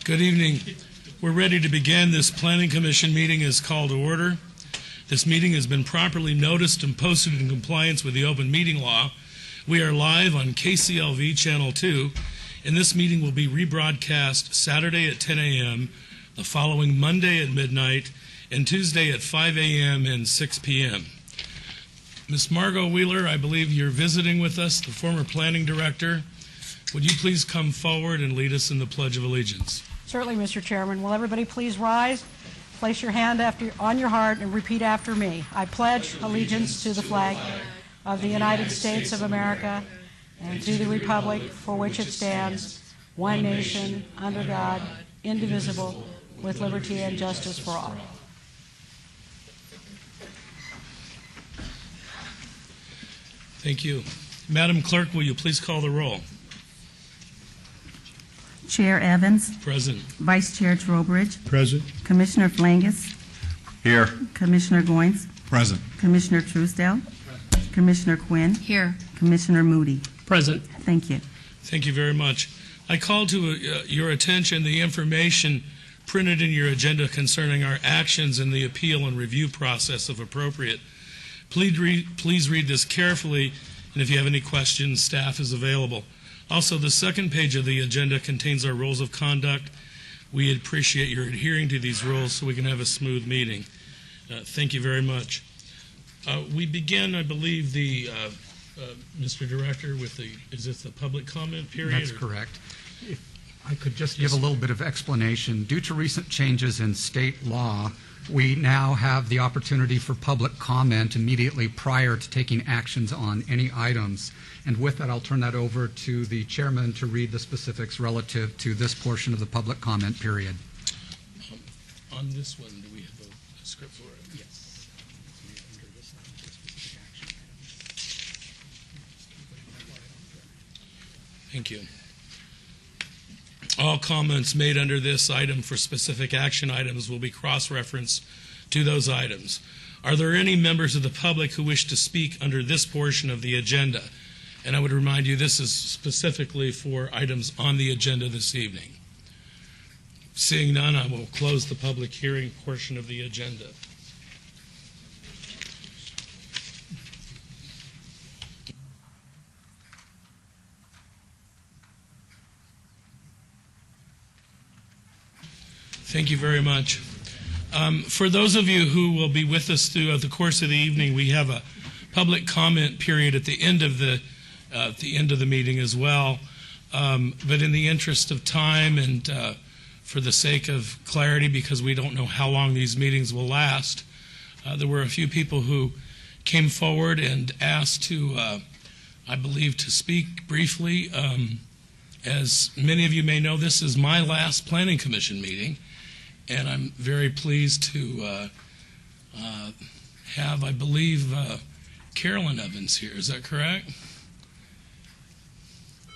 Good evening. We're ready to begin. This Planning Commission meeting is called to order. This meeting has been properly noticed and posted in compliance with the open meeting law. We are live on KCLV Channel 2, and this meeting will be rebroadcast Saturday at 10 a.m., the following Monday at midnight, and Tuesday at 5 a.m. and 6 p.m. Ms. Margot Wheeler, I believe you're visiting with us, the former planning director. Would you please come forward and lead us in the Pledge of Allegiance? Certainly, Mr. Chairman. Will everybody please rise, place your hand on your heart, and repeat after me. I pledge allegiance to the flag of the United States of America and to the republic for which it stands, one nation, under God, indivisible, with liberty and justice for all. Thank you. Madam Clerk, will you please call the roll? Chair Evans. Present. Vice Chair Trowbridge. Present. Commissioner Flangus. Here. Commissioner Goins. Present. Commissioner Truesdale. Commissioner Quinn. Here. Commissioner Moody. Present. Thank you. Thank you very much. I call to your attention the information printed in your agenda concerning our actions in the appeal and review process if appropriate. Please read this carefully, and if you have any questions, staff is available. Also, the second page of the agenda contains our rules of conduct. We appreciate your adhering to these rules so we can have a smooth meeting. Thank you very much. We begin, I believe, Mr. Director, with the public comment period? That's correct. If I could just give a little bit of explanation. Due to recent changes in state law, we now have the opportunity for public comment immediately prior to taking actions on any items. And with that, I'll turn that over to the chairman to read the specifics relative to this portion of the public comment period. On this one, do we have a script for it? Yes. Thank you. All comments made under this item for specific action items will be cross-referenced to those items. Are there any members of the public who wish to speak under this portion of the agenda? And I would remind you, this is specifically for items on the agenda this evening. Seeing none, I will close the public hearing portion of the agenda. Thank you very much. For those of you who will be with us throughout the course of the evening, we have a public comment period at the end of the meeting as well. But in the interest of time and for the sake of clarity, because we don't know how long these meetings will last, there were a few people who came forward and asked to, I believe, to speak briefly. As many of you may know, this is my last Planning Commission meeting, and I'm very pleased to have, I believe, Carolyn Evans here. Is that correct?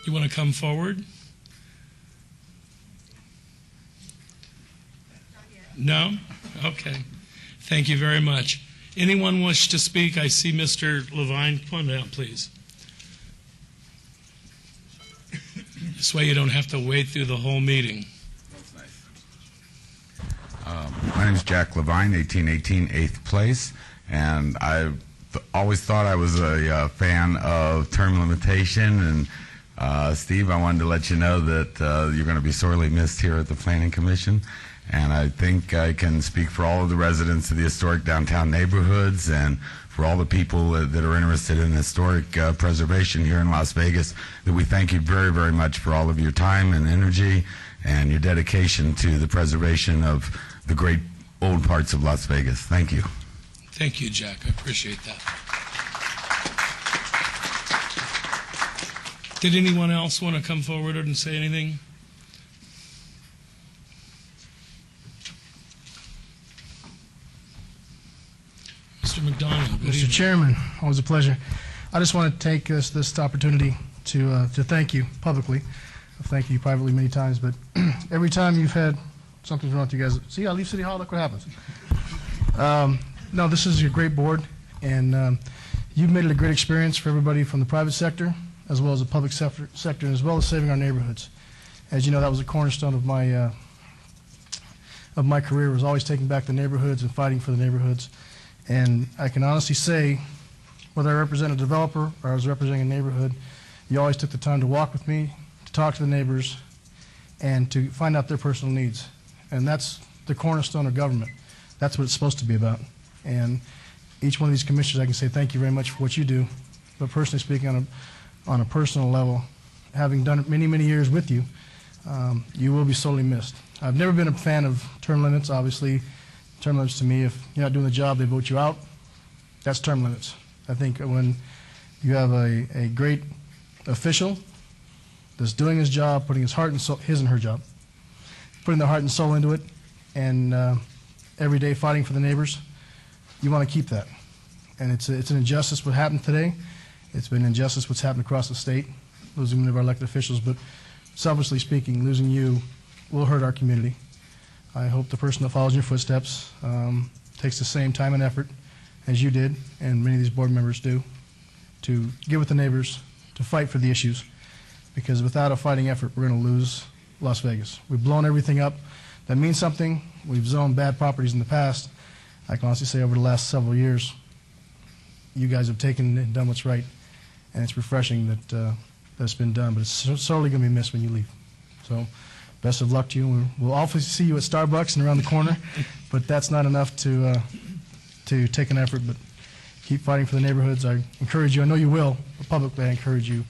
You want to come forward? No? Okay. Thank you very much. Anyone wish to speak? I see Mr. Levine. Come on down, please. This way you don't have to wait through the whole meeting. My name is Jack Levine, 1818 8th Place, and I always thought I was a fan of term limitation. And Steve, I wanted to let you know that you're going to be sorely missed here at the Planning Commission. And I think I can speak for all of the residents of the historic downtown neighborhoods and for all the people that are interested in historic preservation here in Las Vegas, that we thank you very, very much for all of your time and energy and your dedication to the preservation of the great old parts of Las Vegas. Thank you. Thank you, Jack. I appreciate that. Did anyone else want to come forward and say anything? Mr. McDonald. Mr. Chairman, always a pleasure. I just want to take this opportunity to thank you publicly. I've thanked you privately many times, but every time you've had something's wrong with you guys, see, I leave City Hall, look what happens. No, this is your great board, and you've made it a great experience for everybody from the private sector as well as the public sector, as well as saving our neighborhoods. As you know, that was a cornerstone of my of my career was always taking back the neighborhoods and fighting for the neighborhoods. And I can honestly say, whether I represent a developer or I was representing a neighborhood, you always took the time to walk with me, to talk to the neighbors, and to find out their personal needs. And that's the cornerstone of government. That's what it's supposed to be about. And each one of these commissioners, I can say thank you very much for what you do. But personally speaking, on a personal level, having done it many, many years with you, you will be sorely missed. I've never been a fan of term limits. Obviously, term limits to me, if you're not doing the job, they vote you out. That's term limits. I think when you have a great official that's doing his job, putting his heart and soul, his and her job, putting their heart and soul into it, and every day fighting for the neighbors, you want to keep that. And it's an injustice what happened today. It's been injustice what's happened across the state, losing one of our elected officials. But selfishly speaking, losing you will hurt our community. I hope the person that follows in your footsteps takes the same time and effort as you did, and many of these board members do, to get with the neighbors, to fight for the issues. Because without a fighting effort, we're going to lose Las Vegas. We've blown everything up. That means something. We've zoned bad properties in the past. I can honestly say over the last several years, you guys have taken and done what's right, and it's refreshing that that's been done. But it's sorely going to be missed when you leave. So, best of luck to you. We'll obviously see you at Starbucks and around the corner, but that's not enough to take an effort. But keep fighting for the neighborhoods. I encourage you. I know you will, but publicly I encourage you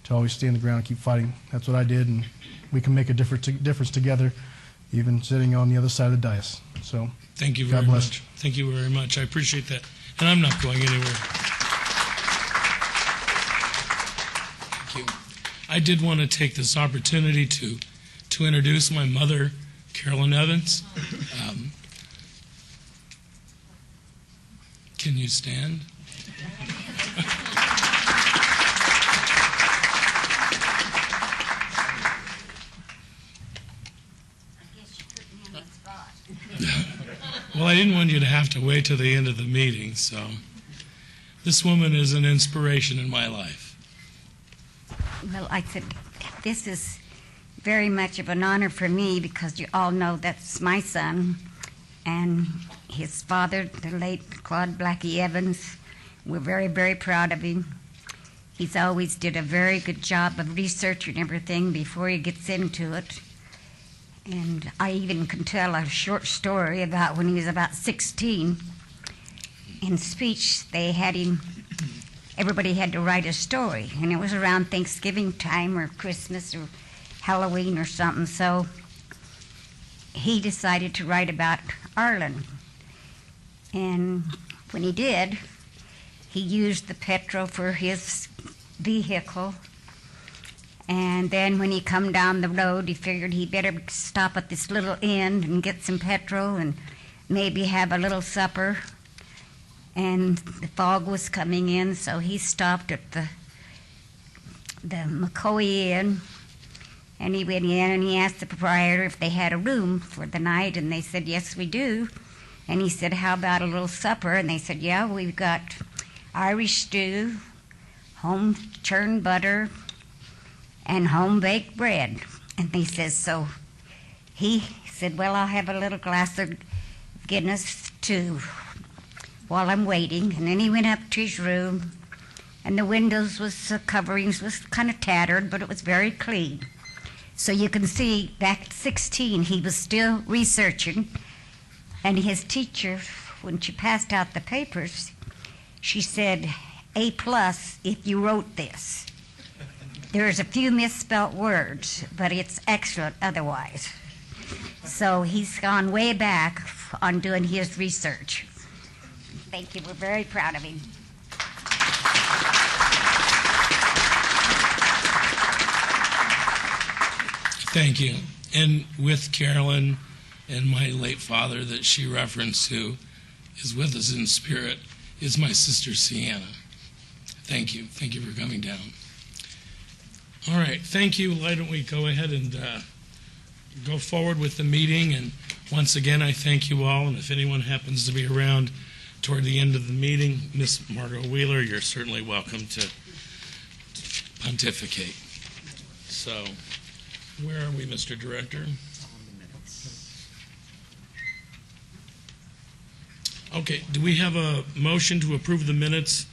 to always stay on the ground and keep fighting. That's what I did, and we can make a difference together, even sitting on the other side of the dais. So, thank you God very bless. much. Thank you very much. I appreciate that. And I'm not going anywhere. Thank you. I did want to take this opportunity to introduce my mother, Carolyn Evans. Can you stand? Well, I didn't want you to have to wait till the end of the meeting, so this woman is an inspiration in my life. Well, I said, this is very much of an honor for me because you all know that's my son and his father, the late Claude Blackie Evans. We're very, very proud of him. He's always did a very good job of researching everything before he gets into it. And I even can tell a short story about when he was about 16. In speech, they had him, everybody had to write a story. And it was around Thanksgiving time or Christmas or Halloween or something. So he decided to write about Arlen. And when he did, he used the petrol for his vehicle. And then when he come down the road, he figured he better stop at this little inn and get some petrol and maybe have a little supper. And the fog was coming in, so he stopped at the McCoy Inn. And he went in and he asked the proprietor if they had a room for the night, and they said, yes, we do. And he said, how about a little supper? And they said, yeah, we've got Irish stew, home churned butter, and home-baked bread. And he says, so he said, well, I'll have a little glass of Guinness, too, while I'm waiting. And then he went up to his room, and the windows coverings was kind of tattered, but it was very clean. So you can see, back at 16, he was still researching. And his teacher, when she passed out the papers, she said, A+ if you wrote this. There's a few misspelt words, but it's excellent otherwise. So he's gone way back on doing his research. Thank you. We're very proud of him. Thank you. And with Carolyn and my late father that she referenced, who is with us in spirit, is my sister Sienna. Thank you. Thank you for coming down. All right, thank you. Why don't we go ahead and go forward with the meeting? And once again, I thank you all. And if anyone happens to be around toward the end of the meeting, Miss Margot Wheeler, you're certainly welcome to pontificate. So, where are we, Mr. Director? Okay, do we have a motion to approve the minutes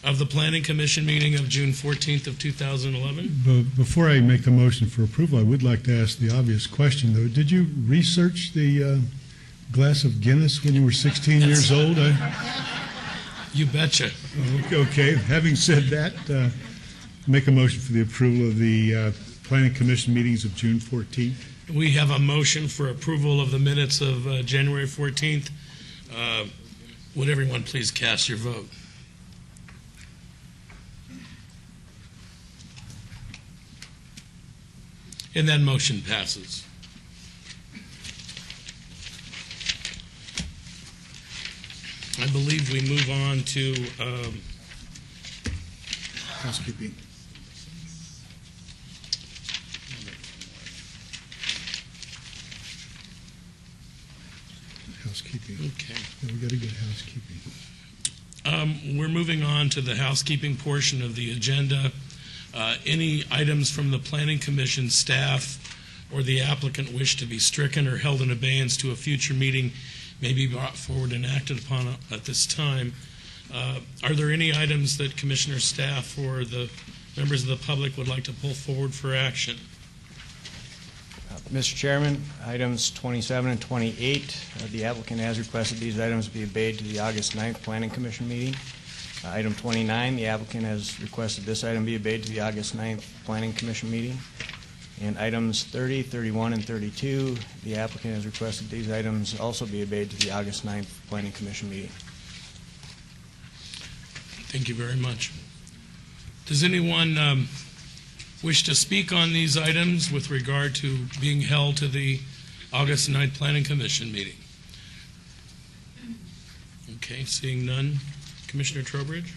of the Planning Commission meeting of June 14th of 2011? Before I make the motion for approval, I would like to ask the obvious question, though. Did you research the glass of Guinness when you were 16 years old? You betcha. Okay. Having said that, make a motion for the approval of the Planning Commission meetings of June 14th. We have a motion for approval of the minutes of January 14th. Would everyone please cast your vote? And that motion passes. I believe we move on to Housekeeping. Housekeeping. okay. Yeah, we got to get housekeeping. We're moving on to the housekeeping portion of the agenda. Any items from the Planning Commission staff or the applicant wish to be stricken or held in abeyance to a future meeting may be brought forward and acted upon at this time. Are there any items that Commissioner staff or the members of the public would like to pull forward for action? Mr. Chairman, items 27 and 28, the applicant has requested these items be obeyed to the August 9th Planning Commission meeting. Item 29, the applicant has requested this item be obeyed to the August 9th Planning Commission meeting. And items 30, 31, and 32, the applicant has requested these items also be obeyed to the August 9th Planning Commission meeting. Thank you very much. Does anyone wish to speak on these items with regard to being held to the August 9th Planning Commission meeting? Okay, seeing none. Commissioner Trowbridge?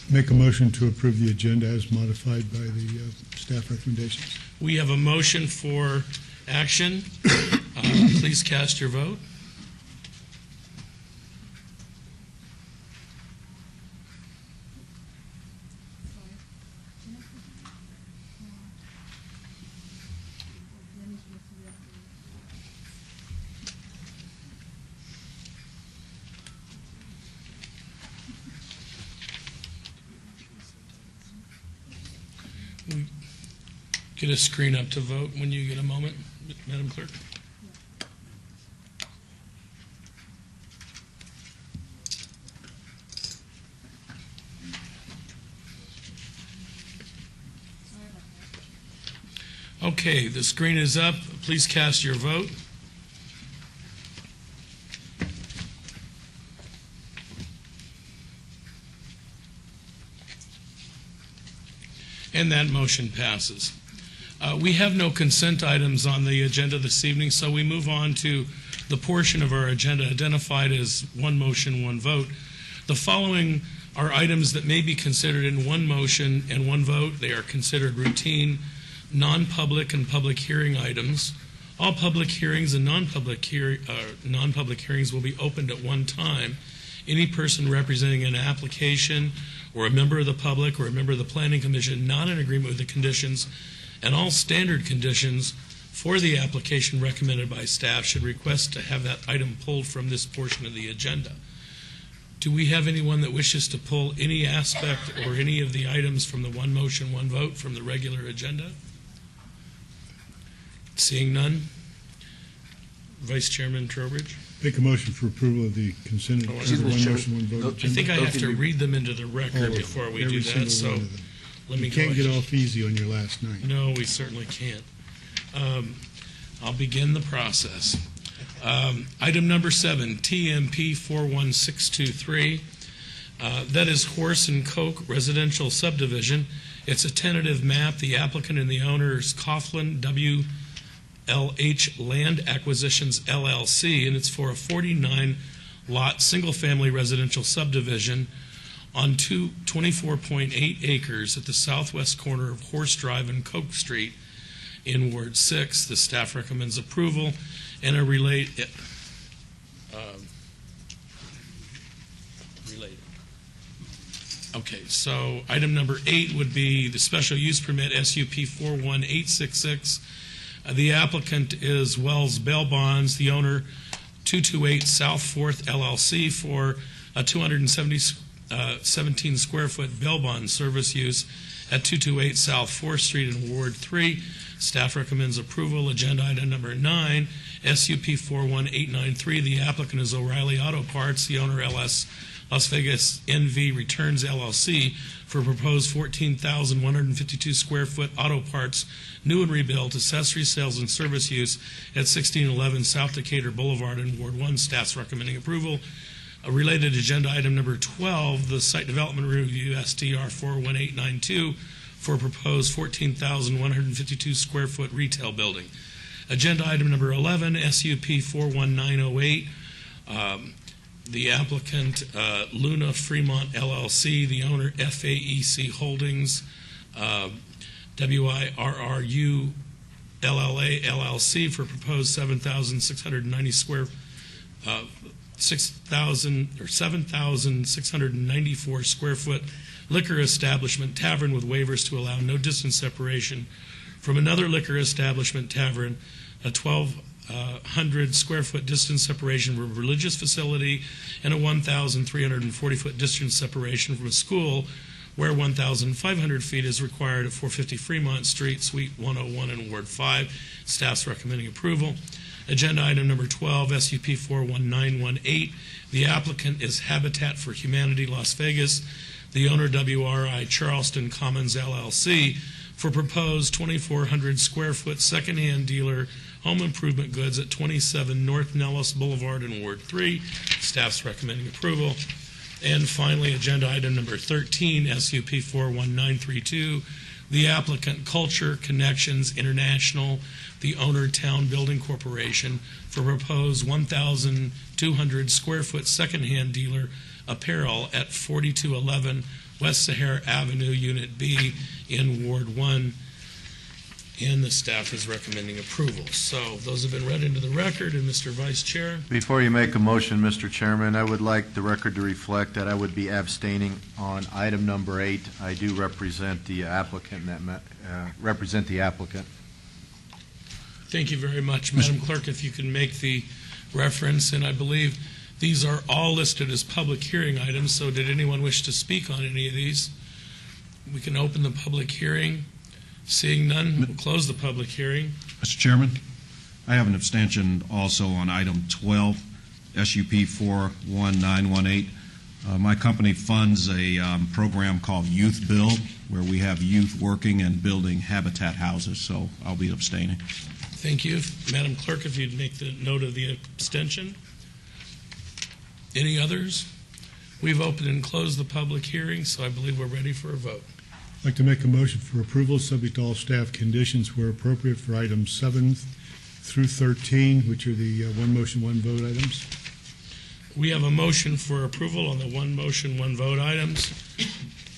Make a motion to approve the agenda as modified by the staff recommendations. We have a motion for action. Please cast your vote. Get a screen up to vote when you get a moment, Madam Clerk. Okay, the screen is up. Please cast your vote. And that motion passes. We have no consent items on the agenda this evening, so we move on to the portion of our agenda identified as one motion, one vote. The following are items that may be considered in one motion and one vote. They are considered routine, non-public, and public hearing items. All public hearings and non-public hearings will be opened at one time. Any person representing an application or a member of the public or a member of the Planning Commission not in agreement with the conditions and all standard conditions for the application recommended by staff should request to have that item pulled from this portion of the agenda. Do we have anyone that wishes to pull any aspect or any of the items from the one motion, one vote from the regular agenda? Seeing none. Vice Chairman Trowbridge? Make a motion for approval of the consent one motion, one vote I think I agenda. have to read them into the record All of before them, we every do that, single so one of them. let me You go can't get ahead. off easy on your last night. No, we certainly can't. I'll begin the process. Item number 7, TMP 41623. That is Horse and Coke Residential Subdivision. It's a tentative map. The applicant and the owner is Coughlin WLH Land Acquisitions LLC, and it's for a 49-lot single-family residential subdivision on 24.8 acres at the southwest corner of Horse Drive and Coke Street in Ward 6. The staff recommends approval and a related. Okay, so item number 8 would be the special use permit SUP 41866. The applicant is Wells Bail Bonds, the owner 228 South 4th LLC for a 217 square foot bail bond service use at 228 South 4th Street in Ward 3. Staff recommends approval. Agenda item number 9, SUP 41893. The applicant is O'Reilly Auto Parts, the owner LS Las Vegas NV Returns LLC for proposed 14,152 square foot auto parts new and rebuilt accessory sales and service use at 1611 South Decatur Boulevard in Ward 1. Staff's recommending approval. A related agenda item number 12, the Site Development Review SDR 41892 for proposed 14,152 square foot retail building. Agenda item number 11, SUP 41908. The applicant, Luna Fremont LLC, the owner, FAEC Holdings, WIRRU LLA LLC for proposed 7,694 square foot liquor establishment tavern with waivers to allow no distance separation from another liquor establishment tavern, a 1,200 square foot distance separation from a religious facility, and a 1,340 foot distance separation from a school where 1,500 feet is required at 450 Fremont Street, Suite 101 in Ward 5. Staff's recommending approval. Agenda item number 12, SUP 41918. The applicant is Habitat for Humanity Las Vegas, the owner WRI Charleston Commons LLC for proposed 2,400 square foot secondhand dealer home improvement goods at 27 North Nellis Boulevard in Ward 3. Staff's recommending approval. And finally, agenda item number 13, SUP 41932. The applicant, Culture Connections International, the owner, Town Building Corporation, for proposed 1,200 square foot secondhand dealer apparel at 4211 West Sahara Avenue, Unit B in Ward 1. And the staff is recommending approval. So those have been read into the record. And Mr. Vice Chair? Before you make a motion, Mr. Chairman, I would like the record to reflect that I would be abstaining on item number 8. I do represent the applicant. Thank you very much. Madam Clerk, if you can make the reference, and I believe these are all listed as public hearing items, so did anyone wish to speak on any of these? We can open the public hearing. Seeing none, we'll close the public hearing. Mr. Chairman, I have an abstention also on item 12, SUP 41918. My company funds a program called Youth Build, where we have youth working and building habitat houses, so I'll be abstaining. Thank you. Madam Clerk, if you'd make the note of the abstention. Any others? We've opened and closed the public hearing, so I believe we're ready for a vote. I'd like to make a motion for approval, subject to all staff conditions where appropriate, for items 7 through 13, which are the one motion, one vote items. We have a motion for approval on the one motion, one vote items.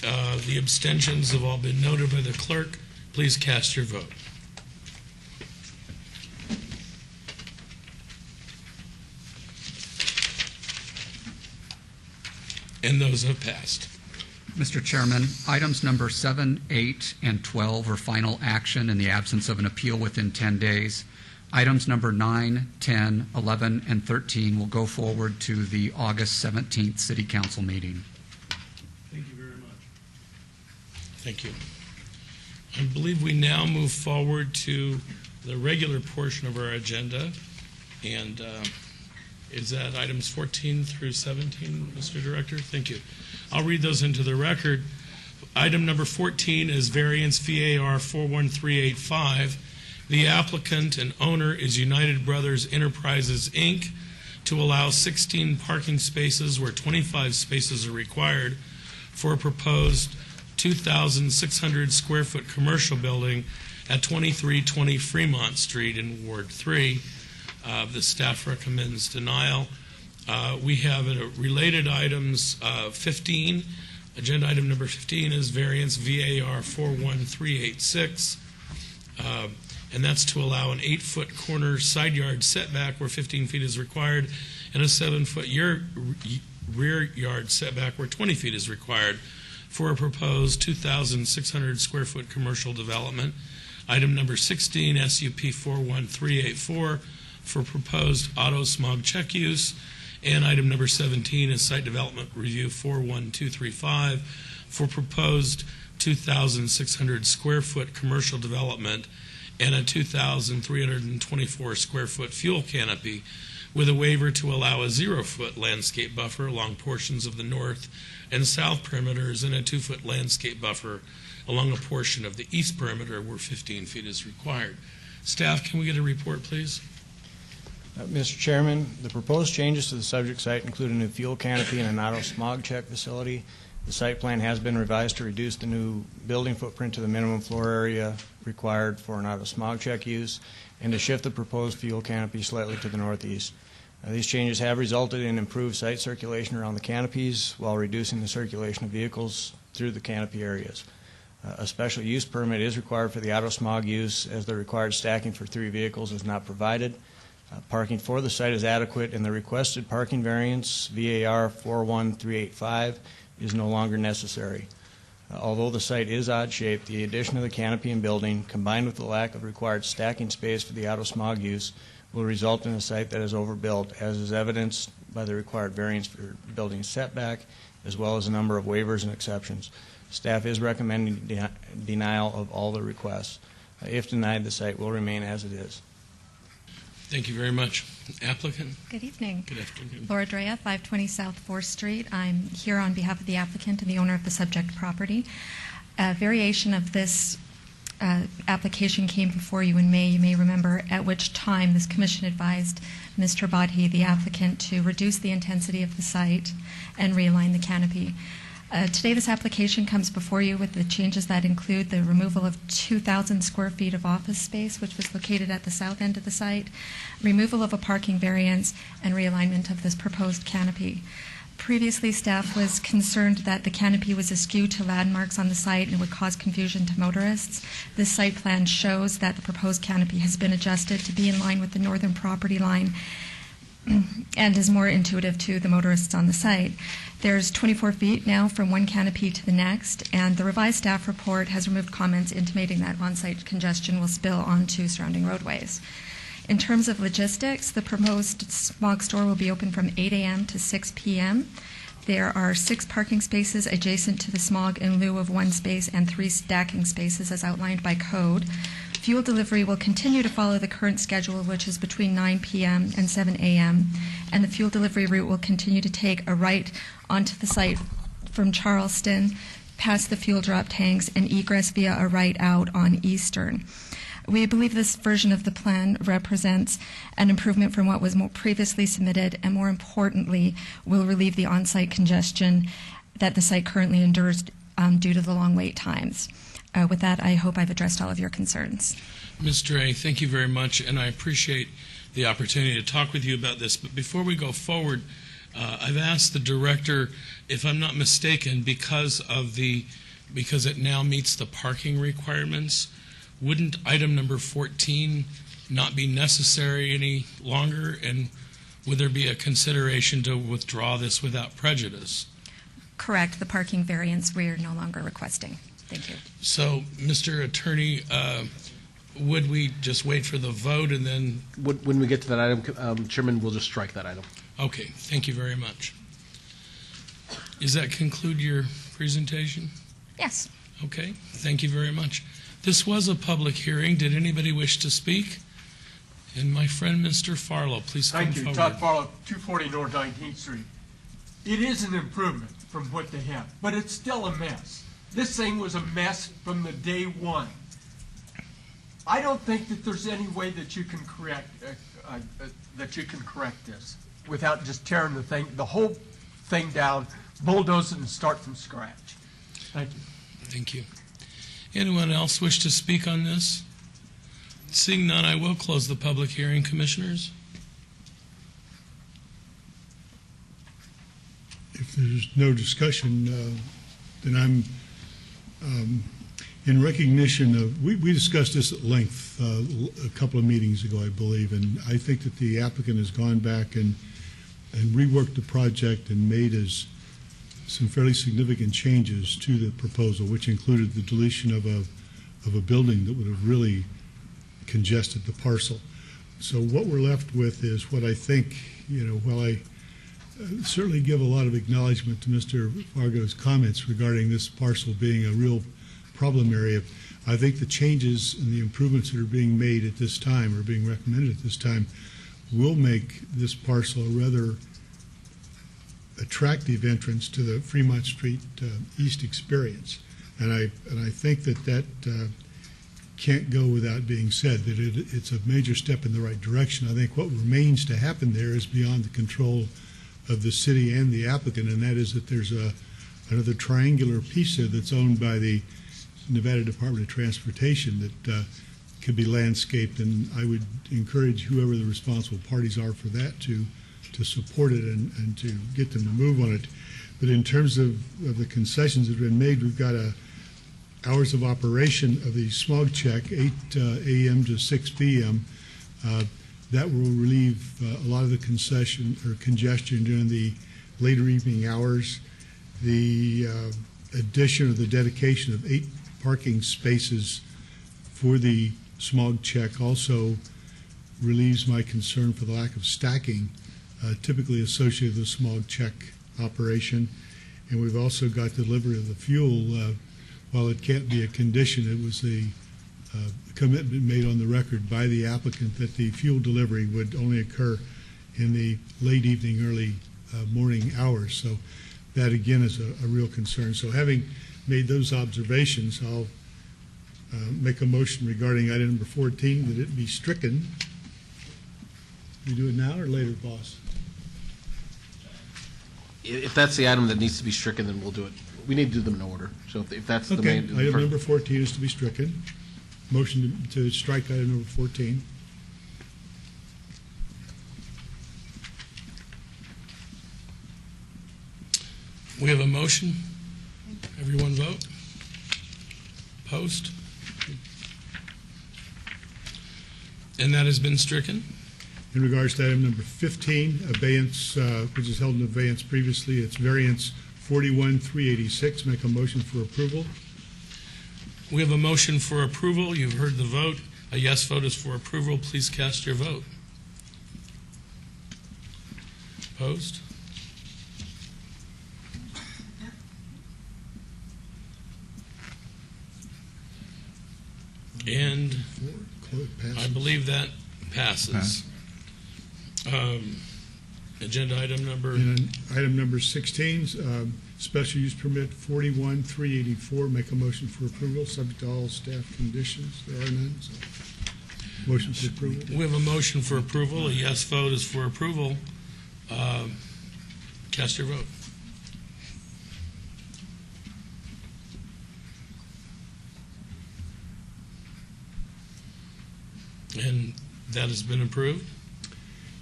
The abstentions have all been noted by the clerk. Please cast your vote. And those have passed. Mr. Chairman, items number 7, 8, and 12 are final action in the absence of an appeal within 10 days. Items number 9, 10, 11, and 13 will go forward to the August 17th City Council meeting. Thank you very much. Thank you. I believe we now move forward to the regular portion of our agenda. And is that items 14 through 17, Mr. Director? Thank you. I'll read those into the record. Item number 14 is variance VAR 41385. The applicant and owner is United Brothers Enterprises, Inc., to allow 16 parking spaces where 25 spaces are required for a proposed 2,600 square foot commercial building at 2320 Fremont Street in Ward 3. The staff recommends denial. We have related items 15. Agenda item number 15 is variance VAR 41386. And that's to allow an 8-foot corner side yard setback where 15 feet is required and a 7-foot rear yard setback where 20 feet is required for a proposed 2,600 square foot commercial development. Item number 16, SUP 41384, for proposed auto smog check use. And item number 17 is Site Development Review 41235 for proposed 2,600 square foot commercial development and a 2,324 square foot fuel canopy with a waiver to allow a 0-foot landscape buffer along portions of the north and south perimeters and a 2-foot landscape buffer along a portion of the east perimeter where 15 feet is required. Staff, can we get a report, please? Mr. Chairman, the proposed changes to the subject site include a new fuel canopy and an auto smog check facility. The site plan has been revised to reduce the new building footprint to the minimum floor area required for an auto smog check use and to shift the proposed fuel canopy slightly to the northeast. These changes have resulted in improved site circulation around the canopies while reducing the circulation of vehicles through the canopy areas. A special use permit is required for the auto smog use as the required stacking for 3 vehicles is not provided. Parking for the site is adequate, and the requested parking variance, VAR 41385, is no longer necessary. Although the site is odd-shaped, the addition of the canopy and building, combined with the lack of required stacking space for the auto smog use, will result in a site that is overbuilt, as is evidenced by the required variance for building setback, as well as a number of waivers and exceptions. Staff is recommending denial of all the requests. If denied, the site will remain as it is. Thank you very much. Applicant? Good evening. Good afternoon. Laura Drea, 520 South 4th Street. I'm here on behalf of the applicant and the owner of the subject property. A variation of this application came before you in May, you may remember, at which time this commission advised Mr. Bodhi, the applicant, to reduce the intensity of the site and realign the canopy. Today this application comes before you with the changes that include the removal of 2,000 square feet of office space, which was located at the south end of the site, removal of a parking variance, and realignment of this proposed canopy. Previously, staff was concerned that the canopy was askew to landmarks on the site and would cause confusion to motorists. This site plan shows that the proposed canopy has been adjusted to be in line with the northern property line and is more intuitive to the motorists on the site. There's 24 feet now from one canopy to the next, and the revised staff report has removed comments intimating that on-site congestion will spill onto surrounding roadways. In terms of logistics, the proposed smog store will be open from 8 a.m. to 6 p.m. There are 6 parking spaces adjacent to the smog in lieu of 1 space and 3 stacking spaces as outlined by code. Fuel delivery will continue to follow the current schedule, which is between 9 p.m. and 7 a.m., and the fuel delivery route will continue to take a right onto the site from Charleston, past the fuel drop tanks, and egress via a right out on Eastern. We believe this version of the plan represents an improvement from what was more previously submitted, and more importantly, will relieve the on-site congestion that the site currently endures due to the long wait times. With that, I hope I've addressed all of your concerns. Ms. Dre, thank you very much, and I appreciate the opportunity to talk with you about this. But before we go forward, I've asked the director, if I'm not mistaken, because it now meets the parking requirements, wouldn't item number 14 not be necessary any longer, and would there be a consideration to withdraw this without prejudice? Correct. The parking variance we are no longer requesting. Thank you. So, Mr. Attorney, would we just wait for the vote and then? When we get to that item, Chairman, we'll just strike that item. Okay, thank you very much. Does that conclude your presentation? Yes. Okay, thank you very much. This was a public hearing. Did anybody wish to speak? And my friend, Mr. Farlow, please come forward. Thank you. Todd Farlow, 240 North 19th Street. It is an improvement from what they have, but it's still a mess. This thing was a mess from the day one. I don't think that there's any way that you can correct this without just tearing the whole thing down, bulldoze it, and start from scratch. Thank you. Thank you. Anyone else wish to speak on this? Seeing none, I will close the public hearing, Commissioners. If there's no discussion, then I'm in recognition of, we discussed this at length a couple of meetings ago, I believe, and I think that the applicant has gone back and reworked the project and made some fairly significant changes to the proposal, which included the deletion of a building that would have really congested the parcel. So what we're left with is what I think, while I certainly give a lot of acknowledgement to Mr. Fargo's comments regarding this parcel being a real problem area, I think the changes and the improvements that are being made at this time, or being recommended at this time, will make this parcel a rather attractive entrance to the Fremont Street East experience. And I think that can't go without being said, that it's a major step in the right direction. I think what remains to happen there is beyond the control of the city and the applicant, and that is that there's another triangular piece there that's owned by the Nevada Department of Transportation that could be landscaped, and I would encourage whoever the responsible parties are for that to support it and to get them to move on it. But in terms of the concessions that have been made, we've got hours of operation of the smog check, 8 a.m. to 6 p.m. That will relieve a lot of the congestion during the later evening hours. The addition or the dedication of 8 parking spaces for the smog check also relieves my concern for the lack of stacking typically associated with the smog check operation. And we've also got delivery of the fuel. While it can't be a condition, it was a commitment made on the record by the applicant that the fuel delivery would only occur in the late evening, early morning hours. So that again is a real concern. So having made those observations, I'll make a motion regarding item number 14 that it be stricken. We do it now or later, boss? If that's the item that needs to be stricken, then we'll do it. We need to do them in order. So if that's the main... Okay, item number 14 is to be stricken. Motion to strike item number 14. We have a motion. Everyone vote. Opposed? And that has been stricken. In regards to item number 15, abeyance, which is held in abeyance previously, it's variance 41-386. Make a motion for approval. We have a motion for approval. You've heard the vote. A yes vote is for approval. Please cast your vote. Opposed? And I believe that passes. Agenda item number... And item number 16, special use permit 41-384. Make a motion for approval, subject to all staff conditions. There are none. So motion for approval. We have a motion for approval. A yes vote is for approval. Cast your vote. And that has been approved.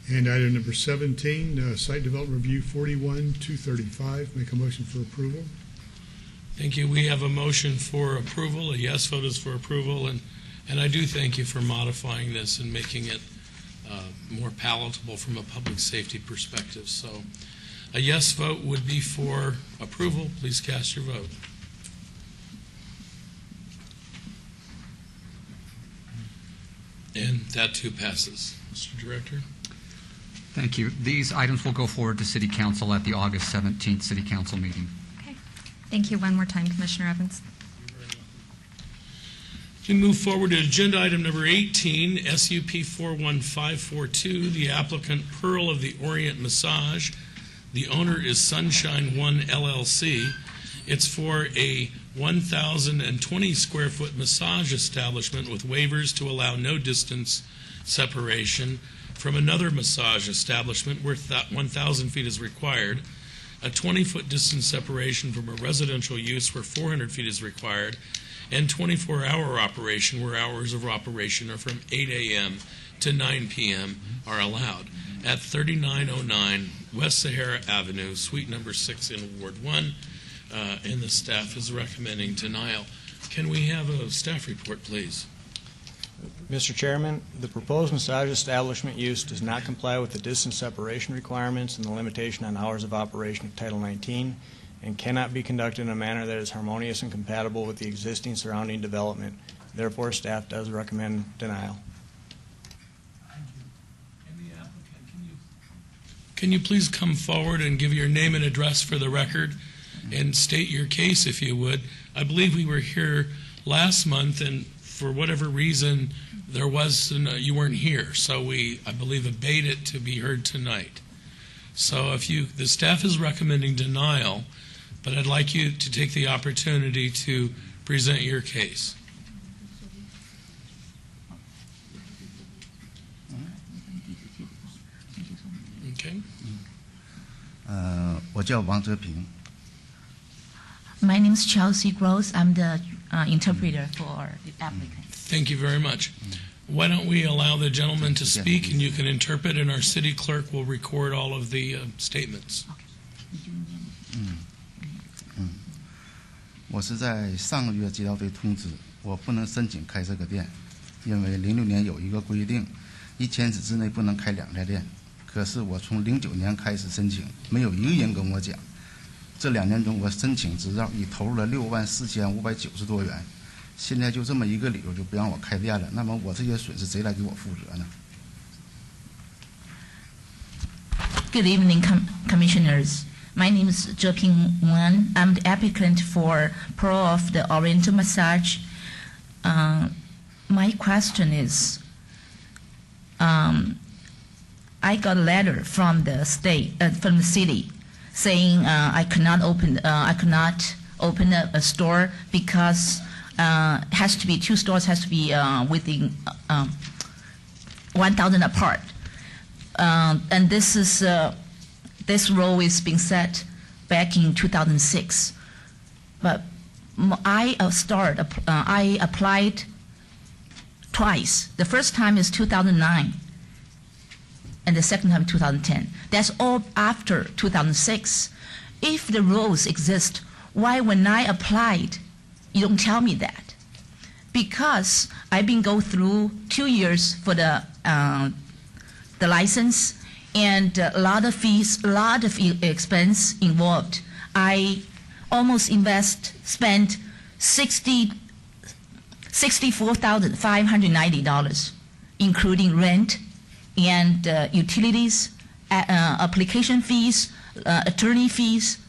And item number 17, site development review 41-235. Make a motion for approval. Thank you. We have a motion for approval. A yes vote is for approval. And I do thank you for modifying this and making it more palatable from a public safety perspective. So a yes vote would be for approval. Please cast your vote. And that too passes. Mr. Director? Thank you. These items will go forward to City Council at the August 17th City Council meeting. Okay. Thank you one more time, Commissioner Evans. We move forward to agenda item number 18, SUP 41542, the applicant Pearl of the Orient Massage. The owner is Sunshine One LLC. It's for a 1,020 square foot massage establishment with waivers to allow no distance separation from another massage establishment where 1,000 feet is required, a 20-foot distance separation from a residential use where 400 feet is required, and 24-hour operation where hours of operation are from 8 a.m. to 9 p.m. are allowed at 3909 West Sahara Avenue, suite number 6 in Ward 1, and the staff is recommending denial. Can we have a staff report, please? Mr. Chairman, the proposed massage establishment use does not comply with the distance separation requirements and the limitation on hours of operation of Title 19 and cannot be conducted in a manner that is harmonious and compatible with the existing surrounding development. Therefore, staff does recommend denial. Can you please come forward and give your name and address for the record and state your case, if you would? I believe we were here last month, and for whatever reason, you weren't here, so I believe, obeyed it to be heard tonight. So the staff is recommending denial, but I'd like you to take the opportunity to present your case. Okay. 我叫王哲平。 My name is Chelsea Gross. I'm the interpreter for the applicant. Thank you very much. Why don't we allow the gentleman to speak, and you can interpret, and our city clerk will record all of the statements. 我是在上个月接到这通知，我不能申请开这个店，因为06年有一个规定，1000尺之内不能开2家店。可是我从09年开始申请，没有一个人跟我讲。这2年中，我申请执照已投入了64590多元，现在就这么一个理由就不让我开店了。那么我这些损失谁来给我负责呢？ Good evening, commissioners. My name is Zheping Wan. I'm the applicant for Pro of the Oriental Massage. My question is, I got a letter from the from the city, saying I could not open a store because has to be 2 stores has to be within 1,000 apart. And this rule is being set back in 2006. But I applied twice. The first time is 2009, and the second time 2010. That's all after 2006. If the rules exist, why when I applied, you don't tell me that? Because I've been go through 2 years for the license, and a lot of fees, a lot of expense involved. I almost spent $64,590, including rent and utilities, application fees, attorney fees,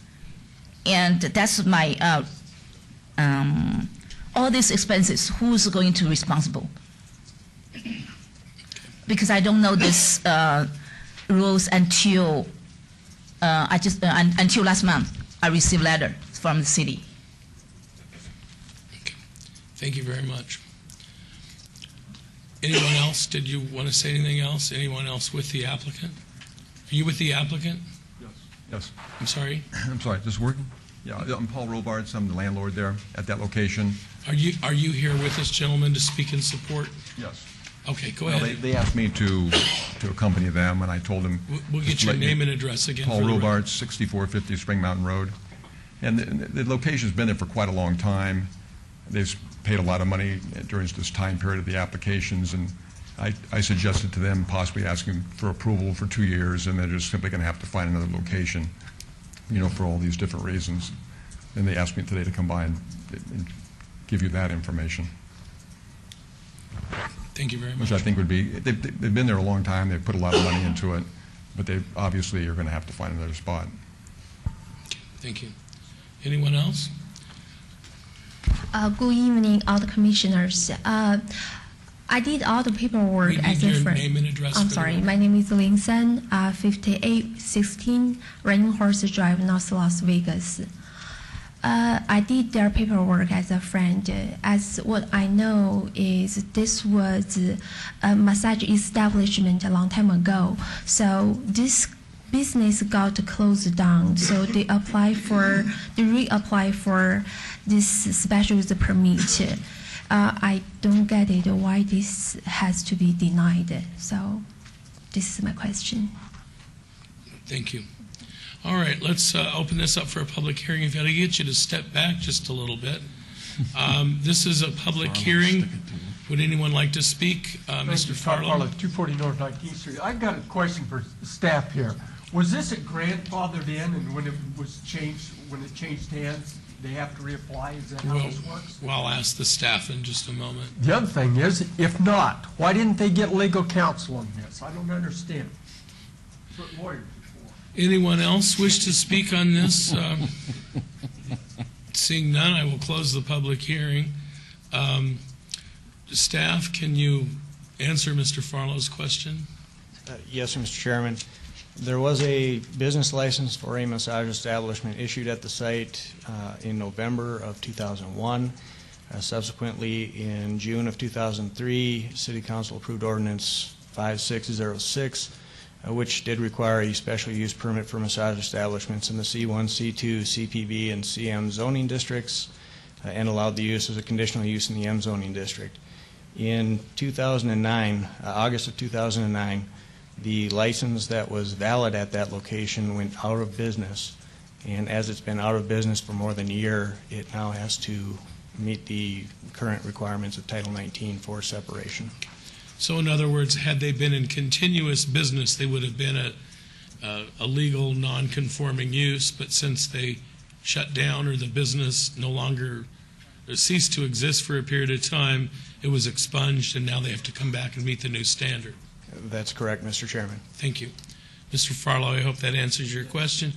and that's my all these expenses. Who's going to be responsible? Because I don't know this rules until until last month. I received a letter from the city. Okay. Thank you very much. Anyone else? Did you want to say anything else? Anyone else with the applicant? Are you with the applicant? Yes. I'm sorry? I'm sorry, is this working? Yeah, I'm Paul Robards. I'm the landlord there at that location. Are you here with this gentleman to speak in support? Yes. Okay, go Well, ahead. they asked me to accompany them, and I told them... We'll get your name and address again. Paul for the record. Robards, 6450 Spring Mountain Road. And the location's been there for quite a long time. They've paid a lot of money during this time period of the applications, and I suggested to them possibly asking for approval for 2 years, and they're just simply going to have to find another location, for all these different reasons. And they asked me today to come by and give you that information. Thank you very much. Which I think would be, they've been there a long time, they've put a lot of money into it, but they obviously are going to have to find another spot. Okay, thank you. Anyone else? Good evening, all the commissioners. I did all the paperwork We need as a your friend. name and address I'm for the sorry, record. my name is Lin San, 5816 Running Horse Drive, North Las Vegas. I did their paperwork as a friend. As what I know is this was a massage establishment a long time ago. So this business got closed down. So they reapply for this special use permit. I don't get it why this has to be denied. So this is my question. Thank you. All right, let's open this up for a public hearing. If I could get you to step back just a little bit. This is a public hearing. Would anyone like to speak? Mr. Farlow? 240 North 19th Street. I've got a question for staff here. Was this a grandfathered in, and when it was changed, when it changed hands, they have to reapply? Is that how this works? Well, I'll ask the staff in just a moment. The other thing is, if not, why didn't they get legal counsel on this? I don't understand. That's what lawyers are for. Anyone else wish to speak on this? Seeing none, I will close the public hearing. Staff, can you answer Mr. Farlow's question? Yes, Mr. Chairman. There was a business license for a massage establishment issued at the site in November of 2001. Subsequently, in June of 2003, City Council approved Ordinance 5606, which did require a special use permit for massage establishments in the C1, C2, CPB, and CM zoning districts, and allowed the use as a conditional use in the M zoning district. In 2009, August of 2009, the license that was valid at that location went out of business, and as it's been out of business for more than a year, it now has to meet the current requirements of Title 19 for separation. So in other words, had they been in continuous business, they would have been a legal, non-conforming use, but since they shut down or the business no longer ceased to exist for a period of time, it was expunged, and now they have to come back and meet the new standard. That's correct, Mr. Chairman. Thank you. Mr. Farlow, I hope that answers your question.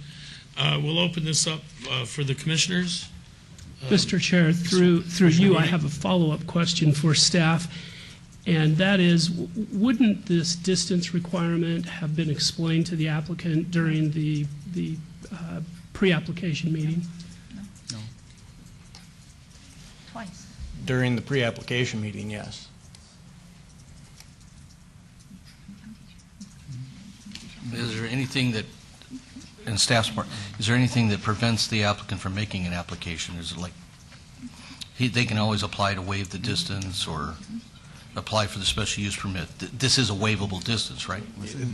We'll open this up for the commissioners. Mr. Chair, through you, I have a follow-up question for staff, and that is, wouldn't this distance requirement have been explained to the applicant during the pre-application meeting? No. Twice. During the pre-application meeting, yes. Is there anything that, in staff's part, is there anything that prevents the applicant from making an application? Is it like they can always apply to waive the distance or apply for the special use permit? This is a waivable distance, right?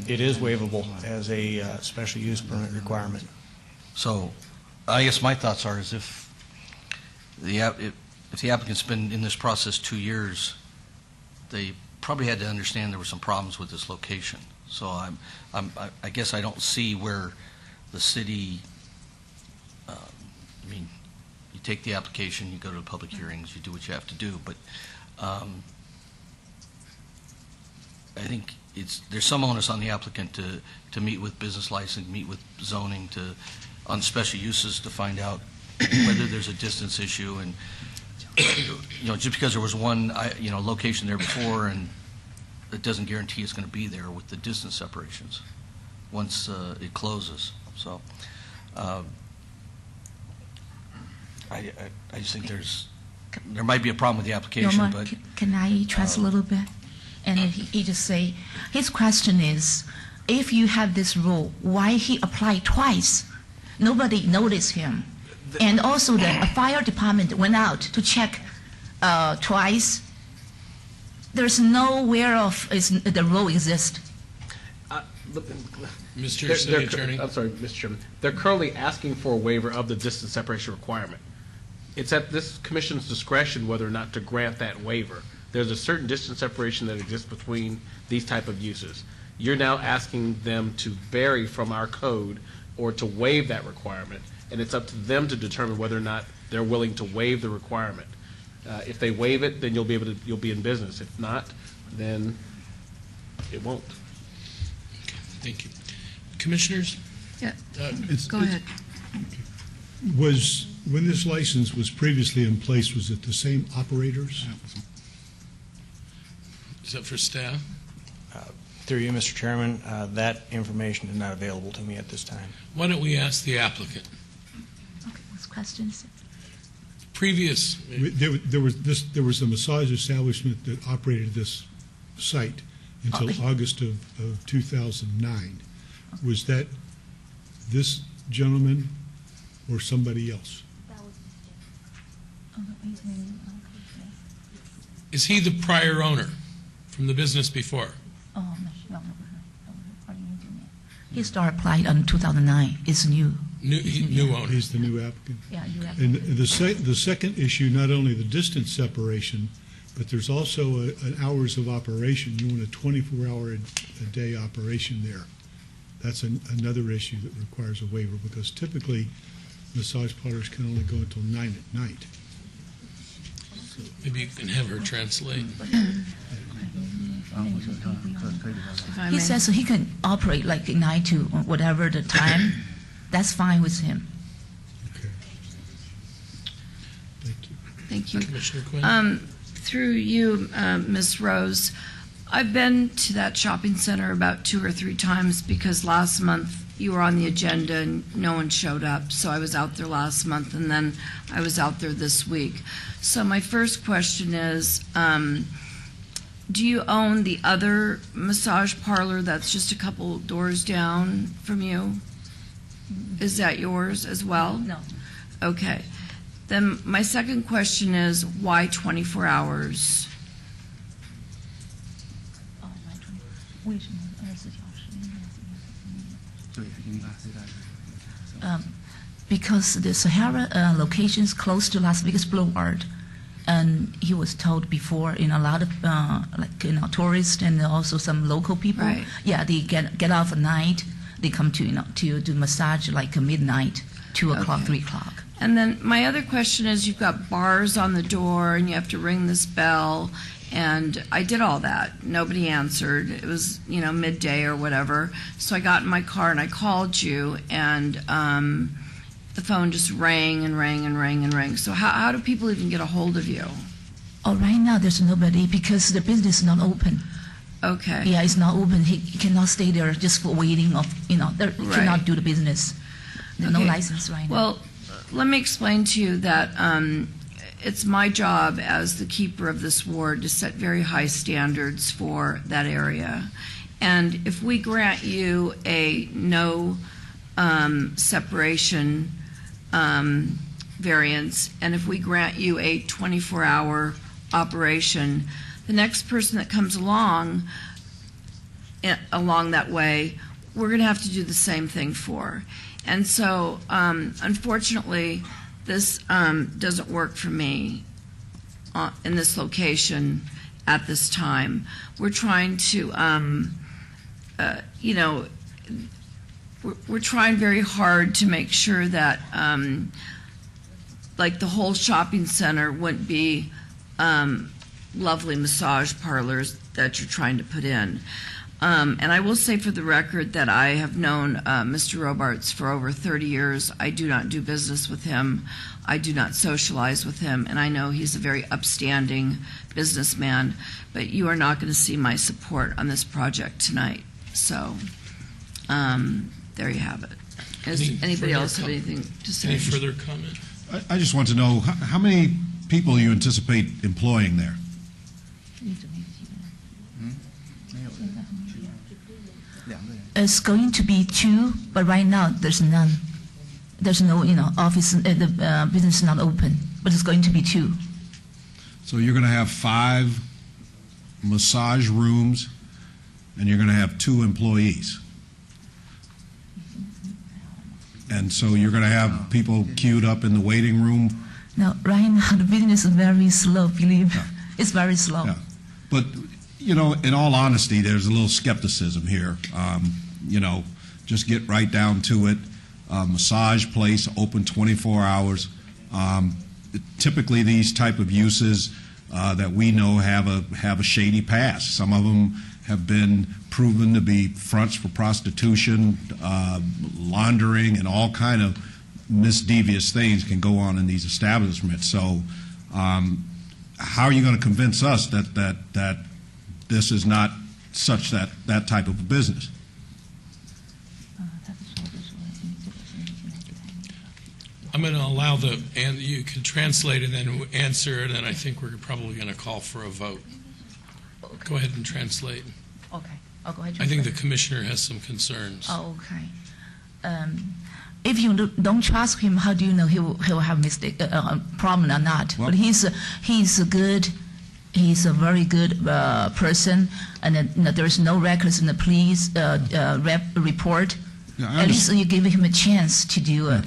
It is waivable as a special use permit requirement. So I guess my thoughts are is if the applicant's been in this process 2 years, they probably had to understand there were some problems with this location. So I guess I don't see where the city, I mean, you take the application, you go to the public hearings, you do what you have to do, but I think there's some onus on the applicant to meet with business license, meet with zoning on special uses to find out whether there's a distance issue, and just because there was one location there before, and it doesn't guarantee it's going to be there with the distance separations once it closes. So I just think there might be a problem with the application. Yoma, but can I translate a little bit? And he just say, his question is, if you have this rule, why he applied twice? Nobody noticed him. And also the fire department went out to check twice. There's nowhere of the rule exists. Mr. City Attorney. I'm sorry, Mr. Chairman. They're currently asking for a waiver of the distance separation requirement. It's at this commission's discretion whether or not to grant that waiver. There's a certain distance separation that exists between these type of uses. You're now asking them to vary from our code or to waive that requirement, and it's up to them to determine whether or not they're willing to waive the requirement. If they waive it, then you'll be in business. If not, then it won't. Okay, thank you. Commissioners? Yeah. Go ahead. When this license was previously in place, was it the same operators? Is that for staff? Through you, Mr. Chairman, that information is not available to me at this time. Why don't we ask the applicant? Okay, what's questions? Previous. There was a massage establishment that operated this site until August of 2009. Was that this gentleman or somebody else? Is he the prior owner from the business before? Oh, no. He started applied in 2009. It's new. New owner. He's the new applicant. Yeah, new applicant. And the second issue, not only the distance separation, but there's also an hours of operation. You want a 24-hour-a-day operation there. That's another issue that requires a waiver, because typically massage parlors can only go until 9 at night. Maybe you can have her translate. If I He may. says he can operate like 9 to whatever the time. That's fine with him. Thank you. Commissioner Quinn? Through you, Ms. Rose, I've been to that shopping center about 2 or 3 times because last month you were on the agenda and no one showed up. So I was out there last month and then I was out there this week. So my first question is, do you own the other massage parlor that's just a couple doors down from you? Is that yours as well? No. Okay. Then my second question is, why 24 hours? Because the Sahara location is close to Las Vegas Boulevard, and he was told before, a lot of tourists and also some local people. Right. Yeah, they get off at night. They come to do massage like midnight, 2 o'clock, Okay. 3 o'clock. And then my other question is, you've got bars on the door and you have to ring this bell, and I did all that. Nobody answered. It was, midday or whatever. So I got in my car and I called you, and the phone just rang and rang and rang and rang. So how do people even get a hold of you? Oh, right now there's nobody because the business is not open. Okay. Yeah, it's not open. He cannot stay there just for waiting of, he cannot do the business. No Okay. license right now. Well, let me explain to you that it's my job as the keeper of this ward to set very high standards for that area. And if we grant you a no separation variance, and if we grant you a 24-hour operation, the next person that comes along that way, we're going to have to do the same thing for. And so, unfortunately, this doesn't work for me in this location at this time. We're trying to, we're trying very hard to make sure that, like, the whole shopping center wouldn't be lovely massage parlors that you're trying to put in. And I will say for the record that I have known Mr. Robarts for over 30 years. I do not do business with him. I do not socialize with him. And I know he's a very upstanding businessman. But you are not going to see my support on this project tonight. So there you have it. Does anybody else have anything to say? Any further comment? I just want to know, how many people you anticipate employing there? It's going to be 2, but right now there's none. There's no, office, the business is not open, but it's going to be 2. So you're going to have 5 massage rooms, and you're going to have 2 employees. And so you're going to have people queued up in the waiting room. Now, right now the business is very slow, believe. It's very slow. Yeah. But, in all honesty, there's a little skepticism here. Just get right down to it. Massage place, open 24 hours. Typically, these type of uses that we know have a shady past. Some of them have been proven to be fronts for prostitution, laundering, and all kind of misdevious things can go on in these establishments. So, how are you going to convince us that this is not such that type of a business? I'm going to allow and you can translate and then answer it, and I think we're probably going to call for a vote. Go ahead and translate. Okay. I'll go ahead. I think the commissioner has some concerns. Oh, okay. If you don't trust him, how do you know he will have problem or not? Well, but he's a very good person, and there is no records in the police report. Yeah, At least you give him a chance to do it.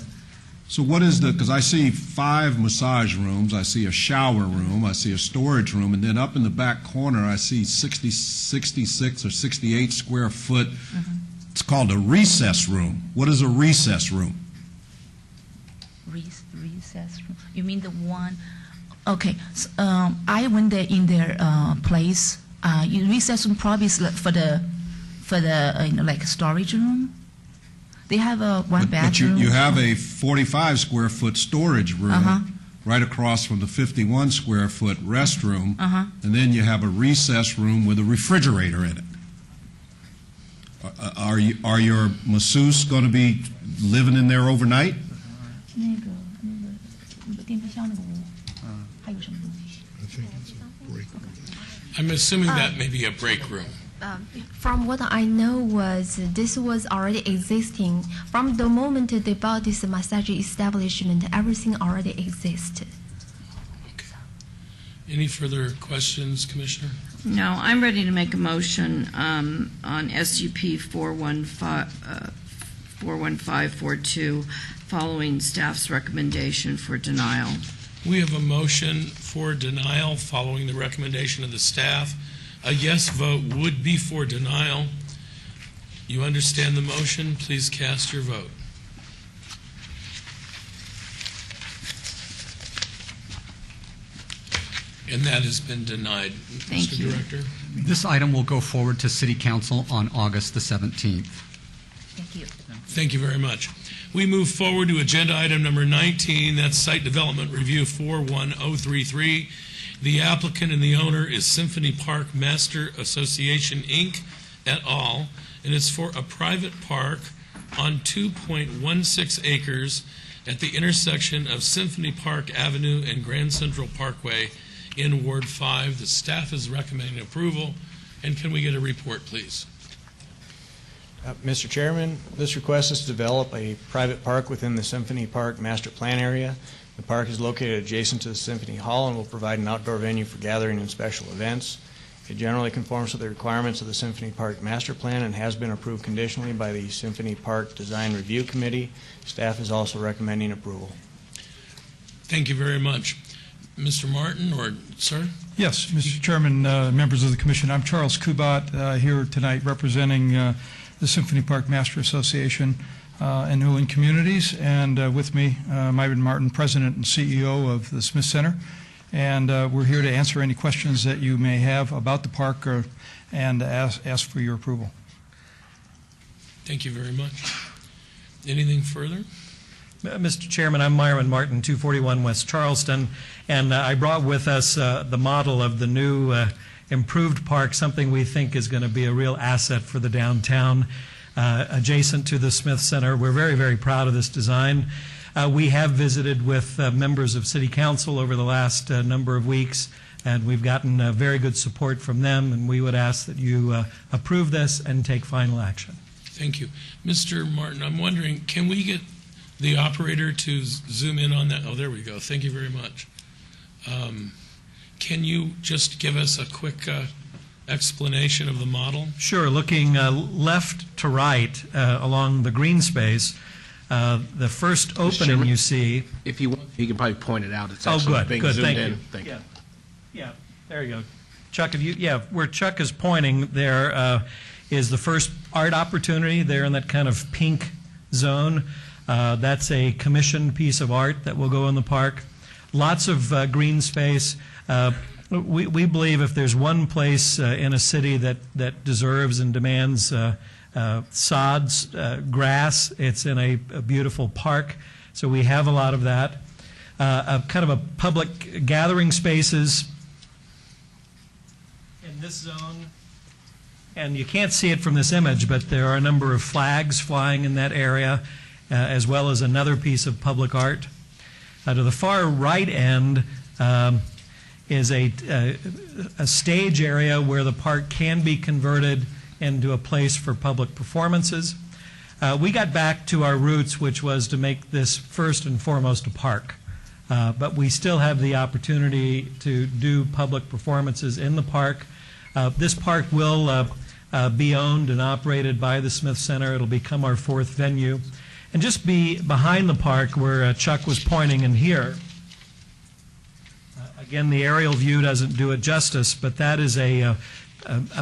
So what is because I see 5 massage rooms, I see a shower room, I see a storage room, and then up in the back corner I see 66 or 68 square foot. It's called a recess room. What is a recess room? Recess room. You mean the one? Okay. So, I went there in their place. your recess room probably is for the like storage room. They have a one But bedroom. you have a 45 square foot storage room right across from the 51 square foot restroom, and then you have a recess room with a refrigerator in it. Are your masseuse going to be living in there overnight? I'm assuming that may be a break room. From what I know was this was already existing. From the moment they bought this massage establishment, everything already existed. Any further questions, Commissioner? No, I'm ready to make a motion on SUP 41542, following staff's recommendation for denial. We have a motion for denial following the recommendation of the staff. A yes vote would be for denial. You understand the motion? Please cast your vote. And that has been denied. Thank Mr. you. Director? This item will go forward to City Council on August the 17th. Thank you. Thank you very much. We move forward to agenda item number 19. That's Site Development Review 41033. The applicant and the owner is Symphony Park Master Association, Inc., et al., and it's for a private park on 2.16 acres at the intersection of Symphony Park Avenue and Grand Central Parkway in Ward 5. The staff is recommending approval. And can we get a report, please? Mr. Chairman, this request is to develop a private park within the Symphony Park Master Plan area. The park is located adjacent to the Symphony Hall and will provide an outdoor venue for gathering and special events. It generally conforms to the requirements of the Symphony Park Master Plan and has been approved conditionally by the Symphony Park Design Review Committee. Staff is also recommending approval. Thank you very much. Mr. Martin, or sir? Yes, Mr. Chairman, members of the Commission, I'm Charles Kubat here tonight representing the Symphony Park Master Association and Newland Communities, and with me, Myron Martin, President and CEO of the Smith Center. And we're here to answer any questions that you may have about the park and ask for your approval. Thank you very much. Anything further? Mr. Chairman, I'm Myron Martin, 241 West Charleston, and I brought with us the model of the new improved park, something we think is going to be a real asset for the downtown, adjacent to the Smith Center. We're very, very proud of this design. We have visited with members of City Council over the last number of weeks, and we've gotten very good support from them, and we would ask that you approve this and take final action. Thank you. Mr. Martin, I'm wondering, can we get the operator to zoom in on that? Oh, there we go. Thank you very much. Can you just give us a quick explanation of the model? Sure. Looking left to right along the green space, the first opening you see. If you want, you can probably point it out. It's Oh, actually good. being Good. zoomed Thank in. you. Thank you. Yeah. There you go. Chuck, where Chuck is pointing there is the first art opportunity there in that kind of pink zone. That's a commissioned piece of art that will go in the park. Lots of green space. We believe if there's one place in a city that deserves and demands sods, grass, it's in a beautiful park. So we have a lot of that. Kind of a public gathering spaces in this zone. And you can't see it from this image, but there are a number of flags flying in that area, as well as another piece of public art. To the far right end is a stage area where the park can be converted into a place for public performances. We got back to our roots, which was to make this first and foremost a park. But we still have the opportunity to do public performances in the park. This park will be owned and operated by the Smith Center. It'll become our fourth venue. And just behind the park where Chuck was pointing in here, again, the aerial view doesn't do it justice, but that is a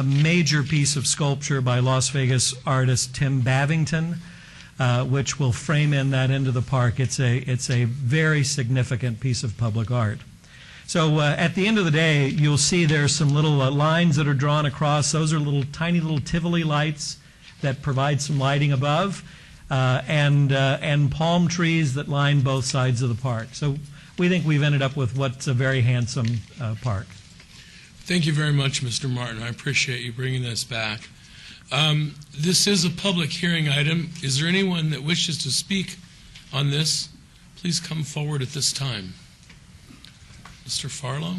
major piece of sculpture by Las Vegas artist Tim Bavington, which will frame in that into the park. It's a very significant piece of public art. So at the end of the day, you'll see there's some little lines that are drawn across. Those are tiny little Tivoli lights that provide some lighting above, and palm trees that line both sides of the park. So we think we've ended up with what's a very handsome park. Thank you very much, Mr. Martin. I appreciate you bringing this back. This is a public hearing item. Is there anyone that wishes to speak on this? Please come forward at this time. Mr. Farlow?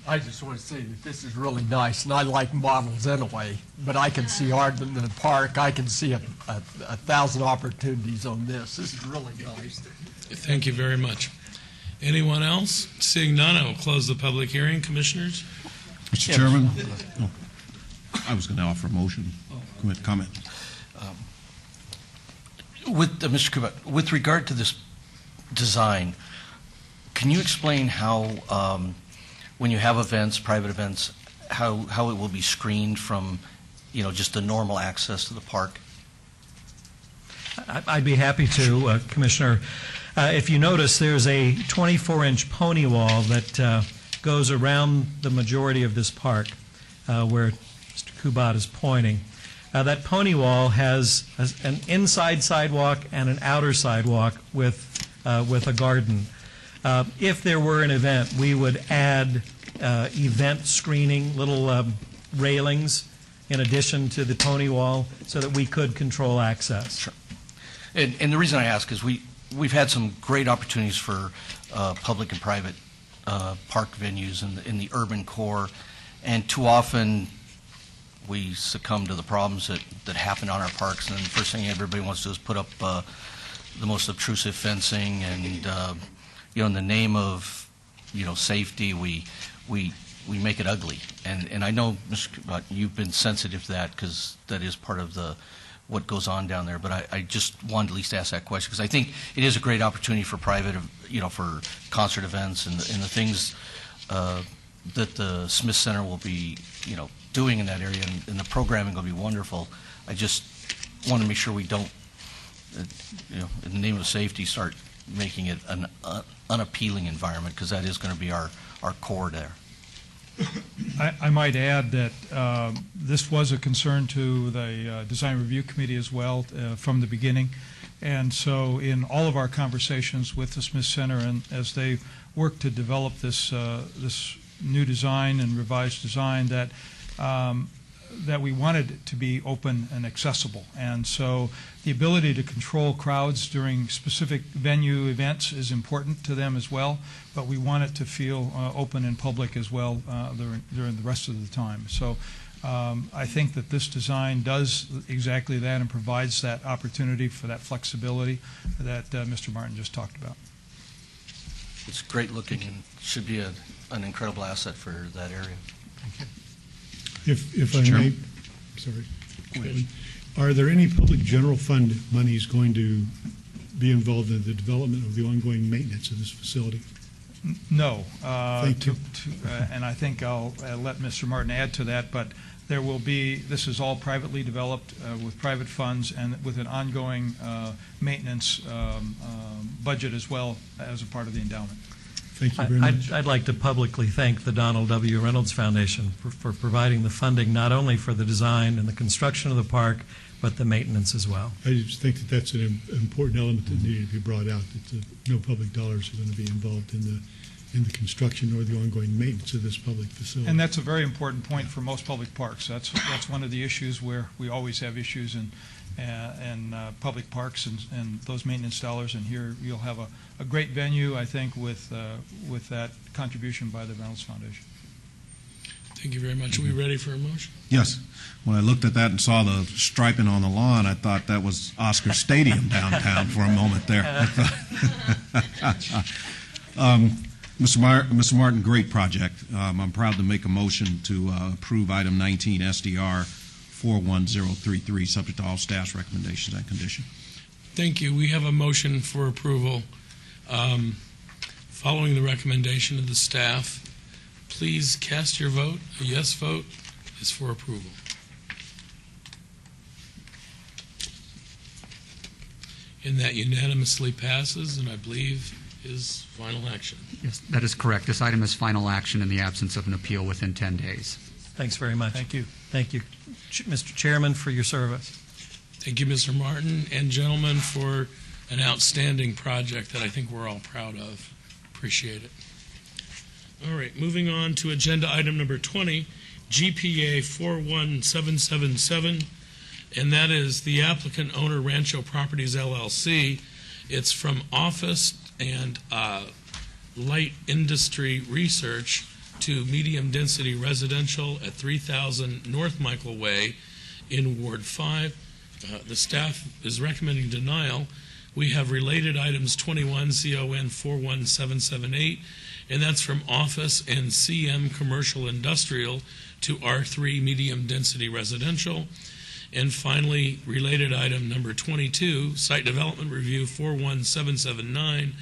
I just want to say that this is really nice, and I like models anyway, but I can see art in the park. I can see a thousand opportunities on this. This is really nice. Thank you very much. Anyone else? Seeing none, I will close the public hearing. Commissioners? Mr. Chairman, I was going to offer a motion. Comment. Mr. Kubat, with regard to this design, can you explain how, when you have events, private events, how it will be screened from, just the normal access to the park? I'd be happy to, Commissioner. If you notice, there's a 24-inch pony wall that goes around the majority of this park, where Mr. Kubat is pointing. That pony wall has an inside sidewalk and an outer sidewalk with a garden. If there were an event, we would add event screening, little railings in addition to the pony wall so that we could control access. Sure. And the reason I ask is we've had some great opportunities for public and private park venues in the urban core, and too often we succumb to the problems that happen on our parks, and the first thing everybody wants to do is put up the most obtrusive fencing, and in the name of safety, we make it ugly. And I know, Mr. Kubat, you've been sensitive to that because that is part of what goes on down there. But I just wanted to at least ask that question because I think it is a great opportunity for private, for concert events and the things that the Smith Center will be, doing in that area, and the programming will be wonderful. I just want to make sure we don't, in the name of safety, start making it an unappealing environment, because that is going to be our core there. I might add that this was a concern to the Design Review Committee as well from the beginning. And so in all of our conversations with the Smith Center, and as they work to develop this new design and revised design, that we wanted it to be open and accessible. And so the ability to control crowds during specific venue events is important to them as well, but we want it to feel open and public as well during the rest of the time. So I think that this design does exactly that and provides that opportunity for that flexibility that Mr. Martin just talked about. It's great looking and should be an incredible asset for that area. Thank you. If I may, sorry, are there any public general fund monies going to be involved in the development of the ongoing maintenance of this facility? No. Thank you. And I think I'll let Mr. Martin add to that, but there will be, this is all privately developed with private funds and with an ongoing maintenance budget as well as a part of the endowment. Thank you very much. I'd like to publicly thank the Donald W. Reynolds Foundation for providing the funding not only for the design and the construction of the park, but the maintenance as well. I just think that that's an important element that needed to be brought out, that no public dollars are going to be involved in the construction or the ongoing maintenance of this public facility. And that's a very important point for most public parks. That's one of the issues where we always have issues in public parks and those maintenance dollars. And here you'll have a great venue, I think, with that contribution by the Reynolds Foundation. Thank you very much. Are we ready for a motion? Yes. When I looked at that and saw the striping on the lawn, I thought that was Oscar Stadium downtown for a moment there. Mr. Martin, great project. I'm proud to make a motion to approve item 19 SDR 41033, subject to all staff's recommendations and condition. Thank you. We have a motion for approval following the recommendation of the staff. Please cast your vote. A yes vote is for approval. And that unanimously passes, and I believe is final action. Yes, that is correct. This item is final action in the absence of an appeal within 10 days. Thanks very much. Thank you. Thank you, Mr. Chairman, for your service. Thank you, Mr. Martin, and gentlemen, for an outstanding project that I think we're all proud of. Appreciate it. All right, moving on to agenda item number 20, GPA 41777, and that is the applicant owner Rancho Properties LLC. It's from Office and Light Industry Research to medium density residential at 3000 North Michael Way in Ward 5. The staff is recommending denial. We have related items 21 CON 41778, and that's from Office and CM Commercial Industrial to R3 Medium Density Residential. And finally, related item number 22, Site Development Review 41779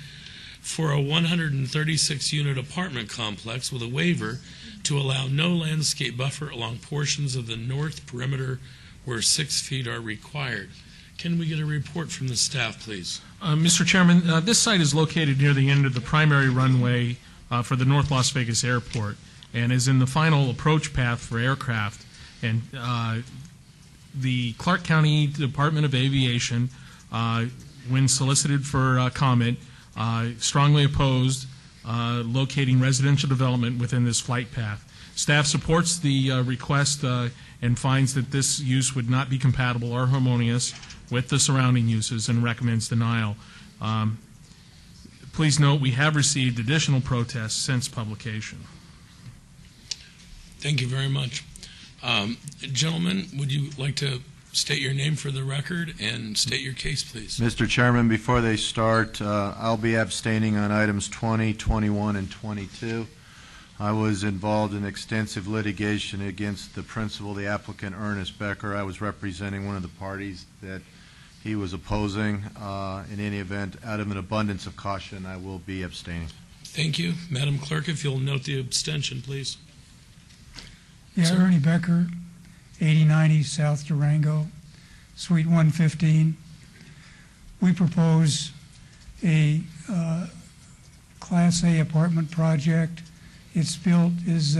for a 136-unit apartment complex with a waiver to allow no landscape buffer along portions of the north perimeter where 6 feet are required. Can we get a report from the staff, please? Mr. Chairman, this site is located near the end of the primary runway for the North Las Vegas Airport and is in the final approach path for aircraft. And the Clark County Department of Aviation, when solicited for comment, strongly opposed locating residential development within this flight path. Staff supports the request and finds that this use would not be compatible or harmonious with the surrounding uses and recommends denial. Please note we have received additional protests since publication. Thank you very much. Gentlemen, would you like to state your name for the record and state your case, please? Mr. Chairman, before they start, I'll be abstaining on items 20, 21, and 22. I was involved in extensive litigation against the principal, the applicant Ernest Becker. I was representing one of the parties that he was opposing. In any event, out of an abundance of caution, I will be abstaining. Thank you. Madam Clerk, if you'll note the abstention, please. Yeah, Sir? Ernie Becker, 8090 South Durango, Suite 115. We propose a Class A apartment project. It's built is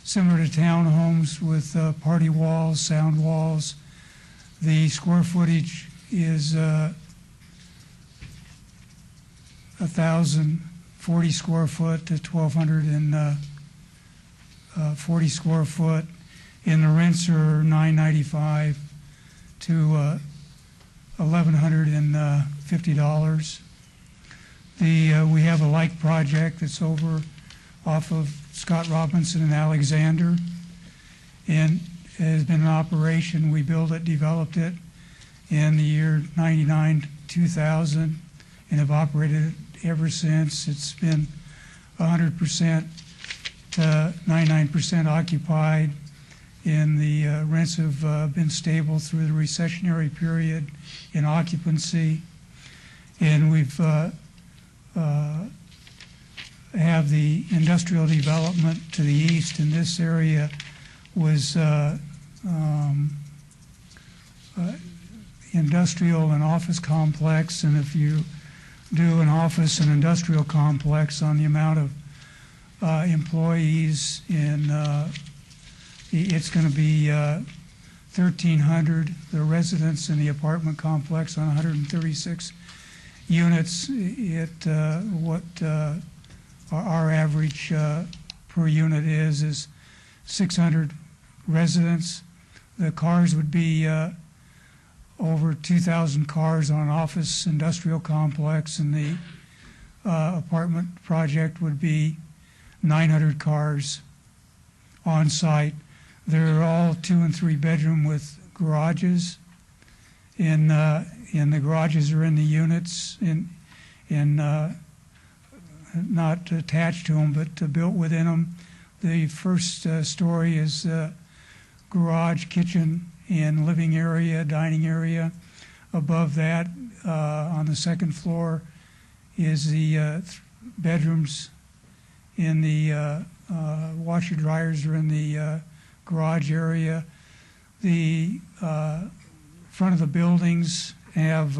similar to townhomes with party walls, sound walls. The square footage is 1,040 square foot to 1,240 square foot, and the rents are $995 to $1,150. We have a like project that's over off of Scott Robinson and Alexander, and it has been in operation. We built it, developed it in the year 99, 2000, and have operated it ever since. It's been 100% to 99% occupied, and the rents have been stable through the recessionary period in occupancy. And we've have the industrial development to the east, and this area was industrial and office complex. And if you do an office and industrial complex on the amount of employees in it's going to be 1,300. The residents in the apartment complex on 136 units. Our average per unit is 600 residents. The cars would be over 2,000 cars on an office industrial complex, and the apartment project would be 900 cars on site. They're all 2 and 3 bedroom with garages, and the garages are in the units not attached to them, but built within them. The first story is garage, kitchen, and living area, dining area. Above that, on the second floor, is the bedrooms. In the washer dryers are in the garage area. The front of the buildings have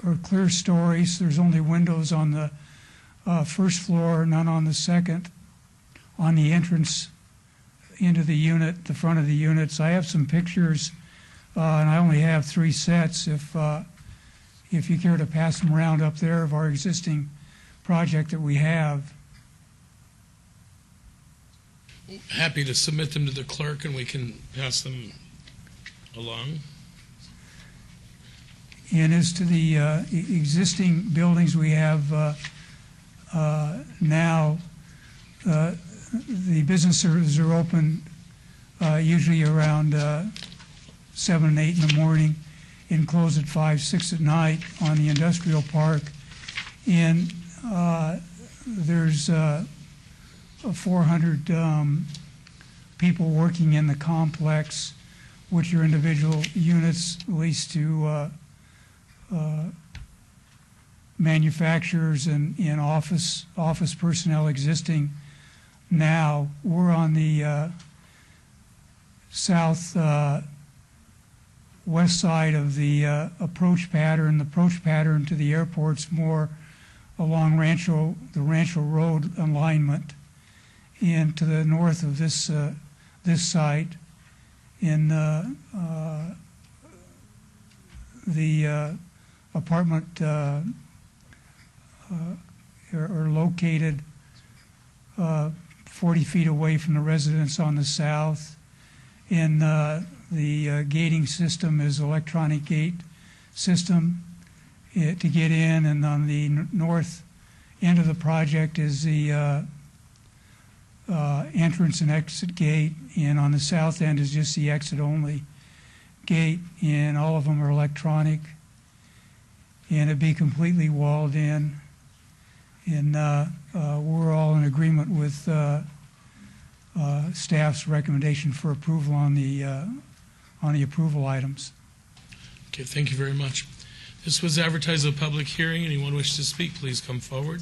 are clear stories. There's only windows on the first floor, none on the second. On the entrance into the unit, the front of the units, I have some pictures, and I only have 3 sets. If you care to pass them around up there of our existing project that we have. Happy to submit them to the clerk, and we can pass them along. And as to the existing buildings we have now, the businesses are open usually around 7 and 8 in the morning and close at 5, 6 at night on the industrial park. And there's 400 people working in the complex, which are individual units leased to manufacturers and office personnel existing now. We're on the south west side of the approach pattern. The approach pattern to the airport's more along the Rancho Road alignment, and to the north of this site in the apartment are located 40 feet away from the residence on the south. And the gating system is electronic gate system to get in, and on the north end of the project is the entrance and exit gate, and on the south end is just the exit only gate, and all of them are electronic, and it'd be completely walled in. And we're all in agreement with staff's recommendation for approval on the approval items. Okay, thank you very much. This was advertised as a public hearing. Anyone wish to speak, please come forward.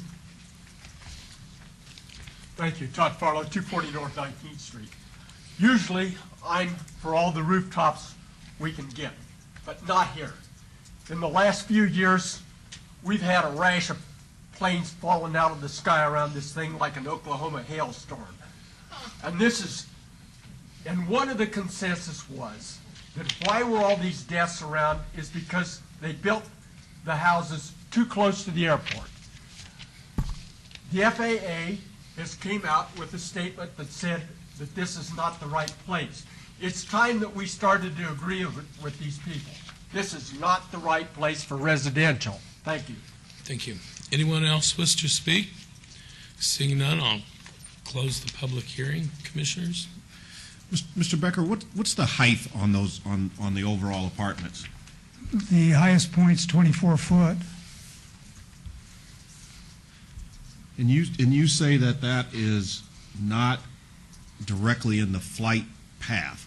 Thank you. Todd Farlow, 240 North 19th Street. Usually, I'm for all the rooftops we can get, but not here. In the last few years, we've had a rash of planes falling out of the sky around this thing like an Oklahoma hailstorm. And one of the consensus was that why were all these deaths around is because they built the houses too close to the airport. The FAA has came out with a statement that said that this is not the right place. It's time that we started to agree with these people. This is not the right place for residential. Thank you. Thank you. Anyone else wish to speak? Seeing none, I'll close the public hearing. Commissioners? Mr. Becker, what's the height on those on the overall apartments? The highest point's 24 foot. And you say that is not directly in the flight path.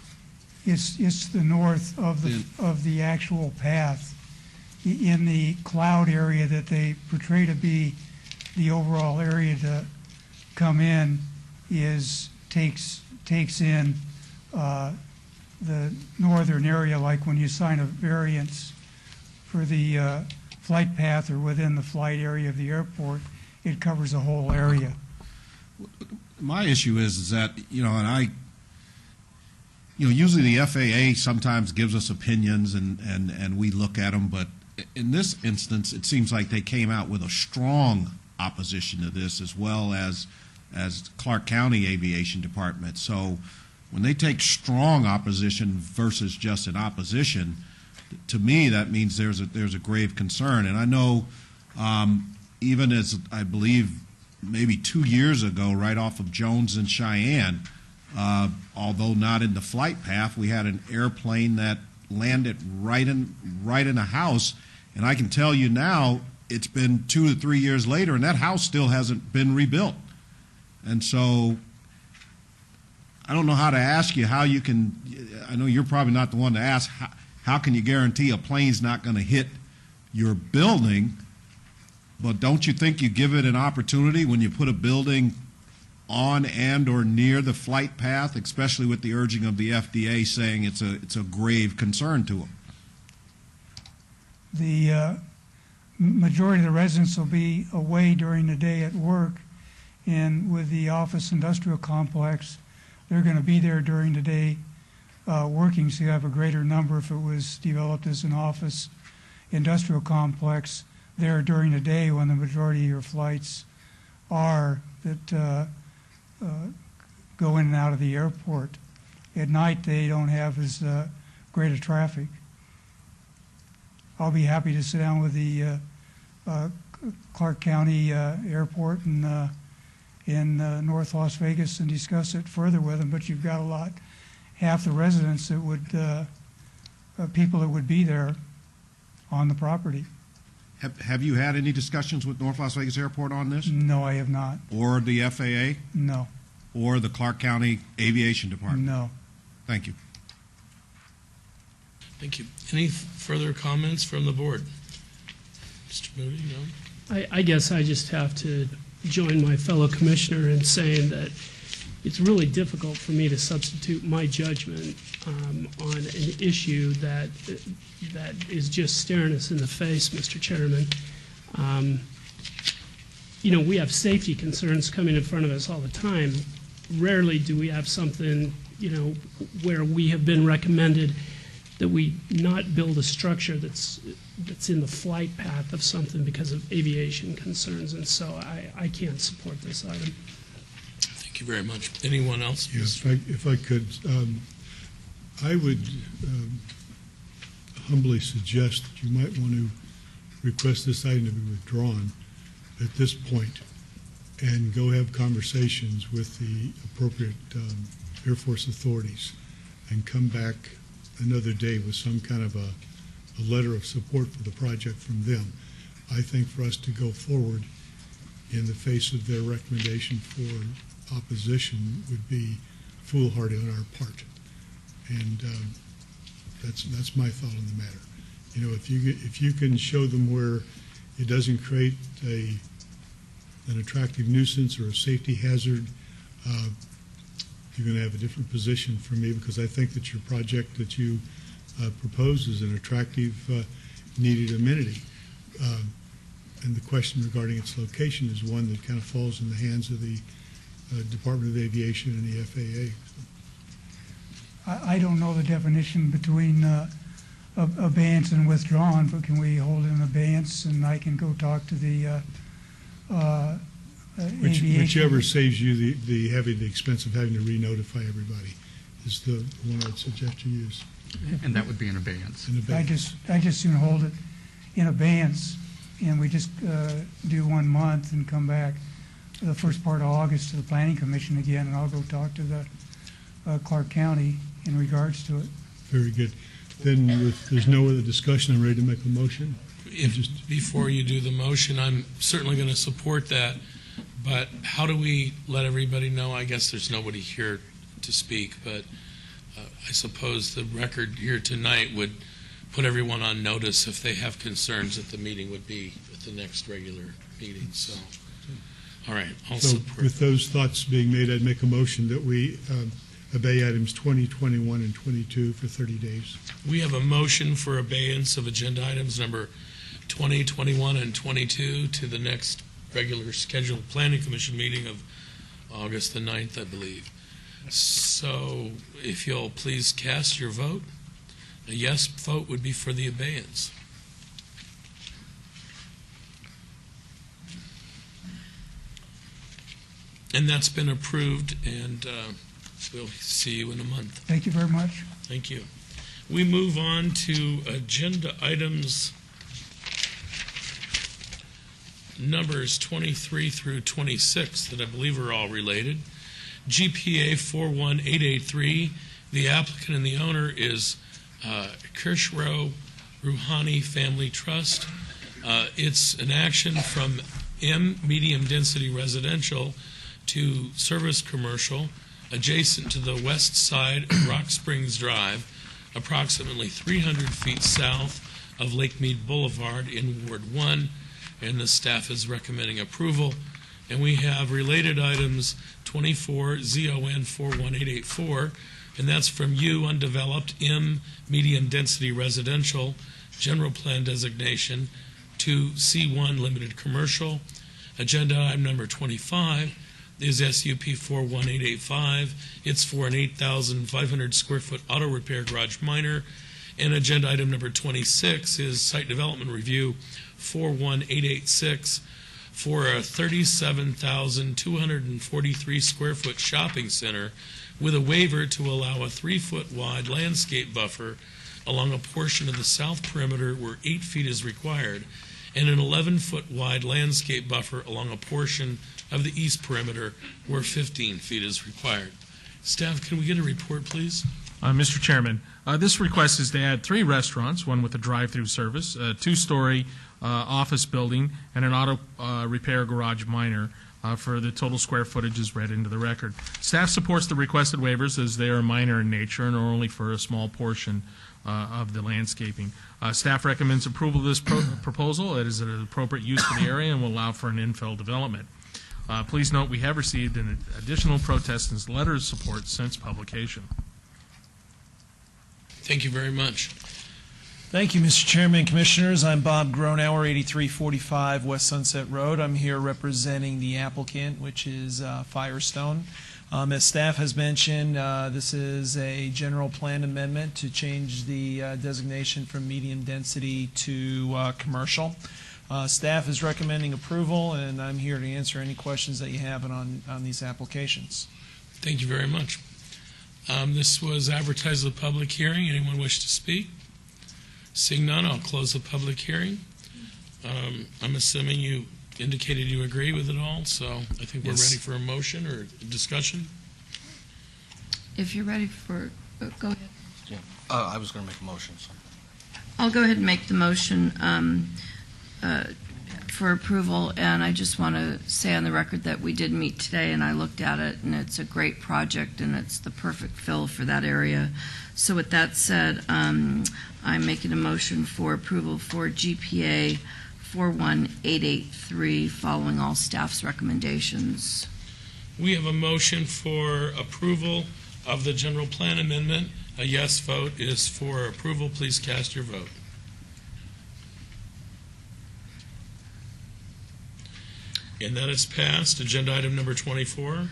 It's the north of the actual path. In the cloud area that they portray to be the overall area to come in takes in the northern area, like when you sign a variance for the flight path or within the flight area of the airport, it covers the whole area. My issue is that, usually the FAA sometimes gives us opinions and we look at them, but in this instance, it seems like they came out with a strong opposition to this, as well as Clark County Aviation Department. So when they take strong opposition versus just an opposition, to me that means there's a grave concern. And I know even as I believe maybe 2 years ago, right off of Jones and Cheyenne, although not in the flight path, we had an airplane that landed right in a house. And I can tell you now, it's been 2 to 3 years later, and that house still hasn't been rebuilt. And so I don't know how to ask you how you can, I know you're probably not the one to ask, how can you guarantee a plane's not going to hit your building? But don't you think you give it an opportunity when you put a building on and or near the flight path, especially with the urging of the FDA saying it's a grave concern to them? majority of the residents will be away during the day at work, and with the office industrial complex, they're going to be there during the day working, so you have a greater number if it was developed as an office industrial complex there during the day when the majority of your flights are that go in and out of the airport. At night, they don't have as great a traffic. I'll be happy to sit down with the Clark County Airport in North Las Vegas and discuss it further with them, but you've got half the residents that would, people that would be there on the property. Have you had any discussions with North Las Vegas Airport on this? No, I have not. Or the FAA? No. Or the Clark County Aviation Department? No. Thank you. Thank you. Any further comments from the board? Mr. Moody, no? I guess I just have to join my fellow commissioner in saying that it's really difficult for me to substitute my judgment on an issue that is just staring us in the face, Mr. Chairman. We have safety concerns coming in front of us all the time. Rarely do we have something, where we have been recommended that we not build a structure that's in the flight path of something because of aviation concerns, and so I can't support this item. Thank you very much. Anyone else? Yes, if I could, I would humbly suggest that you might want to request this item to be withdrawn at this point and go have conversations with the appropriate Air Force authorities and come back another day with some kind of a letter of support for the project from them. I think for us to go forward in the face of their recommendation for opposition would be foolhardy on our part. And that's my thought on the matter. If you can show them where it doesn't create an attractive nuisance or a safety hazard, you're going to have a different position from me, because I think that your project that you propose is an attractive, needed amenity. And the question regarding its location is one that kind of falls in the hands of the Department of Aviation and the FAA. I don't know the definition between abeyance and withdrawn, but can we hold it in abeyance and I can go talk to the aviation? Whichever saves you the expense of having to re-notify everybody is the one I'd suggest you use. And that would be in abeyance. I just soon hold it in abeyance, and we just do 1 month and come back the first part of August to the Planning Commission again, and I'll go talk to the Clark County in regards to it. Very good. Then if there's no other discussion, I'm ready to make a motion. Before you do the motion, I'm certainly going to support that, but how do we let everybody know? I guess there's nobody here to speak, but I suppose the record here tonight would put everyone on notice if they have concerns that the meeting would be at the next regular meeting. So, all right, I'll support. With those thoughts being made, I'd make a motion that we obey items 20, 21, and 22 for 30 days. We have a motion for abeyance of agenda items number 20, 21, and 22 to the next regular scheduled Planning Commission meeting of August the 9th, I believe. So if you'll please cast your vote. A yes vote would be for the abeyance. And that's been approved, and we'll see you in a month. Thank you very much. Thank you. We move on to agenda items numbers 23 through 26 that I believe are all related. GPA 41883, the applicant and the owner is Kirshrow Rouhani Family Trust. It's an action from M, medium density residential, to service commercial, adjacent to the west side of Rock Springs Drive, approximately 300 feet south of Lake Mead Boulevard in Ward 1, and the staff is recommending approval. And we have related items 24 ZON 41884, and that's from U, undeveloped, M, medium density residential, general plan designation, to C1 Limited Commercial. Agenda item number 25 is SUP 41885. It's for an 8,500 square foot auto repair garage minor. And agenda item number 26 is Site Development Review 41886 for a 37,243 square foot shopping center with a waiver to allow a 3-foot wide landscape buffer along a portion of the south perimeter where 8 feet is required, and an 11-foot wide landscape buffer along a portion of the east perimeter where 15 feet is required. Staff, can we get a report, please? Mr. Chairman, this request is to add 3 restaurants, one with a drive-through service, a 2-story office building, and an auto repair garage minor. For the total square footage is read into the record. Staff supports the requested waivers as they are minor in nature and are only for a small portion of the landscaping. Staff recommends approval of this proposal. It is an appropriate use for the area and will allow for an infill development. Please note we have received an additional protest and letter of support since publication. Thank you very much. Thank you, Mr. Chairman, Commissioners. I'm Bob Gronauer, 8345 West Sunset Road. I'm here representing the applicant, which is Firestone. As staff has mentioned, this is a general plan amendment to change the designation from medium density to commercial. Staff is recommending approval, and I'm here to answer any questions that you have on these applications. Thank you very much. This was advertised as a public hearing. Anyone wish to speak? Seeing none, I'll close the public hearing. I'm assuming you indicated you agree with it all, so I think we're ready for a motion or discussion. If you're ready for, go ahead. Yeah. I was going to make a motion. So. I'll go ahead and make the motion for approval, and I just want to say on the record that we did meet today, and I looked at it, and it's a great project, and it's the perfect fill for that area. So with that said, I'm making a motion for approval for GPA 41883, following all staff's recommendations. We have a motion for approval of the general plan amendment. A yes vote is for approval. Please cast your vote. And that is passed. Agenda item number 24.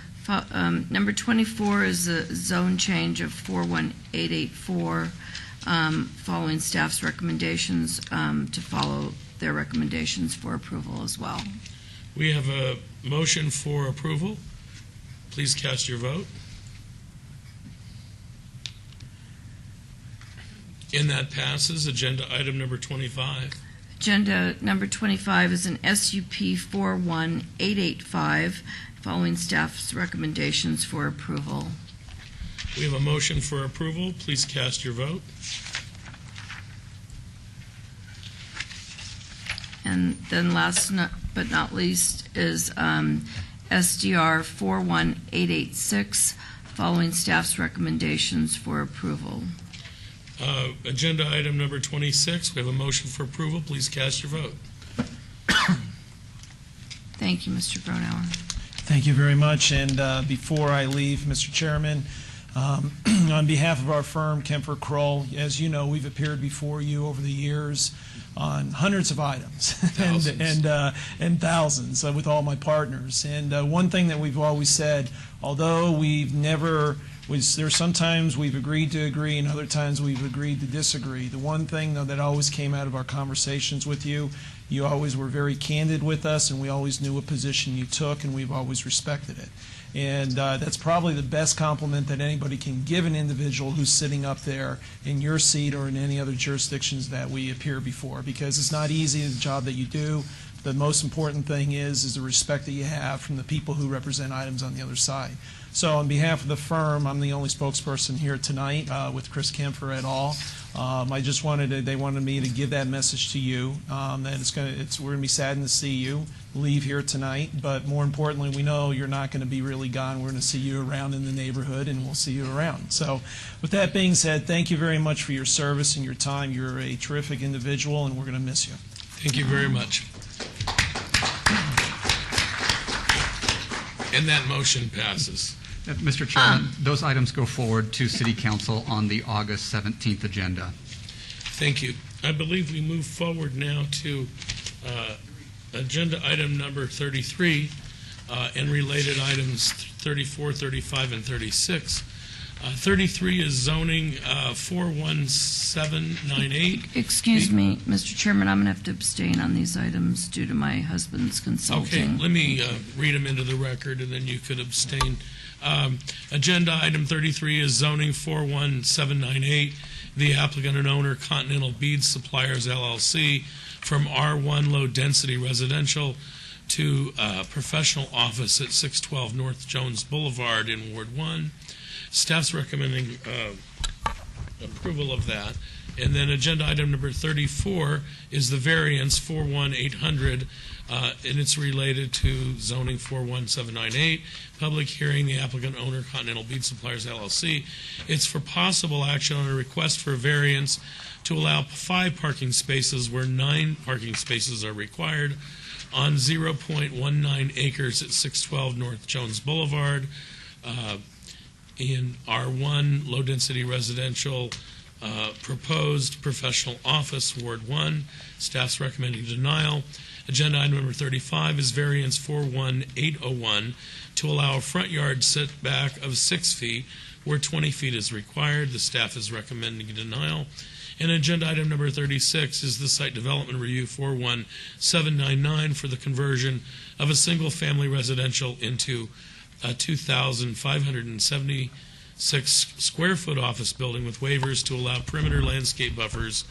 Number 24 is a zone change of 41884, following staff's recommendations, to follow their recommendations for approval as well. We have a motion for approval. Please cast your vote. And that passes. Agenda item number 25. Agenda number 25 is an SUP 41885, following staff's recommendations for approval. We have a motion for approval. Please cast your vote. And then last but not least is SDR 41886, following staff's recommendations for approval. Agenda item number 26, we have a motion for approval. Please cast your vote. Thank you, Mr. Gronauer. Thank you very much. And before I leave, Mr. Chairman, on behalf of our firm, Kemper Kroll, as you know, we've appeared before you over the years on hundreds of items and thousands with all my partners. And one thing that we've always said, although we've never there's sometimes we've agreed to agree and other times we've agreed to disagree. The one thing, though, that always came out of our conversations with you, you always were very candid with us, and we always knew what position you took, and we've always respected it. And that's probably the best compliment that anybody can give an individual who's sitting up there in your seat or in any other jurisdictions that we appear before, because it's not easy, the job that you do. The most important thing is the respect that you have from the people who represent items on the other side. So on behalf of the firm, I'm the only spokesperson here tonight with Chris Kemper et al. They wanted me to give that message to you, that we're going to be saddened to see you leave here tonight, but more importantly, we know you're not going to be really gone. We're going to see you around in the neighborhood, and we'll see you around. So with that being said, thank you very much for your service and your time. You're a terrific individual, and we're going to miss you. Thank you very much. And that motion passes. Mr. Chairman, those items go forward to City Council on the August 17th agenda. Thank you. I believe we move forward now to Agenda item number 33 and related items 34, 35, and 36. 33 is zoning 41798. Excuse me, Mr. Chairman, I'm going to have to abstain on these items due to my husband's Okay, consulting. let me read them into the record, and then you could abstain. Agenda item 33 is zoning 41798. The applicant and owner, Continental Bead Suppliers, LLC, from R1 low-density residential to professional office at 612 North Jones Boulevard in Ward 1. Staff's recommending approval of that. And then agenda item number 34 is the variance 41800, and it's related to zoning 41798. Public hearing, the applicant owner, Continental Bead Suppliers, LLC. It's for possible action on a request for a variance to allow 5 parking spaces where 9 parking spaces are required on 0.19 acres at 612 North Jones Boulevard in R1 low-density residential proposed professional office, Ward 1. Staff's recommending denial. Agenda item number 35 is variance 41801 to allow a front yard setback of 6 feet where 20 feet is required. The staff is recommending denial. And agenda item number 36 is the site development review 41799 for the conversion of a single-family residential into a 2,576 square foot office building with waivers to allow perimeter landscape buffers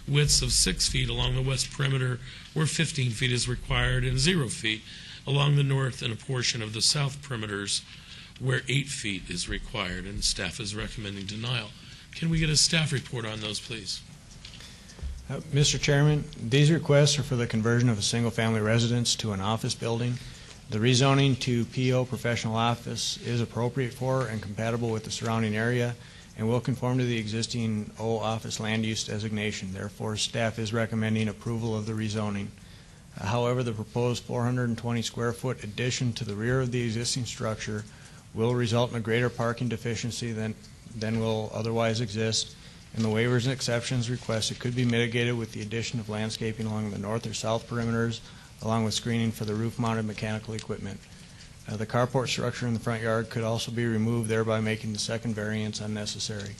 widths of 6 feet along the west perimeter where 15 feet is required and 0 feet along the north and a portion of the south perimeters where 8 feet is required, and staff is recommending denial. Can we get a staff report on those, please? Mr. Chairman, these requests are for the conversion of a single-family residence to an office building. The rezoning to PO professional office is appropriate for and compatible with the surrounding area and will conform to the existing O office land use designation. Therefore, staff is recommending approval of the rezoning. However, the proposed 420 square foot addition to the rear of the existing structure will result in a greater parking deficiency than will otherwise exist, and the waivers and exceptions requested could be mitigated with the addition of landscaping along the north or south perimeters, along with screening for the roof-mounted mechanical equipment. The carport structure in the front yard could also be removed, thereby making the second variance unnecessary.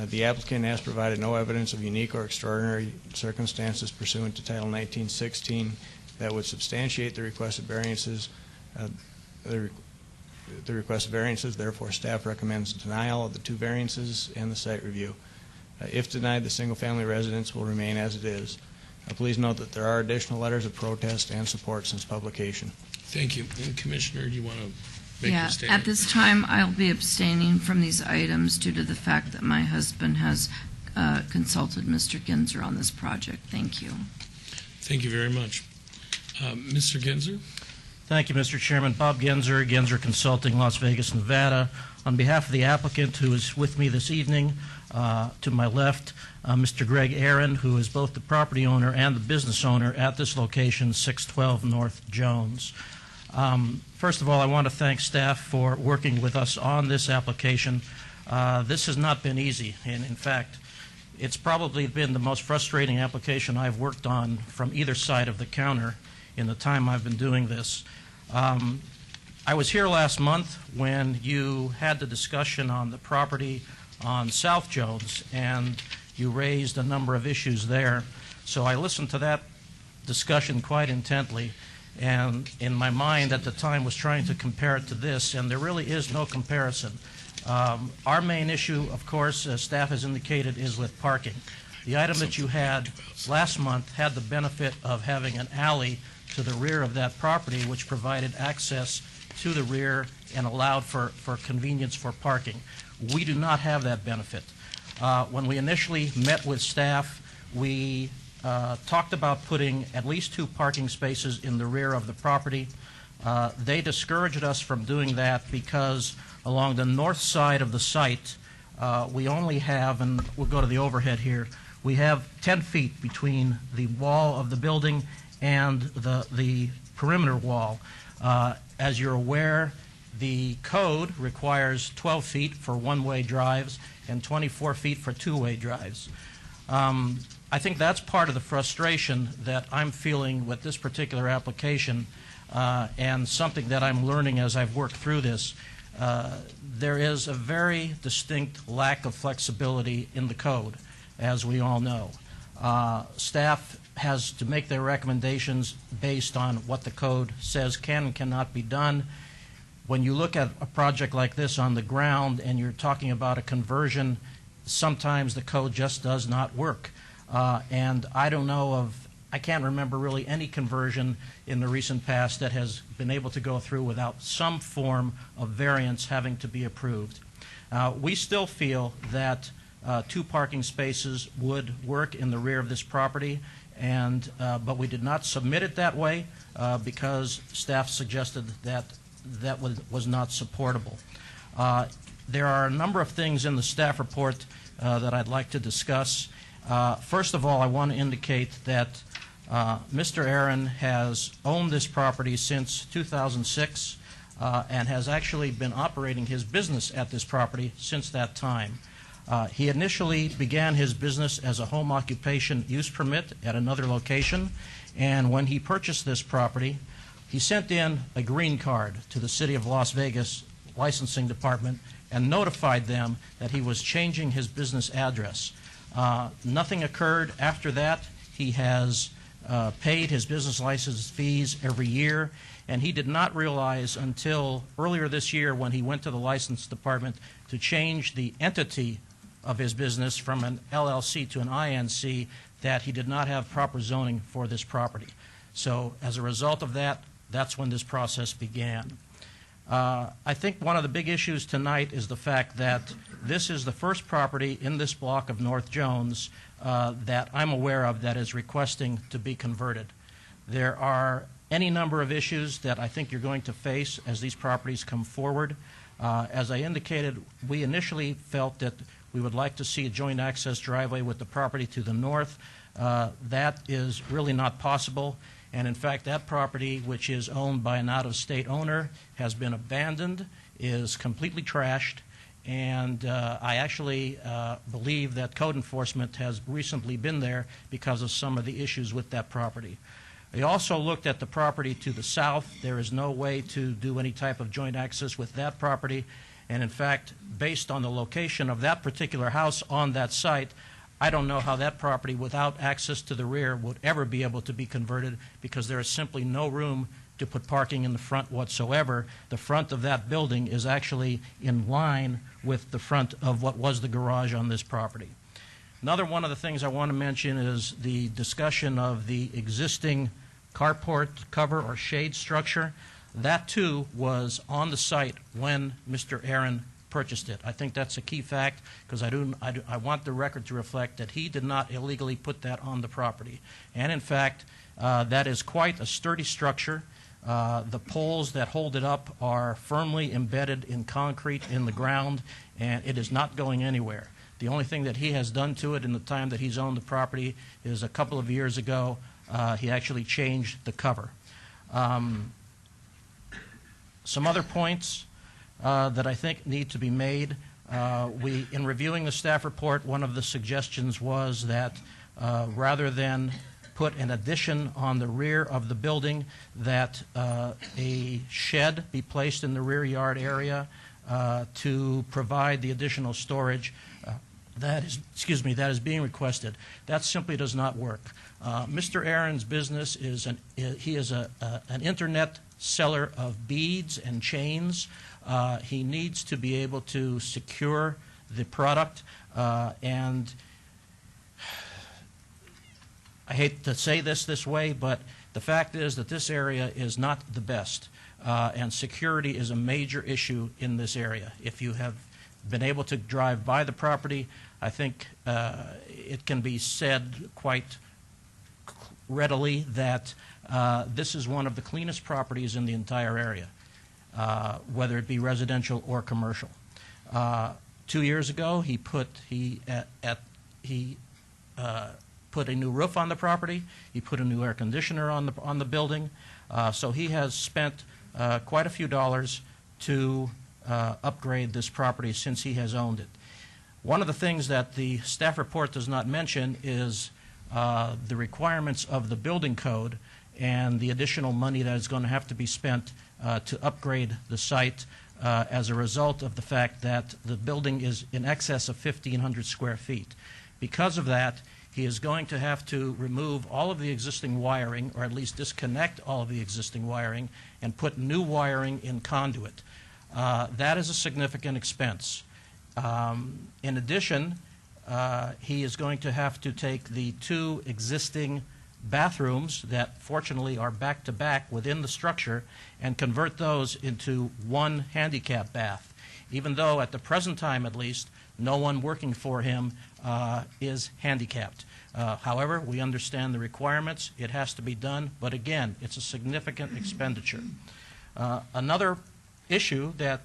The applicant has provided no evidence of unique or extraordinary circumstances pursuant to Title 1916 that would substantiate the requested variances. The requested variances, therefore, staff recommends denial of the 2 variances and the site review. If denied, the single-family residence will remain as it is. Please note that there are additional letters of protest and support since publication. Thank you. And Commissioner, do you want to make your statement? At this time, I'll be abstaining from these items due to the fact that my husband has consulted Mr. Ginzer on this project. Thank you. Thank you very much. Mr. Ginzer? Thank you, Mr. Chairman. Bob Genzer, Genzer Consulting, Las Vegas, Nevada. On behalf of the applicant who is with me this evening, to my left, Mr. Greg Aaron, who is both the property owner and the business owner at this location, 612 North Jones. First of all, I want to thank staff for working with us on this application. This has not been easy, and in fact, it's probably been the most frustrating application I've worked on from either side of the counter in the time I've been doing this. I was here last month when you had the discussion on the property on South Jones, and you raised a number of issues there. So I listened to that discussion quite intently, and in my mind at the time was trying to compare it to this, and there really is no comparison. Our main issue, of course, as staff has indicated, is with parking. The item that you had last month had the benefit of having an alley to the rear of that property, which provided access to the rear and allowed for convenience for parking. We do not have that benefit. When we initially met with staff, we talked about putting at least 2 parking spaces in the rear of the property. They discouraged us from doing that because along the north side of the site, we only have, and we'll go to the overhead here, we have 10 feet between the wall of the building and the perimeter wall. As you're aware, the code requires 12 feet for one-way drives and 24 feet for two-way drives. I think that's part of the frustration that I'm feeling with this particular application, and something that I'm learning as I've worked through this. There is a very distinct lack of flexibility in the code, as we all know. Staff has to make their recommendations based on what the code says can and cannot be done. When you look at a project like this on the ground and you're talking about a conversion, sometimes the code just does not work. And I can't remember really any conversion in the recent past that has been able to go through without some form of variance having to be approved. We still feel that 2 parking spaces would work in the rear of this property, but we did not submit it that way because staff suggested that was not supportable. There are a number of things in the staff report that I'd like to discuss. First of all, I want to indicate that Mr. Aaron has owned this property since 2006 and has actually been operating his business at this property since that time. He initially began his business as a home occupation use permit at another location, and when he purchased this property, he sent in a green card to the City of Las Vegas licensing department and notified them that he was changing his business address. Nothing occurred after that. He has paid his business license fees every year, and he did not realize until earlier this year when he went to the license department to change the entity of his business from an LLC to an INC that he did not have proper zoning for this property. So as a result of that, that's when this process began. I think one of the big issues tonight is the fact that this is the first property in this block of North Jones that I'm aware of that is requesting to be converted. There are any number of issues that I think you're going to face as these properties come forward. As I indicated, we initially felt that we would like to see a joint access driveway with the property to the north. That is really not possible. And in fact, that property, which is owned by an out-of-state owner, has been abandoned, is completely trashed, and I actually believe that code enforcement has recently been there because of some of the issues with that property. We also looked at the property to the south. There is no way to do any type of joint access with that property, and in fact, based on the location of that particular house on that site, I don't know how that property without access to the rear would ever be able to be converted because there is simply no room to put parking in the front whatsoever. The front of that building is actually in line with the front of what was the garage on this property. Another one of the things I want to mention is the discussion of the existing carport cover or shade structure. That too was on the site when Mr. Aaron purchased it. I think that's a key fact because I want the record to reflect that he did not illegally put that on the property. And in fact, that is quite a sturdy structure. The poles that hold it up are firmly embedded in concrete in the ground, and it is not going anywhere. The only thing that he has done to it in the time that he's owned the property is a couple of years ago, he actually changed the cover. Some other points that I think need to be made. In reviewing the staff report, one of the suggestions was that rather than put an addition on the rear of the building, that a shed be placed in the rear yard area to provide the additional storage. That is being requested. That simply does not work. Mr. Aaron's business is an internet seller of beads and chains. He needs to be able to secure the product, and I hate to say this way, but the fact is that this area is not the best, and security is a major issue in this area. If you have been able to drive by the property, I think it can be said quite readily that this is one of the cleanest properties in the entire area, whether it be residential or commercial. 2 years ago, he put a new roof on the property. He put a new air conditioner on the building. So he has spent quite a few dollars to upgrade this property since he has owned it. One of the things that the staff report does not mention is the requirements of the building code and the additional money that is going to have to be spent to upgrade the site as a result of the fact that the building is in excess of 1,500 square feet. Because of that, he is going to have to remove all of the existing wiring, or at least disconnect all of the existing wiring, and put new wiring in conduit. That is a significant expense. In addition, he is going to have to take the 2 existing bathrooms that fortunately are back-to-back within the structure and convert those into 1 handicap bath, even though at the present time at least no one working for him is handicapped. However, we understand the requirements. It has to be done, but again, it's a significant expenditure. Another issue that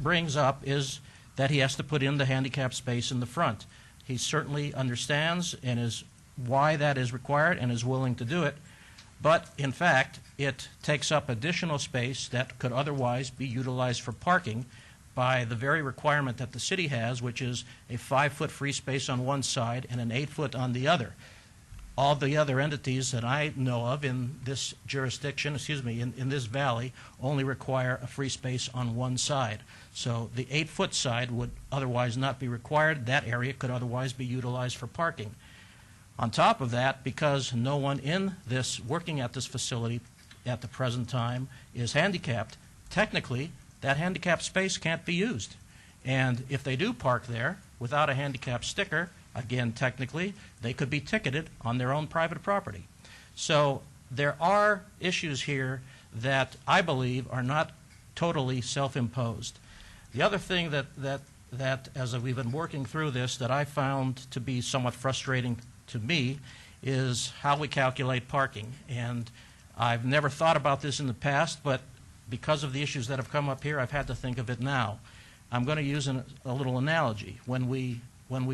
brings up is that he has to put in the handicap space in the front. He certainly understands and is why that is required and is willing to do it, but in fact, it takes up additional space that could otherwise be utilized for parking by the very requirement that the city has, which is a 5-foot free space on one side and an 8-foot on the other. All the other entities that I know of in this jurisdiction, in this valley, only require a free space on one side. So the 8-foot side would otherwise not be required. That area could otherwise be utilized for parking. On top of that, because no one in this working at this facility at the present time is handicapped, technically that handicap space can't be used. And if they do park there without a handicap sticker, again, technically, they could be ticketed on their own private property. So there are issues here that I believe are not totally self-imposed. The other thing that as we've been working through this, that I found to be somewhat frustrating to me is how we calculate parking. And I've never thought about this in the past, but because of the issues that have come up here, I've had to think of it now. I'm going to use a little analogy. When we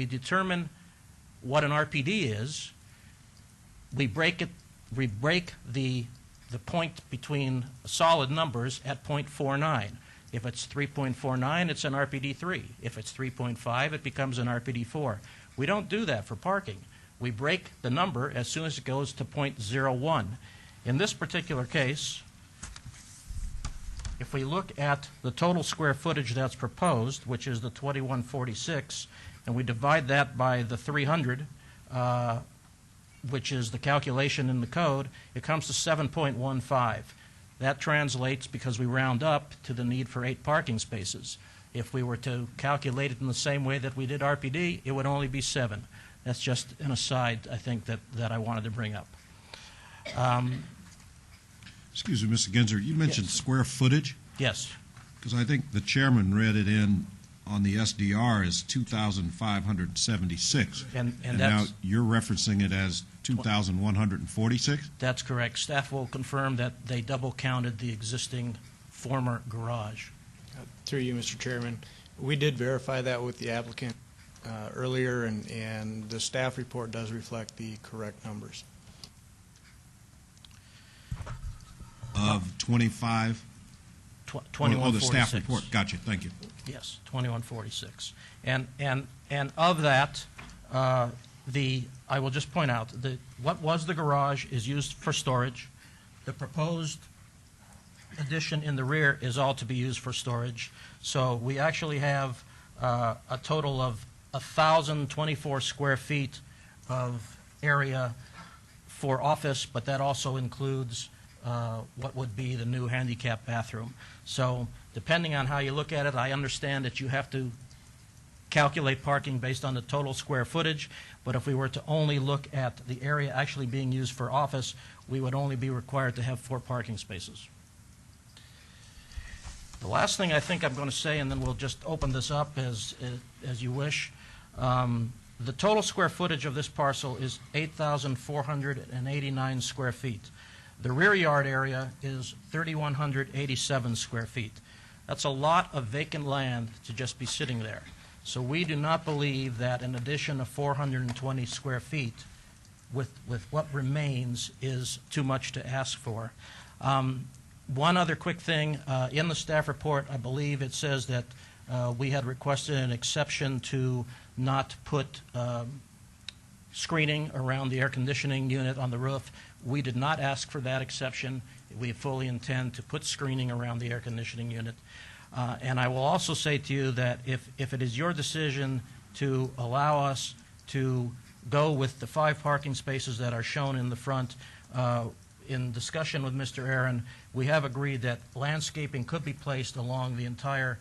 determine what an RPD is, we break the point between solid numbers at 0.49. If it's 3.49, it's an RPD 3. If it's 3.5, it becomes an RPD 4. We don't do that for parking. We break the number as soon as it goes to 0.01. In this particular case, if we look at the total square footage that's proposed, which is the 2146, and we divide that by the 300, which is the calculation in the code, it comes to 7.15. That translates, because we round up, to the need for 8 parking spaces. If we were to calculate it in the same way that we did RPD, it would only be 7. That's just an aside, I think, that I wanted to bring up. Excuse me, Mr. Genzer, you mentioned square footage? Yes. Because I think the chairman read it in on the SDR as 2,576. And now that's, you're referencing it as 2,146? That's correct. Staff will confirm that they double counted the existing former garage. Through you, Mr. Chairman, we did verify that with the applicant earlier, and the staff report does reflect the correct numbers. Of 25? 2146. Oh, the staff report. Gotcha. Thank you. Yes, 2146. And of that, I will just point out that what was the garage is used for storage. The proposed addition in the rear is all to be used for storage. So we actually have a total of 1,024 square feet of area for office, but that also includes what would be the new handicap bathroom. So depending on how you look at it, I understand that you have to calculate parking based on the total square footage, but if we were to only look at the area actually being used for office, we would only be required to have 4 parking spaces. The last thing I think I'm going to say, and then we'll just open this up as you wish, the total square footage of this parcel is 8,489 square feet. The rear yard area is 3,187 square feet. That's a lot of vacant land to just be sitting there. So we do not believe that an addition of 420 square feet with what remains is too much to ask for. One other quick thing, in the staff report, I believe it says that we had requested an exception to not put screening around the air conditioning unit on the roof. We did not ask for that exception. We fully intend to put screening around the air conditioning unit. And I will also say to you that if it is your decision to allow us to go with the 5 parking spaces that are shown in the front, in discussion with Mr. Aaron, we have agreed that landscaping could be placed along the entire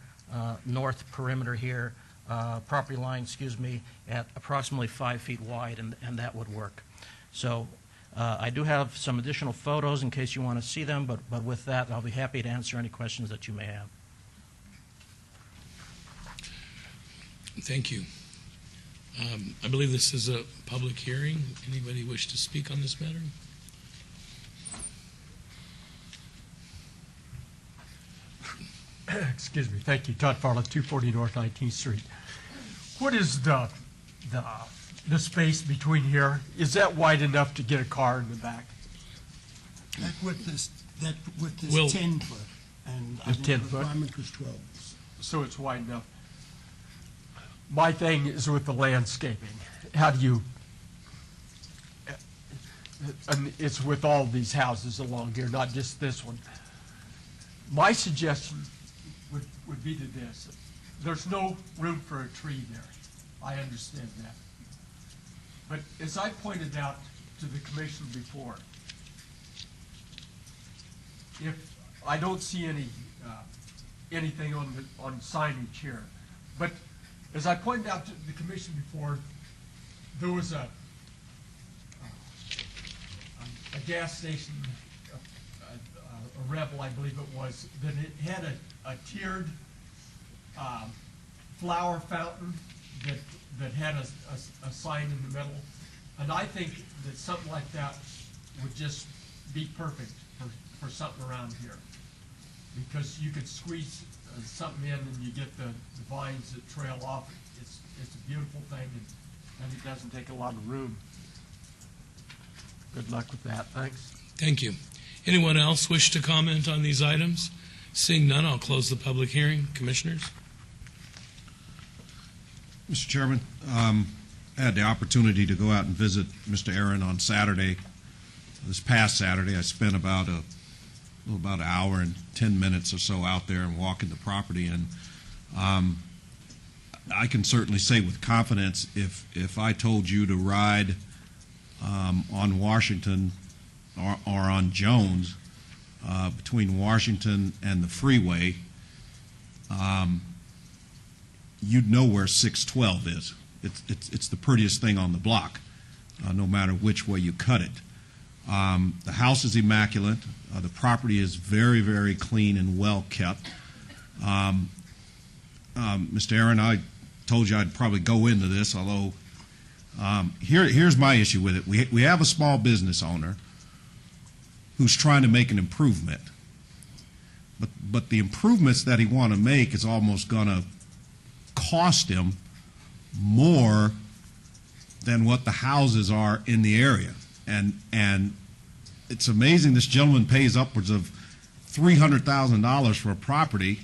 north perimeter here, property line, excuse me, at approximately 5 feet wide, and that would work. So I do have some additional photos in case you want to see them, but with that, I'll be happy to answer any questions that you may have. Thank you. I believe this is a public hearing. Anybody wish to speak on this matter? Excuse me. Thank you. Todd Farley, 240 North 19th Street. What is the space between here? Is that wide enough to get a car in the back? That width is Will- 10 foot, and I It's think 10 the foot? requirement was 12. So it's wide enough. My thing is with the landscaping. How do you, and it's with all these houses along here, not just this one. My suggestion would be to this. There's no room for a tree there. I understand that. But as I pointed out to the commission before, if I don't see anything on signage here, but as I pointed out to the commission before, there was a gas station, a Rebel, I believe it was, that it had a tiered flower fountain that had a sign in the middle. And I think that something like that would just be perfect for something around here. Because you could squeeze something in and you get the vines that trail off. It's a beautiful thing, and it doesn't take a lot of room. Good luck with that. Thanks. Thank you. Anyone else wish to comment on these items? Seeing none, I'll close the public hearing. Commissioners? Mr. Chairman, I had the opportunity to go out and visit Mr. Aaron on Saturday. This past Saturday, I spent about an hour and 10 minutes or so out there and walking the property. And I can certainly say with confidence, if I told you to ride on Washington or on Jones, between Washington and the freeway, you'd know where 612 is. It's the prettiest thing on the block, no matter which way you cut it. The house is immaculate. The property is very, very clean and well kept. Mr. Aaron, I told you I'd probably go into this, although here's my issue with it. We have a small business owner who's trying to make an improvement. But the improvements that he want to make is almost going to cost him more than what the houses are in the area. And it's amazing this gentleman pays upwards of $300,000 for a property,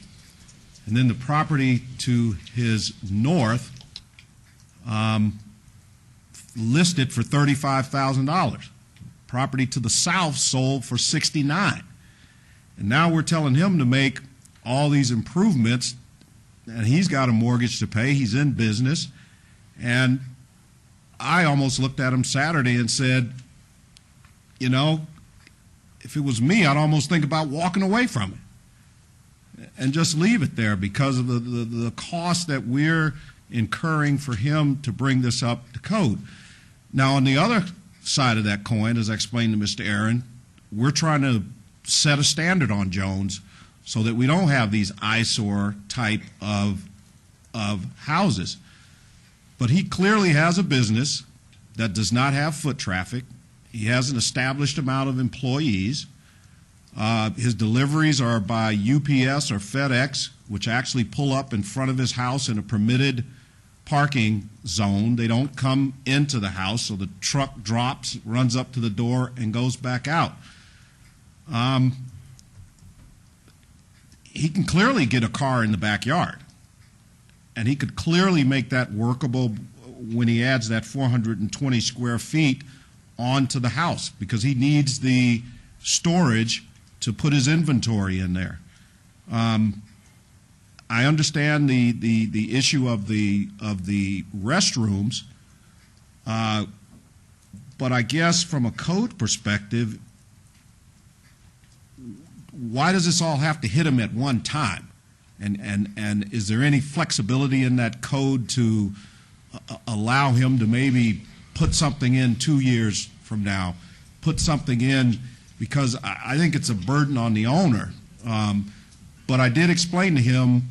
and then the property to his north listed for $35,000. Property to the south sold for $69,000. And now we're telling him to make all these improvements, and he's got a mortgage to pay. He's in business. And I almost looked at him Saturday and said, you know, if it was me, I'd almost think about walking away from it and just leave it there because of the cost that we're incurring for him to bring this up to code. Now, on the other side of that coin, as I explained to Mr. Aaron, we're trying to set a standard on Jones so that we don't have these eyesore type of houses. But he clearly has a business that does not have foot traffic. He has an established amount of employees. His deliveries are by UPS or FedEx, which actually pull up in front of his house in a permitted parking zone. They don't come into the house, so the truck drops, runs up to the door, and goes back out. He can clearly get a car in the backyard, and he could clearly make that workable when he adds that 420 square feet onto the house, because he needs the storage to put his inventory in there. I understand the issue of the restrooms, but I guess from a code perspective, why does this all have to hit him at one time? And is there any flexibility in that code to allow him to maybe put something in 2 years from now, put something in, because I think it's a burden on the owner. But I did explain to him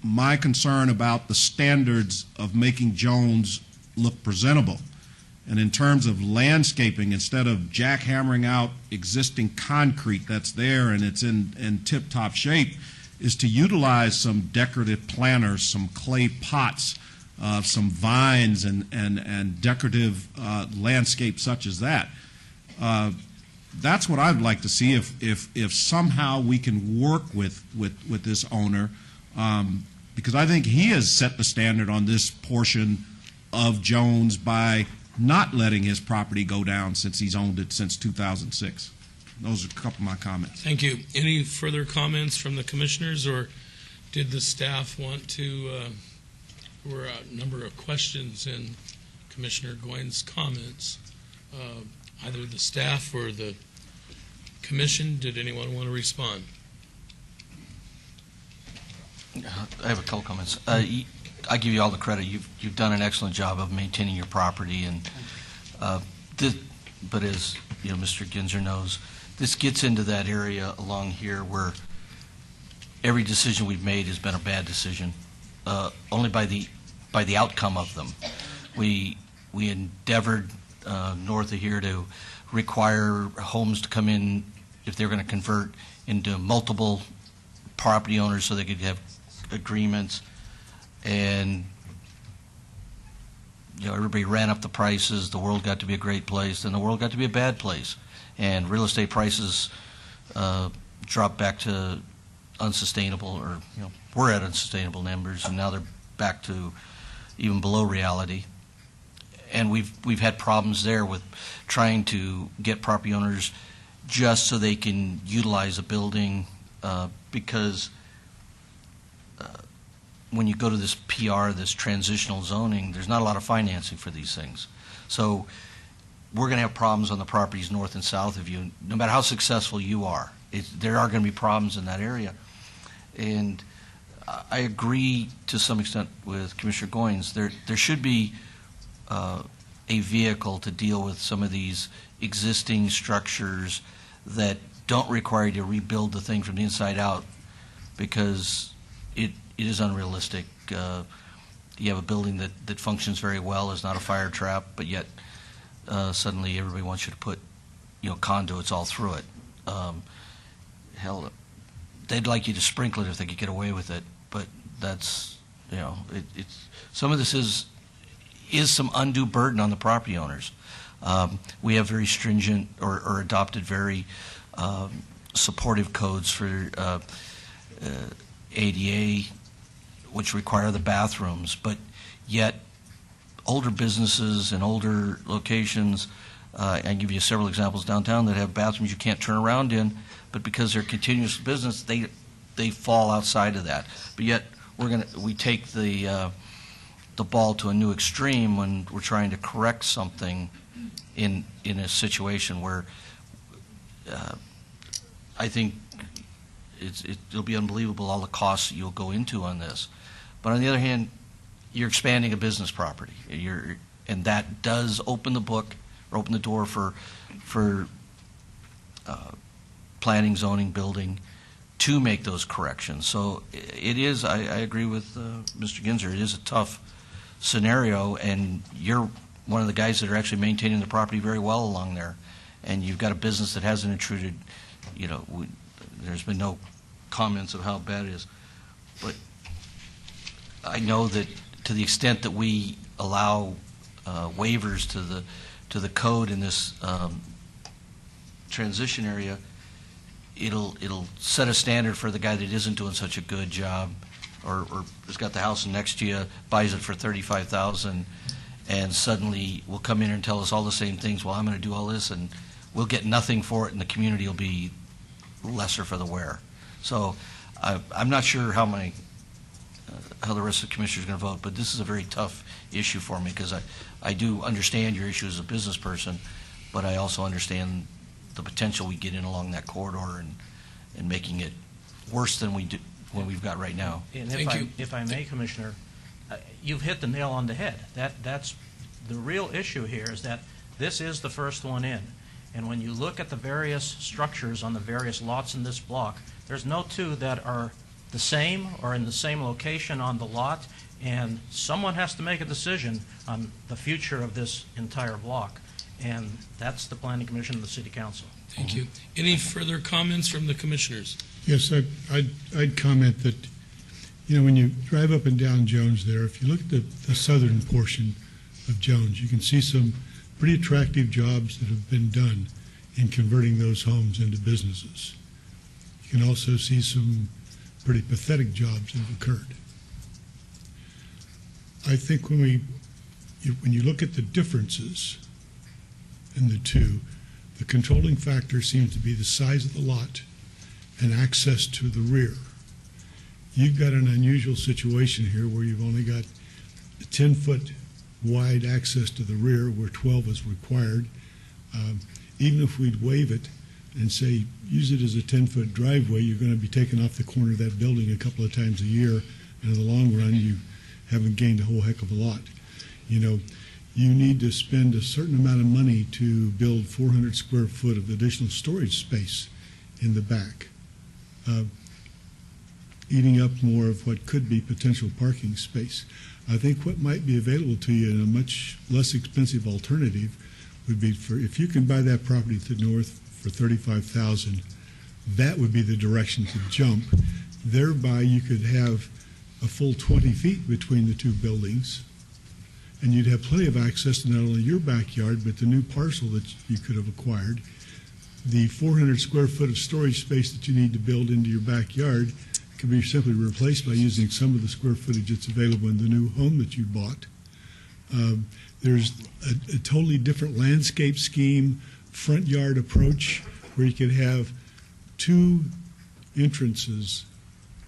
my concern about the standards of making Jones look presentable. And in terms of landscaping, instead of jackhammering out existing concrete that's there and it's in tip-top shape, is to utilize some decorative planters, some clay pots, some vines and decorative landscape such as that. That's what I'd like to see if somehow we can work with this owner, because I think he has set the standard on this portion of Jones by not letting his property go down since he's owned it since 2006. Those are a couple of my comments. Thank you. Any further comments from the commissioners, or did the staff want to, there were a number of questions in Commissioner Goins' comments. Either the staff or the commission, did anyone want to respond? I have a couple comments. I give you all the credit. You've done an excellent job of maintaining your property, and but as you know, Mr. Ginzer knows, this gets into that area along here where every decision we've made has been a bad decision, only by the outcome of them. We endeavored north of here to require homes to come in if they're going to convert into multiple property owners so they could have agreements, and you know, everybody ran up the prices. The world got to be a great place, then the world got to be a bad place, and real estate prices dropped back to unsustainable, or you know, we're at unsustainable numbers, and now they're back to even below reality. And we've had problems there with trying to get property owners just so they can utilize a building, because when you go to this PR, this transitional zoning, there's not a lot of financing for these things. So we're going to have problems on the properties north and south of you, no matter how successful you are. There are going to be problems in that area. And I agree to some extent with Commissioner Goins. There should be a vehicle to deal with some of these existing structures that don't require you to rebuild the thing from the inside out, because it is unrealistic. You have a building that functions very well, is not a fire trap, but yet suddenly everybody wants you to put conduits all through it. Hell, they'd like you to sprinkle it if they could get away with it, but that's, it's some of this is some undue burden on the property owners. We have very stringent or adopted very supportive codes for ADA, which require the bathrooms, but yet older businesses and older locations, I can give you several examples downtown that have bathrooms you can't turn around in, but because they're continuous business, they fall outside of that. But yet we take the ball to a new extreme when we're trying to correct something in a situation where I think it'll be unbelievable all the costs that you'll go into on this. But on the other hand, you're expanding a business property, and that does open the book or open the door for planning, zoning, building to make those corrections. So it is. I agree with Mr. Ginzer. It is a tough scenario, and you're one of the guys that are actually maintaining the property very well along there, and you've got a business that hasn't intruded. There's been no comments of how bad it is, but I know that to the extent that we allow waivers to the code in this transition area, it'll set a standard for the guy that isn't doing such a good job, or has got the house next to you, buys it for $35,000, and suddenly will come in and tell us all the same things. Well, I'm going to do all this, and we'll get nothing for it, and the community will be lesser for the wear. So I'm not sure how the rest of the commissioners are going to vote, but this is a very tough issue for me because I do understand your issue as a business person, but I also understand the potential we get in along that corridor and making it worse than what we've got right now. And if I may, Commissioner, you've hit the nail on the head. That's the real issue here, is that this is the first one in. And when you look at the various structures on the various lots in this block, there's no two that are the same or in the same location on the lot, and someone has to make a decision on the future of this entire block, and that's the Planning Commission and the City Council. Thank you. Any further comments from the commissioners? Yes, I'd comment that, when you drive up and down Jones there, if you look at the southern portion of Jones, you can see some pretty attractive jobs that have been done in converting those homes into businesses. You can also see some pretty pathetic jobs that have occurred. I think when you look at the differences in the two, the controlling factor seems to be the size of the lot and access to the rear. You've got an unusual situation here where you've only got a 10-foot wide access to the rear where 12 is required. Even if we'd waive it and say use it as a 10-foot driveway, you're going to be taken off the corner of that building a couple of times a year, and in the long run you haven't gained a whole heck of a lot. You need to spend a certain amount of money to build 400 square foot of additional storage space in the back, eating up more of what could be potential parking space. I think what might be available to you in a much less expensive alternative would be if you can buy that property to the north for $35,000, that would be the direction to jump. Thereby you could have a full 20 feet between the two buildings, and you'd have plenty of access to not only your backyard, but the new parcel that you could have acquired. The 400 square foot of storage space that you need to build into your backyard can be simply replaced by using some of the square footage that's available in the new home that you bought. There's a totally different landscape scheme, front yard approach, where you could have two entrances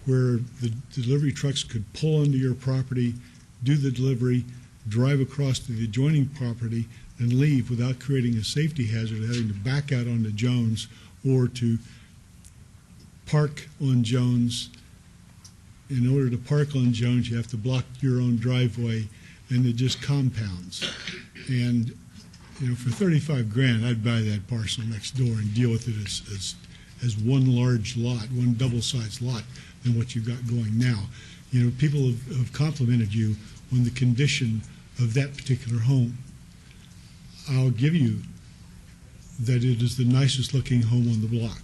where the delivery trucks could pull onto your property, do the delivery, drive across to the adjoining property, and leave without creating a safety hazard of having to back out onto Jones or to park on Jones. In order to park on Jones, you have to block your own driveway, and it just compounds. And for $35,000, I'd buy that parcel next door and deal with it as one large lot, one double-sized lot than what you've got going now. People have complimented you on the condition of that particular home. I'll give you that it is the nicest looking home on the block,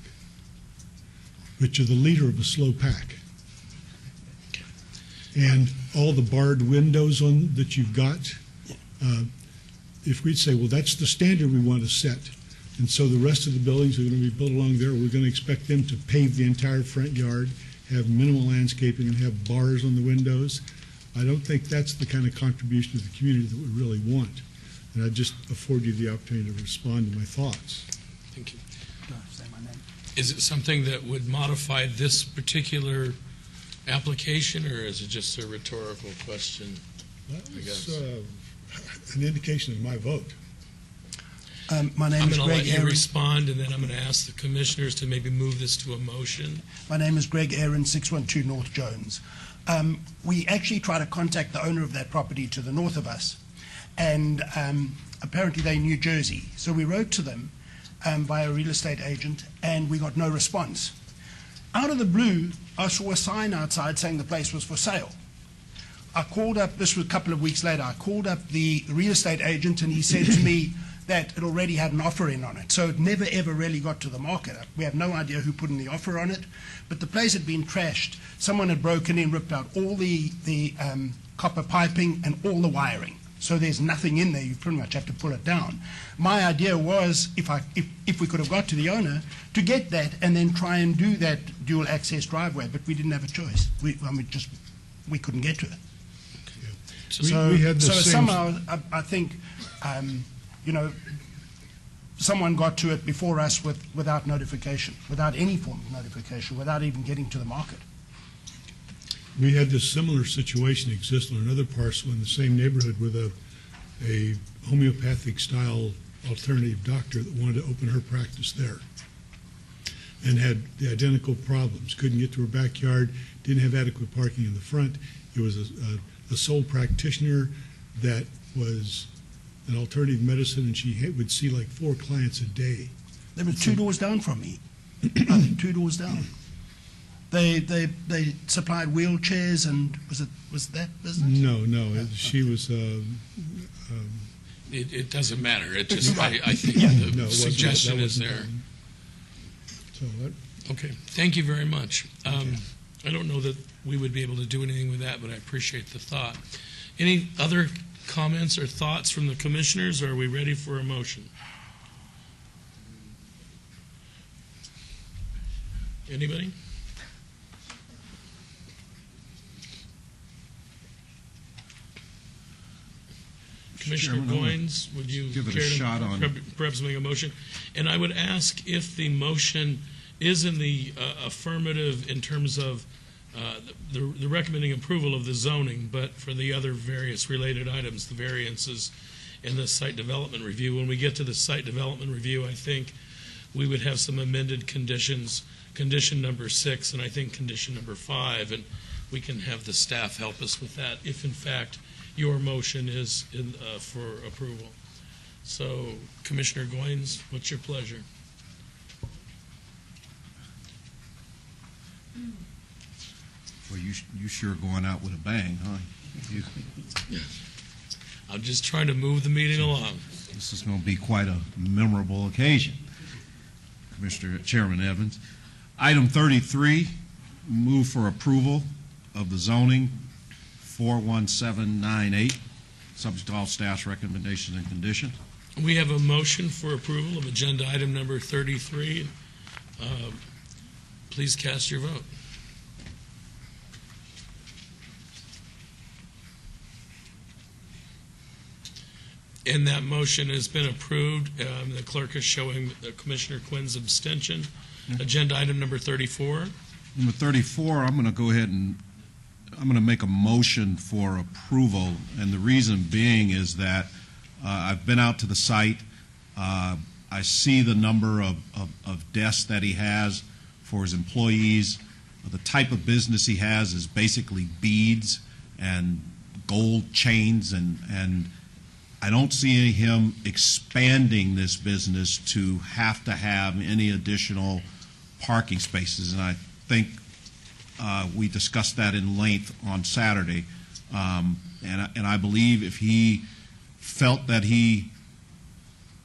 but you're the leader of a slow pack. And all the barred windows that you've got, if we'd say, well, that's the standard we want to set, and so the rest of the buildings are going to be built along there, we're going to expect them to pave the entire front yard, have minimal landscaping, and have bars on the windows. I don't think that's the kind of contribution to the community that we really want. And I just afford you the opportunity to respond to my thoughts. Thank you. Is it something that would modify this particular application, or is it just a rhetorical question? That's an indication of my vote. My name I'm is going to Greg let you Aaron. respond, and then I'm going to ask the commissioners to maybe move this to a motion. My name is Greg Aaron, 612 North Jones. We actually tried to contact the owner of that property to the north of us, and apparently they're in New Jersey. So we wrote to them via a real estate agent, and we got no response. Out of the blue, I saw a sign outside saying the place was for sale. I called up, this was a couple of weeks later, I called up the real estate agent, and he said to me that it already had an offer in on it. So it never ever really got to the market. We have no idea who put in the offer on it, but the place had been trashed. Someone had broken in, ripped out all the copper piping and all the wiring. So there's nothing in there. You pretty much have to pull it down. My idea was, if we could have got to the owner, to get that and then try and do that dual access driveway, but we didn't have a choice. We couldn't get to it. So, we had the so same- somehow, I think, you know, someone got to it before us without notification, without any form of notification, without even getting to the market. We had this similar situation exist on another parcel in the same neighborhood with a homeopathic style alternative doctor that wanted to open her practice there and had the identical problems. Couldn't get to her backyard, didn't have adequate parking in the front. It was a sole practitioner that was an alternative medicine, and she would see like 4 clients a day. They were 2 doors down from me. I think 2 doors down. They supplied wheelchairs, and was that business? No, she was. It doesn't matter. It just, Right. I think No, the it wasn't- suggestion that is wasn't there. done. So Okay, thank you very much. I don't know that we would be able to do anything with that, but I appreciate the thought. Any other comments or thoughts from the commissioners, or are we ready for a motion? Anybody? Commissioner Chairman, I wanna Goins, would you give it a care to shot on- perhaps make a motion? And I would ask if the motion is in the affirmative in terms of the recommending approval of the zoning, but for the other various related items, the variances in the site development review. When we get to the site development review, I think we would have some amended conditions, condition number 6, and I think condition number 5, and we can have the staff help us with that if in fact your motion is for approval. So, Commissioner Goins, what's your pleasure? Well, you sure going out with a bang, huh? I'm just trying to move the meeting along. This is going to be quite a memorable occasion, Chairman Evans. Item 33, move for approval of the zoning 41798, subject to all staff's recommendations and conditions. We have a motion for approval of agenda item number 33. Please cast your vote. And that motion has been approved. The clerk is showing Commissioner Quinn's abstention. Agenda item number 34. Number 34, I'm going to go ahead and I'm going to make a motion for approval, and the reason being is that I've been out to the site. I see the number of desks that he has for his employees. The type of business he has is basically beads and gold chains, and I don't see him expanding this business to have any additional parking spaces, and I think we discussed that in length on Saturday, and I believe if he felt that he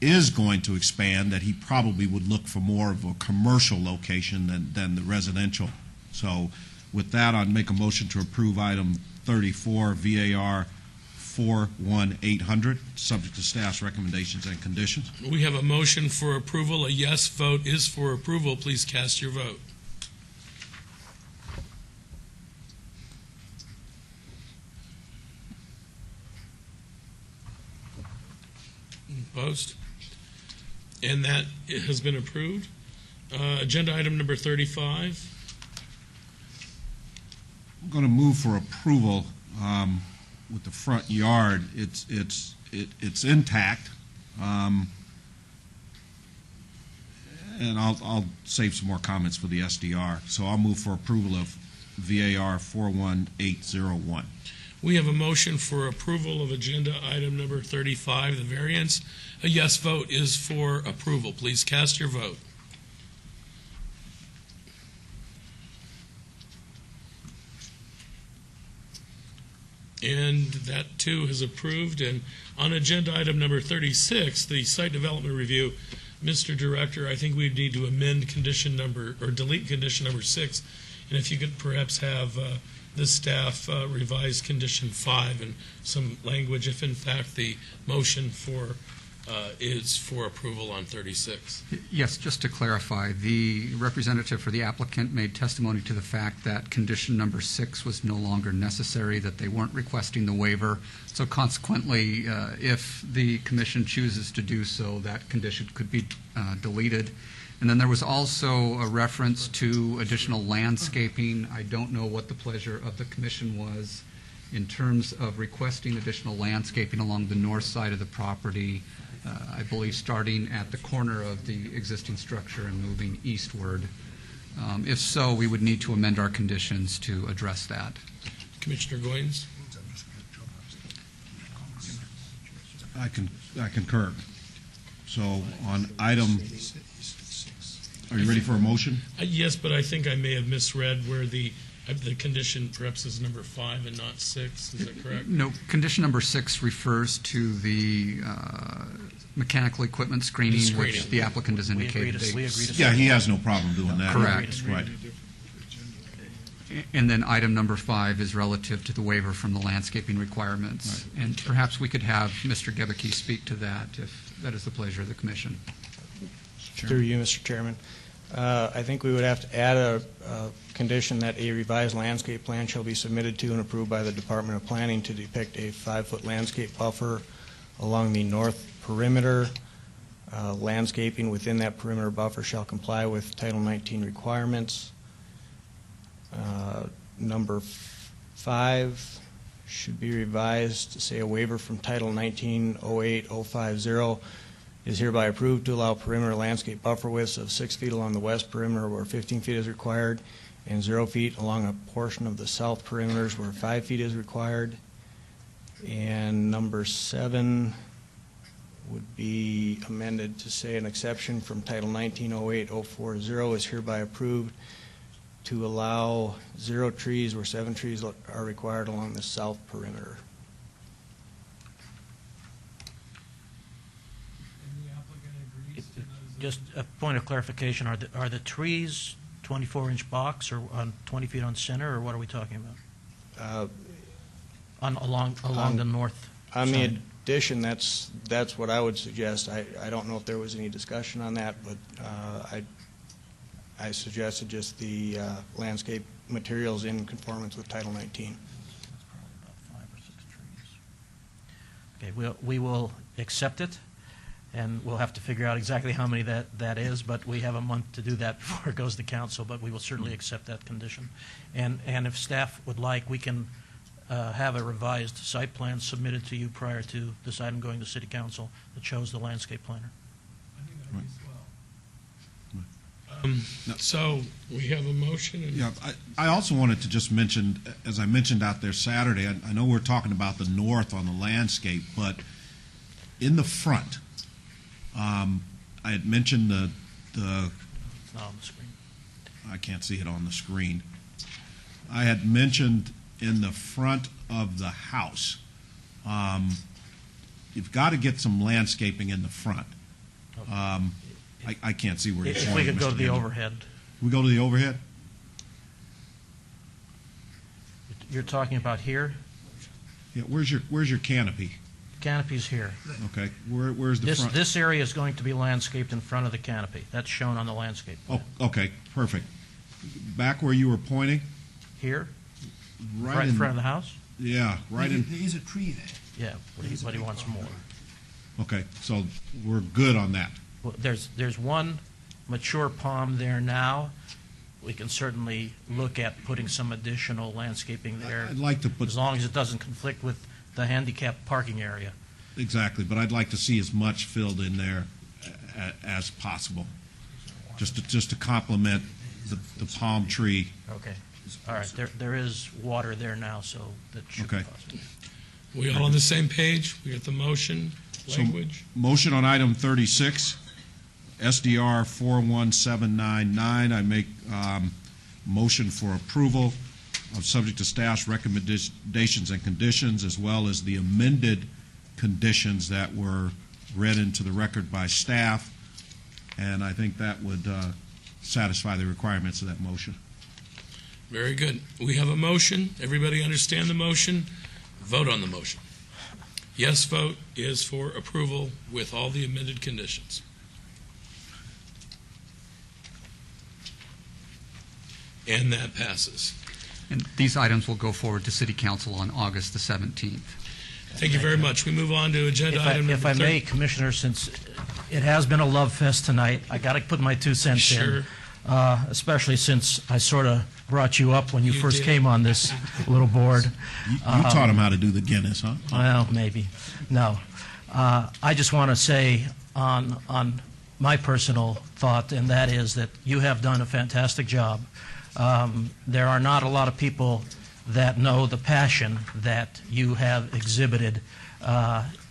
is going to expand, that he probably would look for more of a commercial location than the residential. So with that, I'd make a motion to approve item 34, VAR 41800, subject to staff's recommendations and conditions. We have a motion for approval. A yes vote is for approval. Please cast your vote. Opposed? And that has been approved. Agenda item number 35. I'm going to move for approval with the front yard. It's intact, and I'll save some more comments for the SDR. So I'll move for approval of VAR 41801. We have a motion for approval of agenda item number 35, the variance. A yes vote is for approval. Please cast your vote. And that too is approved. And on agenda item number 36, the site development review, Mr. Director, I think we need to amend condition number, or delete condition number 6. And if you could perhaps have the staff revise condition 5 and some language if in fact the motion for is for approval on 36. Yes, just to clarify, the representative for the applicant made testimony to the fact that condition number 6 was no longer necessary, that they weren't requesting the waiver. So consequently, if the commission chooses to do so, that condition could be deleted. And then there was also a reference to additional landscaping. I don't know what the pleasure of the commission was in terms of requesting additional landscaping along the north side of the property, I believe starting at the corner of the existing structure and moving eastward. If so, we would need to amend our conditions to address that. Commissioner Goins? I concur. So on item, are you ready for a motion? Yes, but I think I may have misread where the condition perhaps is number 5 and not 6. Is that correct? No, condition number 6 refers to the mechanical equipment screening, which the applicant has indicated. Yeah, he has no problem doing that. Correct. Right. And then item number 5 is relative to the waiver from the landscaping requirements. Right. And perhaps we could have Mr. Gebeke speak to that if that is the pleasure of the commission. Through you, Mr. Chairman. I think we would have to add a condition that a revised landscape plan shall be submitted to and approved by the Department of Planning to depict a 5-foot landscape buffer along the north perimeter. Landscaping within that perimeter buffer shall comply with Title 19 requirements. Number 5 should be revised to say a waiver from Title 19-08050 is hereby approved to allow perimeter landscape buffer widths of 6 feet along the west perimeter where 15 feet is required and 0 feet along a portion of the south perimeters where 5 feet is required. And number 7 would be amended to say an exception from Title 19-08040 is hereby approved to allow 0 trees where 7 trees are required along the south perimeter. Just a point of clarification, are the trees 24-inch box or on 20 feet on center, or what are we talking about? Along the north on side? the addition, that's what I would suggest. I don't know if there was any discussion on that, but I suggested just the landscape materials in conformance with Title 19. Okay, we will accept it, and we'll have to figure out exactly how many that is, but we have a month to do that before it goes to council, but we will certainly accept that condition. And if staff would like, we can have a revised site plan submitted to you prior to this item going to city council that shows the landscape planner. So we have a motion. Yeah, I also wanted to just mention, as I mentioned out there Saturday, I know we're talking about the north on the landscape, but in the front, I had mentioned the It's not on the screen. I can't see it on the screen. I had mentioned in the front of the house, you've got to get some landscaping in the front. I can't see where you're If we could go to the overhead. We go to the overhead? You're talking about here? Yeah, where's your canopy? Canopy's here. Okay, where's the front? This area is going to be landscaped in front of the canopy. That's shown on the landscape plan. Oh, okay, perfect. Back where you were pointing? Here? Right in front of the house? Yeah, right in. There is a tree there. Yeah, but he wants more. Okay, so we're good on that. Well, there's one mature palm there now. We can certainly look at putting some additional landscaping there. I'd like to put, as long as it doesn't conflict with the handicapped parking area. Exactly, but I'd like to see as much filled in there as possible, just to complement the palm tree. Okay. All right. There is water there now, so that should be possible. We all on the same page? We got the motion, language? So, motion on item 36, SDR 41799. I make motion for approval of subject to staff's recommendations and conditions, as well as the amended conditions that were read into the record by staff. And I think that would satisfy the requirements of that motion. Very good. We have a motion. Everybody understand the motion? Vote on the motion. Yes vote is for approval with all the amended conditions. And that passes. And these items will go forward to City Council on August the 17th. Thank you very much. We move on to agenda item number If I may, 30. Commissioner, since it has been a love fest tonight, I got to put my 2 cents Sure. in, especially since I sort of brought you up when you first did. came on this little board. You taught him how to do the Guinness, huh? Well, maybe. No. I just want to say on my personal thought, and that is that you have done a fantastic job. There are not a lot of people that know the passion that you have exhibited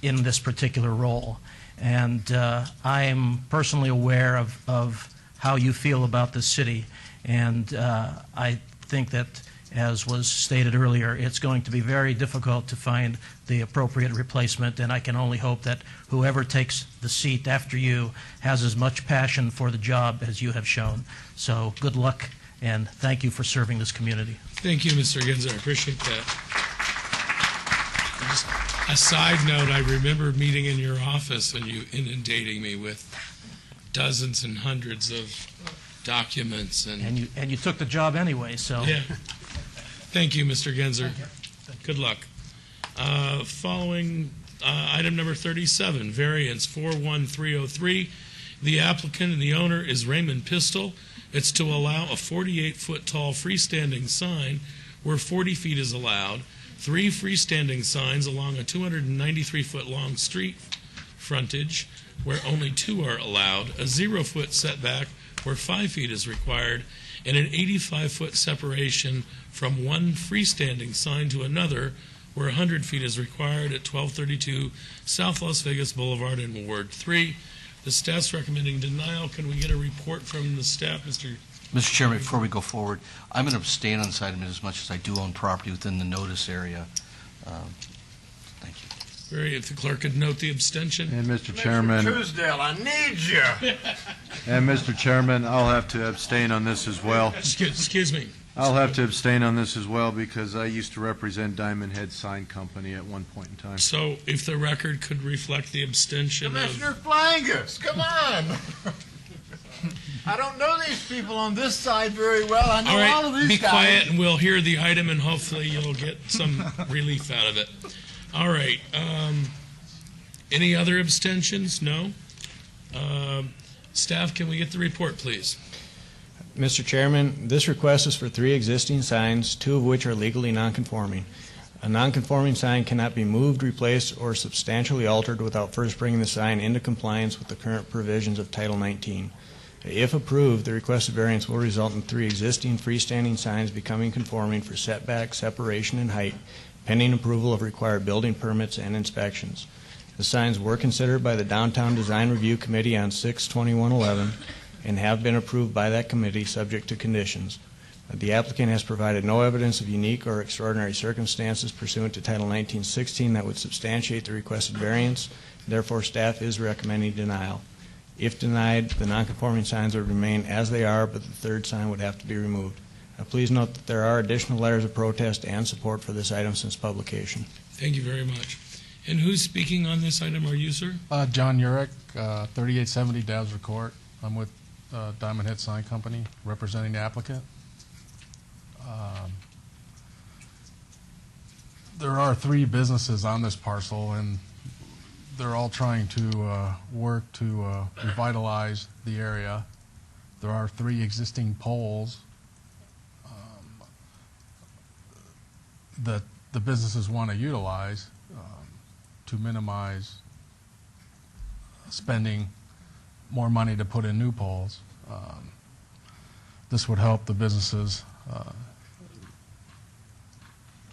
in this particular role. And I am personally aware of how you feel about this city. And I think that, as was stated earlier, it's going to be very difficult to find the appropriate replacement, and I can only hope that whoever takes the seat after you has as much passion for the job as you have shown. So good luck, and thank you for serving this community. Thank you, Mr. Ginzer. I appreciate that. Just a side note, I remember meeting in your office and you inundating me with dozens and hundreds of documents. And you took the job anyway, so. Yeah. Thank you, Mr. Ginzer. Good luck. Following item number 37, variance 41303. The applicant and the owner is Raymond Pistol. It's to allow a 48-foot tall freestanding sign where 40 feet is allowed, 3 freestanding signs along a 293-foot long street frontage where only 2 are allowed, a 0-foot setback where 5 feet is required, and an 85-foot separation from one freestanding sign to another where 100 feet is required at 1232 South Las Vegas Boulevard in Ward 3. The staff's recommending denial. Can we get a report from the staff, Mr. Chairman, before we go forward, I'm going to abstain on this item as much as I do own property within the notice area. Thank you. If the clerk could note the abstention. And Mr. Chairman. Truesdale, I need you. And Mr. Chairman, I'll have to abstain on this as well. Excuse me. I'll have to abstain on this as well because I used to represent Diamond Head Sign Company at one point in time. So if the record could reflect the abstention Commissioner Flangus, come on. I don't know these people on this side very well. I know All right, all of these be guys. quiet and we'll hear the item and hopefully you'll get some relief out of it. All right. Any other abstentions? No? Staff, can we get the report, please? Mr. Chairman, this request is for 3 existing signs, 2 of which are legally nonconforming. A nonconforming sign cannot be moved, replaced, or substantially altered without first bringing the sign into compliance with the current provisions of Title 19. If approved, the requested variance will result in 3 existing freestanding signs becoming conforming for setback, separation, and height, pending approval of required building permits and inspections. The signs were considered by the Downtown Design Review Committee on 6/21/11 and have been approved by that committee subject to conditions. The applicant has provided no evidence of unique or extraordinary circumstances pursuant to Title 1916 that would substantiate the requested variance. Therefore, staff is recommending denial. If denied, the nonconforming signs would remain as they are, but the 3rd sign would have to be removed. Please note that there are additional letters of protest and support for this item since publication. Thank you very much. And who's speaking on this item? Are you, sir? John Urich, 3870 Dowser Court. I'm with Diamond Head Sign Company, representing the applicant. There are 3 businesses on this parcel, and they're all trying to work to revitalize the area. There are 3 existing poles that the businesses want to utilize to minimize spending more money to put in new poles. This would help the businesses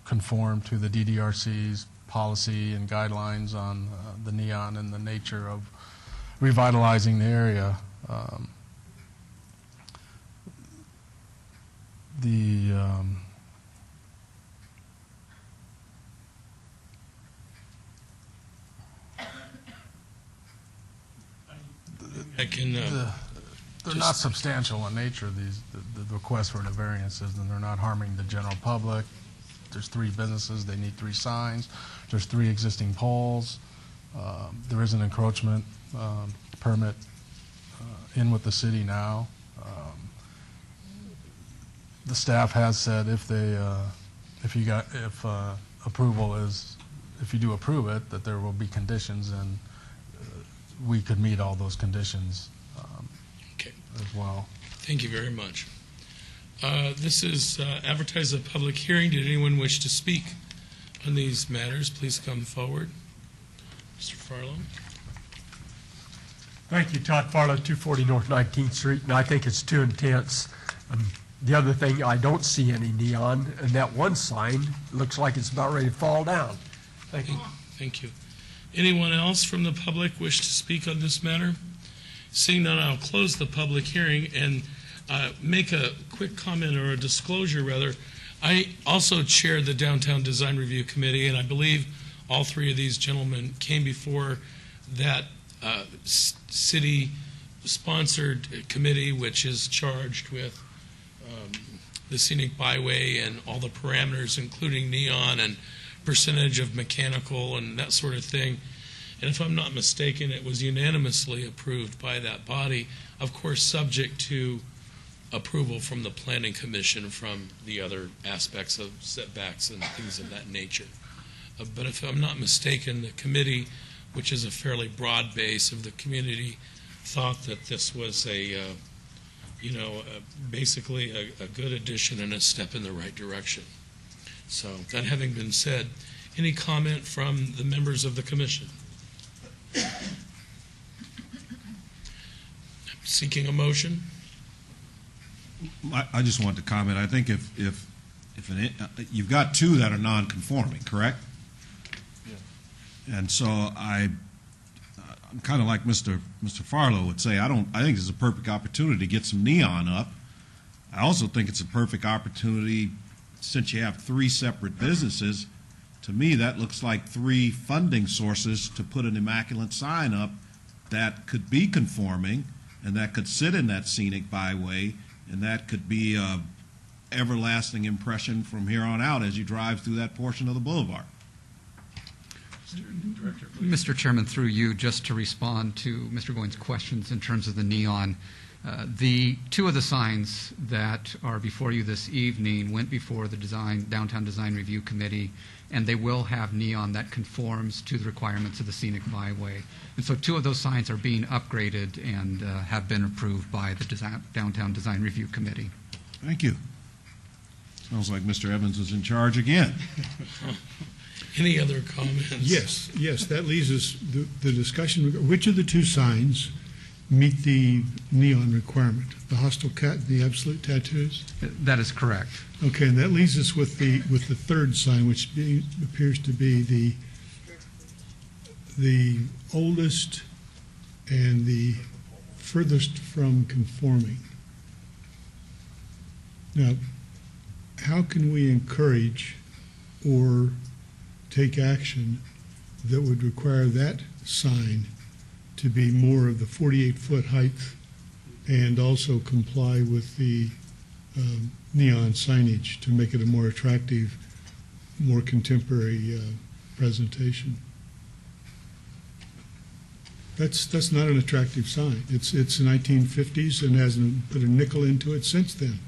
conform to the DDRC's policy and guidelines on the neon and the nature of revitalizing the area. They're not substantial in nature, the requests for the variances, and they're not harming the general public. There's 3 businesses, they need 3 signs. There's 3 existing poles. There is an encroachment permit in with the city now. The staff has said if approval is, if you do approve it, that there will be conditions, and we could meet all those conditions as well. Thank you very much. This is advertised as a public hearing. Did anyone wish to speak on these matters? Please come forward. Mr. Farlow. Thank you, Todd Farlow, 240 North 19th Street, and I think it's too intense. The other thing, I don't see any neon, and that one sign looks like it's about ready to fall down. Thank you. Thank you. Anyone else from the public wish to speak on this matter? Seeing none, I'll close the public hearing and make a quick comment, or a disclosure rather. I also chair the Downtown Design Review Committee, and I believe all 3 of these gentlemen came before that city-sponsored committee, which is charged with the scenic byway and all the parameters, including neon and percentage of mechanical and that sort of thing. And if I'm not mistaken, it was unanimously approved by that body, of course, subject to approval from the Planning Commission from the other aspects of setbacks and things of that nature. But if I'm not mistaken, the committee, which is a fairly broad base of the community, thought that this was basically a good addition and a step in the right direction. So that having been said, any comment from the members of the commission? Seeking a motion? I just want to comment. I think if you've got 2 that are non-conforming, correct? Yeah. And so I'm kind of like Mr. Farlow would say. I think it's a perfect opportunity to get some neon up. I also think it's a perfect opportunity, since you have 3 separate businesses. To me, that looks like 3 funding sources to put an immaculate sign up that could be conforming and that could sit in that scenic byway, and that could be a everlasting impression from here on out as you drive through that portion of the boulevard. Director, Mr. Chairman, through you, just to respond to Mr. Goins' questions in terms of the neon. The 2 of the signs that are before you this evening went before the Downtown Design Review Committee, and they will have neon that conforms to the requirements of the scenic byway. And so 2 of those signs are being upgraded and have been approved by the Downtown Design Review Committee. Thank you. Sounds like Mr. Evans is in charge again. Any other comments? Yes, that leaves us the discussion. Which of the 2 signs meet the neon requirement? The hostile cat and the absolute tattoos? That is correct. Okay, and that leaves us with the 3rd sign, which appears to be the oldest and the furthest from conforming. Now, how can we encourage or take action that would require that sign to be more of the 48-foot height and also comply with the neon signage to make it a more attractive, more contemporary presentation? That's not an attractive sign. It's the 1950s and hasn't put a nickel into it since then.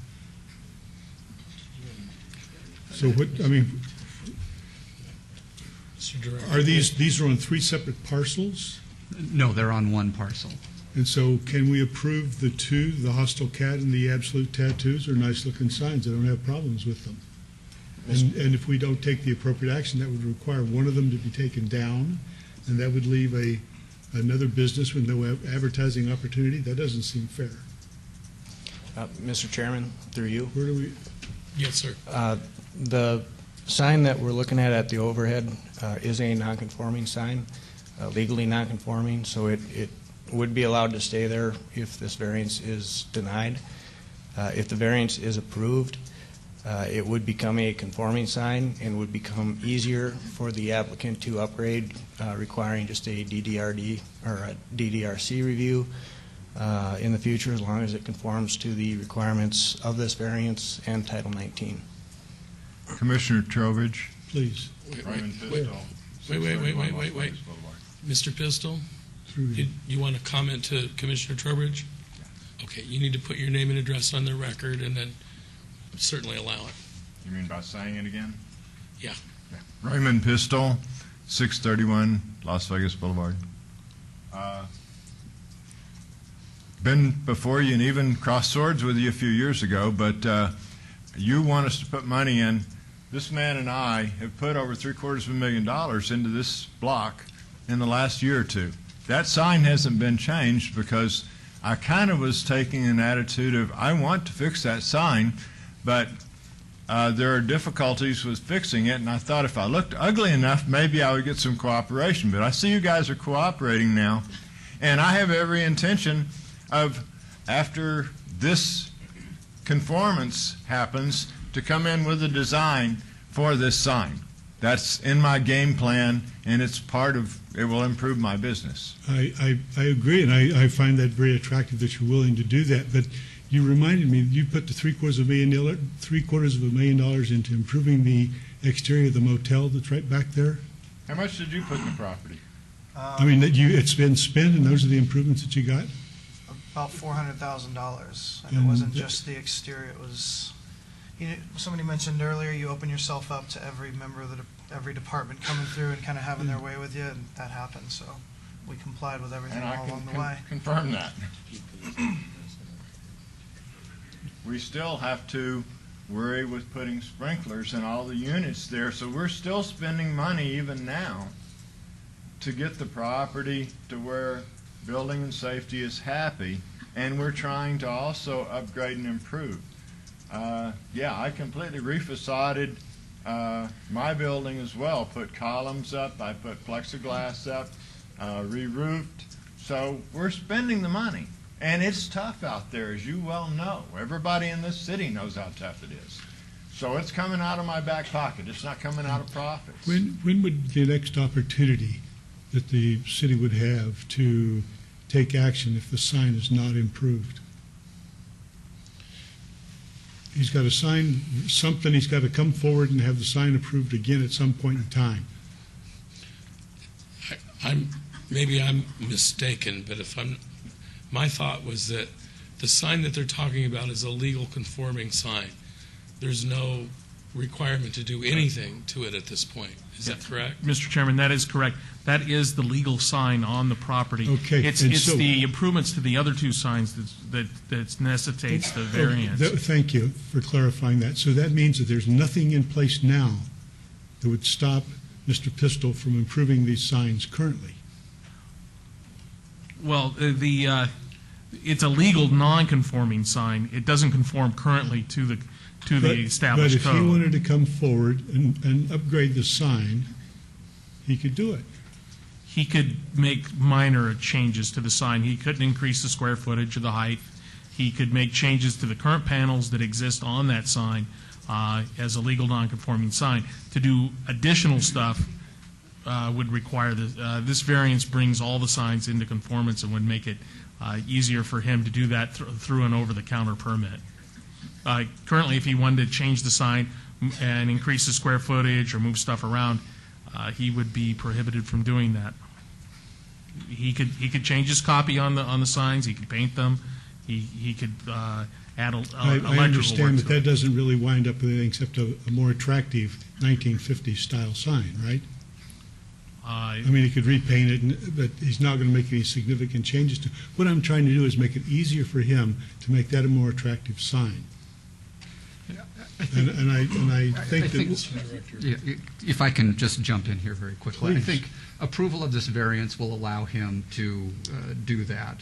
So are these are on 3 separate parcels? No, they're on 1 parcel. And so can we approve the 2, the hostile cat and the absolute tattoos? Are nice looking signs. I don't have problems with them. And if we don't take the appropriate action, that would require one of them to be taken down, and that would leave another business with no advertising opportunity. That doesn't seem fair. Mr. Chairman, through you. Where do we? Yes, sir. The sign that we're looking at the overhead is a non-conforming sign, legally non-conforming, so it would be allowed to stay there if this variance is denied. If the variance is approved, it would become a conforming sign and would become easier for the applicant to upgrade, requiring just a DDRD or a DDRC review in the future, as long as it conforms to the requirements of this variance and Title 19. Commissioner Trowbridge. Please. Wait. Mr. Pistol, you want to comment to Commissioner Trowbridge? Okay, you need to put your name and address on the record and then certainly allow it. You mean by saying it again? Yeah. Raymond Pistol, 631 Las Vegas Boulevard. Been before you and even crossed swords with you a few years ago, but you want us to put money in. This man and I have put over $750,000 into this block in the last year or two. That sign hasn't been changed because I kind of was taking an attitude of I want to fix that sign, but there are difficulties with fixing it, and I thought if I looked ugly enough, maybe I would get some cooperation. But I see you guys are cooperating now, and I have every intention of, after this conformance happens, to come in with a design for this sign. That's in my game plan, and it's part of, it will improve my business. I agree, and I find that very attractive that you're willing to do that. But you reminded me, you put the $750,000 into improving the exterior of the motel that's right back there. How much did you put in the property? I mean, it's been spent, and those are the improvements that you got? About $400,000, and it wasn't just the exterior. It was, somebody mentioned earlier, you open yourself up to every member of every department coming through and kind of having their way with you, and that happened. So we complied with everything all along the way. Confirm that. We still have to worry with putting sprinklers in all the units there, so we're still spending money even now to get the property to where building and safety is happy, and we're trying to also upgrade and improve. Yeah, I completely refacaded my building as well, put columns up, I put plexiglass up, re-roofed, so we're spending the money. And it's tough out there, as you well know. Everybody in this city knows how tough it is. So it's coming out of my back pocket. It's not coming out of profits. When would the next opportunity that the city would have to take action if the sign is not improved? He's got to sign something, he's got to come forward and have the sign approved again at some point in time. Maybe I'm mistaken, but my thought was that the sign that they're talking about is a legal conforming sign. There's no requirement to do anything to it at this point. Is that correct? Mr. Chairman, that is correct. That is the legal sign on the property. Okay. It's the improvements to the other two signs that necessitates the variance. Thank you for clarifying that. So that means that there's nothing in place now that would stop Mr. Pistol from improving these signs currently. Well, it's a legal non-conforming sign. It doesn't conform currently to the established code. But if he wanted to come forward and upgrade the sign, he could do it. He could make minor changes to the sign. He couldn't increase the square footage or the height. He could make changes to the current panels that exist on that sign as a legal non-conforming sign. To do additional stuff would require this variance brings all the signs into conformance and would make it easier for him to do that through an over-the-counter permit. Currently, if he wanted to change the sign and increase the square footage or move stuff around, he would be prohibited from doing that. He could change his copy on the signs. He could paint them. He could add electrical work. I understand that doesn't really wind up with anything except a more attractive 1950s style sign, right? I mean, he could repaint it, but he's not going to make any significant changes to it. What I'm trying to do is make it easier for him to make that a more attractive sign. And I think that... If I can just jump in here very quickly. Please. I think approval of this variance will allow him to do that.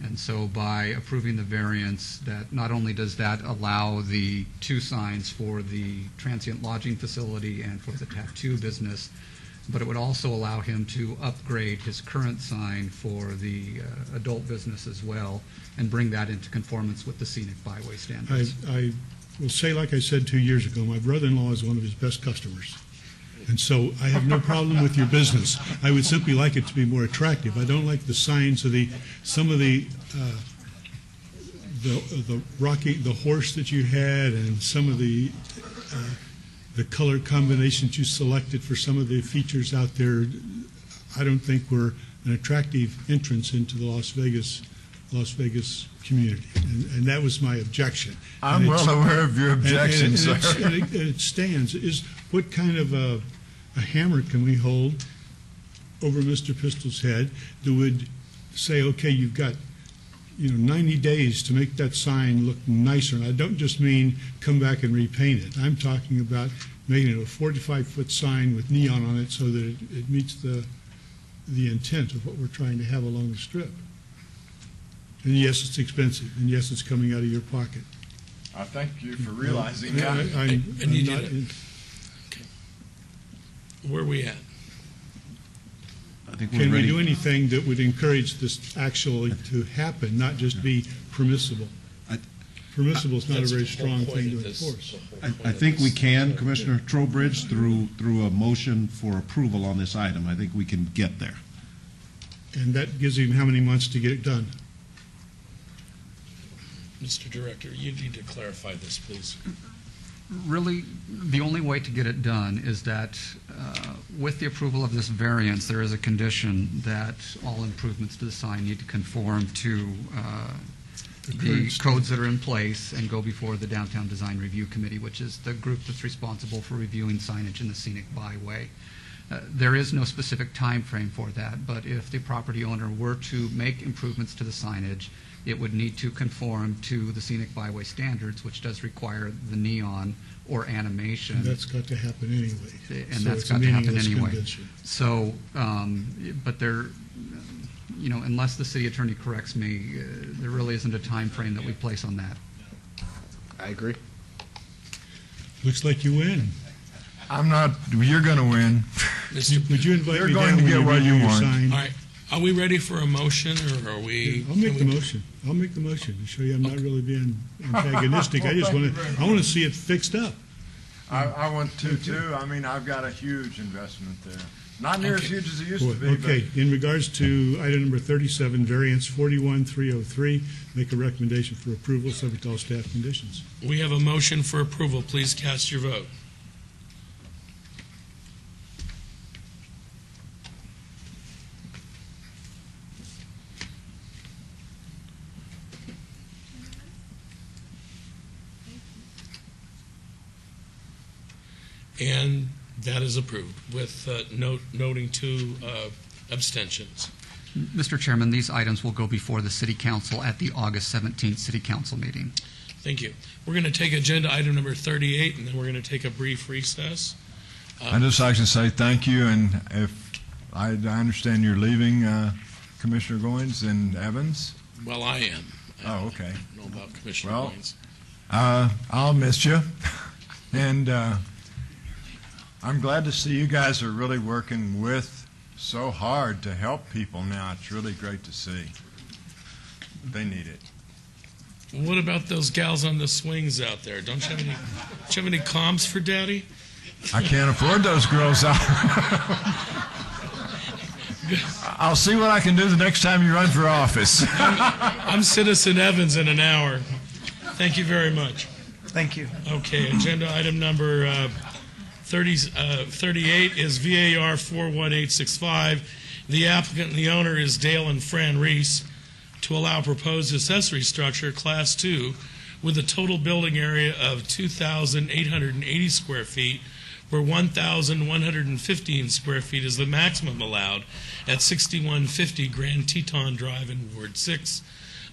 And so by approving the variance, that not only does that allow the two signs for the transient lodging facility and for the tattoo business, but it would also allow him to upgrade his current sign for the adult business as well and bring that into conformance with the scenic byway standards. I will say, like I said 2 years ago, my brother-in-law is one of his best customers. And so I have no problem with your business. I would simply like it to be more attractive. I don't like the signs of some of the horse that you had and some of the the color combinations you selected for some of the features out there, I don't think were an attractive entrance into the Las Vegas community, and that was my objection. I'm well aware of your objection, sir. And it stands. Is what kind of a hammer can we hold over Mr. Pistol's head that would say, okay, you've got 90 days to make that sign look nicer? And I don't just mean come back and repaint it. I'm talking about making it a 45-foot sign with neon on it so that it meets the intent of what we're trying to have along the strip. And yes, it's expensive, and yes, it's coming out of your pocket. I thank you for realizing that. Where are we at? I think we're Can we ready. do anything that would encourage this actually to happen, not just be permissible? Permissible is not a That's very the whole strong point thing of to this. enforce. I think we can, Commissioner Trowbridge, through a motion for approval on this item. I think we can get there. And that gives him how many months to get it done? Mr. Director, you need to clarify this, please. Really, the only way to get it done is that with the approval of this variance, there is a condition that all improvements to the sign need to conform to the codes that are in place and go before the Downtown Design Review Committee, which is the group that's responsible for reviewing signage in the scenic byway. There is no specific time frame for that, but if the property owner were to make improvements to the signage, it would need to conform to the scenic byway standards, which does require the neon or animation. And that's got to happen anyway. And So that's it's a got to happen meaningless anyway. convention. So, but there, unless the city attorney corrects me, there really isn't a time frame that we place on that. I agree. Looks like you win. I'm not, you're going to win. Would you invite You're me going down to when get you what renew you your want. sign? All right. Are we ready for a motion, or are we? I'll make the motion. I'll make the motion to show you I'm not really being antagonistic. I just want to see it fixed up. I want to, too. I mean, I've got a huge investment there. Not near as huge as it used to be, Okay, in regards to item number 37, variance 41303, make a recommendation for approval, subject to all staff conditions. We have a motion for approval. Please cast your vote. And that is approved with noting two abstentions. Mr. Chairman, these items will go before the City Council at the August 17th City Council meeting. Thank you. We're going to take agenda item number 38, and then we're going to take a brief recess. I'd just like to say thank you, and if I understand you're leaving Commissioner Goins and Evans? Well, I am. Oh, okay. I don't know about Commissioner Well, Goins. I'll miss you, and I'm glad to see you guys are really working so hard to help people now. It's really great to see. They need it. What about those gals on the swings out there? Don't you have any comms for Daddy? I can't afford those girls out. I'll see what I can do the next time you run for office. I'm Citizen Evans in an hour. Thank you very much. Thank you. Okay, agenda item number 38 is VAR 41865. The applicant and the owner is Dale and Fran Reese to allow proposed accessory structure, Class 2, with a total building area of 2,880 square feet, where 1,115 square feet is the maximum allowed at 6150 Grand Teton Drive in Ward 6.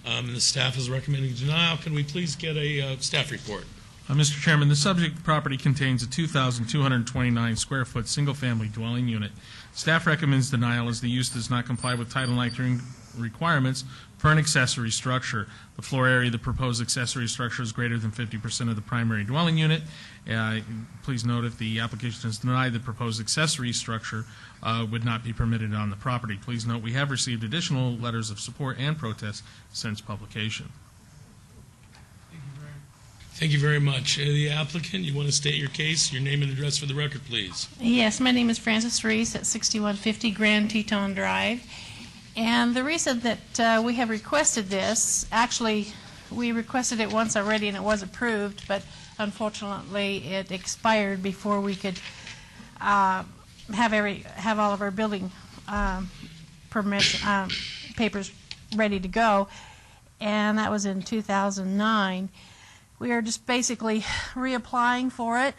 And the staff is recommending denial. Can we please get a staff report? Mr. Chairman, the subject property contains a 2,229 square foot single-family dwelling unit. Staff recommends denial as the use does not comply with Title 19 requirements for an accessory structure. The floor area of the proposed accessory structure is greater than 50% of the primary dwelling unit. Please note if the application is denied, the proposed accessory structure would not be permitted on the property. Please note we have received additional letters of support and protest since publication. Thank you very much. The applicant, you want to state your case, your name and address for the record, please. Yes, my name is Frances Reese at 6150 Grand Teton Drive. And the reason that we have requested this, actually, we requested it once already and it was approved, but unfortunately, it expired before we could have all of our building papers ready to go, and that was in 2009. We are just basically reapplying for it.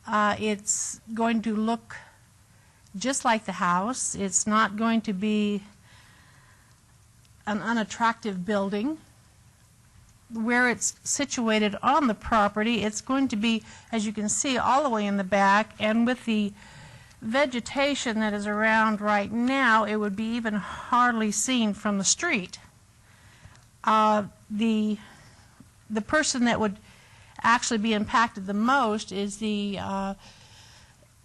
It's going to look just like the house. It's not going to be an unattractive building. Where it's situated on the property, it's going to be, as you can see, all the way in the back, and with the vegetation that is around right now, it would be even hardly seen from the street. The person that would actually be impacted the most is the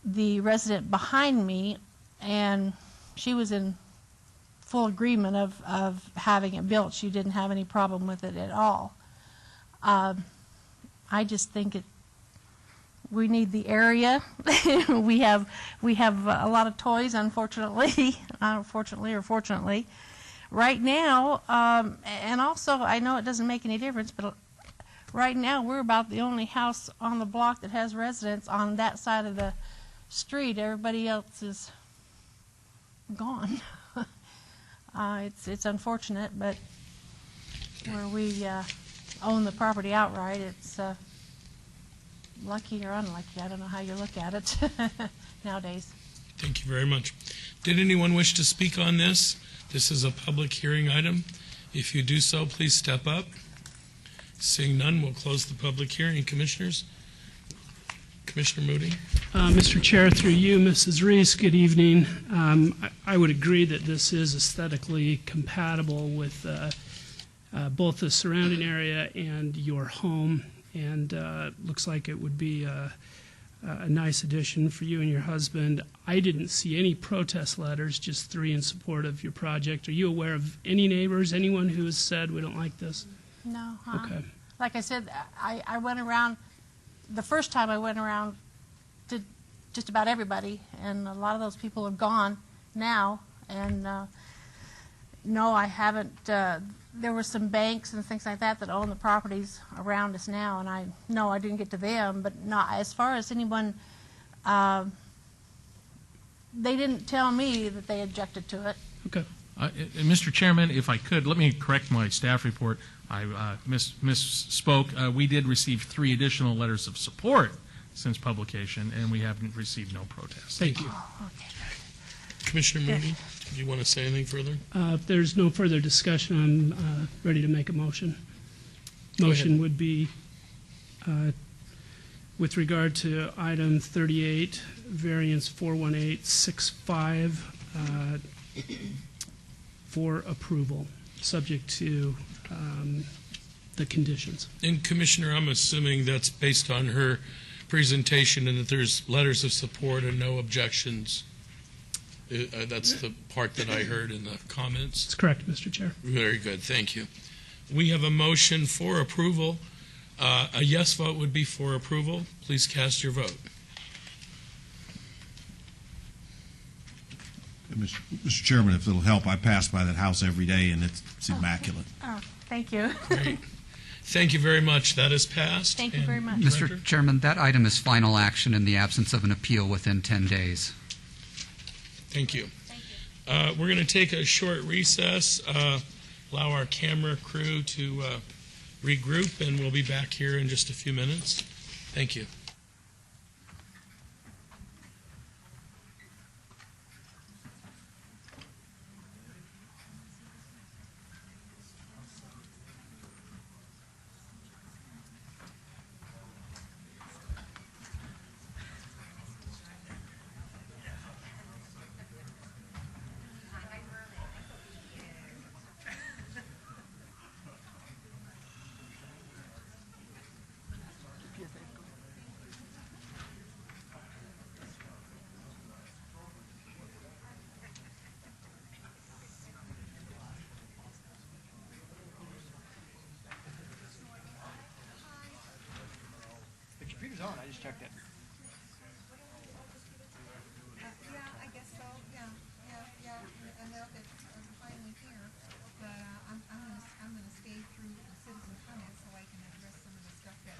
resident behind me, and she was in full agreement of having it built. She didn't have any problem with it at all. I just think we need the area. we have a lot of toys, unfortunately, unfortunately or fortunately, right now. And also, I know it doesn't make any difference, but right now we're about the only house on the block that has residents on that side of the street. Everybody else is gone. It's unfortunate, but where we own the property outright, it's lucky or unlucky. I don't know how you look at it nowadays. Thank you very much. Did anyone wish to speak on this? This is a public hearing item. If you do so, please step up. Seeing none, we'll close the public hearing. Commissioners? Commissioner Moody? Mr. Chair, through you, Mrs. Reese, good evening. I would agree that this is aesthetically compatible with both the surrounding area and your home, and looks like it would be a nice addition for you and your husband. I didn't see any protest letters, just 3 in support of your project. Are you aware of any neighbors, anyone who has said we don't like this? No. Okay. Like I said, I went around, the first time I went around to just about everybody, and a lot of those people are gone now. And no, I haven't. There were some banks and things like that own the properties around us now, and I didn't get to them. But not as far as anyone, they didn't tell me that they objected to it. Okay. Mr. Chairman, if I could, let me correct my staff report. I misspoke. We did receive 3 additional letters of support since publication, and we haven't received no protests. Thank you. Commissioner Moody, do you want to say anything further? If there's no further discussion, I'm ready to make a motion. Motion would be with regard to item 38, variance 41865, for approval, subject to the conditions. And Commissioner, I'm assuming that's based on her presentation and that there's letters of support and no objections. That's the part that I heard in the comments. That's correct, Mr. Chair. Very good, thank you. We have a motion for approval. A yes vote would be for approval. Please cast your vote. Mr. Chairman, if it'll help, I pass by that house every day, and it's immaculate. Oh, thank you. Great. Thank you very much. That is passed. Thank you very much. Mr. Chairman, that item is final action in the absence of an appeal within 10 days. Thank you. We're going to take a short recess, allow our camera crew to regroup, and we'll be back here in just a few minutes. Thank you. The computer's on, I just checked it. Yeah, I guess so, yeah, and they'll get finally here, but I'm gonna stay through the citizen comments so I can address some of the stuff that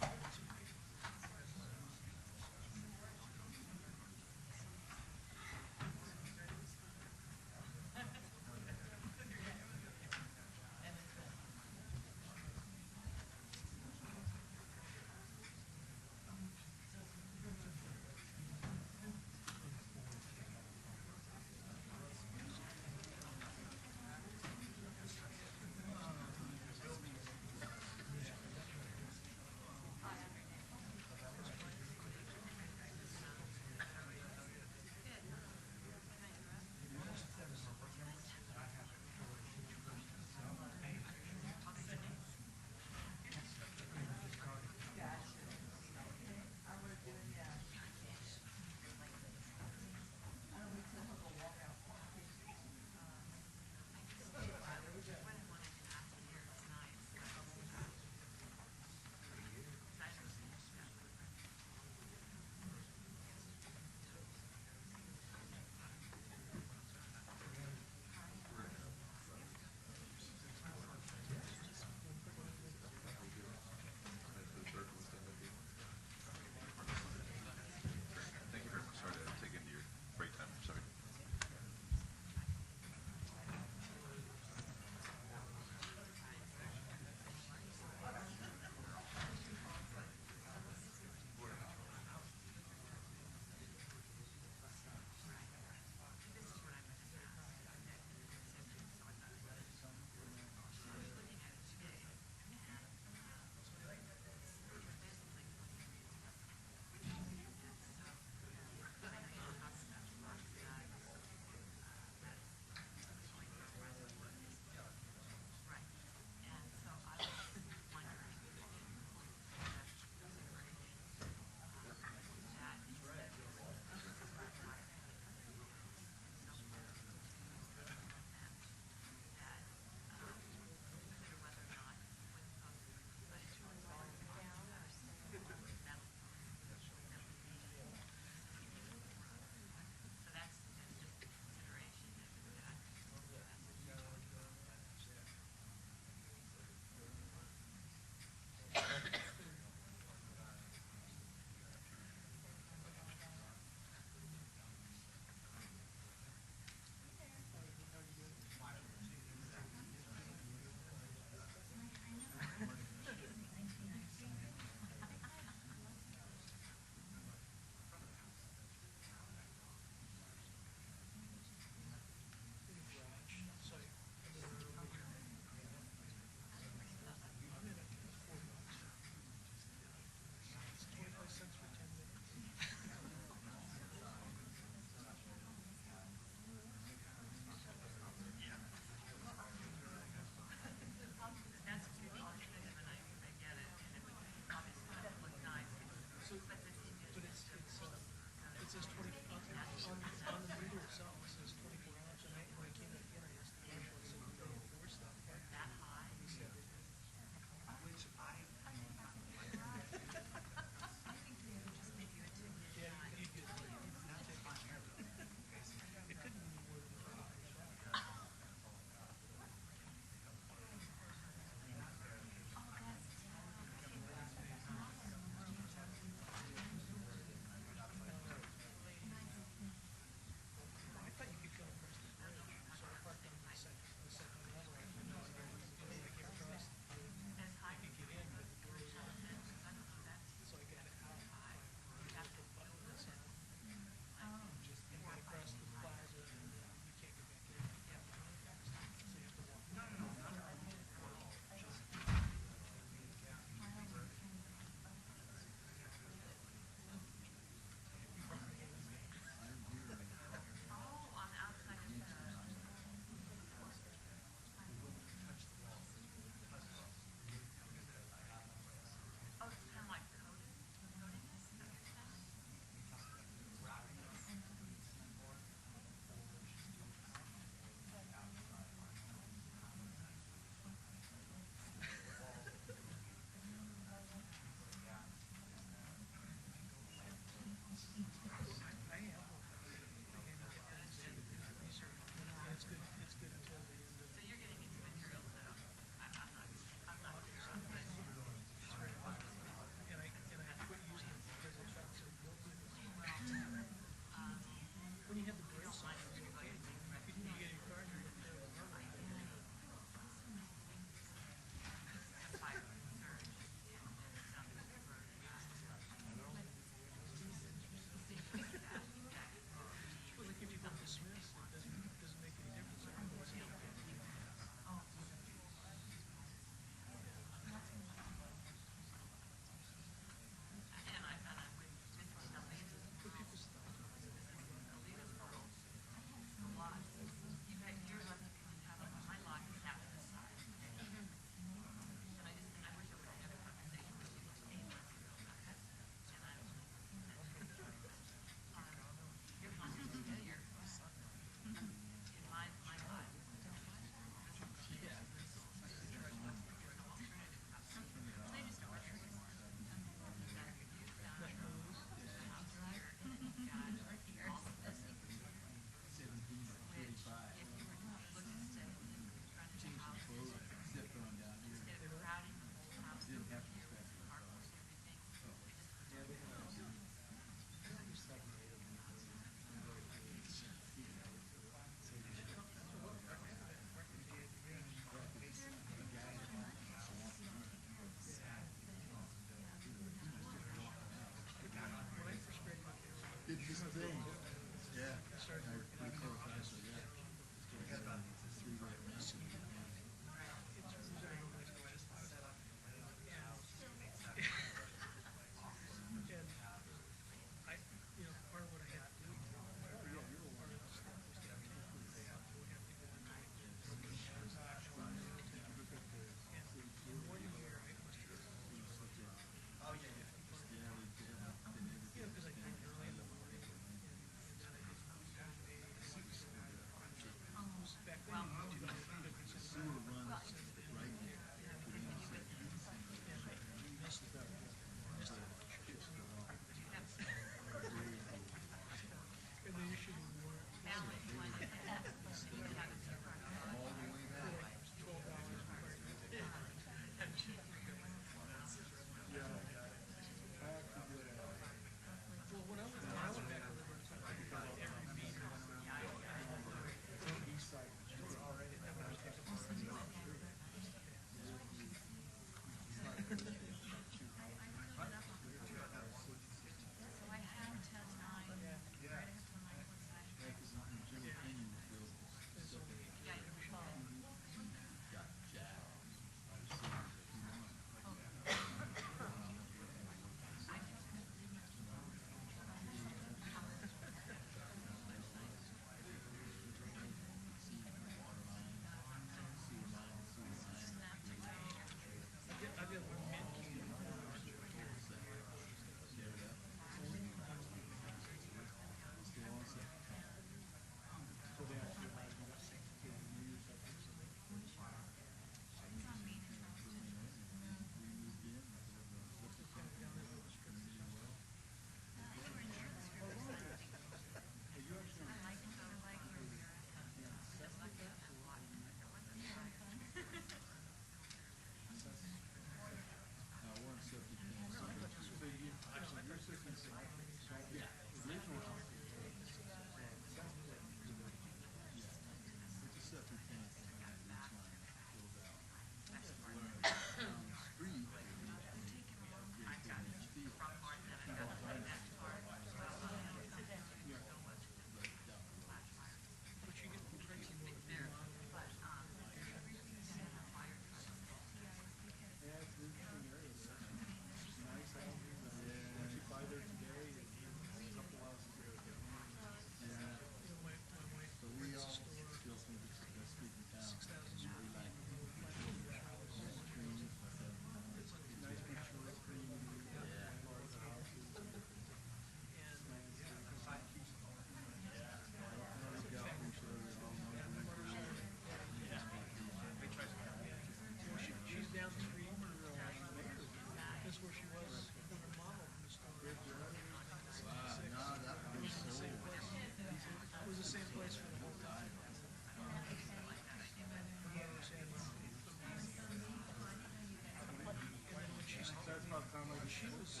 she was,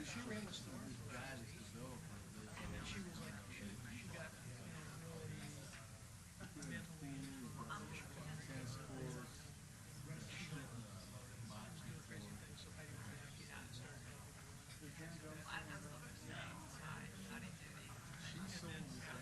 she ran the store. And then she was like, she got, really mentally transport. She was doing crazy things, so I didn't really get out and start. She's someone that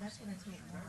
That's when it's made more.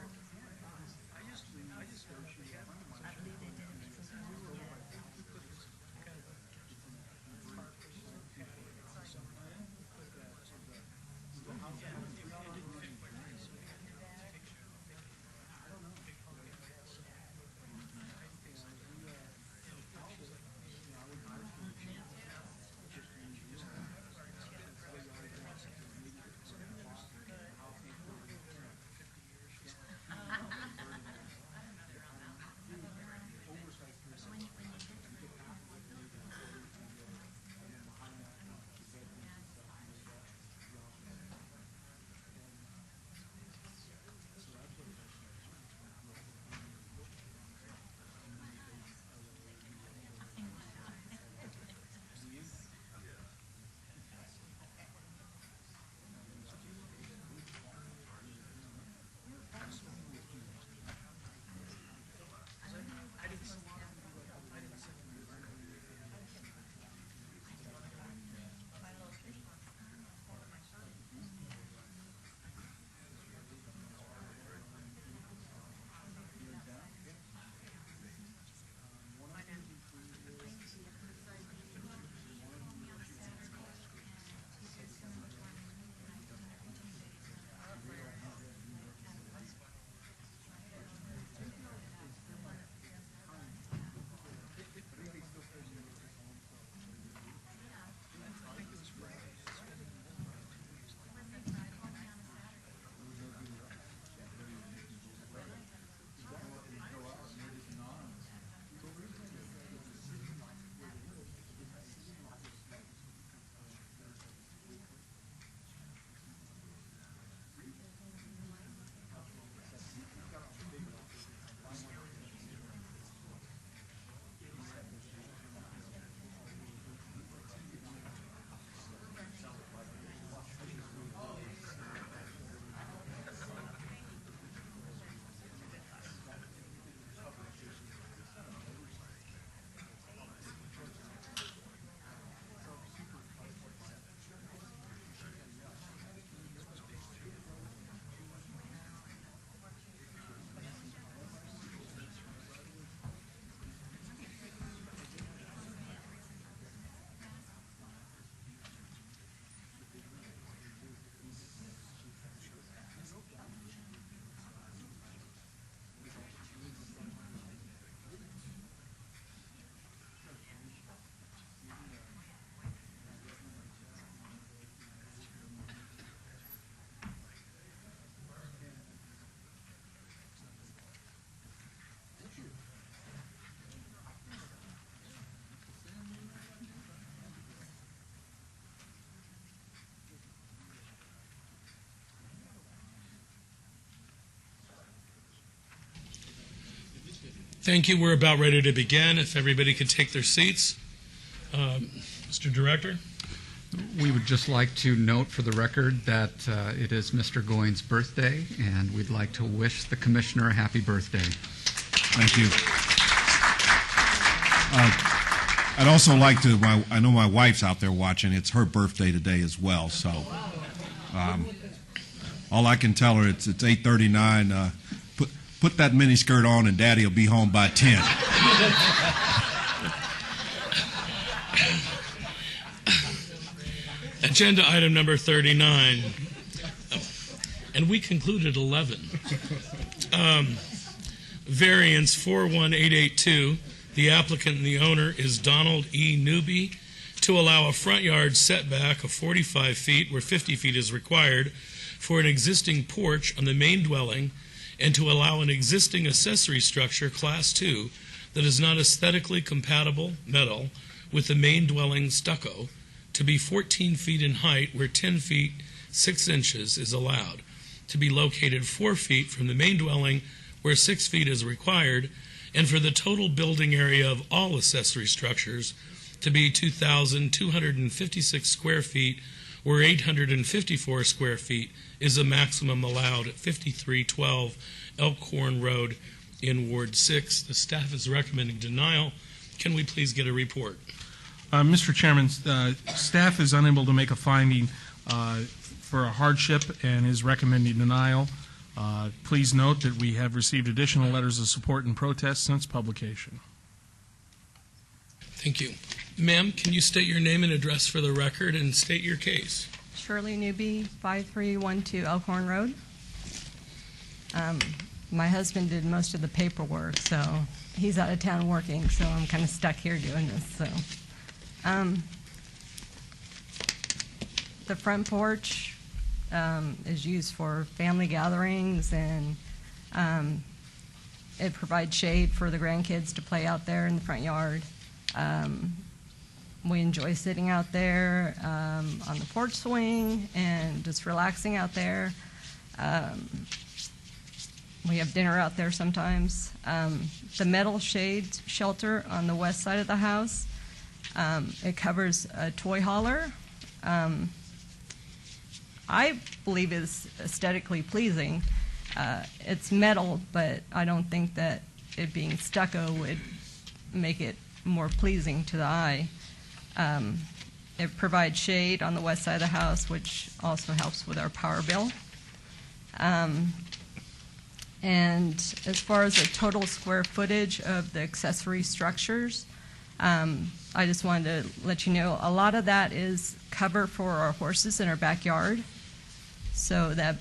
Thank you. We're about ready to begin. If everybody could take their seats. Mr. Director? We would just like to note for the record that it is Mr. Goins' birthday, and we'd like to wish the Commissioner a happy birthday. Thank you. I'd also like to, I know my wife's out there watching, it's her birthday today as well, so all I can tell her, it's 8:39, put that miniskirt on and Daddy will be home by 10. Agenda item number 39, and we concluded 11. Variance 41882. The applicant and the owner is Donald E. Newby to allow a front yard setback of 45 feet where 50 feet is required for an existing porch on the main dwelling and to allow an existing accessory structure, Class 2, that is not aesthetically compatible metal with the main dwelling stucco to be 14 feet in height where 10 feet 6 inches is allowed, to be located 4 feet from the main dwelling where 6 feet is required, and for the total building area of all accessory structures to be 2,256 square feet where 854 square feet is the maximum allowed at 5312 Elkhorn Road in Ward 6. The staff is recommending denial. Can we please get a report? Mr. Chairman, staff is unable to make a finding for a hardship and is recommending denial. Please note that we have received additional letters of support and protest since publication. Thank you. Ma'am, can you state your name and address for the record and state your case? Shirley Newby, 5312 Elkhorn Road. My husband did most of the paperwork, so he's out of town working, so I'm kind of stuck here doing this. So, the front porch is used for family gatherings, and it provides shade for the grandkids to play out there in the front yard. We enjoy sitting out there on the porch swing and just relaxing out there. We have dinner out there sometimes. The metal shade shelter on the west side of the house, it covers a toy hauler. I believe is aesthetically pleasing. It's metal, but I don't think that it being stucco would make it more pleasing to the eye. It provides shade on the west side of the house, which also helps with our power bill. And as far as the total square footage of the accessory structures, I just wanted to let you know a lot of that is cover for our horses in our backyard. So that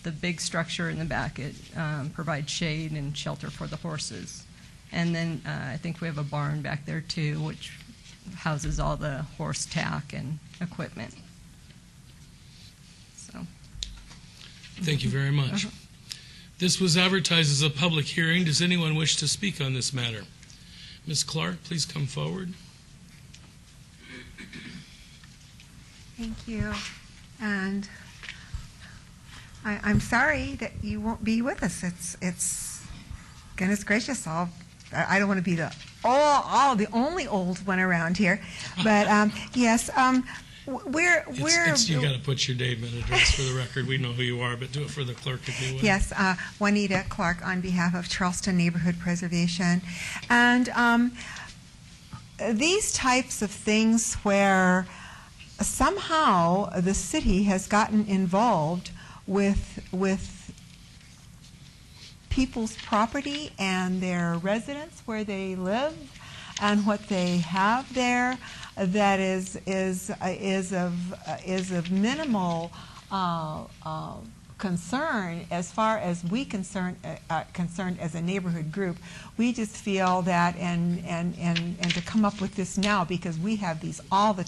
the big structure in the back, it provides shade and shelter for the horses. And then I think we have a barn back there too, which houses all the horse tack and equipment. So. Thank you very much. This was advertised as a public hearing. Does anyone wish to speak on this matter? Ms. Clark, please come forward. Thank you. And I'm sorry that you won't be with us. It's goodness gracious. I don't want to be the only old one around here, but yes, we're you got to put your name and address for the record. We know who you are, but do it for the clerk if you would. Yes, Juanita Clark on behalf of Charleston Neighborhood Preservation, and these types of things where somehow the city has gotten involved with people's property and their residence where they live and what they have there that is of minimal concern as far as we concerned as a neighborhood group. We just feel that and to come up with this now because we have these all the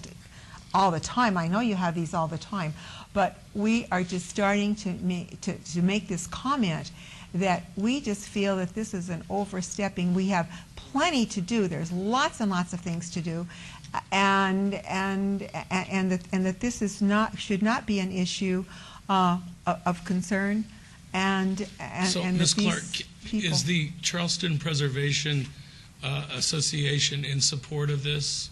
time. I know you have these all the time, but we are just starting to make this comment that we just feel that this is an overstepping. We have plenty to do. There's lots and lots of things to do, and that this is should not be an issue of concern. So, Ms. Clark, is the Charleston Preservation Association in support of this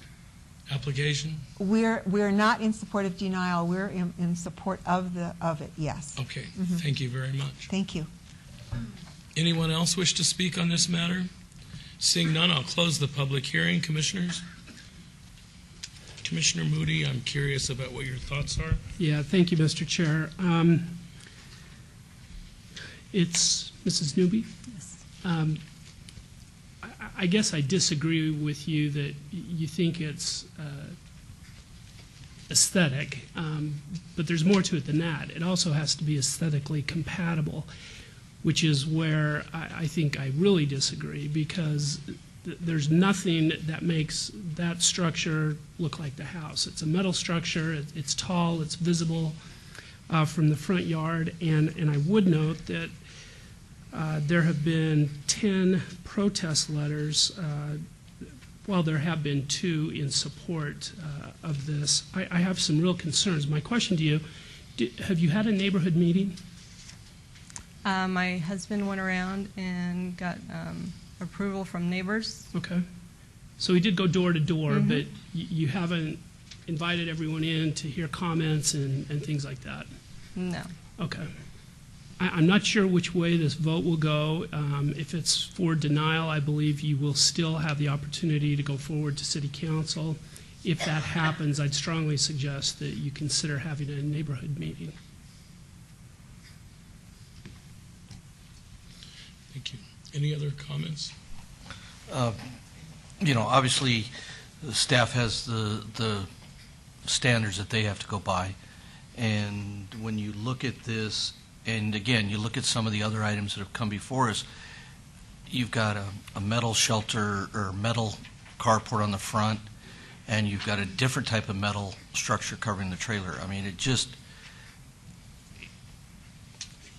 application? We're not in support of denial. We're in support of it. Yes. Okay. Thank you very much. Thank you. Anyone else wish to speak on this matter? Seeing none, I'll close the public hearing. Commissioners? Commissioner Moody, I'm curious about what your thoughts are. Yeah, thank you, Mr. Chair. It's Mrs. Newby. Yes. I guess I disagree with you that you think it's aesthetic, but there's more to it than that. It also has to be aesthetically compatible, which is where I think I really disagree, because there's nothing that makes that structure look like the house. It's a metal structure, it's tall, it's visible from the front yard, and I would note that there have been 10 protest letters, while there have been 2 in support of this. I have some real concerns. My question to you, have you had a neighborhood meeting? My husband went around and got approval from neighbors. Okay. So he did go door to door, but you haven't invited everyone in to hear comments and things like that? No. Okay. I'm not sure which way this vote will go. If it's for denial, I believe you will still have the opportunity to go forward to City Council. If that happens, I'd strongly suggest that you consider having a neighborhood meeting. Thank you. Any other comments? Obviously, the staff has the standards that they have to go by. And when you look at this, and again, you look at some of the other items that have come before us, you've got a metal shelter or metal carport on the front, and you've got a different type of metal structure covering the trailer. I mean,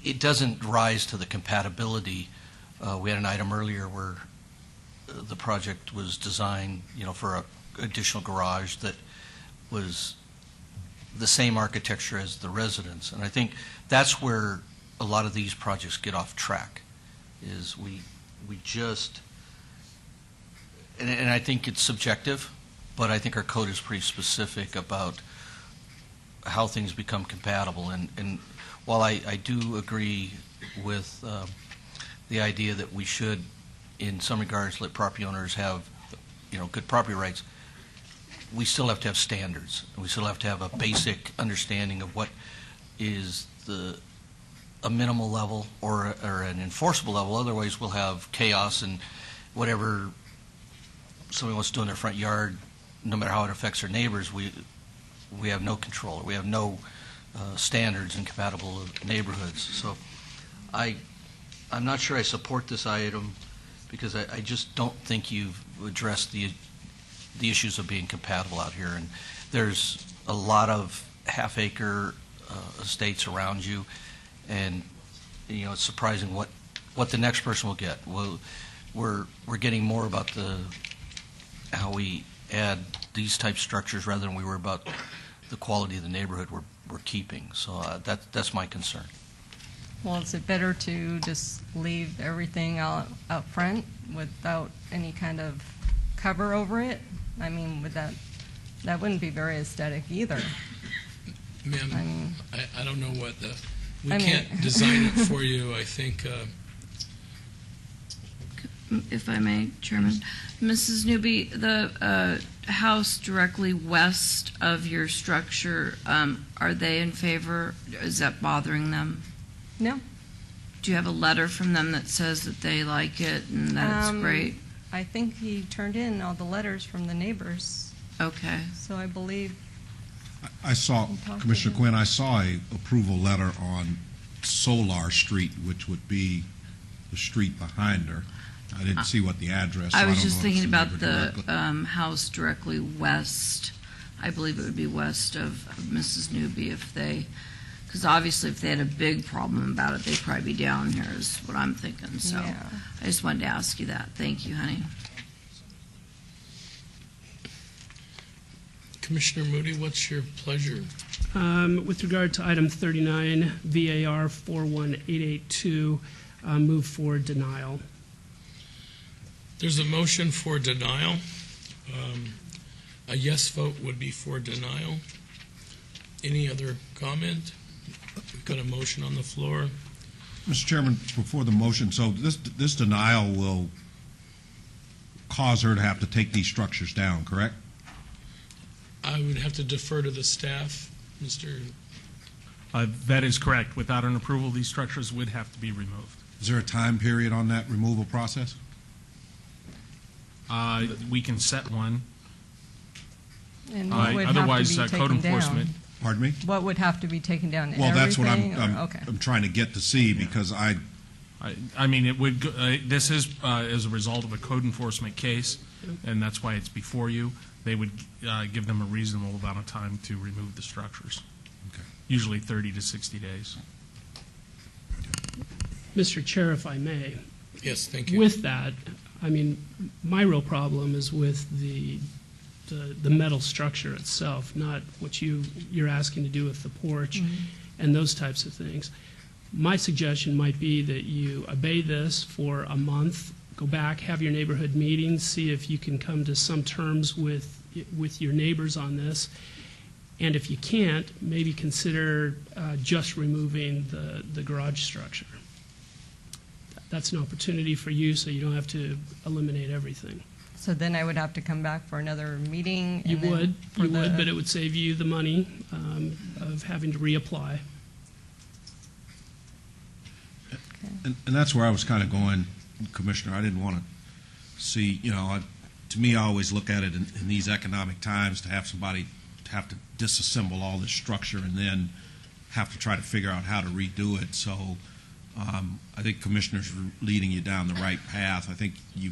it doesn't rise to the compatibility. We had an item earlier where the project was designed, for an additional garage that was the same architecture as the residence. And I think that's where a lot of these projects get off track, is we just, and I think it's subjective, but I think our code is pretty specific about how things become compatible. And while I do agree with the idea that we should, in some regards, let property owners have, good property rights, we still have to have standards. We still have to have a basic understanding of what is a minimal level or an enforceable level. Otherwise, we'll have chaos, and whatever somebody wants to do in their front yard, no matter how it affects their neighbors, we have no control. We have no standards in compatible neighborhoods. So I'm not sure I support this item, because I just don't think you've addressed the issues of being compatible out here. And there's a lot of half-acre estates around you, and it's surprising what the next person will get. Well, we're getting more about how we add these type structures rather than we were about the quality of the neighborhood we're keeping. So that's my concern. Well, is it better to just leave everything out front without any kind of cover over it? I mean, that wouldn't be very aesthetic either. Ma'am, I don't know what we can't design it for you. I think, If I may, Chairman. Mrs. Newby, the house directly west of your structure, are they in favor? Is that bothering them? No. Do you have a letter from them that says that they like it and that it's great? I think he turned in all the letters from the neighbors. Okay. So I believe. I saw, Commissioner Quinn, I saw a approval letter on Solar Street, which would be the street behind her. I didn't see what the address. I so was don't just know if thinking it's about the directly. house directly west. I believe it would be west of Mrs. Newby because obviously if they had a big problem about it, they'd probably be down here is what I'm thinking. So Yeah. I just wanted to ask you that. Thank you, honey. Commissioner Moody, what's your pleasure? With regard to item 39, VAR 41882, move for denial. There's a motion for denial. A yes vote would be for denial. Any other comment? We've got a motion on the floor. Mr. Chairman, before the motion, so this denial will cause her to have to take these structures down, correct? I would have to defer to the staff, Mr. That is correct. Without an approval, these structures would have to be removed. Is there a time period on that removal process? We can set one. And what would Otherwise, have to be code taken enforcement. down? Pardon me? What would have to be taken down? Well, that's what Everything, I'm or- okay. I'm trying to get to see, because I mean, it would. This is as a result of a code enforcement case, and that's why it's before you. They would give them a reasonable amount of time to remove the structures. Okay. Usually 30 to 60 days. Mr. Chair, if I may. Yes, thank you. With that, I mean, my real problem is with the metal structure itself, not what you're asking to do with the porch and those types of things. My suggestion might be that you obey this for a month, go back, have your neighborhood meetings, see if you can come to some terms with your neighbors on this. And if you can't, maybe consider just removing the garage structure. That's an opportunity for you, so you don't have to eliminate everything. So then I would have to come back for another meeting? You and then would, for but it would save you the money of having to reapply. And that's where I was kind of going, Commissioner. I didn't want to see, to me, I always look at it in these economic times to have somebody have to disassemble all this structure and then have to try to figure out how to redo it. So I think Commissioner's leading you down the right path. I think you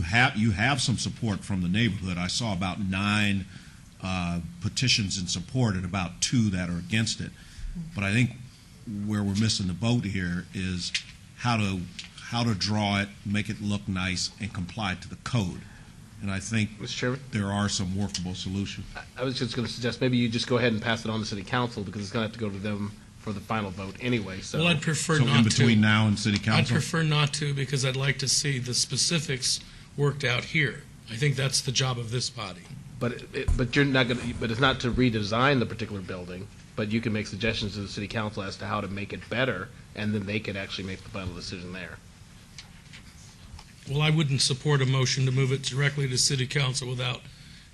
have some support from the neighborhood. I saw about 9 petitions in support and about 2 that are against it. But I think where we're missing the boat here is how to draw it, make it look nice, and comply to the code. And I think Mr. Chairman? There are some workable solutions. I was just going to suggest maybe you just go ahead and pass it on to City Council because it's going to have to go to them for the final vote anyway. So, Well, I'd prefer So not to. in between now and City I'd Council? prefer not to because I'd like to see the specifics worked out here. I think that's the job of this body. but you're not going to. But it's not to redesign the particular building. But you can make suggestions to the City Council as to how to make it better, and then they could actually make the final decision there. Well, I wouldn't support a motion to move it directly to City Council without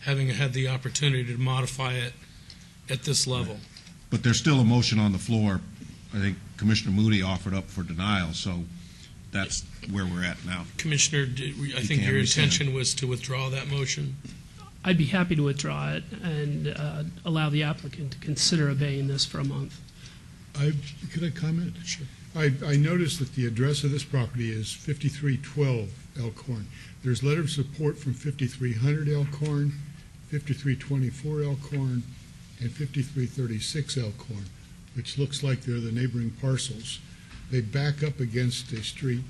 having had the opportunity to modify it at this level. But there's still a motion on the floor. I think Commissioner Moody offered up for denial, so that's where we're at now. Commissioner, I think can your rescind. intention was to withdraw that motion. I'd be happy to withdraw it and allow the applicant to consider obeying this for a month. Could I comment? Sure. I noticed that the address of this property is 5312 Elkhorn. There's letter of support from 5300 Elkhorn, 5324 Elkhorn, and 5336 Elkhorn, which looks like they're the neighboring parcels. They back up against a street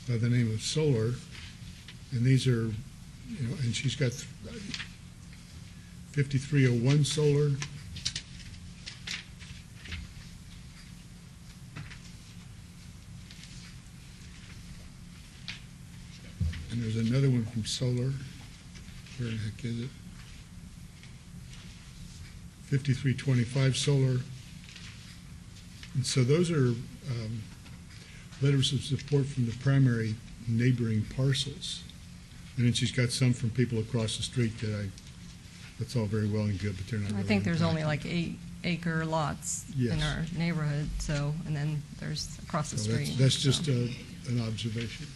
by the name of Solar, and these are, and she's got 5301 Solar, and there's another one from Solar. Where the heck is it? 5325 Solar. And so those are letters of support from the primary neighboring parcels. And then she's got some from people across the street that's all very well and good, but they're not really. I think there's only impacted. like 8-acre lots Yes. in our neighborhood, so, and then there's across the So street. that's just so. an observation.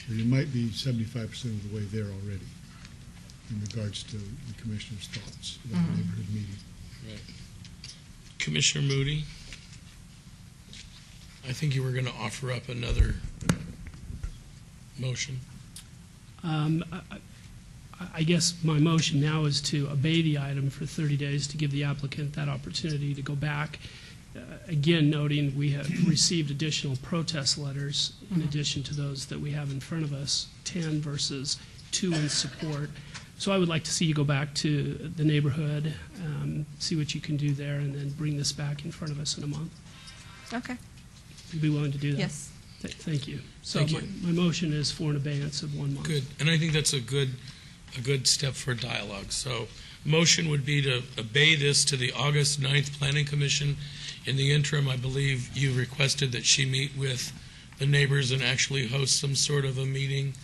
Or you might be 75% of the way there already in regards to the commissioner's thoughts about the neighborhood meeting. Right. Commissioner Moody, I think you were going to offer up another motion. I guess my motion now is to obey the item for 30 days to give the applicant that opportunity to go back. Again, noting we have received additional protest letters in addition to those that we have in front of us, 10 versus 2 in support. So I would like to see you go back to the neighborhood, see what you can do there, and then bring this back in front of us in a month. Okay. You'd be willing to do that? Yes. Thank you. So Thank you. my motion is for an abeyance of 1 month. Good, and I think that's a good step for dialogue. So motion would be to obey this to the August 9th Planning Commission. In the interim, I believe you requested that she meet with the neighbors and actually host some sort of a meeting,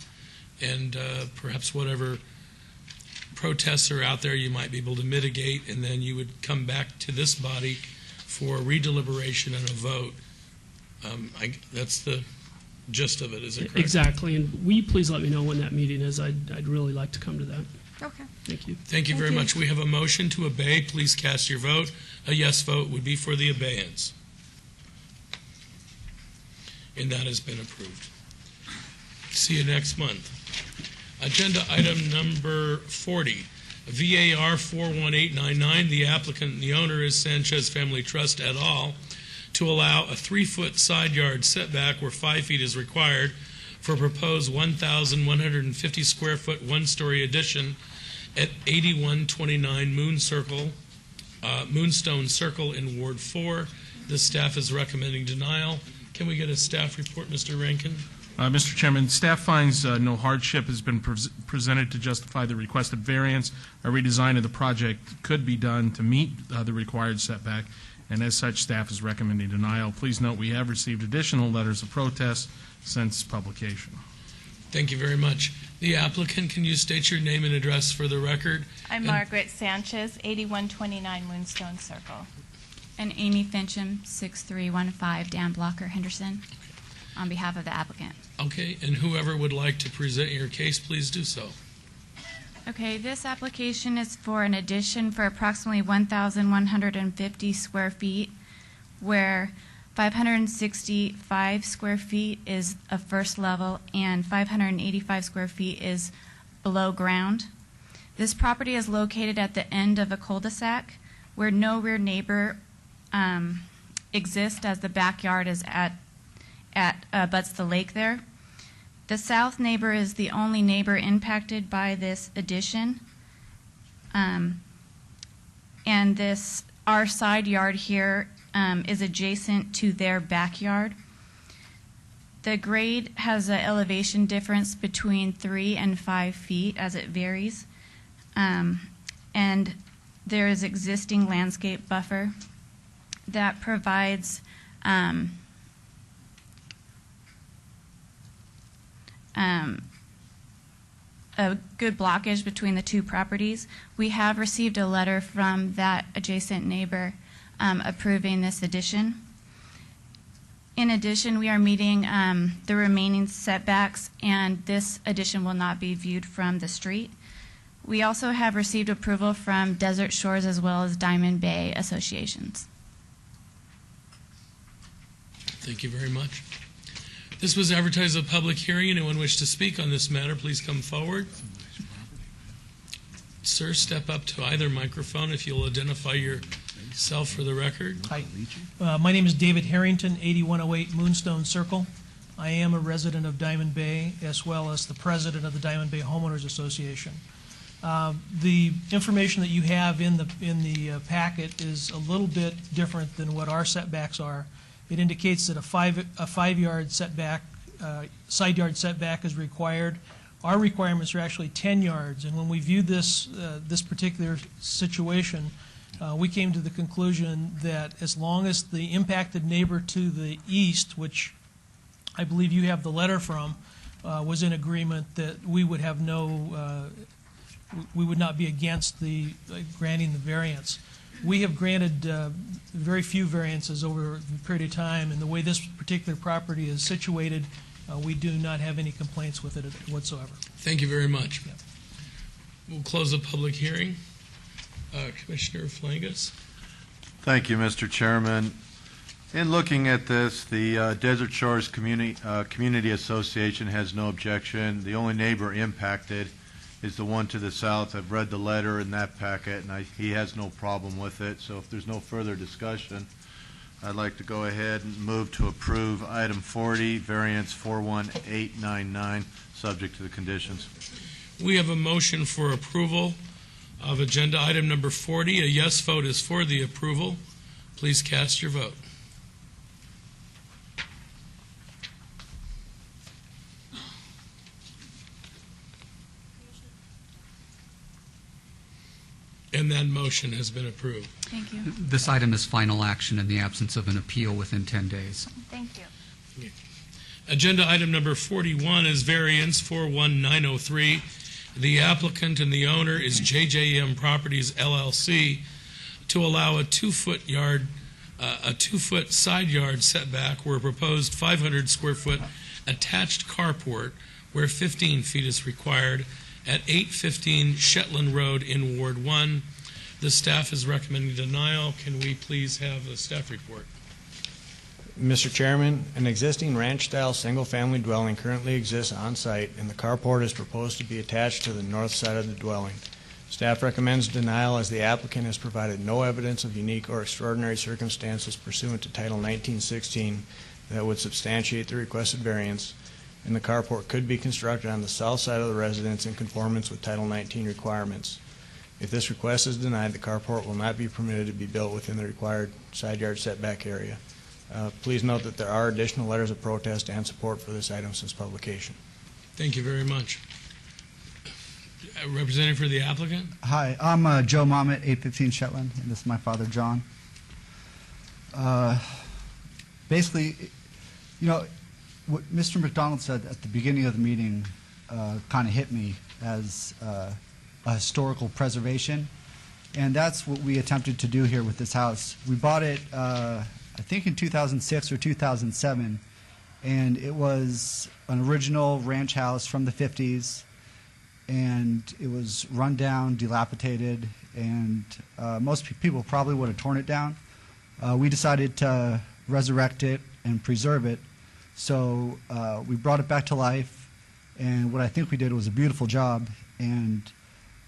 and perhaps whatever protests are out there you might be able to mitigate, and then you would come back to this body for redeliberation and a vote. That's the gist of it, is it correct? Exactly, and will you please let me know when that meeting is? I'd really like to come to that. Okay. Thank you. Thank you very much. We have a motion to obey. Please cast your vote. A yes vote would be for the abeyance. And that has been approved. See you next month. Agenda item number 40, VAR 41899. The applicant and the owner is Sanchez Family Trust et al. To allow a 3-foot side yard setback where 5 feet is required for a proposed 1,150 square foot one-story addition at 8129 Moonstone Circle in Ward 4. The staff is recommending denial. Can we get a staff report, Mr. Rankin? Mr. Chairman, staff finds no hardship has been presented to justify the requested variance. A redesign of the project could be done to meet the required setback, and as such, staff is recommending denial. Please note we have received additional letters of protest since publication. Thank you very much. The applicant, can you state your name and address for the record? I'm Margaret Sanchez, 8129 Moonstone Circle. And Amy Fincham, 6315 Dan Blocker, Henderson, on behalf of the applicant. Okay, and whoever would like to present your case, please do so. Okay, this application is for an addition for approximately 1,150 square feet, where 565 square feet is a first level and 585 square feet is below ground. This property is located at the end of a cul-de-sac where no rear neighbor exists, as the backyard is butts the lake there. The south neighbor is the only neighbor impacted by this addition. And our side yard here is adjacent to their backyard. The grade has an elevation difference between 3 and 5 feet as it varies. And there is existing landscape buffer that provides a good blockage between the two properties. We have received a letter from that adjacent neighbor approving this addition. In addition, we are meeting the remaining setbacks, and this addition will not be viewed from the street. We also have received approval from Desert Shores as well as Diamond Bay associations. Thank you very much. This was advertised as a public hearing. Anyone wish to speak on this matter, please come forward. Sir, step up to either microphone if you'll identify yourself for the record. Hi. My name is David Harrington, 8108 Moonstone Circle. I am a resident of Diamond Bay as well as the president of the Diamond Bay Homeowners Association. The information that you have in the packet is a little bit different than what our setbacks are. It indicates that a 5-yard setback, side yard setback is required. Our requirements are actually 10 yards, and when we viewed this particular situation, we came to the conclusion that as long as the impacted neighbor to the east, which I believe you have the letter from, was in agreement, that we would have we would not be against the granting the variance. We have granted very few variances over a period of time, and the way this particular property is situated, we do not have any complaints with it whatsoever. Thank you very much. Yep. We'll close the public hearing. Commissioner Flangus. Thank you, Mr. Chairman. In looking at this, the Desert Shores Community Association has no objection. The only neighbor impacted is the one to the south. I've read the letter in that packet, and he has no problem with it. So if there's no further discussion, I'd like to go ahead and move to approve item 40, variance 41899, subject to the conditions. We have a motion for approval of agenda item number 40. A yes vote is for the approval. Please cast your vote. And that motion has been approved. Thank you. This item is final action in the absence of an appeal within 10 days. Thank you. Agenda item number 41 is variance 41903. The applicant and the owner is JJM Properties LLC to allow a 2-foot side yard setback where proposed 500 square foot attached carport where 15 feet is required at 815 Shetland Road in Ward 1. The staff is recommending denial. Can we please have a staff report? Mr. Chairman, an existing ranch-style single-family dwelling currently exists on-site, and the carport is proposed to be attached to the north side of the dwelling. Staff recommends denial as the applicant has provided no evidence of unique or extraordinary circumstances pursuant to Title 1916 that would substantiate the requested variance, and the carport could be constructed on the south side of the residence in conformance with Title 19 requirements. If this request is denied, the carport will not be permitted to be built within the required side yard setback area. Please note that there are additional letters of protest and support for this item since publication. Thank you very much. Representative for the applicant? Hi, I'm Joe Mamet, 815 Shetland, and this is my father, John. Basically, you know, what Mr. McDonald said at the beginning of the meeting kind of hit me as a historical preservation. And that's what we attempted to do here with this house. We bought it, I think in 2006 or 2007, and it was an original ranch house from the 50s, and it was run down, dilapidated, and most people probably would have torn it down. We decided to resurrect it and preserve it, so we brought it back to life, and what I think we did was a beautiful job. And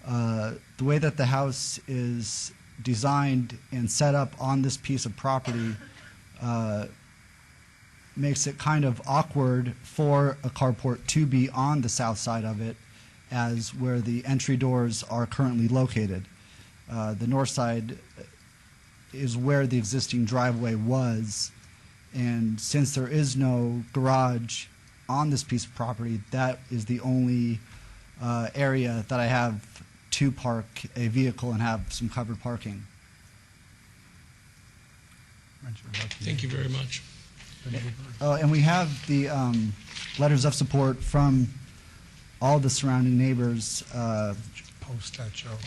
the way that the house is designed and set up on this piece of property makes it kind of awkward for a carport to be on the south side of it, as where the entry doors are currently located. The north side is where the existing driveway was, and since there is no garage on this piece of property, that is the only area that I have to park a vehicle and have some covered parking. Thank you very much. And we have the letters of support from all the surrounding neighbors. Post that, Joe.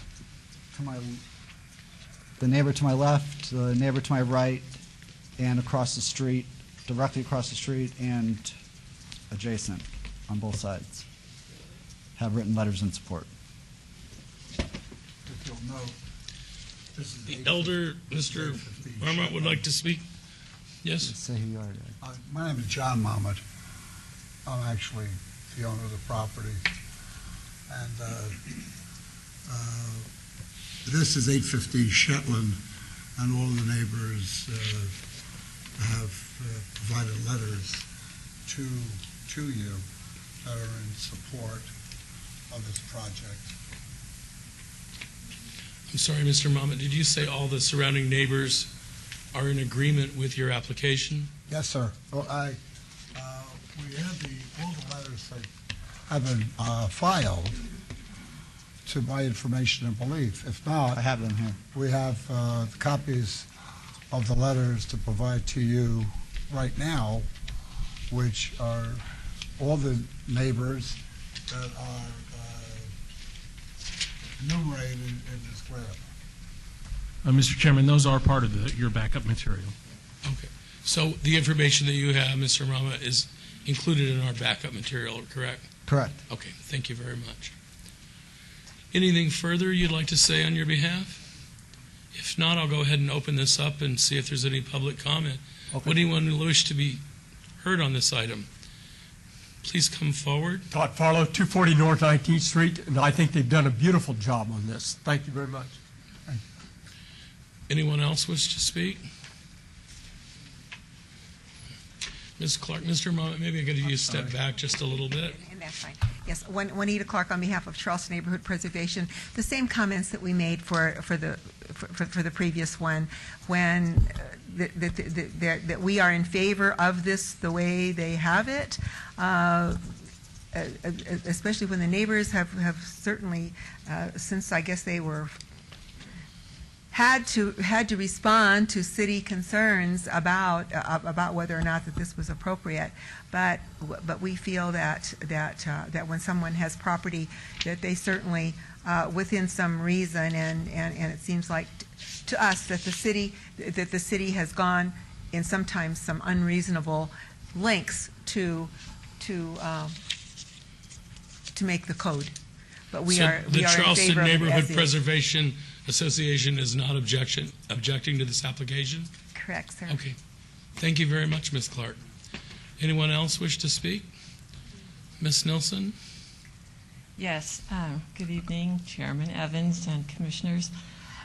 The neighbor to my left, the neighbor to my right, and across the street, directly across the street, and adjacent on both sides have written letters in support. If you'll note, this is The elder, Mr. Marmot, would like to speak. Yes? Say who you are. My name is John Marmot. I'm actually the owner of the property. And this is 850 Shetland, and all the neighbors have provided letters to you that are in support of this project. I'm sorry, Mr. Marmot, did you say all the surrounding neighbors are in agreement with your application? Yes, sir. Well, we have all the letters that have been filed to my information and belief. If not, I have them here. We have copies of the letters to provide to you right now, which are all the neighbors that are enumerated in this graph. Mr. Chairman, those are part of your backup material. Okay. So the information that you have, Mr. Marmot, is included in our backup material, correct? Correct. Okay, thank you very much. Anything further you'd like to say on your behalf? If not, I'll go ahead and open this up and see if there's any public comment. Okay. Would anyone wish to be heard on this item? Please come forward. Todd Farlow, 240 North 19th Street, and I think they've done a beautiful job on this. Thank you very much. Anyone else wish to speak? Ms. Clark, Mr. Marmot, maybe I could have you step back just a little bit. And that's fine. Yes, Juanita Clark on behalf of Charleston Neighborhood Preservation. The same comments that we made for the previous one, when that we are in favor of this the way they have it, especially when the neighbors have certainly, since I guess they were had to respond to city concerns about whether or not that this was appropriate, but we feel that when someone has property, that they certainly within some reason, and it seems like to us that the city has gone in sometimes some unreasonable lengths to make the code, but we are the in Charleston favor of it Neighborhood as is. Preservation Association is not objecting to this application? Correct, sir. Okay. Thank you very much, Ms. Clark. Anyone else wish to speak? Ms. Nilsson? Yes. Good evening, Chairman Evans and Commissioners.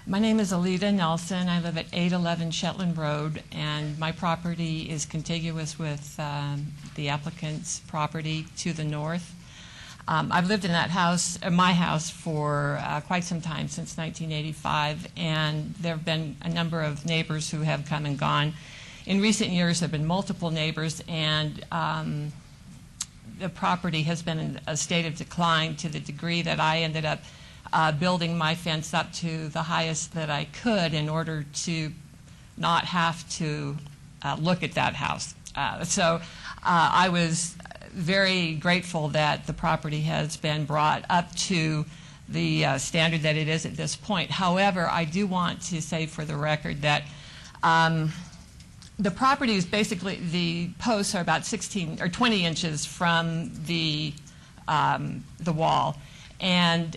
My name is Alita Nelson. I live at 811 Shetland Road, and my property is contiguous with the applicant's property to the north. I've lived in that house, my house, for quite some time, since 1985, and there have been a number of neighbors who have come and gone. In recent years, there have been multiple neighbors, and the property has been in a state of decline to the degree that I ended up building my fence up to the highest that I could in order to not have to look at that house. So I was very grateful that the property has been brought up to the standard that it is at this point. However, I do want to say for the record that the property is basically, the posts are about 16 or 20 inches from the wall, and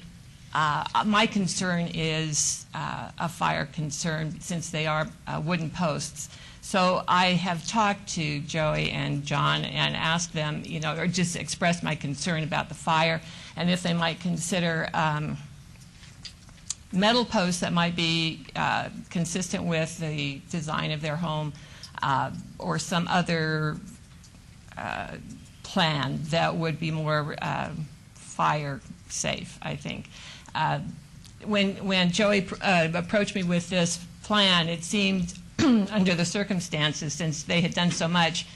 my concern is a fire concern since they are wooden posts. So I have talked to Joey and John and asked them, or just expressed my concern about the fire and if they might consider metal posts that might be consistent with the design of their home, or some other plan that would be more fire safe, I think. When Joey approached me with this plan, it seemed, under the circumstances, since they had done so much,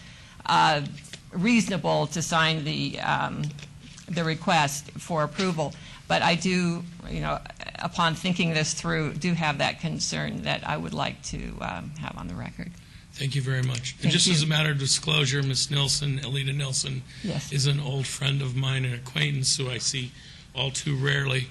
reasonable to sign the request for approval. But I do, upon thinking this through, do have that concern that I would like to have on the record. Thank you very much. And just as a matter of disclosure, Ms. Nilsson, Alita Nilsson, is an old friend of mine, an acquaintance who I see all too rarely,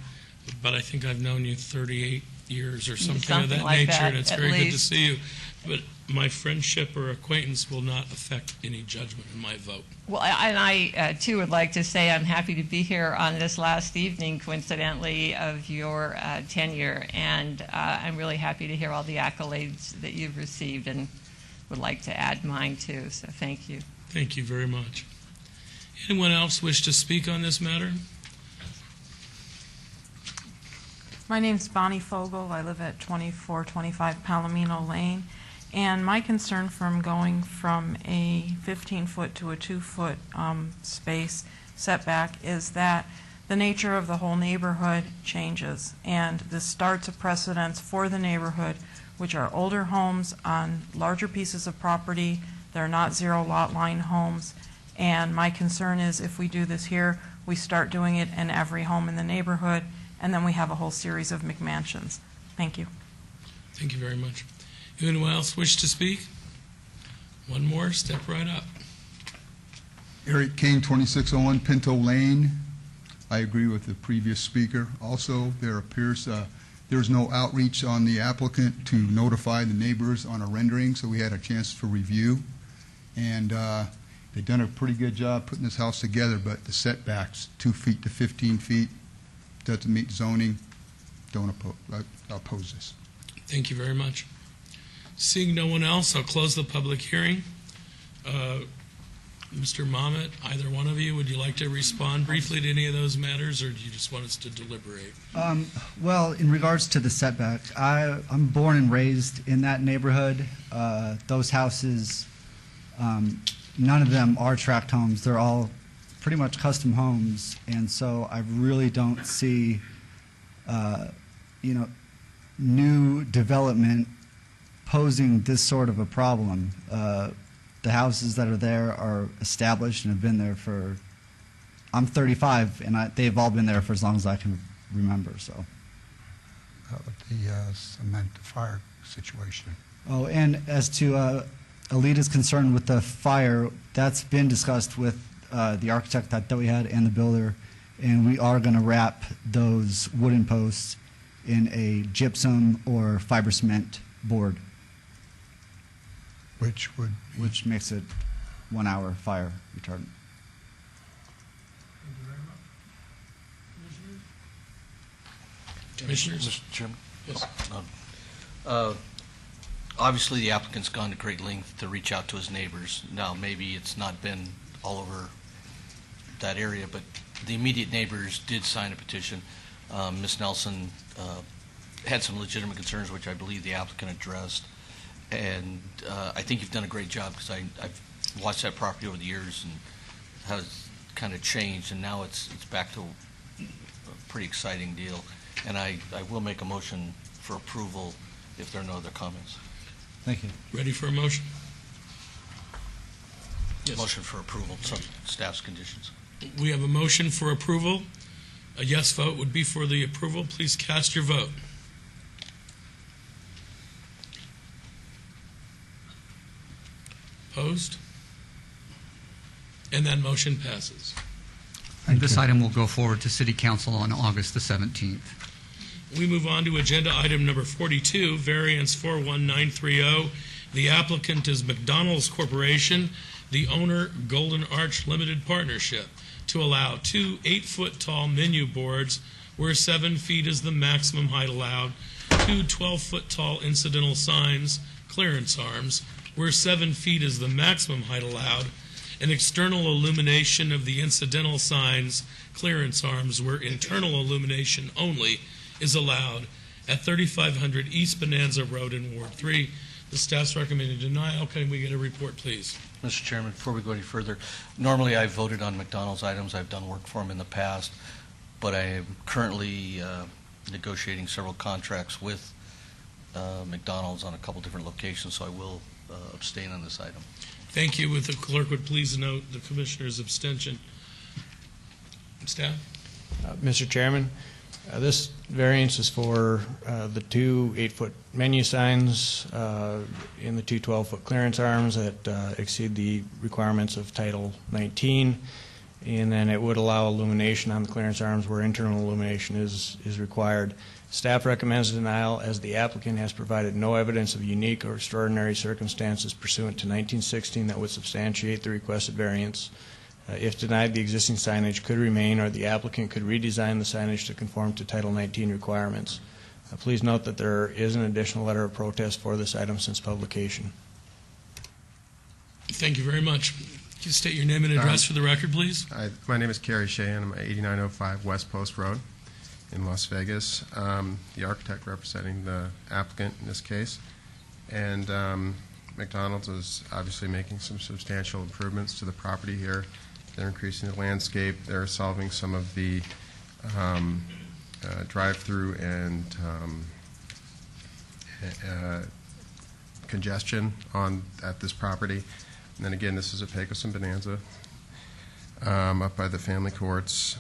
but I think I've known you 38 years or something of that like nature, that, and it's at very good to least. see you. But my friendship or acquaintance will not affect any judgment in my vote. Well, I too would like to say I'm happy to be here on this last evening, coincidentally, of your tenure, and I'm really happy to hear all the accolades that you've received, and would like to add mine too, so thank you. Thank you very much. Anyone else wish to speak on this matter? My name's Bonnie Fogel. I live at 2425 Palomino Lane. And my concern from going from a 15-foot to a 2-foot space setback is that the nature of the whole neighborhood changes. And this starts a precedence for the neighborhood, which are older homes on larger pieces of property. They're not zero lot line homes. And my concern is if we do this here, we start doing it in every home in the neighborhood, and then we have a whole series of McMansions. Thank you. Thank you very much. Anyone else wish to speak? One more, step right up. Eric King, 2601 Pinto Lane. I agree with the previous speaker. Also, there appears there's no outreach on the applicant to notify the neighbors on a rendering, so we had a chance for review. And they've done a pretty good job putting this house together, but the setbacks, 2 feet to 15 feet, doesn't meet zoning. Don't oppose this. Thank you very much. Seeing no one else, I'll close the public hearing. Mr. Mamet, either one of you, would you like to respond briefly to any of those matters, or do you just want us to deliberate? Well, in regards to the setback, I'm born and raised in that neighborhood. Those houses, none of them are tract homes. They're all pretty much custom homes, and so I really don't see, new development posing this sort of a problem. The houses that are there are established and have been there for, I'm 35, and they've all been there for as long as I can remember, so. The cement fire situation. Oh, and as to Alita's concern with the fire, that's been discussed with the architect that we had and the builder, and we are going to wrap those wooden posts in a gypsum or fiber cement board. Which makes it 1 hour fire retardant. Commissioners? Mr. Chairman? Yes. Obviously, the applicant's gone to great length to reach out to his neighbors. Now, maybe it's not been all over that area, but the immediate neighbors did sign a petition. Ms. Nelson had some legitimate concerns, which I believe the applicant addressed. And I think you've done a great job, because I've watched that property over the years and has kind of changed, and now it's back to a pretty exciting deal. And I will make a motion for approval if there are no other comments. Thank you. Ready for a motion? Yes. Motion for approval, some staff's conditions. We have a motion for approval. A yes vote would be for the approval. Please cast your vote. Opposed? And that motion passes. And this item will go forward to City Council on August the 17th. We move on to agenda item number 42, variance 41930. The applicant is McDonald's Corporation, the owner Golden Arch Limited Partnership, to allow 2 8-foot tall menu boards where 7 feet is the maximum height allowed, 2 12-foot tall incidental signs, clearance arms, where 7 feet is the maximum height allowed, and external illumination of the incidental signs, clearance arms, where internal illumination only is allowed at 3500 East Bonanza Road in Ward 3. The staff's recommending denial. Can we get a report, please? Mr. Chairman, before we go any further, normally I've voted on McDonald's items. I've done work for them in the past, but I am currently negotiating several contracts with McDonald's on a couple different locations, so I will abstain on this item. Thank you. If the clerk would please note the commissioner's abstention. Staff? Mr. Chairman, this variance is for the 2 8-foot menu signs in the 2 12-foot clearance arms that exceed the requirements of Title 19, and then it would allow illumination on the clearance arms where internal illumination is required. Staff recommends denial as the applicant has provided no evidence of unique or extraordinary circumstances pursuant to 1916 that would substantiate the requested variance. If denied, the existing signage could remain, or the applicant could redesign the signage to conform to Title 19 requirements. Please note that there is an additional letter of protest for this item since publication. Thank you very much. Can you state your name and address for the record, please? My name is Kerry Sheehan. I'm at 8905 West Post Road in Las Vegas. The architect representing the applicant in this case. And McDonald's is obviously making some substantial improvements to the property here. They're increasing the landscape. They're solving some of the drive-through and congestion at this property. And then again, this is at Pecos and Bonanza, up by the family courts.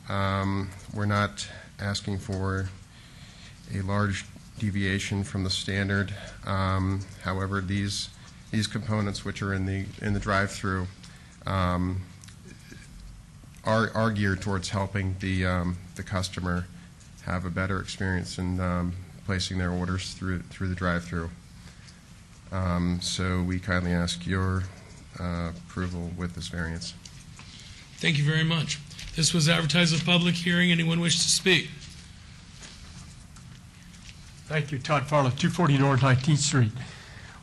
We're not asking for a large deviation from the standard. However, these components, which are in the drive-through, are geared towards helping the customer have a better experience in placing their orders through the drive-through. So we kindly ask your approval with this variance. Thank you very much. This was advertised as a public hearing. Anyone wish to speak? Thank you, Todd Farlow, 240 North 19th Street.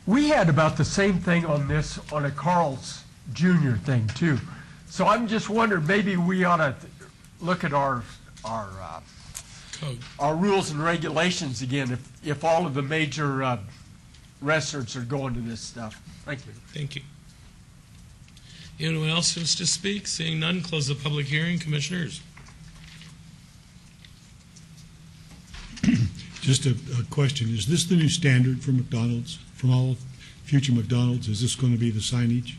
We had about the same thing on this on a Carl's Jr. thing, too. So I'm just wondering, maybe we ought to look at our rules and regulations again if all of the major restaurants are going to this stuff. Thank you. Thank you. Anyone else wants to speak? Seeing none, close the public hearing. Commissioners. Just a question. Is this the new standard for McDonald's, from all future McDonald's? Is this going to be the signage?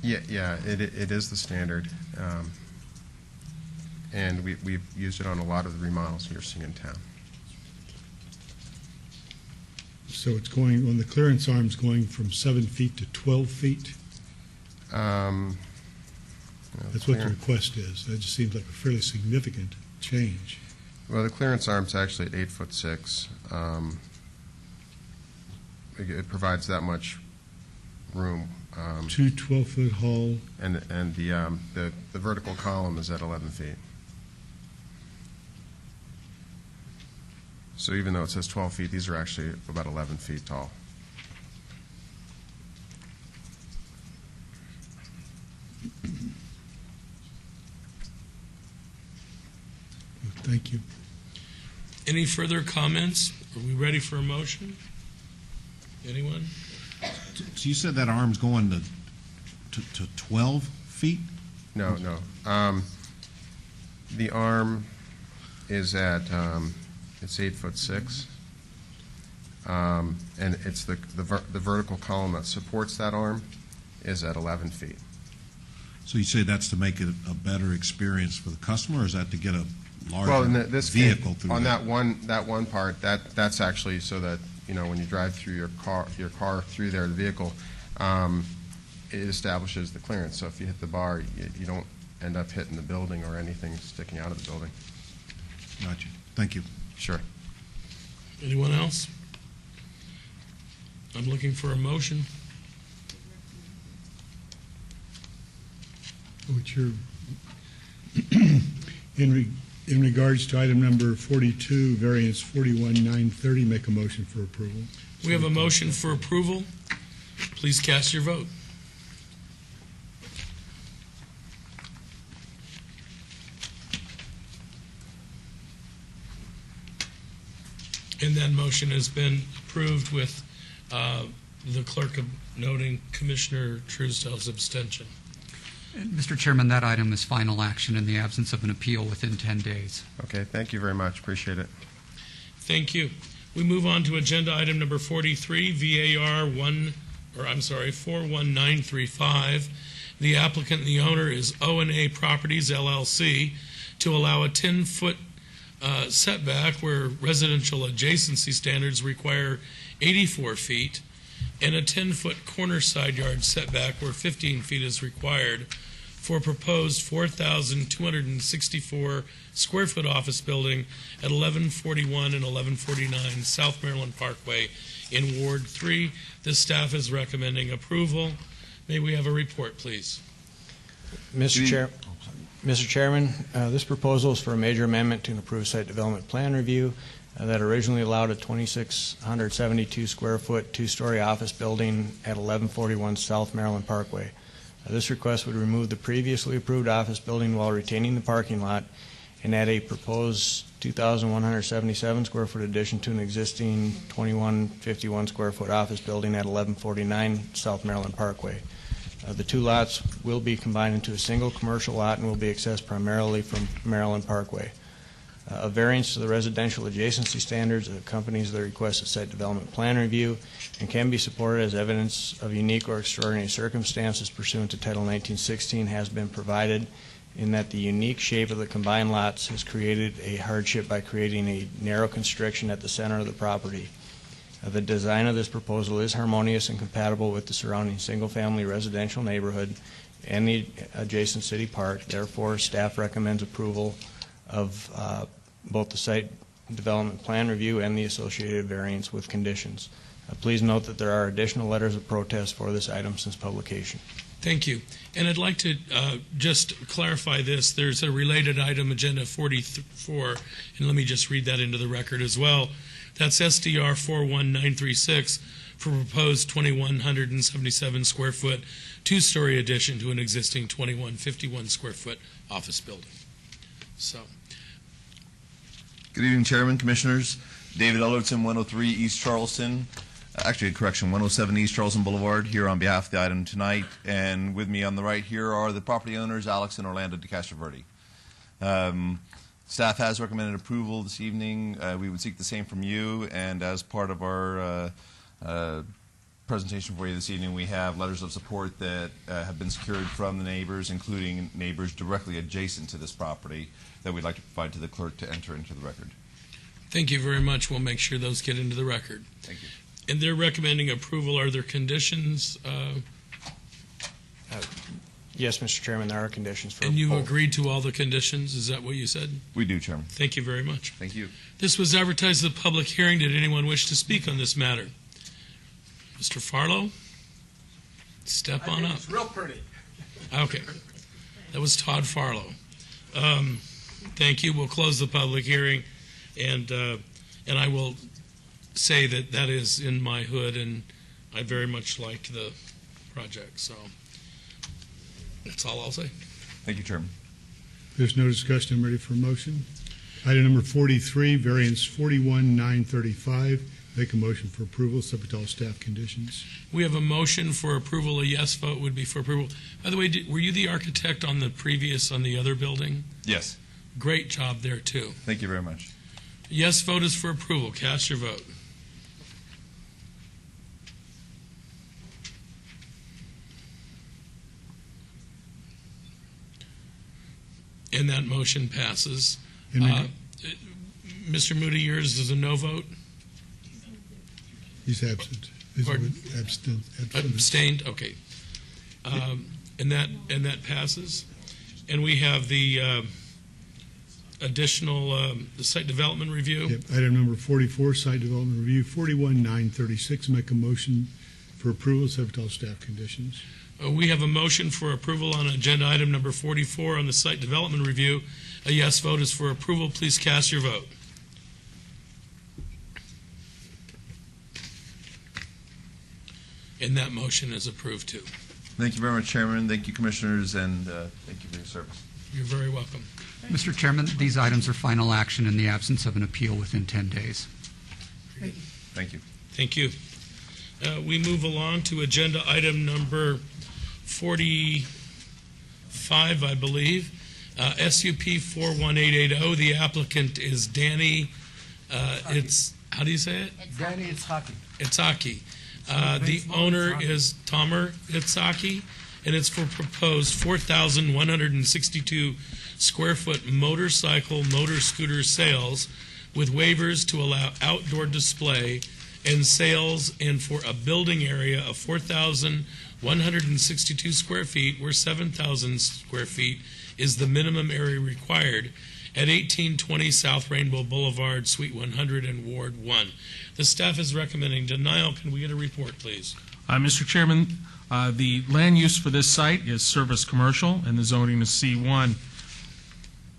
Yeah, it is the standard. And we've used it on a lot of the remodels you're seeing in town. So it's going, on the clearance arms, going from 7 feet to 12 feet? That's what the request is. That just seems like a fairly significant change. Well, the clearance arm's actually at 8'6". It provides that much room. 2 12-foot haul. And the vertical column is at 11 feet. So even though it says 12 feet, these are actually about 11 feet tall. Thank you. Any further comments? Are we ready for a motion? Anyone? So you said that arm's going to 12 feet? No. The arm is at it's 8'6", and it's the vertical column that supports that arm is at 11 feet. So you say that's to make it a better experience for the customer, or is that to get a larger vehicle through on that one part? That's actually so that when you drive through your car through there, the vehicle, it establishes the clearance. So if you hit the bar, you don't end up hitting the building or anything sticking out of the building. Gotcha. Thank you. Sure. Anyone else? I'm looking for a motion. What's your, in regards to item number 42, variance 41-930, make a motion for approval. We have a motion for approval. Please cast your vote. And that motion has been approved with the clerk noting Commissioner Truesdale's abstention. Mr. Chairman, that item is final action in the absence of an appeal within 10 days. Okay, thank you very much. Appreciate it. Thank you. We move on to agenda item number 43, VAR 41935. The applicant and the owner is O&A Properties, LLC, to allow a 10-foot setback where residential adjacency standards require 84 feet, and a 10-foot corner side yard setback where 15 feet is required for a proposed 4,264 square foot office building at 1141 and 1149 South Maryland Parkway in Ward 3. The staff is recommending approval. May we have a report, please? Mr. Chairman, this proposal is for a major amendment to an approved site development plan review that originally allowed a 2,672 square foot, two-story office building at 1141 South Maryland Parkway. This request would remove the previously approved office building while retaining the parking lot and add a proposed 2,177 square foot addition to an existing 2,151 square foot office building at 1149 South Maryland Parkway. The two lots will be combined into a single commercial lot and will be accessed primarily from Maryland Parkway. A variance to the residential adjacency standards accompanies the requested site development plan review and can be supported as evidence of unique or extraordinary circumstances pursuant to Title 1916 has been provided in that the unique shape of the combined lots has created a hardship by creating a narrow constriction at the center of the property. The design of this proposal is harmonious and compatible with the surrounding single-family residential neighborhood and the adjacent city park. Therefore, staff recommends approval of both the site development plan review and the associated variance with conditions. Please note that there are additional letters of protest for this item since publication. Thank you. And I'd like to just clarify this. There's a related item, Agenda 44, and let me just read that into the record as well. That's SDR 41936 for proposed 2,177 square foot, two-story addition to an existing 2,151 square foot office building. So, good evening, Chairman, Commissioners. David Ellerton, 103 East Charleston. Actually, correction, 107 East Charleston Boulevard, here on behalf of the item tonight. And with me on the right here are the property owners, Alex and Orlando DeCastroverde. Staff has recommended approval this evening. We would seek the same from you. And as part of our presentation for you this evening, we have letters of support that have been secured from the neighbors, including neighbors directly adjacent to this property, that we'd like to provide to the clerk to enter into the record. thank you very much. We'll make sure those get into the record. Thank you. And they're recommending approval. Are there conditions? Yes, Mr. Chairman, there are conditions for And you approval. agreed to all the conditions? Is that what you said? We do, Chairman. Thank you very much. Thank you. This was advertised as a public hearing. Did anyone wish to speak on this matter? Mr. Farlow? Step on up. It's real pretty. Okay. That was Todd Farlow. Thank you. We'll close the public hearing, and I will say that that is in my hood, and I very much like the project. So that's all I'll say. Thank you, Chairman. There's no discussion. I'm ready for a motion. Item number 43, variance 41-935. Make a motion for approval, subject to all staff conditions. We have a motion for approval. A yes vote would be for approval. By the way, were you the architect on the other building? Yes. Great job there, too. Thank you very much. Yes vote is for approval. Cast your vote. And that motion passes. Mr. Moody, yours is a no vote? He's absent. Pardon? Abstain. Abstained? Okay. And that passes. And we have the additional the site development review. Yep, item number 44, site development review, 41-936. Make a motion for approval, subject to all staff conditions. We have a motion for approval on agenda item number 44 on the site development review. A yes vote is for approval. Please cast your vote. And that motion is approved too. Thank you very much, Chairman. Thank you, Commissioners, and thank you for your service. You're very welcome. Mr. Chairman, these items are final action in the absence of an appeal within 10 days. Thank you. Thank you. We move along to agenda item number 45, I believe. SUP 41880. The applicant is Danny. It's how do you say it? Danny Itzhaki. Itzhaki. The owner is Tomer Itzhaki, and it's for proposed 4,162 square foot motor scooter sales with waivers to allow outdoor display and sales, and for a building area of 4,162 square feet, where 7,000 square feet is the minimum area required, at 1820 South Rainbow Boulevard, Suite 100 in Ward 1. The staff is recommending denial. Can we get a report, please? Mr. Chairman, the land use for this site is service commercial, and the zoning is C1.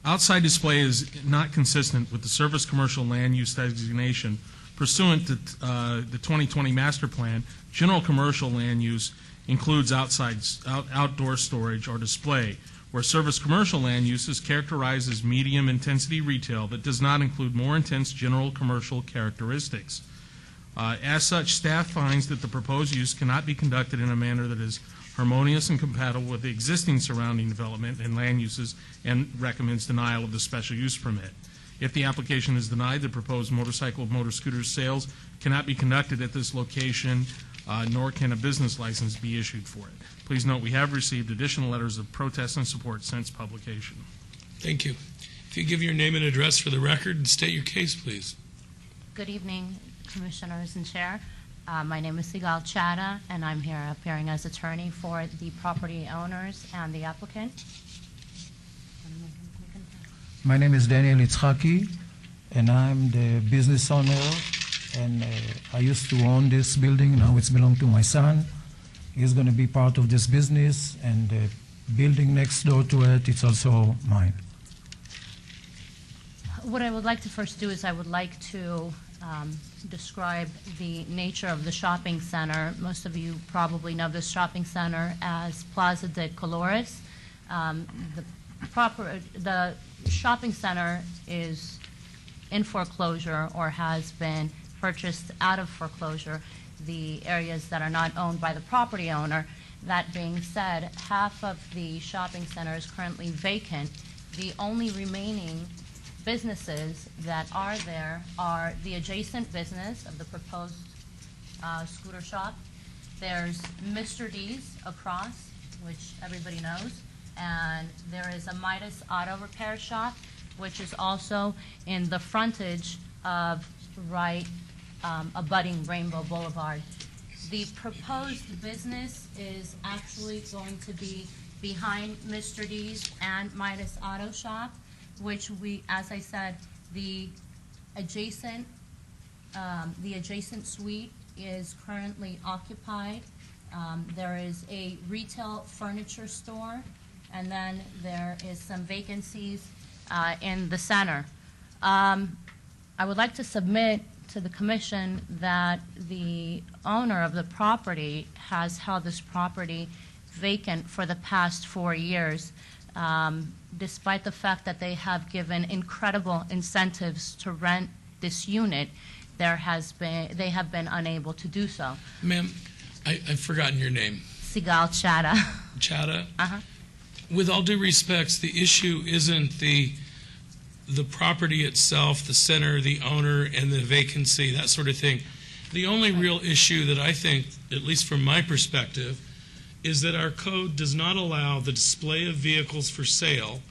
Outside display is not consistent with the service commercial land use designation. Pursuant to the 2020 master plan, general commercial land use includes outdoor storage or display, where service commercial land use is characterized as medium intensity retail that does not include more intense general commercial characteristics. As such, staff finds that the proposed use cannot be conducted in a manner that is harmonious and compatible with the existing surrounding development and land uses, and recommends denial of the special use permit. If the application is denied, the proposed motor scooter sales cannot be conducted at this location, nor can a business license be issued for it. Please note we have received additional letters of protest and support since publication. Thank you. If you give your name and address for the record and state your case, please. Good evening, Commissioners and Chair. My name is Sigal Chada, and I'm here appearing as attorney for the property owners and the applicant. My name is Daniel Itzhaki, and I'm the business owner, and I used to own this building. Now it's belonged to my son. He's going to be part of this business, and the building next door to it, it's also mine. What I would like to first do is I would like to describe the nature of the shopping center. Most of you probably know this shopping center as Plaza de Colores. The shopping center is in foreclosure or has been purchased out of foreclosure, the areas that are not owned by the property owner. That being said, half of the shopping center is currently vacant. The only remaining businesses that are there are the adjacent business of the proposed scooter shop. There's Mr. D's across, which everybody knows, and there is a Midas Auto Repair Shop, which is also in the frontage of abutting Rainbow Boulevard. The proposed business is actually going to be behind Mr. D's and Midas Auto Shop, which as I said, the adjacent suite is currently occupied. There is a retail furniture store, and then there is some vacancies in the center. I would like to submit to the Commission that the owner of the property has held this property vacant for the past 4 years, despite the fact that they have given incredible incentives to rent this unit. They have been unable to do so. Ma'am, I've forgotten your name. Sigal Chada. Chada? Uh-huh. With all due respects, the issue isn't the property itself, the center, the owner, and the vacancy, that sort of thing. The only real issue that I think, at least from my perspective, is that our code does not allow the display of vehicles for sale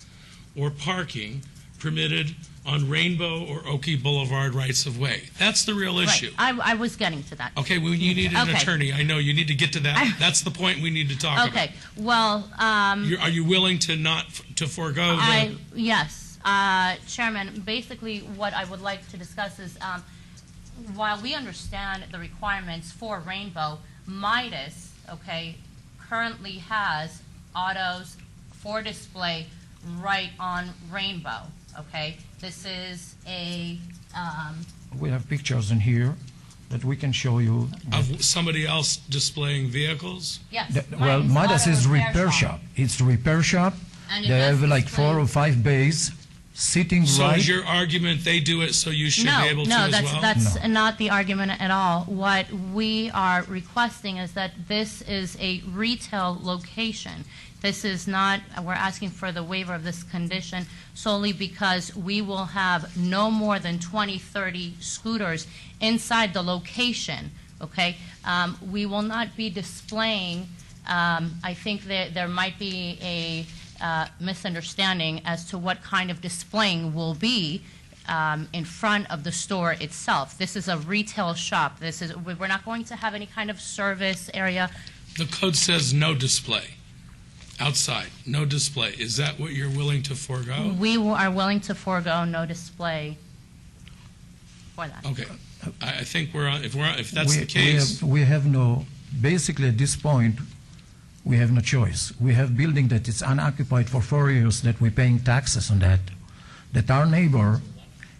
or parking permitted on Rainbow or Oakey Boulevard rights-of-way. That's the real issue. Right. I was getting to that. Okay, well, you need an Okay. attorney. I know, you need to get to that. That's the point we need to talk about. Okay, well, Are you willing to to forego the... Yes. Chairman, basically what I would like to discuss is, while we understand the requirements for Rainbow, Midas, okay, currently has autos for display right on Rainbow, okay? This is a, We have pictures in here that we can show you. Of somebody else displaying vehicles? yes. Well, Midas Auto is repair repair shop. It's a repair shop. And it They has have like display. 4 or 5 bays sitting So right. is your argument they do it so you should be able to No, as well? that's not the argument at all. What we are requesting is that this is a retail location. This is not, we're asking for the waiver of this condition solely because we will have no more than 20, 30 scooters inside the location, okay? We will not be displaying, I think that there might be a misunderstanding as to what kind of displaying will be in front of the store itself. This is a retail shop. We're not going to have any kind of service area. The code says no display. Outside, no display. Is that what you're willing to forego? We are willing to forego no display for that. Okay. I think if that's the case. We have no, basically at this point, we have no choice. We have building that is unoccupied for 4 years that we're paying taxes on that. That our neighbor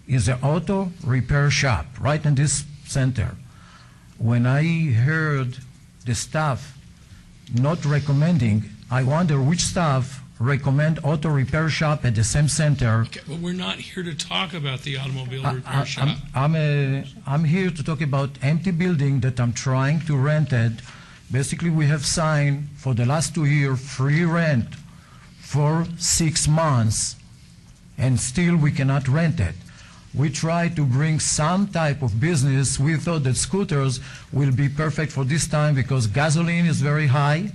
is an auto repair shop right in this center. When I heard the staff not recommending, I wonder which staff recommend auto repair shop at the same center. Okay, but we're not here to talk about the automobile repair shop. I'm here to talk about empty building that I'm trying to rent it. Basically, we have signed for the last 2 years free rent for 6 months, and still we cannot rent it. We try to bring some type of business. We thought that scooters will be perfect for this time because gasoline is very high,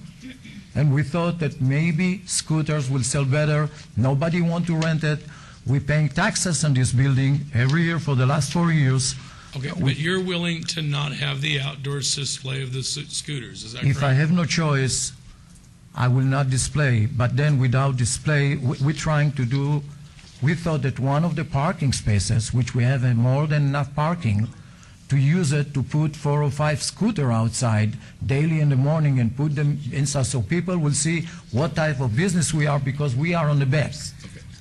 and we thought that maybe scooters will sell better. Nobody want to rent it. We're paying taxes on this building every year for the last 4 years. Okay, but you're willing to not have the outdoor display of the scooters, is that correct? If I have no choice, I will not display. But then without display, we're trying to do, we thought that one of the parking spaces, which we have more than enough parking, to use it to put 4 or 5 scooter outside daily in the morning and put them inside so people will see what type of business we are because we are on the best.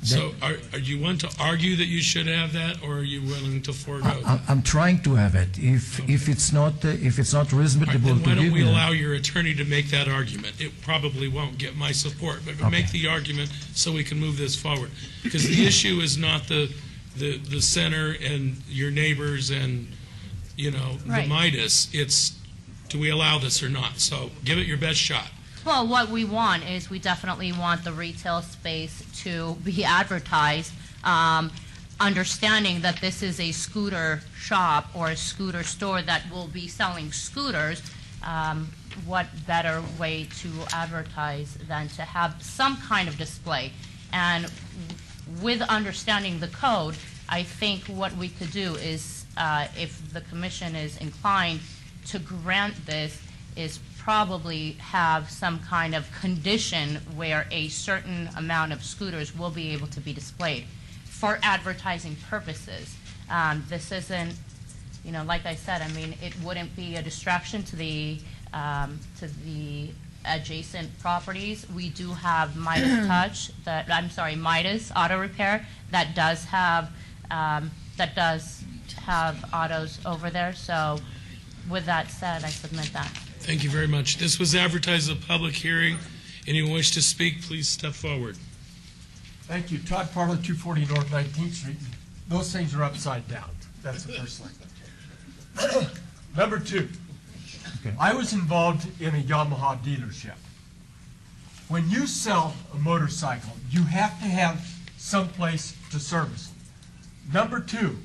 So are you want to argue that you should have that, or are you willing to forego that? I'm trying to have it. If it's not reasonable Then to why don't give we me allow your attorney to make that argument? It probably won't get my support, but make the argument so we can move this forward. Because the issue is not the center and your neighbors and, the Right. Midas. It's, do we allow this or not? So give it your best shot. Well, what we want is we definitely want the retail space to be advertised, understanding that this is a scooter shop or a scooter store that will be selling scooters. What better way to advertise than to have some kind of display? And with understanding the code, I think what we could do is, if the commission is inclined to grant this, is probably have some kind of condition where a certain amount of scooters will be able to be displayed for advertising purposes. This isn't, like I said, it wouldn't be a distraction to the adjacent properties. We do have Midas Touch, Midas Auto Repair that does have autos over there. So with that said, I submit that. Thank you very much. This was advertised as a public hearing. Anyone wish to speak, please step forward. Thank you. Todd Farlow, 240 North 19th Street. Those things are upside down. That's the first thing. Number two, I was involved in a Yamaha dealership. When you sell a motorcycle, you have to have someplace to service them. Number two,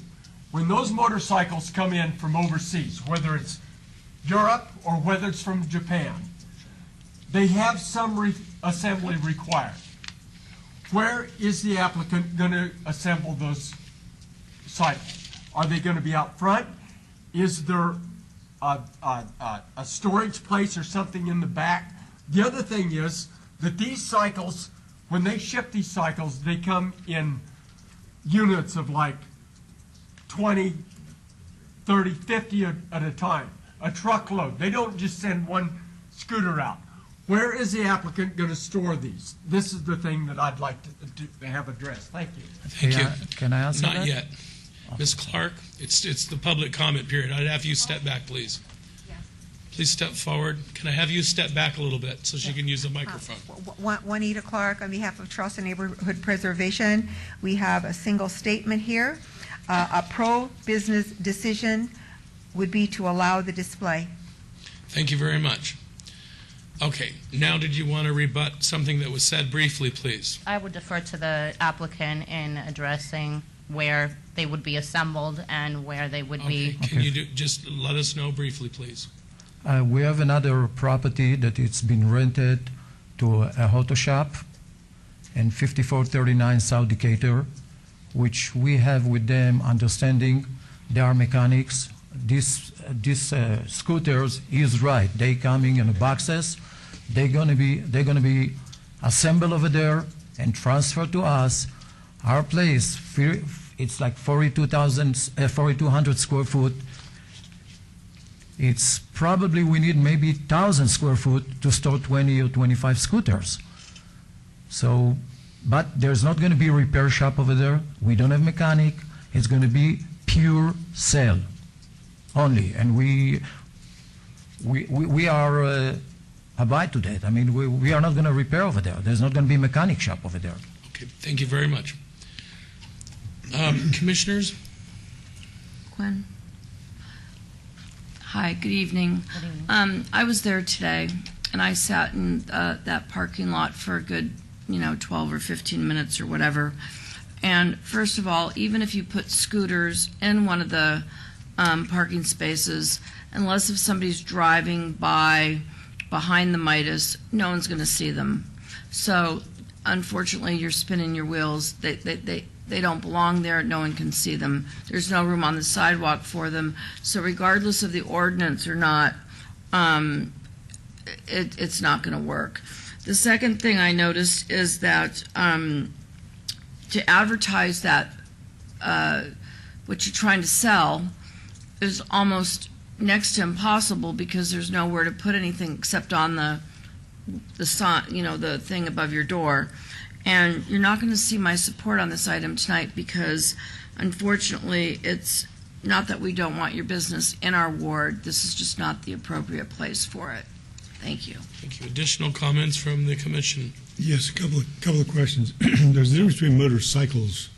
when those motorcycles come in from overseas, whether it's Europe or whether it's from Japan, they have some assembly required. Where is the applicant going to assemble those cycles? Are they going to be out front? Is there a storage place or something in the back? The other thing is that these cycles, when they ship these cycles, they come in units of like 20, 30, 50 at a time, a truckload. They don't just send one scooter out. Where is the applicant going to store these? This is the thing that I'd like to have addressed. Thank you. Thank you. Can I answer Not that? yet. Ms. Clark, it's the public comment period. I'd have you step back, please. Please step forward. Can I have you step back a little bit so she can use the microphone? Juanita Clark, on behalf of Charleston Neighborhood Preservation. We have a single statement here. A pro-business decision would be to allow the display. Thank you very much. Okay, now did you want to rebut something that was said briefly, please? I would defer to the applicant in addressing where they would be assembled and where they would be. Can you just let us know briefly, please? We have another property that it's been rented to a auto shop in 5439 South Decatur, which we have with them understanding they are mechanics. These scooters is right. They coming in boxes. They're gonna be assembled over there and transferred to us. Our place, it's like 4,200 square foot. It's probably we need maybe 1,000 square foot to store 20 or 25 scooters. So, but there's not going to be a repair shop over there. We don't have mechanic. It's going to be pure sale only, and we are abide to that. I mean, we are not going to repair over there. There's not going to be a mechanic shop over there. Okay, thank you very much. Commissioners? Gwen? Hi, good evening. I was there today, and I sat in that parking lot for a good, 12 or 15 minutes or whatever. And first of all, even if you put scooters in one of the parking spaces, unless if somebody's driving by behind the Midas, no one's going to see them. So, unfortunately, you're spinning your wheels. They don't belong there. No one can see them. There's no room on the sidewalk for them. So regardless of the ordinance or not, it's not going to work. The second thing I noticed is that to advertise that what you're trying to sell is almost next to impossible because there's nowhere to put anything except on the sign, the thing above your door. And you're not going to see my support on this item tonight because, unfortunately, it's not that we don't want your business in our ward. This is just not the appropriate place for it. Thank you. Thank you. Additional comments from the commission? Yes, a couple of questions. There's a difference between motorcycles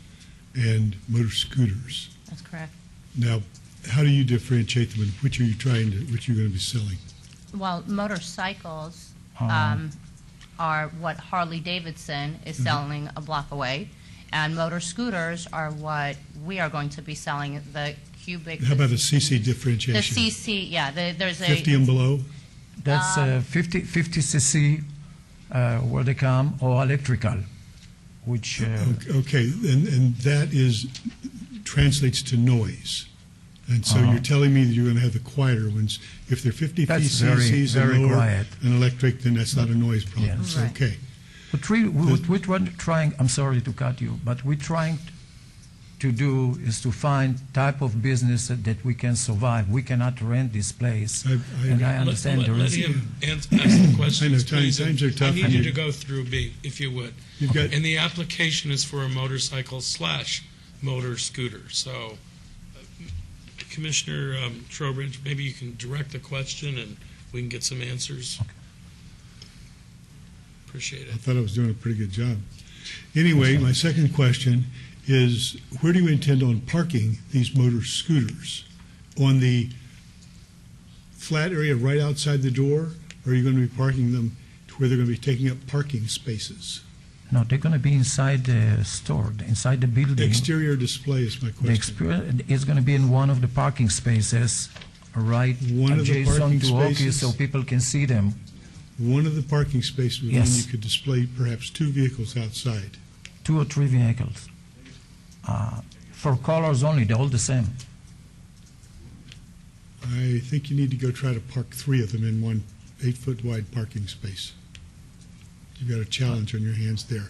and motor scooters. That's correct. Now, how do you differentiate them, and which are you going to be selling? Well, motorcycles are what Harley Davidson is selling a block away, and motor scooters are what we are going to be selling. The cubic. How about the CC differentiation? The CC, yeah. There's a 50 and below. That's 50 cc where they come, or electrical, which. Okay, and that translates to noise. And so you're telling me that you're going to have the quieter ones. If they're 50 cc's and lower quiet. and electric, then that's not a noise problem. Yes. It's okay. But we're trying, I'm sorry to cut you, but we're trying to do is to find type of business that we can survive. We cannot rent this place. And I understand there Let is. him ask the questions, I know, please. times are tough. I need you to go through B, if you would. You've got- And the application is for a motorcycle/motor scooter. So, Commissioner Trowbridge, maybe you can direct the question and we can get some answers. Appreciate I it. thought I was doing a pretty good job. Anyway, my second question is, where do you intend on parking these motor scooters? On the flat area right outside the door, or are you going to be parking them to where they're going to be taking up parking spaces? No, they're going to be inside the store, inside the building. Exterior display is my question. It's going to be in one of the parking spaces, right One of the adjacent parking to Oki, spaces? so people can see them. One of the parking spaces would mean Yes. you could display perhaps 2 vehicles outside. 2 or 3 vehicles. For colors only, they're all the same. I think you need to go try to park 3 of them in one 8-foot wide parking space. You've got a challenge on your hands there.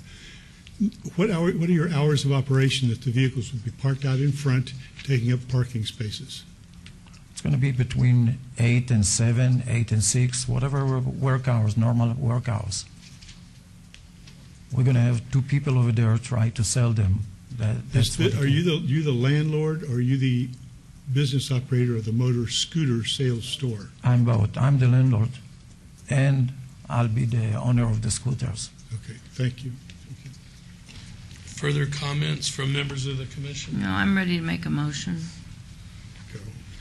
What are your hours of operation that the vehicles will be parked out in front, taking up parking spaces? It's going to be between 8 and 7, 8 and 6, whatever work hours, normal work hours. We're going to have 2 people over there try to sell them. Are you the landlord, or are you the business operator of the motor scooter sales store? I'm both. I'm the landlord, and I'll be the owner of the scooters. Okay, thank you. Further comments from members of the commission? No, I'm ready to make a motion.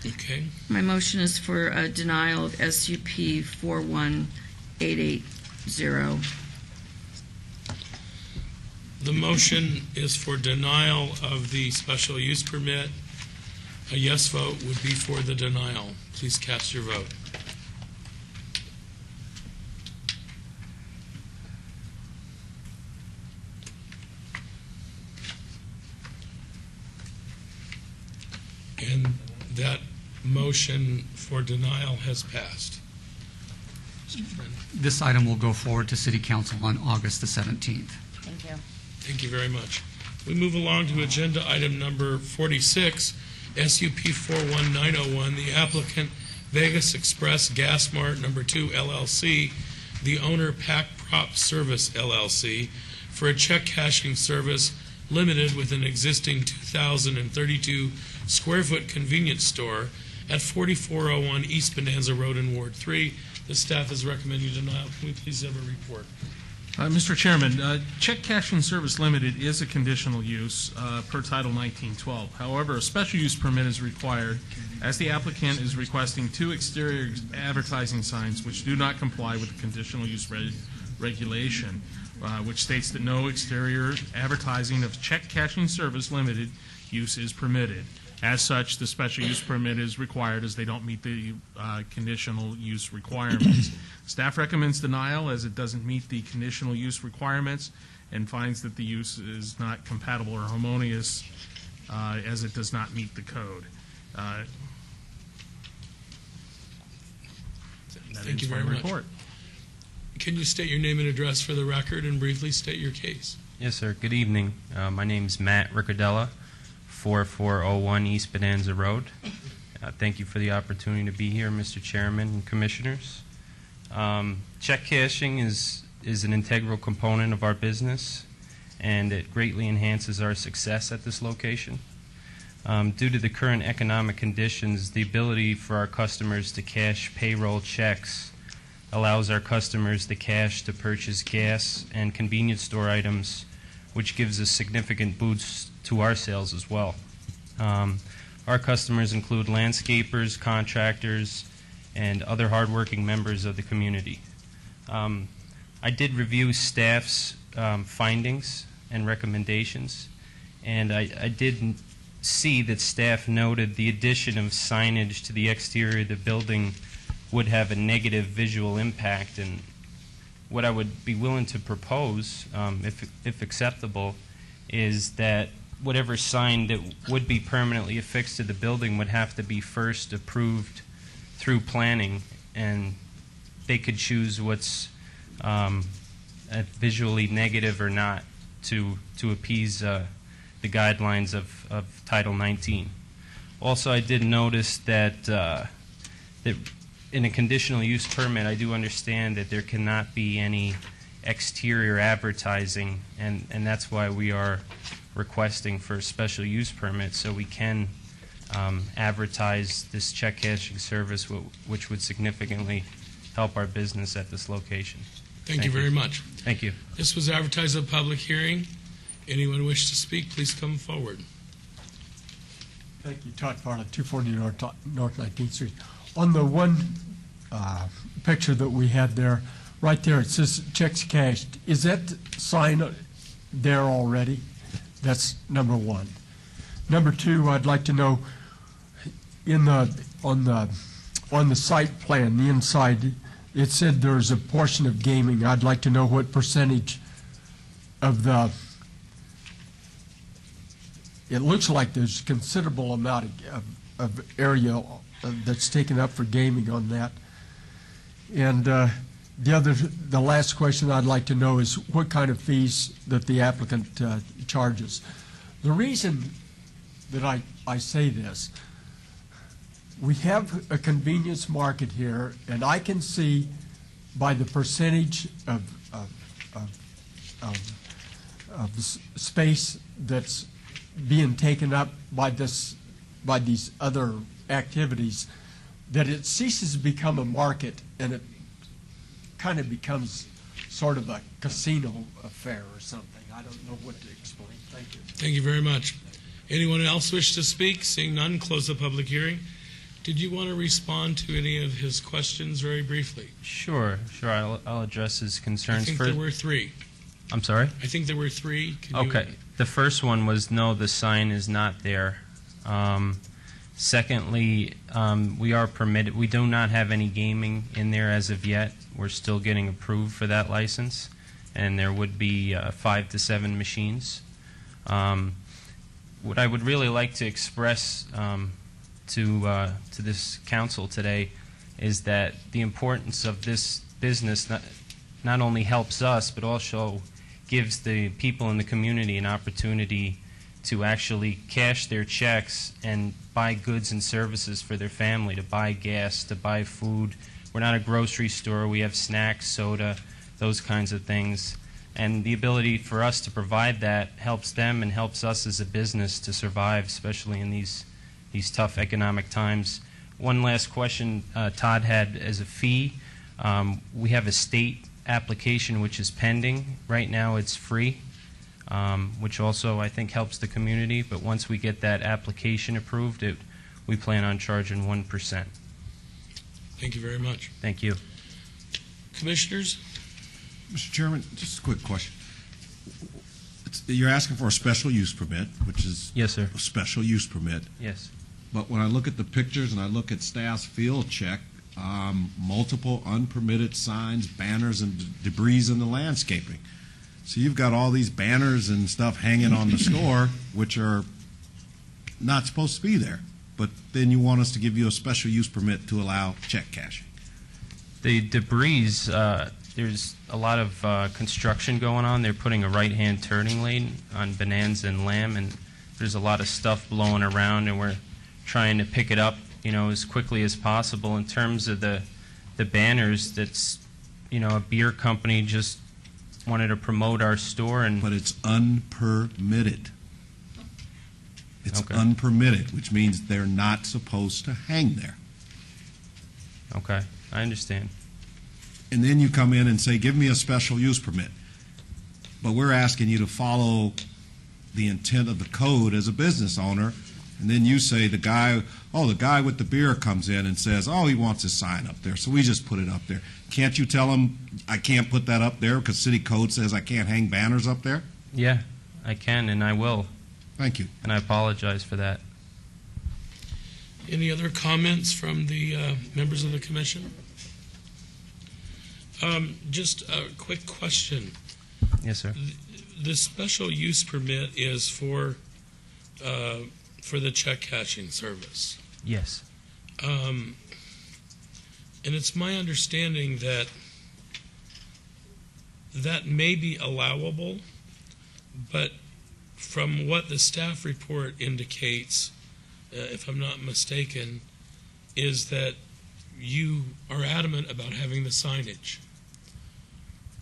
Okay. My motion is for a denial of SUP 41880. The motion is for denial of the special use permit. A yes vote would be for the denial. Please cast your vote. And that motion for denial has passed. Mr. Friend. This item will go forward to City Council on August the 17th. Thank you. Thank you very much. We move along to agenda item number 46, SUP 41901, the applicant Vegas Express Gas Mart number 2 LLC, the owner Pack Prop Service LLC, for a check cashing service limited with an existing 2,032 square foot convenience store at 4401 East Bonanza Road in Ward 3. The staff is recommending denial. Can we please have a report? Mr. Chairman, Check Cashing Service Limited is a conditional use per Title 1912. However, a special use permit is required as the applicant is requesting 2 exterior advertising signs which do not comply with the conditional use regulation, which states that no exterior advertising of Check Cashing Service Limited use is permitted. As such, the special use permit is required as they don't meet the conditional use requirements. Staff recommends denial as it doesn't meet the conditional use requirements and finds that the use is not compatible or harmonious as it does not meet the code. Thank you very much. Can you state your name and address for the record and briefly state your case? Yes, sir. Good evening. My name's Matt Riccadella, 4401 East Bonanza Road. Thank you for the opportunity to be here, Mr. Chairman and Commissioners. Check cashing is an integral component of our business, and it greatly enhances our success at this location. Due to the current economic conditions, the ability for our customers to cash payroll checks allows our customers the cash to purchase gas and convenience store items, which gives a significant boost to our sales as well. Our customers include landscapers, contractors, and other hardworking members of the community. I did review staff's findings and recommendations, and I did see that staff noted the addition of signage to the exterior of the building would have a negative visual impact, and what I would be willing to propose, if acceptable, is that whatever sign that would be permanently affixed to the building would have to be first approved through planning, and they could choose what's visually negative or not to appease the guidelines of Title 19. Also, I did notice that that in a conditional use permit, I do understand that there cannot be any exterior advertising, and that's why we are requesting for a special use permit, so we can advertise this check cashing service, which would significantly help our business at this location. Thank you very much. Thank you. This was advertised at a public hearing. Anyone wish to speak, please come forward. Thank you, Todd Farley, 240 North 19th Street. On the one picture that we had there, right there, it says checks cashed. Is that sign there already? That's number one. Number two, I'd like to know on the site plan, the inside, it said there's a portion of gaming. I'd like to know what percentage of the it looks like there's a considerable amount of area that's taken up for gaming on that. And the last question I'd like to know is what kind of fees that the applicant charges. The reason that I say this, we have a convenience market here, and I can see by the percentage of space that's being taken up by these other activities, that it ceases to become a market and it kind of becomes sort of a casino affair or something. I don't know what to explain. Thank you. Thank you very much. Anyone else wish to speak? Seeing none, close the public hearing. Did you want to respond to any of his questions very briefly? Sure. I'll address his concerns. I think there were three. I'm sorry? I think there were three. Okay. The first one was no, the sign is not there. Secondly, we are permitted. We do not have any gaming in there as of yet. We're still getting approved for that license, and there would be 5 to 7 machines. What I would really like to express to this council today is that the importance of this business not only helps us, but also gives the people in the community an opportunity to actually cash their checks and buy goods and services for their family, to buy gas, to buy food. We're not a grocery store. We have snacks, soda, those kinds of things. And the ability for us to provide that helps them and helps us as a business to survive, especially in these tough economic times. One last question Todd had as a fee. We have a state application which is pending. Right now it's free, which also I think helps the community. But once we get that application approved, we plan on charging 1%. Thank you very much. Thank you. Commissioners? Mr. Chairman, just a quick question. You're asking for a special use permit, which is yes, sir. A special use permit. Yes. But when I look at the pictures and I look at staff's field check, multiple unpermitted signs, banners, and debris in the landscaping. So you've got all these banners and stuff hanging on the store, which are not supposed to be there. But then you want us to give you a special use permit to allow check cashing. The debris, there's a lot of construction going on. They're putting a right-hand turning lane on Bonanza and Lamb, and there's a lot of stuff blowing around, and we're trying to pick it up, as quickly as possible. In terms of the banners, that's, a beer company just wanted to promote our store, and but it's unpermitted. It's okay. Unpermitted, which means they're not supposed to hang there. Okay, I understand. And then you come in and say, give me a special use permit. But we're asking you to follow the intent of the code as a business owner. And then you say the guy with the beer comes in and says, he wants his sign up there, so we just put it up there. Can't you tell him I can't put that up there because city code says I can't hang banners up there? Yeah, I can and I will. Thank you. And I apologize for that. Any other comments from the members of the commission? Just a quick question. Yes, sir. The special use permit is for the check cashing service. Yes. And it's my understanding that that may be allowable, but from what the staff report indicates, if I'm not mistaken, is that you are adamant about having the signage.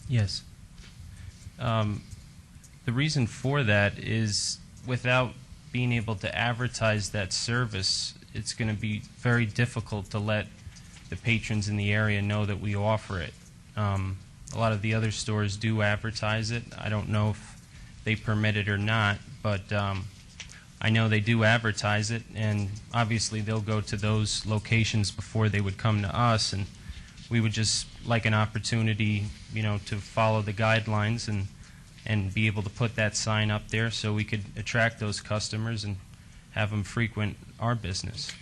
Yes. The reason for that is without being able to advertise that service, it's going to be very difficult to let the patrons in the area know that we offer it. A lot of the other stores do advertise it. I don't know if they permit it or not, but I know they do advertise it, and obviously they'll go to those locations before they would come to us, and we would just like an opportunity, to follow the guidelines and be able to put that sign up there so we could attract those customers and have them frequent our business.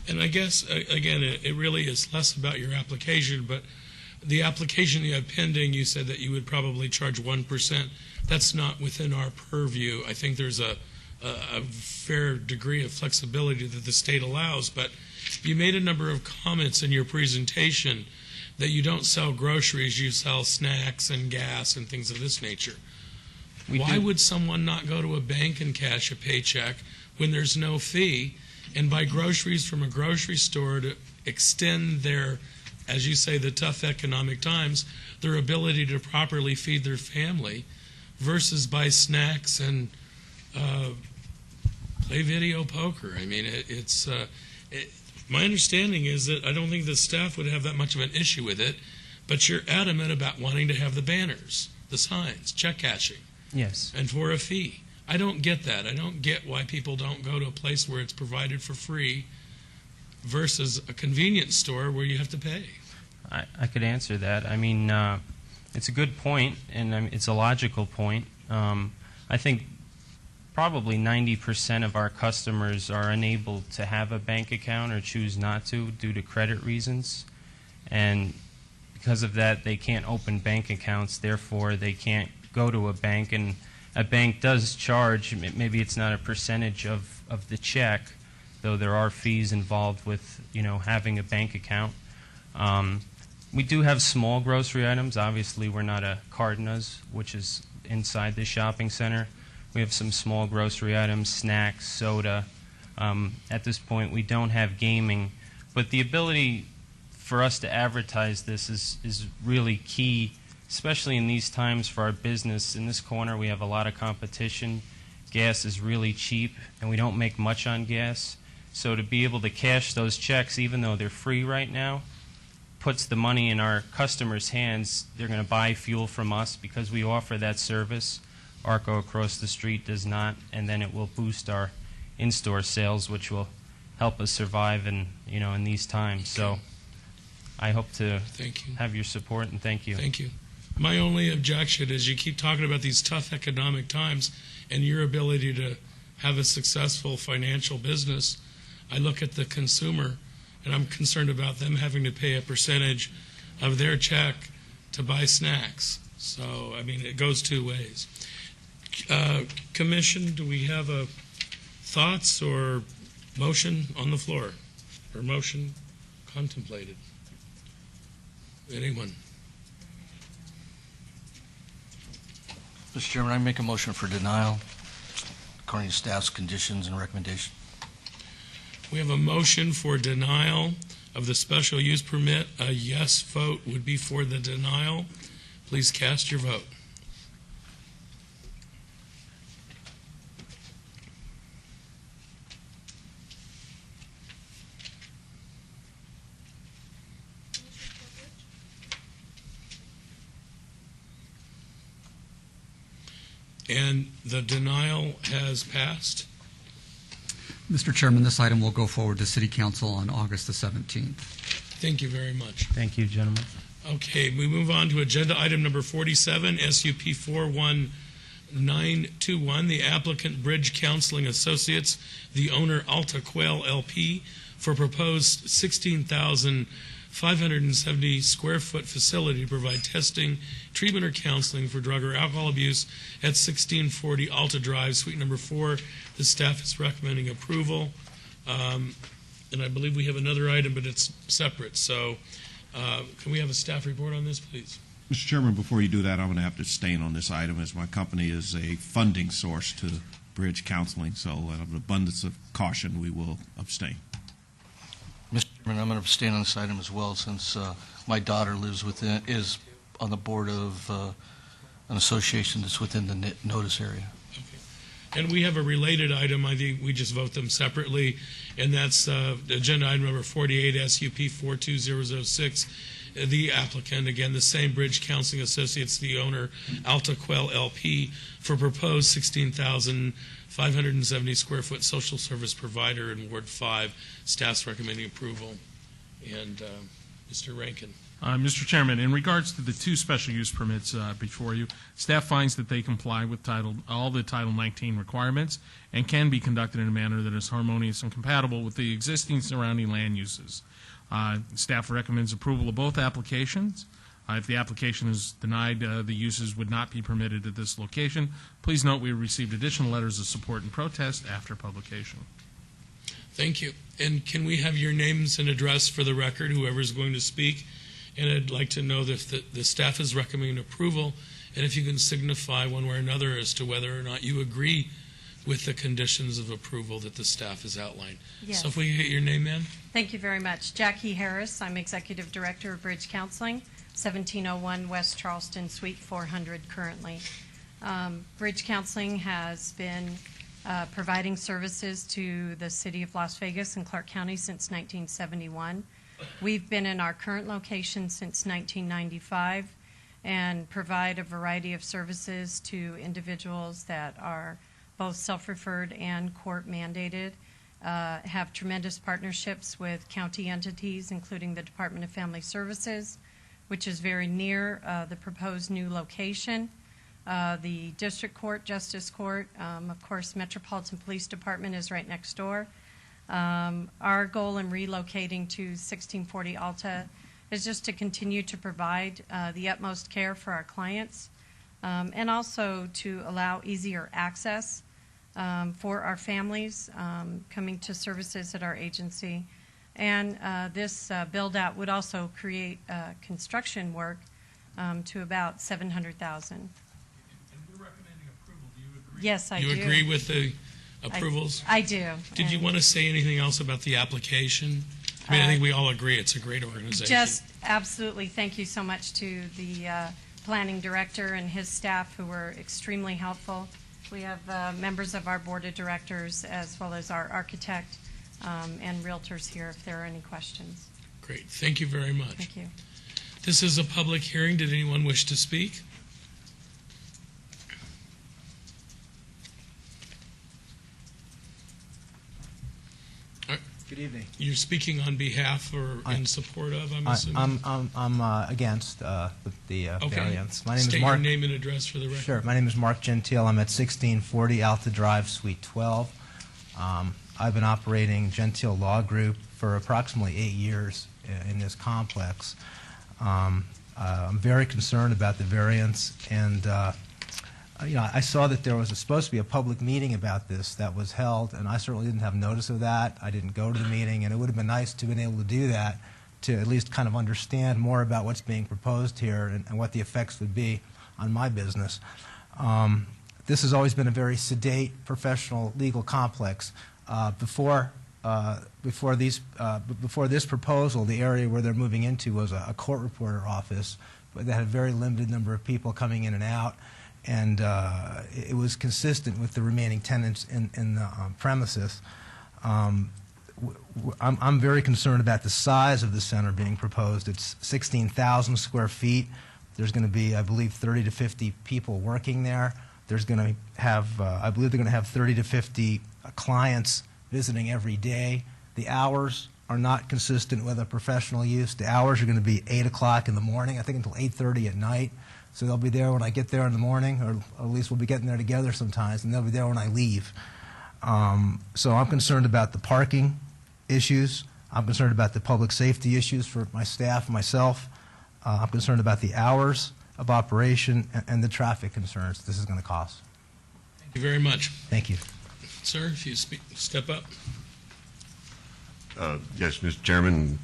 And I guess, again, it really is less about your application, but the application you have pending, you said that you would probably charge 1%. That's not within our purview. I think there's a a fair degree of flexibility that the state allows, but you made a number of comments in your presentation that you don't sell groceries, you sell snacks and gas and things of this nature. Why would someone not go to a bank and cash a paycheck when there's no fee and buy groceries from a grocery store to extend their, as you say, the tough economic times, their ability to properly feed their family, versus buy snacks and play video poker? I mean, my understanding is that I don't think the staff would have that much of an issue with it, but you're adamant about wanting to have the banners, the signs, check cashing. Yes. And for a fee. I don't get that. I don't get why people don't go to a place where it's provided for free versus a convenience store where you have to pay. I could answer that. I mean, it's a good point, and it's a logical point. I think probably 90% of our customers are unable to have a bank account or choose not to due to credit reasons. And because of that, they can't open bank accounts. Therefore, they can't go to a bank. And a bank does charge, maybe it's not a percentage of the check, though there are fees involved with, having a bank account. We do have small grocery items. Obviously, we're not a Cardinals, which is inside the shopping center. We have some small grocery items, snacks, soda. At this point, we don't have gaming. But the ability for us to advertise this is really key, especially in these times for our business. In this corner, we have a lot of competition. Gas is really cheap, and we don't make much on gas. So to be able to cash those checks, even though they're free right now, puts the money in our customers' hands. They're going to buy fuel from us because we offer that service. Arco across the street does not, and then it will boost our in-store sales, which will help us survive in these times. So I hope to have your support, and thank you. Thank you. My only objection is you keep talking about these tough economic times and your ability to have a successful financial business. I look at the consumer, and I'm concerned about them having to pay a percentage of their check to buy snacks. So, I mean, it goes two ways. Commission, do we have thoughts or motion on the floor? Or motion contemplated? Anyone? Mr. Chairman, I make a motion for denial according to staff's conditions and recommendation. We have a motion for denial of the special use permit. A yes vote would be for the denial. Please cast your vote. And the denial has passed. Mr. Chairman, this item will go forward to City Council on August the 17th. Thank you very much. Thank you, gentlemen. Okay, we move on to agenda item number 47, SUP 41921, the applicant Bridge Counseling Associates, the owner Alta Quail LP, for proposed 16,570 square foot facility to provide testing, treatment, or counseling for drug or alcohol abuse at 1640 Alta Drive, suite number 4. The staff is recommending approval. And I believe we have another item, but it's separate. So can we have a staff report on this, please? Mr. Chairman, before you do that, I'm going to have to abstain on this item as my company is a funding source to Bridge Counseling. So out of an abundance of caution, we will abstain. Mr. Chairman, I'm going to abstain on this item as well since my daughter is on the board of an association that's within the notice area. And we have a related item. I think we just vote them separately, and that's agenda item number 48, SUP 42006. The applicant, again, the same Bridge Counseling Associates, the owner, Alta Quail LP, for proposed 16,570 square foot social service provider in Ward 5. Staff's recommending approval. And Mr. Rankin. Mr. Chairman, in regards to the two special use permits before you, staff finds that they comply with all the Title 19 requirements and can be conducted in a manner that is harmonious and compatible with the existing surrounding land uses. Staff recommends approval of both applications. If the application is denied, the uses would not be permitted at this location. Please note we received additional letters of support and protest after publication. Thank you. And can we have your names and address for the record, whoever's going to speak? And I'd like to know if the staff is recommending approval, and if you can signify one way or another as to whether or not you agree with the conditions of approval that the staff has outlined. Yes. So if we get your name, ma'am? Thank you very much. Jackie Harris. I'm Executive Director of Bridge Counseling, 1701 West Charleston, Suite 400 currently. Bridge Counseling has been providing services to the City of Las Vegas and Clark County since 1971. We've been in our current location since 1995 and provide a variety of services to individuals that are both self-referred and court-mandated, have tremendous partnerships with county entities, including the Department of Family Services, which is very near the proposed new location, the District Court, Justice Court, of course, Metropolitan Police Department is right next door. Our goal in relocating to 1640 Alta is just to continue to provide the utmost care for our clients, and also to allow easier access for our families coming to services at our agency. And this build-out would also create construction work to about $700,000. And we're recommending approval. Do you agree? Yes, I do. You agree with the approvals? I do. Did you want to say anything else about the application? I mean, I think we all agree it's a great organization. Just absolutely, thank you so much to the planning director and his staff who were extremely helpful. We have members of our board of directors as well as our architect and realtors here if there are any questions. Great. Thank you very much. Thank you. This is a public hearing. Did anyone wish to speak? Good evening. You're speaking on behalf or in support of, I'm assuming? I'm against the Okay. variance. My name State is Mark. your name and address for the record. Sure. My name is Mark Gentile. I'm at 1640 Alta Drive, Suite 12. I've been operating Gentile Law Group for approximately 8 years in this complex. I'm very concerned about the variance, and I saw that there was supposed to be a public meeting about this that was held, and I certainly didn't have notice of that. I didn't go to the meeting, and it would have been nice to have been able to do that to at least kind of understand more about what's being proposed here and what the effects would be on my business. This has always been a very sedate, professional, legal complex. Before this proposal, the area where they're moving into was a court reporter office, but they had a very limited number of people coming in and out, and it was consistent with the remaining tenants in the premises. I'm very concerned about the size of the center being proposed. It's 16,000 square feet. There's going to be, I believe, 30 to 50 people working there. There's going to have, I believe they're going to have 30 to 50 clients visiting every day. The hours are not consistent with a professional use. The hours are going to be 8 o'clock in the morning, I think until 8:30 at night. So they'll be there when I get there in the morning, or at least we'll be getting there together sometimes, and they'll be there when I leave. So I'm concerned about the parking issues. I'm concerned about the public safety issues for my staff and myself. I'm concerned about the hours of operation and the traffic concerns this is going to cause. Thank you very much. Thank you. Sir, if you step up. Yes, Mr. Chairman,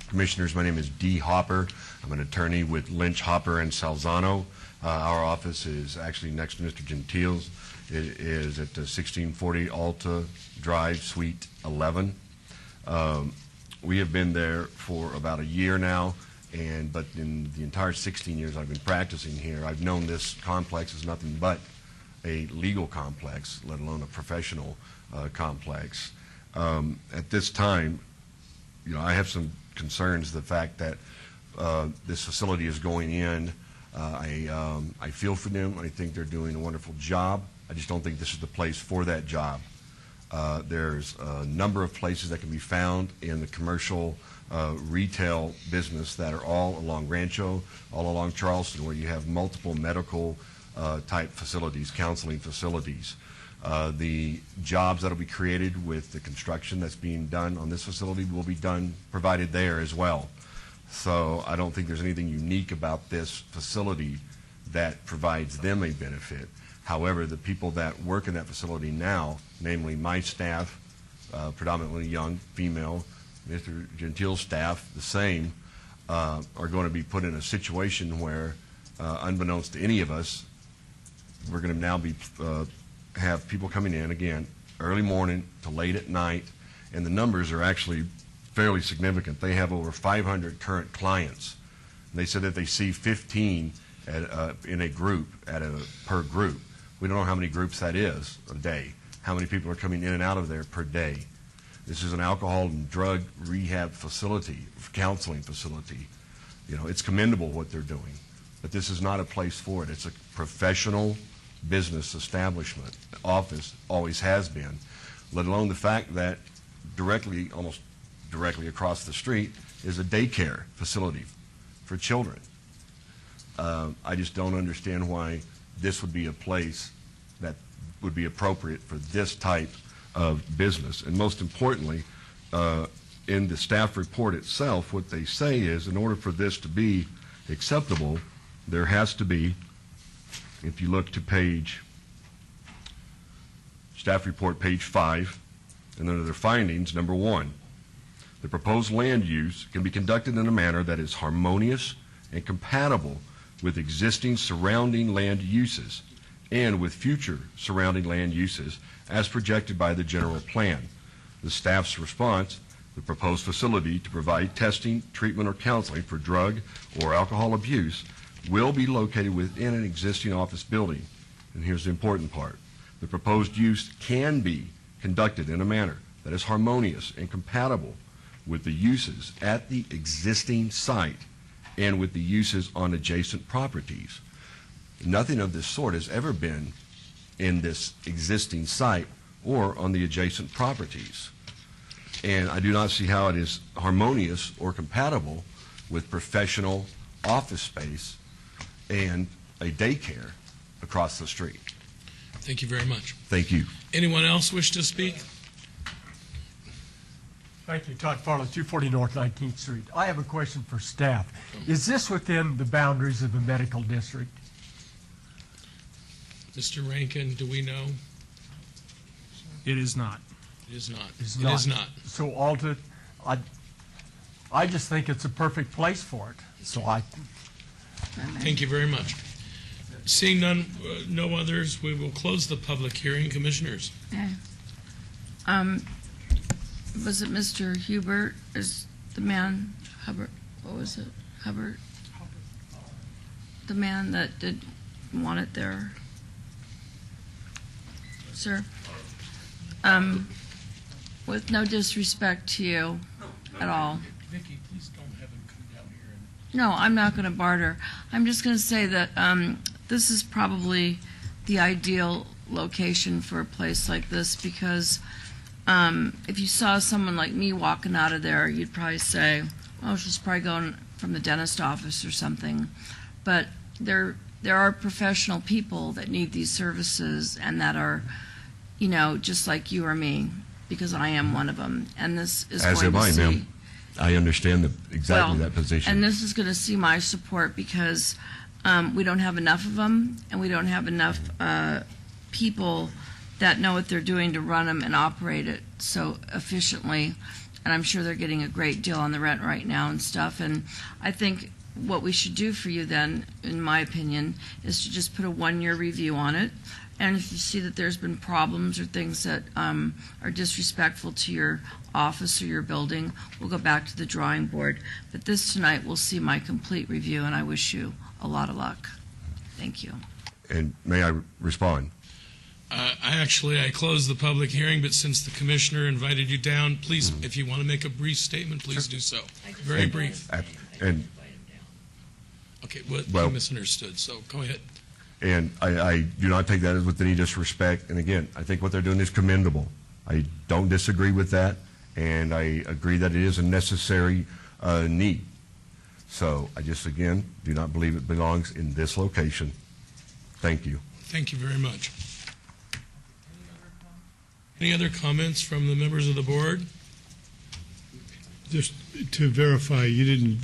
Commissioners, my name is Dee Hopper. I'm an attorney with Lynch, Hopper, and Salzano. Our office is actually next to Mr. Gentile's. It is at 1640 Alta Drive, Suite 11. We have been there for about a year now, but in the entire 16 years I've been practicing here, I've known this complex as nothing but a legal complex, let alone a professional complex. At this time, I have some concerns. The fact that this facility is going in, I feel for them. I think they're doing a wonderful job. I just don't think this is the place for that job. There's a number of places that can be found in the commercial retail business that are all along Rancho, all along Charleston, where you have multiple medical type facilities, counseling facilities. The jobs that will be created with the construction that's being done on this facility will be provided there as well. So I don't think there's anything unique about this facility that provides them a benefit. However, the people that work in that facility now, namely my staff, predominantly young, female, Mr. Gentile's staff, the same, are going to be put in a situation where, unbeknownst to any of us, we're going to now be have people coming in, again, early morning to late at night, and the numbers are actually fairly significant. They have over 500 current clients. And they said that they see 15 in a group, per group. We don't know how many groups that is a day, how many people are coming in and out of there per day. This is an alcohol and drug rehab facility, counseling facility. You know, it's commendable what they're doing, but this is not a place for it. It's a professional business establishment, office, always has been, let alone the fact that almost directly across the street is a daycare facility for children. I just don't understand why this would be a place that would be appropriate for this type of business. And most importantly, in the staff report itself, what they say is in order for this to be acceptable, there has to be, if you look to staff report page 5, and under their findings, number 1, the proposed land use can be conducted in a manner that is harmonious and compatible with existing surrounding land uses and with future surrounding land uses as projected by the general plan. The staff's response, the proposed facility to provide testing, treatment, or counseling for drug or alcohol abuse will be located within an existing office building. And here's the important part. The proposed use can be conducted in a manner that is harmonious and compatible with the uses at the existing site and with the uses on adjacent properties. Nothing of this sort has ever been in this existing site or on the adjacent properties. And I do not see how it is harmonious or compatible with professional office space and a daycare across the street. Thank you very much. Thank you. Anyone else wish to speak? Thank you, Todd Farlow, 240 North 19th Street. I have a question for staff. Is this within the boundaries of the medical district? Mr. Rankin, do we know? It is not. It is not. It is not. So Alta, I just think it's a perfect place for it. So Thank you very much. Seeing none, no others, we will close the public hearing. Commissioners. Okay. Was it Mr. Hubert? Is the man Hubbard? What was it? Hubbard? The man that did want it there, sir. With no disrespect to you at all. Vicki, please don't have him come down here. No, I'm not going to barter. I'm just going to say that this is probably the ideal location for a place like this because if you saw someone like me walking out of there, you'd probably say, oh, she's probably going from the dentist office or something. But there are professional people that need these services and that are, you know, just like you or me, because I am one of them. And this is As going am to I, see. ma'am. I understand exactly that position. And this is going to see my support because we don't have enough of them, and we don't have enough people that know what they're doing to run them and operate it so efficiently. And I'm sure they're getting a great deal on the rent right now and stuff. And I think what we should do for you then, in my opinion, is to just put a 1-year review on it. And if you see that there's been problems or things that are disrespectful to your office or your building, we'll go back to the drawing board. But this tonight will see my complete review, and I wish you a lot of luck. Thank you. And may I respond? I closed the public hearing, but since the commissioner invited you down, please, if you want to make a brief statement, please do so. Very brief. And Okay, what well, you misunderstood, so go ahead. And I do not take that as with any disrespect. And again, I think what they're doing is commendable. I don't disagree with that, and I agree that it is a necessary need. So I just, again, do not believe it belongs in this location. Thank you. Thank you very much. Any other comments from the members of the board? Just to verify, you didn't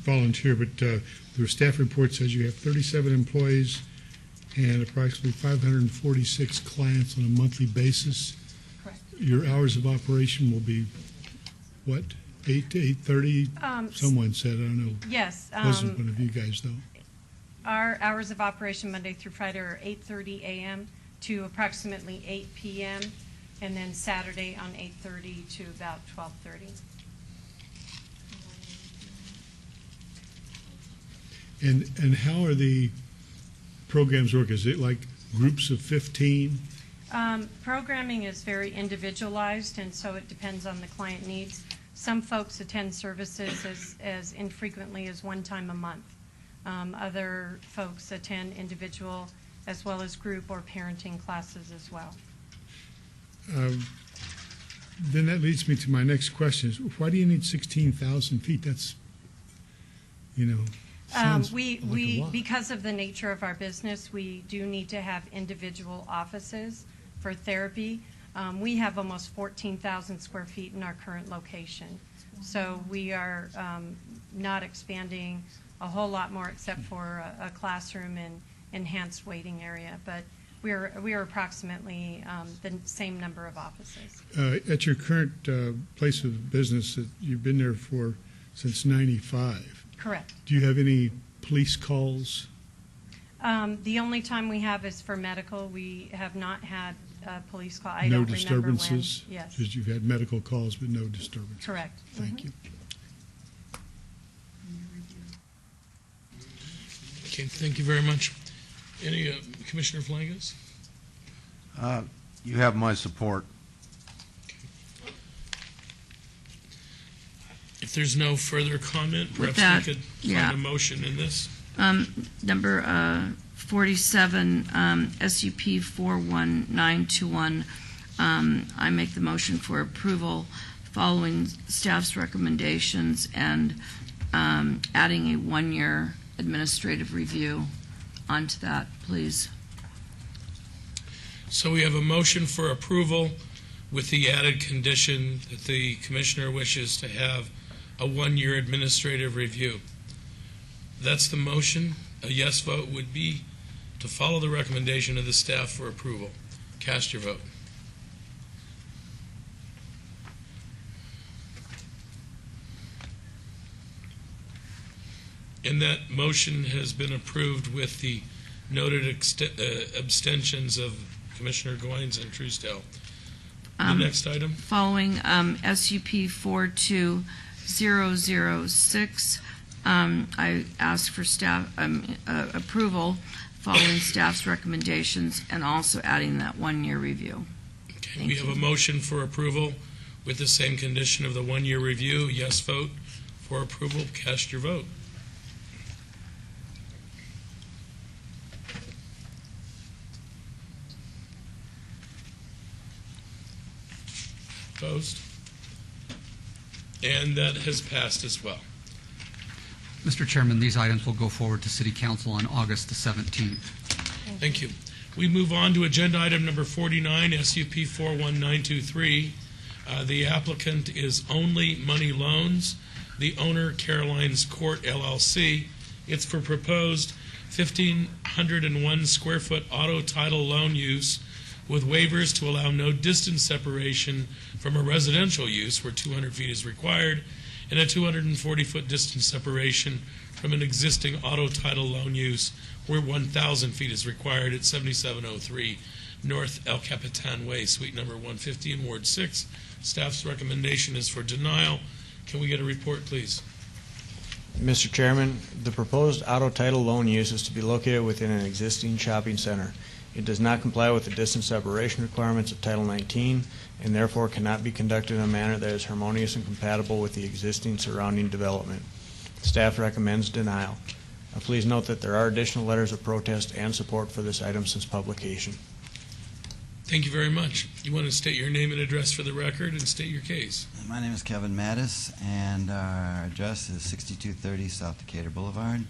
volunteer, but the staff report says you have 37 employees and approximately 546 clients on a monthly basis. Correct. Your hours of operation will be, what, 8 to 8:30? Someone said, I don't know. Yes. Wasn't one of you guys, though. Our hours of operation Monday through Friday are 8:30 a.m. to approximately 8 p.m., and then Saturday on 8:30 to about 12:30. And how are the programs work? Is it like groups of 15? Programming is very individualized, and so it depends on the client needs. Some folks attend services as infrequently as one time a month. Other folks attend individual as well as group or parenting classes as well. Then that leads me to my next question. Is why do you need 16,000 feet? That's, sounds like a lot. Because of the nature of our business, we do need to have individual offices for therapy. We have almost 14,000 square feet in our current location. So we are not expanding a whole lot more except for a classroom and enhanced waiting area. But we are approximately the same number of offices. At your current place of business, that you've been there since '95. Correct. Do you have any police calls? The only time we have is for medical. We have not had a police call. I No don't remember when. disturbances? Yes. Because you've had medical calls, but no disturbances? Correct. Thank you. Okay, thank you very much. Any, Commissioner Flanagan? You have my support. If there's no further comment, With perhaps we that, could yeah. find a motion in this. Number 47, SUP 41921, I make the motion for approval following staff's recommendations and adding a one-year administrative review onto that, please. So we have a motion for approval with the added condition that the commissioner wishes to have a one-year administrative review. That's the motion. A yes vote would be to follow the recommendation of the staff for approval. Cast your vote. And that motion has been approved with the noted abstentions of Commissioner Goins and Truesdale. The next item. Following SUP 42006, I ask for staff approval following staff's recommendations and also adding that one-year review. Okay, we have a motion for approval with the same condition of the one-year review. Yes vote for approval. Cast your vote. Opposed? And that has passed as well. Mr. Chairman, these items will go forward to City Council on August the 17th. Thank you. We move on to agenda item number 49, SUP 41923. The applicant is Only Money Loans. The owner, Caroline's Court LLC. It's for proposed 1,501 square foot auto title loan use with waivers to allow no distance separation from a residential use where 200 feet is required and a 240-foot distance separation from an existing auto title loan use where 1,000 feet is required at 7703 North El Capitan Way, suite number 150 in Ward 6. Staff's recommendation is for denial. Can we get a report, please? Mr. Chairman, the proposed auto title loan use is to be located within an existing shopping center. It does not comply with the distance separation requirements of Title 19 and therefore cannot be conducted in a manner that is harmonious and compatible with the existing surrounding development. Staff recommends denial. Please note that there are additional letters of protest and support for this item since publication. Thank you very much. You want to state your name and address for the record and state your case. My name is Kevin Mattis, and our address is 6230 South Decatur Boulevard.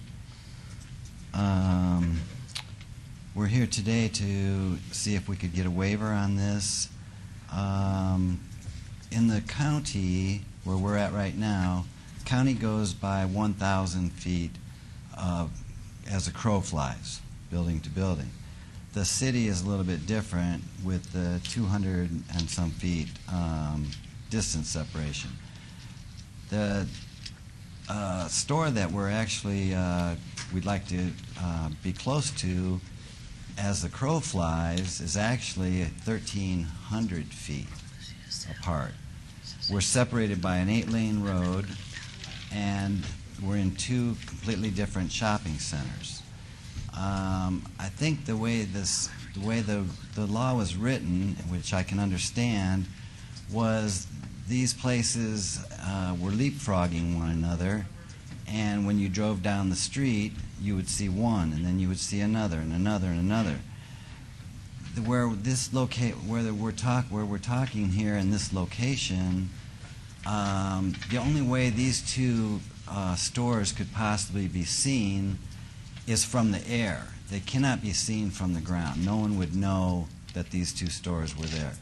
We're here today to see if we could get a waiver on this. In the county, where we're at right now, county goes by 1,000 feet as a crow flies, building to building. The city is a little bit different with the 200 and some feet distance separation. The store that we're actually we'd like to be close to as the crow flies is actually 1,300 feet apart. We're separated by an 8-lane road, and we're in two completely different shopping centers. I think the way the law was written, which I can understand, was these places were leapfrogging one another, and when you drove down the street, you would see one, and then you would see another, and another, and another. Where we're talking here in this location, the only way these two stores could possibly be seen is from the air. They cannot be seen from the ground. No one would know that these two stores were there.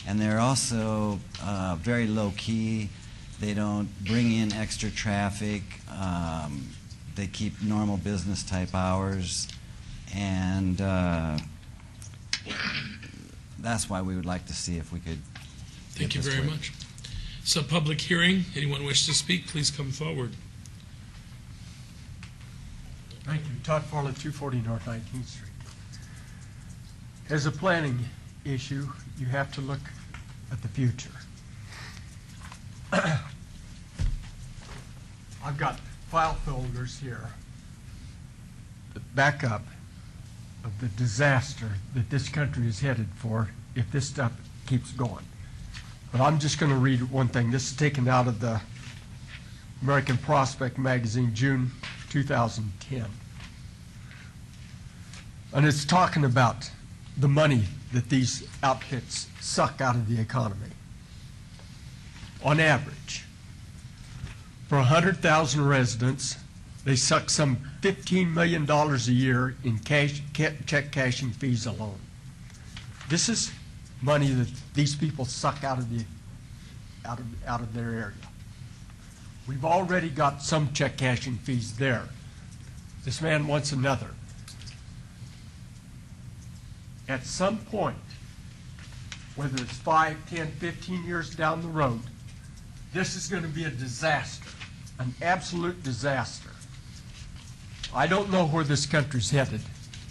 And they're also very low-key. They don't bring in extra traffic. They keep normal business type hours. And that's why we would like to see if we could Thank you get this very way. much. So public hearing, anyone wish to speak, please come forward. Thank you. Todd Farley, 240 North 19th Street. As a planning issue, you have to look at the future. I've got file folders here that back up of the disaster that this country is headed for if this stuff keeps going. But I'm just going to read one thing. This is taken out of the American Prospect magazine, June 2010. And it's talking about the money that these outfits suck out of the economy. On average, for 100,000 residents, they suck some $15 million a year in check cashing fees alone. This is money that these people suck out of their area. We've already got some check cashing fees there. This man wants another. At some point, whether it's 5, 10, 15 years down the road, this is going to be a disaster, an absolute disaster. I don't know where this country's headed,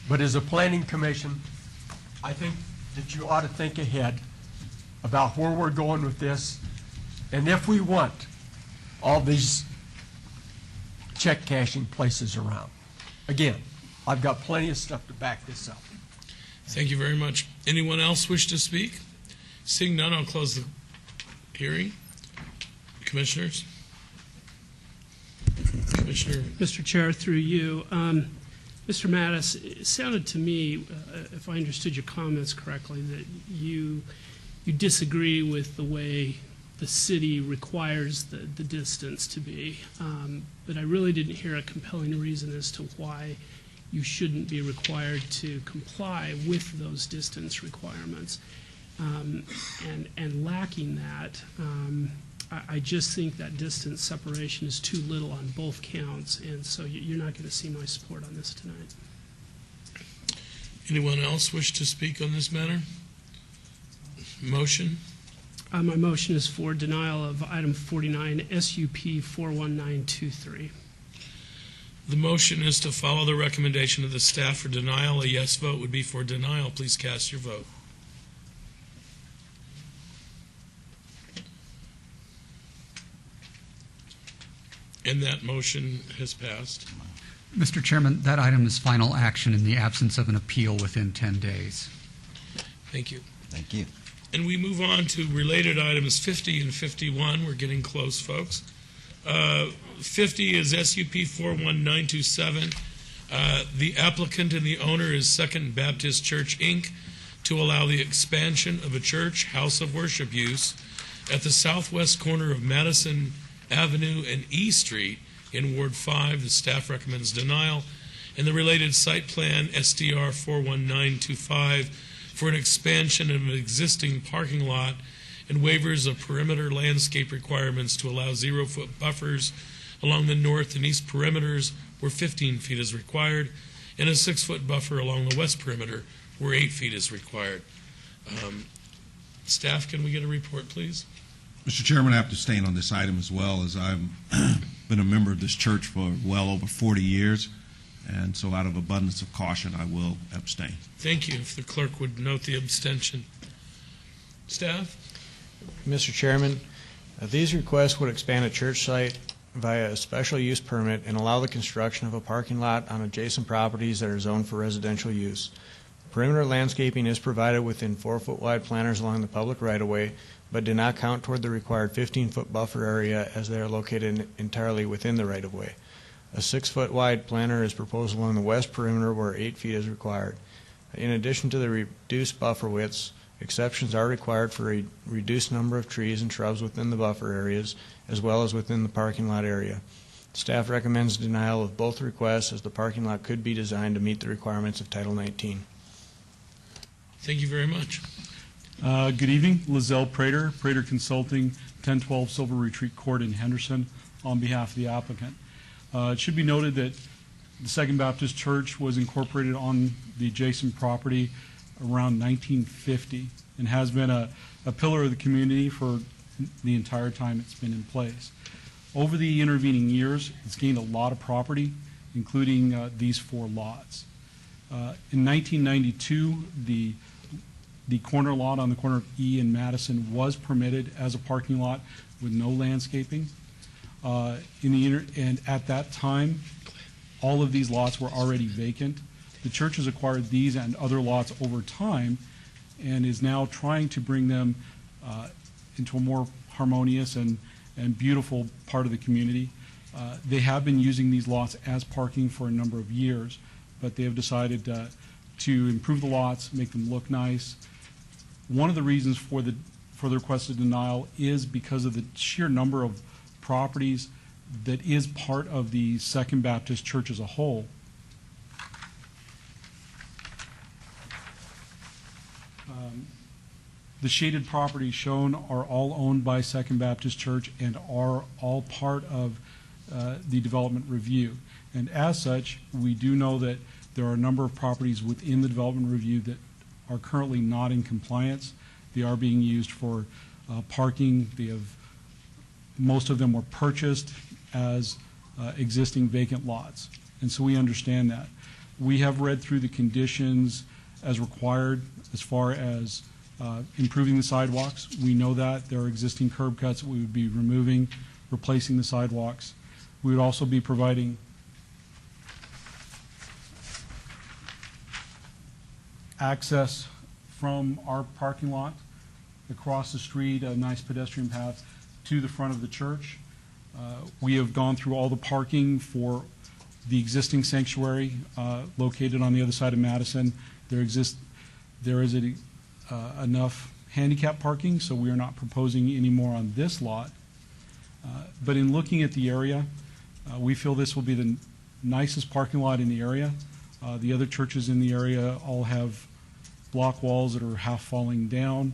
but as a planning commission, I think that you ought to think ahead about where we're going with this, and if we want all these check cashing places around. Again, I've got plenty of stuff to back this up. Thank you very much. Anyone else wish to speak? Seeing none, I'll close the hearing. Commissioners? Commissioner? Mr. Chair, through you. Mr. Mattis, it sounded to me, if I understood your comments correctly, that you disagree with the way the city requires the distance to be. But I really didn't hear a compelling reason as to why you shouldn't be required to comply with those distance requirements. And lacking that, I just think that distance separation is too little on both counts, and so you're not going to see my support on this tonight. Anyone else wish to speak on this matter? Motion? My motion is for denial of item 49, SUP 41923. The motion is to follow the recommendation of the staff for denial. A yes vote would be for denial. Please cast your vote. And that motion has passed. Mr. Chairman, that item is final action in the absence of an appeal within 10 days. Thank you. Thank you. And we move on to related items 50 and 51. We're getting close, folks. 50 is SUP 41927. The applicant and the owner is Second Baptist Church, Inc., to allow the expansion of a church house of worship use at the southwest corner of Madison Avenue and E Street in Ward 5. The staff recommends denial. And the related site plan, SDR 41925, for an expansion of an existing parking lot and waivers of perimeter landscape requirements to allow 0-foot buffers along the north and east perimeters where 15 feet is required, and a 6-foot buffer along the west perimeter where 8 feet is required. Staff, can we get a report, please? Mr. Chairman, I have to abstain on this item as well, as I've been a member of this church for well over 40 years, and so out of abundance of caution, I will abstain. Thank you. If the clerk would note the abstention. Staff? Mr. Chairman, these requests would expand a church site via a special use permit and allow the construction of a parking lot on adjacent properties that are zoned for residential use. Perimeter landscaping is provided within 4-foot wide planters along the public right-of-way, but do not count toward the required 15-foot buffer area as they are located entirely within the right-of-way. A 6-foot wide planter is proposed along the west perimeter where 8 feet is required. In addition to the reduced buffer widths, exceptions are required for a reduced number of trees and shrubs within the buffer areas, as well as within the parking lot area. Staff recommends denial of both requests, as the parking lot could be designed to meet the requirements of Title 19. Thank you very much. Good evening, Lizelle Prater, Prater Consulting, 1012 Silver Retreat Court in Henderson, on behalf of the applicant. It should be noted that the Second Baptist Church was incorporated on the adjacent property around 1950 and has been a pillar of the community for the entire time it's been in place. Over the intervening years, it's gained a lot of property, including these 4 lots. In 1992, the corner lot on the corner of E and Madison was permitted as a parking lot with no landscaping. And at that time, all of these lots were already vacant. The church has acquired these and other lots over time and is now trying to bring them into a more harmonious and beautiful part of the community. They have been using these lots as parking for a number of years, but they have decided to improve the lots, make them look nice. One of the reasons for the requested denial is because of the sheer number of properties that is part of the Second Baptist Church as a whole. The shaded properties shown are all owned by Second Baptist Church and are all part of the development review. And as such, we do know that there are a number of properties within the development review that are currently not in compliance. They are being used for parking. Most of them were purchased as existing vacant lots. And so we understand that. We have read through the conditions as required as far as improving the sidewalks. We know that there are existing curb cuts that we would be removing, replacing the sidewalks. We would also be providing access from our parking lot across the street, a nice pedestrian path to the front of the church. We have gone through all the parking for the existing sanctuary located on the other side of Madison. There is enough handicap parking, so we are not proposing any more on this lot. But in looking at the area, we feel this will be the nicest parking lot in the area. The other churches in the area all have block walls that are half falling down.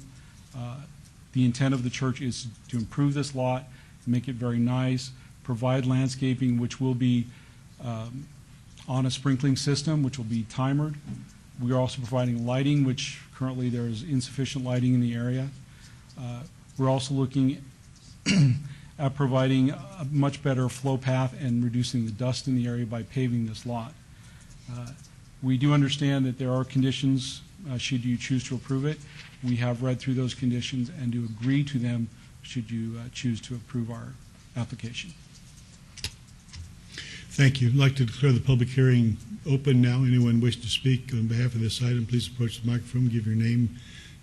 The intent of the church is to improve this lot, make it very nice, provide landscaping which will be on a sprinkling system, which will be timered. We are also providing lighting, which currently there is insufficient lighting in the area. We're also looking at providing a much better flow path and reducing the dust in the area by paving this lot. We do understand that there are conditions should you choose to approve it. We have read through those conditions and do agree to them should you choose to approve our application. Thank you. I'd like to declare the public hearing open now. Anyone wish to speak on behalf of this item, please approach the microphone, give your name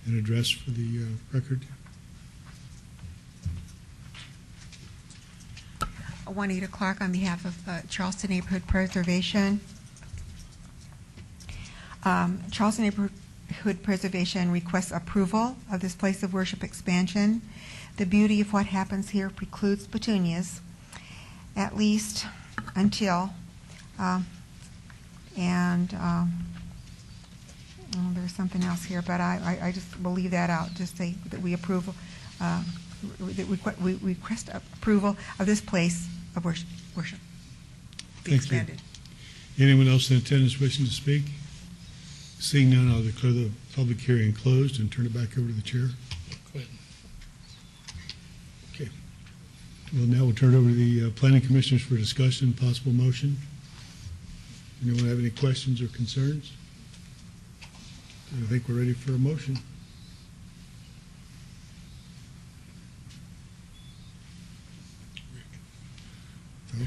and address for the record. Juanita Clark on behalf of Charleston Neighborhood Preservation. Charleston Neighborhood Preservation requests approval of this place of worship expansion. The beauty of what happens here precludes petunias, at least until, there's something else here, but I just will leave that out. Just say that we approve we request approval of this place of worship. Be Thank you. expanded. Anyone else in attendance wishing to speak? Seeing none, I'll declare the public hearing closed and turn it back over to the chair. Go ahead. Okay. Well, now we'll turn it over to the planning commissioners for discussion and possible motion. Anyone have any questions or concerns? I think we're ready for a motion.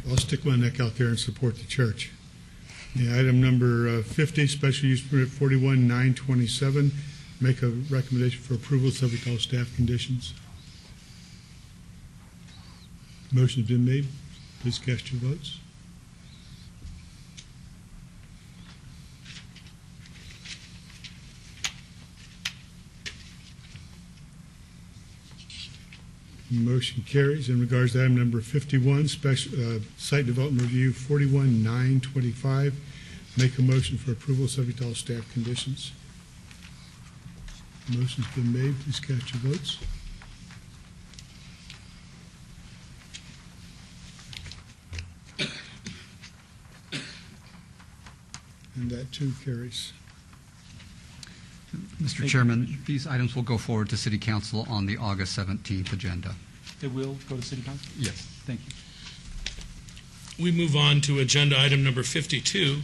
I'll stick my neck out there and support the church. Yeah, item number 50, special use permit 41927, make a recommendation for approval subject to all staff conditions. Motion's been made. Please cast your votes. Motion carries. In regards to item number 51, special site development review 41925, make a motion for approval subject to all staff conditions. Motion's been made. Please cast your votes. And that too carries. Mr. Chairman, these items will go forward to City Council on the August 17th agenda. It will go to City Council? Yes. Thank you. We move on to agenda item number 52,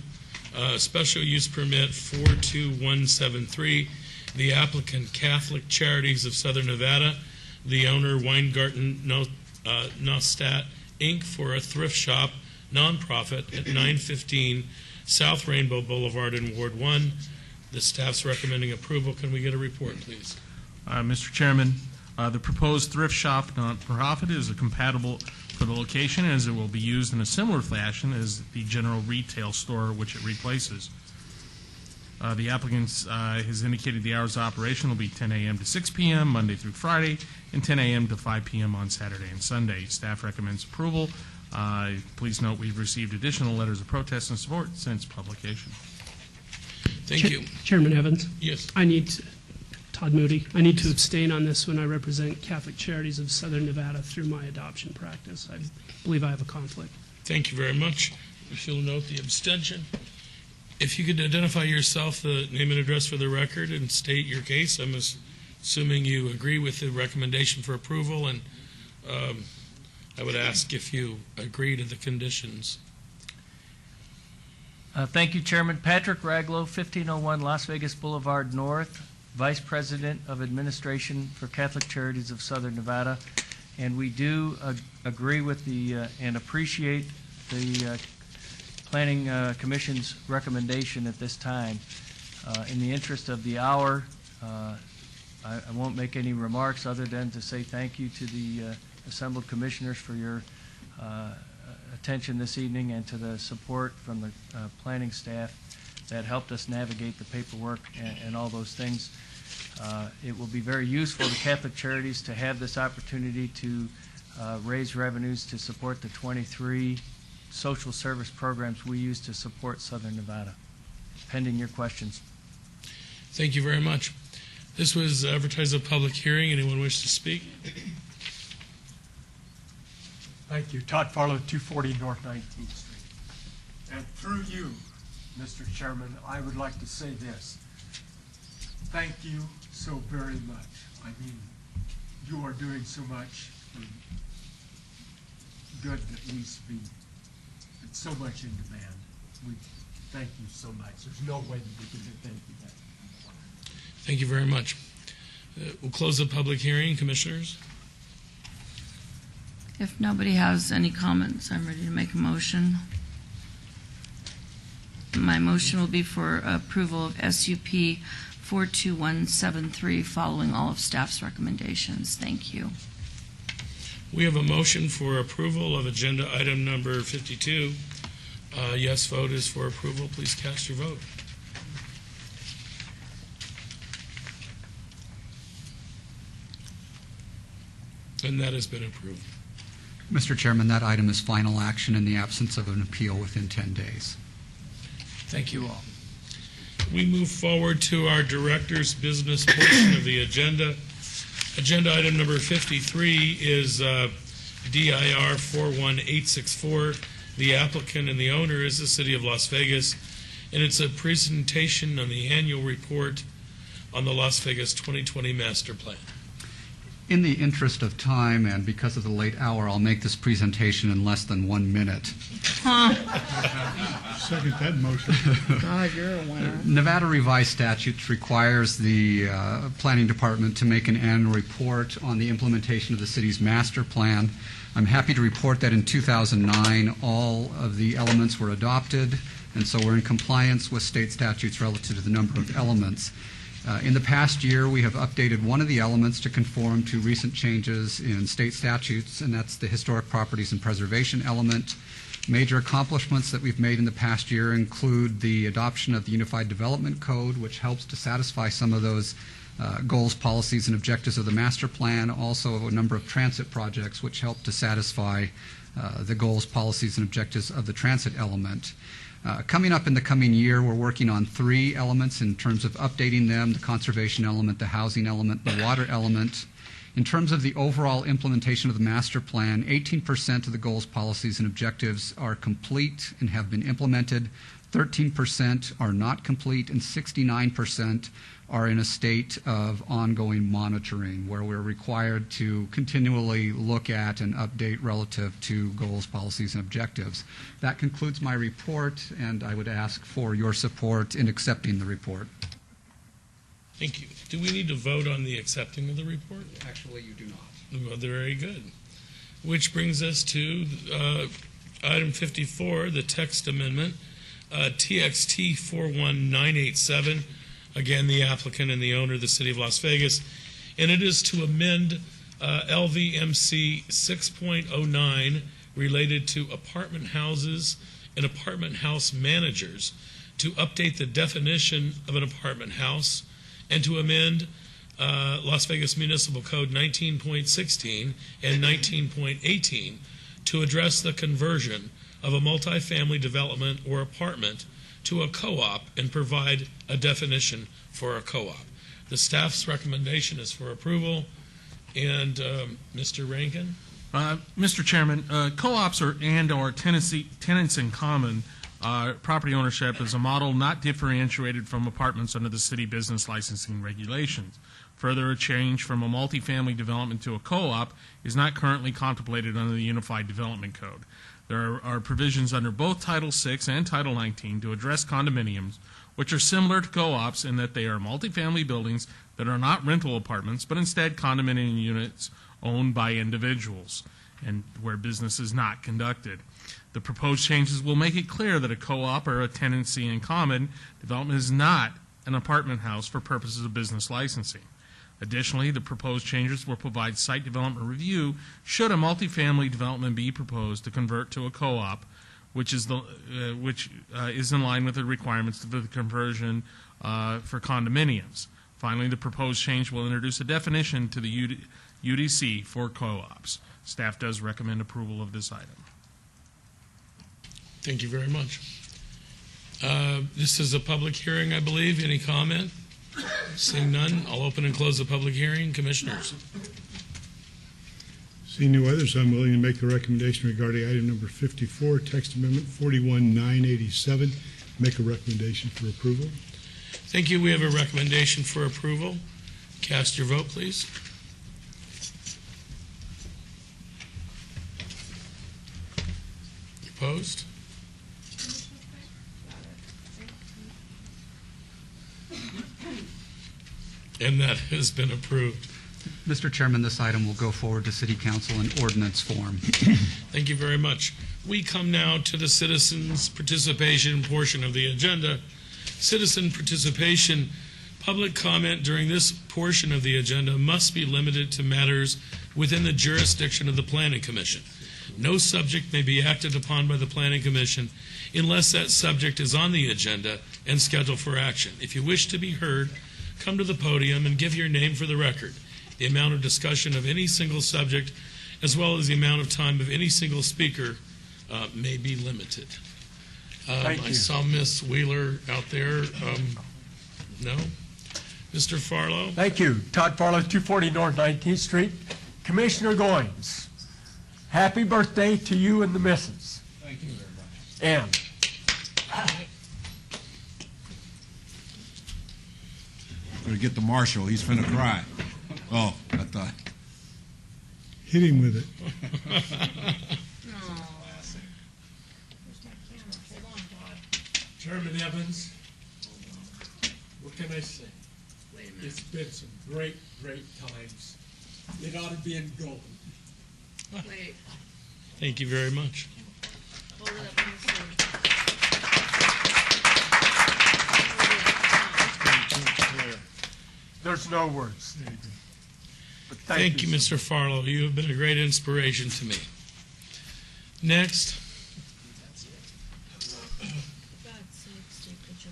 special use permit 42173, the applicant Catholic Charities of Southern Nevada, the owner Weingarten Nostat, Inc., for a thrift shop nonprofit at 915 South Rainbow Boulevard in Ward 1. The staff's recommending approval. Can we get a report, please? Mr. Chairman, the proposed thrift shop nonprofit is compatible for the location as it will be used in a similar fashion as the general retail store which it replaces. The applicant has indicated the hours of operation will be 10 a.m. to 6 p.m. Monday through Friday and 10 a.m. to 5 p.m. on Saturday and Sunday. Staff recommends approval. Please note we've received additional letters of protest and support since publication. Thank you. Chairman Evans? Yes. Todd Moody. I need to abstain on this one. I represent Catholic Charities of Southern Nevada through my adoption practice. I believe I have a conflict. Thank you very much. If you'll note the abstention. If you could identify yourself, the name and address for the record, and state your case. I'm assuming you agree with the recommendation for approval, and I would ask if you agree to the conditions. Thank you, Chairman. Patrick Raglow, 1501 Las Vegas Boulevard North, Vice President of Administration for Catholic Charities of Southern Nevada. And we do agree with and appreciate the Planning Commission's recommendation at this time. In the interest of the hour, I won't make any remarks other than to say thank you to the assembled commissioners for your attention this evening and to the support from the planning staff that helped us navigate the paperwork and all those things. It will be very useful to Catholic Charities to have this opportunity to raise revenues to support the 23 social service programs we use to support Southern Nevada. Pending your questions. Thank you very much. This was advertised as a public hearing. Anyone wish to speak? Thank you. Todd Farlow, 240 North 19th Street. And through you, Mr. Chairman, I would like to say this. Thank you so very much. I mean, you are doing so much for good that needs to be, it's so much in demand. We thank you so much. There's no way that we can do thank you that. Thank you very much. We'll close the public hearing. Commissioners? If nobody has any comments, I'm ready to make a motion. My motion will be for approval of SUP 42173 following all of staff's recommendations. Thank you. We have a motion for approval of agenda item number 52. Yes vote is for approval. Please cast your vote. And that has been approved. Mr. Chairman, that item is final action in the absence of an appeal within 10 days. Thank you all. We move forward to our director's business portion of the agenda. Agenda item number 53 is DIR 41864. The applicant and the owner is the City of Las Vegas, and it's a presentation on the annual report on the Las Vegas 2020 Master Plan. In the interest of time and because of the late hour, I'll make this presentation in less than 1 minute. Second that motion. God, you're a winner. Nevada revised statutes requires the planning department to make an annual report on the implementation of the city's master plan. I'm happy to report that in 2009, all of the elements were adopted, and so we're in compliance with state statutes relative to the number of elements. In the past year, we have updated one of the elements to conform to recent changes in state statutes, and that's the historic properties and preservation element. Major accomplishments that we've made in the past year include the adoption of the Unified Development Code, which helps to satisfy some of those goals, policies, and objectives of the master plan. Also, a number of transit projects, which help to satisfy the goals, policies, and objectives of the transit element. Coming up in the coming year, we're working on 3 elements in terms of updating them: the conservation element, the housing element, the water element. In terms of the overall implementation of the master plan, 18% of the goals, policies, and objectives are complete and have been implemented. 13% are not complete, and 69% are in a state of ongoing monitoring, where we're required to continually look at and update relative to goals, policies, and objectives. That concludes my report, and I would ask for your support in accepting the report. Thank you. Do we need to vote on the accepting of the report? Actually, you do not. Well, very good. Which brings us to item 54, the text amendment, TXT 41987. Again, the applicant and the owner, the City of Las Vegas. And it is to amend LVMC 6.09 related to apartment houses and apartment house managers to update the definition of an apartment house and to amend Las Vegas Municipal Code 19.16 and 19.18 to address the conversion of a multifamily development or apartment to a co-op and provide a definition for a co-op. The staff's recommendation is for approval. And Mr. Rankin? Mr. Chairman, co-ops or tenants in common property ownership is a model not differentiated from apartments under the city business licensing regulations. Further, a change from a multifamily development to a co-op is not currently contemplated under the Unified Development Code. There are provisions under both Title VI and Title 19 to address condominiums, which are similar to co-ops in that they are multifamily buildings that are not rental apartments, but instead condominium units owned by individuals and where business is not conducted. The proposed changes will make it clear that a co-op or a tenancy in common development is not an apartment house for purposes of business licensing. Additionally, the proposed changes will provide site development review should a multifamily development be proposed to convert to a co-op, which is in line with the requirements of the conversion for condominiums. Finally, the proposed change will introduce a definition to the UDC for co-ops. Staff does recommend approval of this item. Thank you very much. This is a public hearing, I believe. Any comment? Seeing none, I'll open and close the public hearing. Commissioners? Seeing no others, I'm willing to make the recommendation regarding item number 54, text amendment 41987. Make a recommendation for approval. Thank you. We have a recommendation for approval. Cast your vote, please. Opposed? And that has been approved. Mr. Chairman, this item will go forward to City Council in ordinance form. Thank you very much. We come now to the citizens' participation portion of the agenda. Citizen participation, public comment during this portion of the agenda must be limited to matters within the jurisdiction of the Planning Commission. No subject may be acted upon by the Planning Commission unless that subject is on the agenda and scheduled for action. If you wish to be heard, come to the podium and give your name for the record. The amount of discussion of any single subject, as well as the amount of time of any single speaker, may be limited. I saw Miss Wheeler out there. No? Mr. Farlow? Thank you. Todd Farlow, 240 North 19th Street. Commissioner Goins, happy birthday to you and the missus. Thank you very much. And Gonna get the marshal, he's finna cry. Oh, I thought. Hit him with it. Chairman Evans, what can I say? It's been some great, great times. It ought to be in gold. Wait. Thank you very much. Hold it up on the screen. there's no words. But Thank you, Mr. Farlow. You have been a great inspiration to me. Next.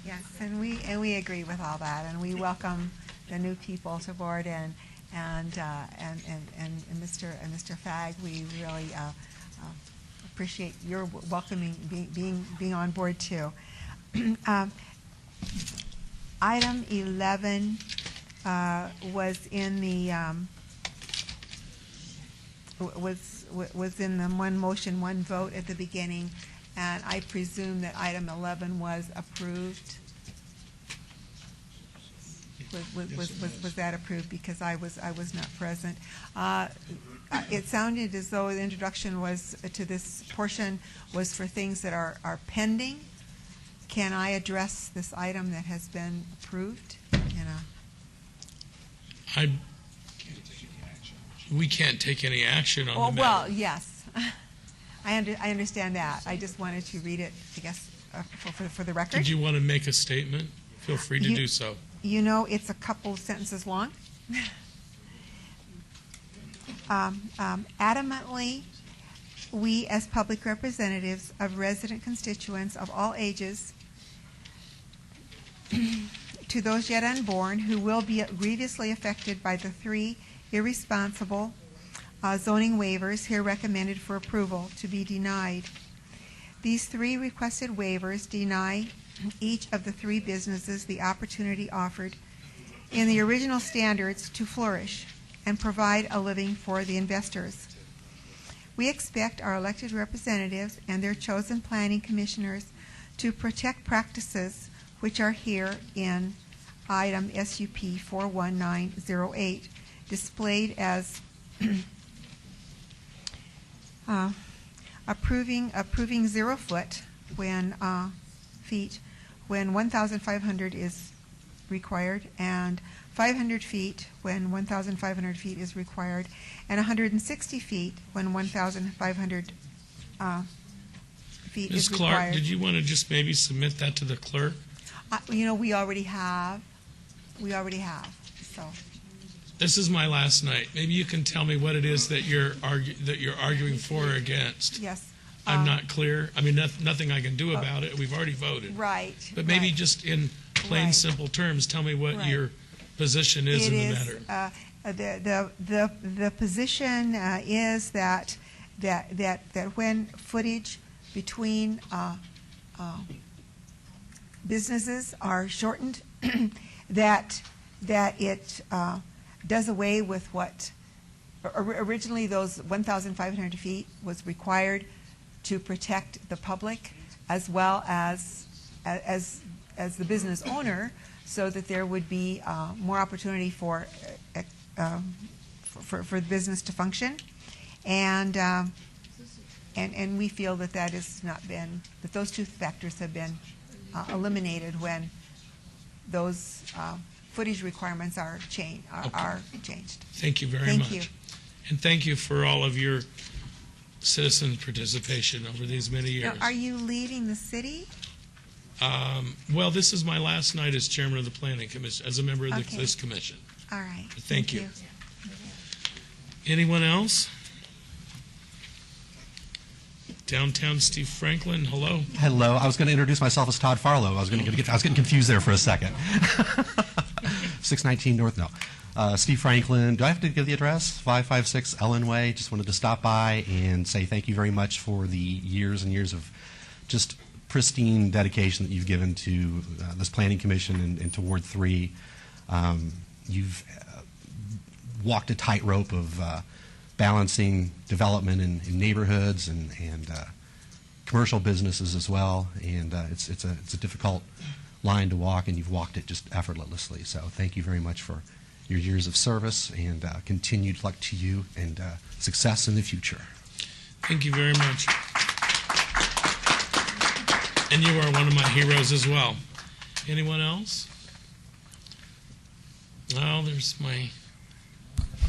Yes, and we agree with all that, and we welcome the new people to board, and Mr. Fagg, we really appreciate your welcoming, being on board too. Item 11 was in the was in the one motion, one vote at the beginning, and I presume that item 11 was approved. Was that approved? Because I was not present. It sounded as though the introduction was to this portion was for things that are pending. Can I address this item that has been approved? We can't take any action on the matter. Well, yes. I understand that. I just wanted to read it, I guess, for the record. Did you want to make a statement? Feel free to do so. You know, it's a couple sentences long. Adamantly, we as public representatives of resident constituents of all ages, to those yet unborn who will be grievously affected by the three irresponsible zoning waivers here recommended for approval to be denied. These three requested waivers deny each of the three businesses the opportunity offered in the original standards to flourish and provide a living for the investors. We expect our elected representatives and their chosen planning commissioners to protect practices which are here in item SUP 41908, displayed as approving 0 foot feet when 1,500 is required, and 500 feet when 1,500 feet is required, and 160 feet when 1,500 feet Ms. is Clark, required. did you want to just maybe submit that to the clerk? You know, we already have. So. This is my last night. Maybe you can tell me what it is that you're arguing for or against. Yes. I'm not clear. I mean, nothing I can do about it. We've already voted. Right. But maybe right. just in plain, Right. simple terms, tell me what Right. your position is in the matter. The position is that when footage between businesses are shortened, that it does away with what originally those 1,500 feet was required to protect the public as well as the business owner, so that there would be more opportunity for the business to function, and we feel that has not been, that those two factors have been eliminated when those footage requirements are changed. Thank you very much. Thank you. And thank you for all of your citizen participation over these many years. Now, are you leaving the city? Well, this is my last night as chairman of the Planning Commission, as a member of Okay. this commission. All right. Thank you. Anyone else? Downtown Steve Franklin, hello. Hello. I was going to introduce myself as Todd Farlow. I was getting confused there for a second. 619 North, no. Steve Franklin. Do I have to give the address? 556 Ellen Way. Just wanted to stop by and say thank you very much for the years and years of just pristine dedication that you've given to this Planning Commission and to Ward 3. You've walked a tightrope of balancing development in neighborhoods and commercial businesses as well, and it's a difficult line to walk, and you've walked it just effortlessly. So thank you very much for your years of service, and continued luck to you, and success in the future. Thank you very much. And you are one of my heroes as well. Anyone else? Oh, there's my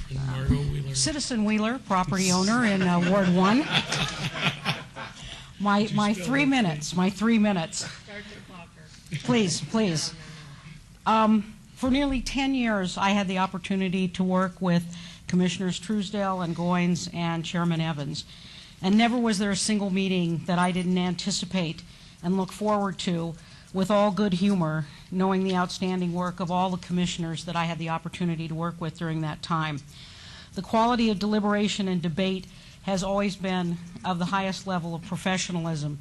friend Margot Wheeler. Citizen Wheeler, property owner in Ward 1. My 3 minutes, Please. For nearly 10 years, I had the opportunity to work with Commissioners Truesdale and Goins and Chairman Evans. And never was there a single meeting that I didn't anticipate and look forward to with all good humor, knowing the outstanding work of all the commissioners that I had the opportunity to work with during that time. The quality of deliberation and debate has always been of the highest level of professionalism,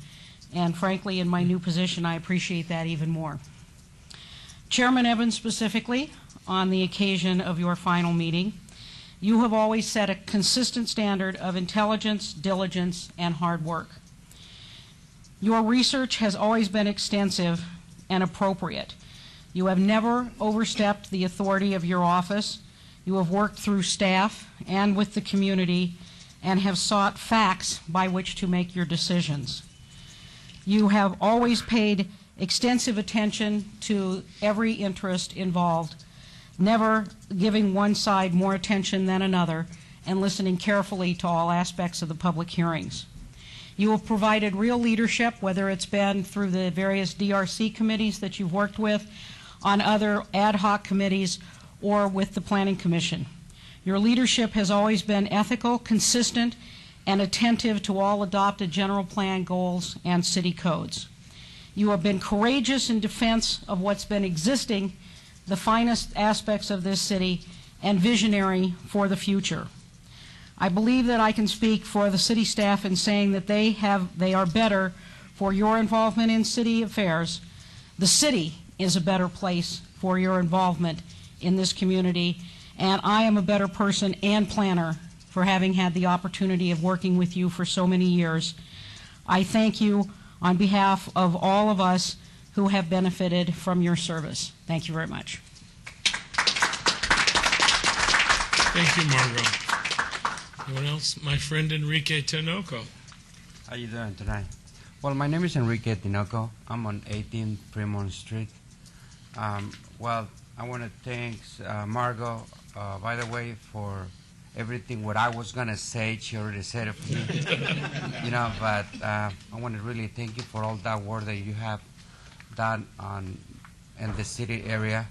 and frankly, in my new position, I appreciate that even more. Chairman Evans specifically, on the occasion of your final meeting, you have always set a consistent standard of intelligence, diligence, and hard work. Your research has always been extensive and appropriate. You have never overstepped the authority of your office. You have worked through staff and with the community and have sought facts by which to make your decisions. You have always paid extensive attention to every interest involved, never giving one side more attention than another, and listening carefully to all aspects of the public hearings. You have provided real leadership, whether it's been through the various DRC committees that you've worked with, on other ad hoc committees, or with the Planning Commission. Your leadership has always been ethical, consistent, and attentive to all adopted general plan goals and city codes. You have been courageous in defense of what's been existing, the finest aspects of this city, and visionary for the future. I believe that I can speak for the city staff in saying that they are better for your involvement in city affairs. The city is a better place for your involvement in this community, and I am a better person and planner for having had the opportunity of working with you for so many years. I thank you on behalf of all of us who have benefited from your service. Thank you very much. Thank you, Margot. Anyone else? My friend Enrique Tinoco. How you doing tonight? Well, my name is Enrique Tinoco. I'm on 18 Fremont Street. Well, I want to thank Margot, by the way, for everything what I was going to say. She already said it for me. You know, but I want to really thank you for all that work that you have done in the city area.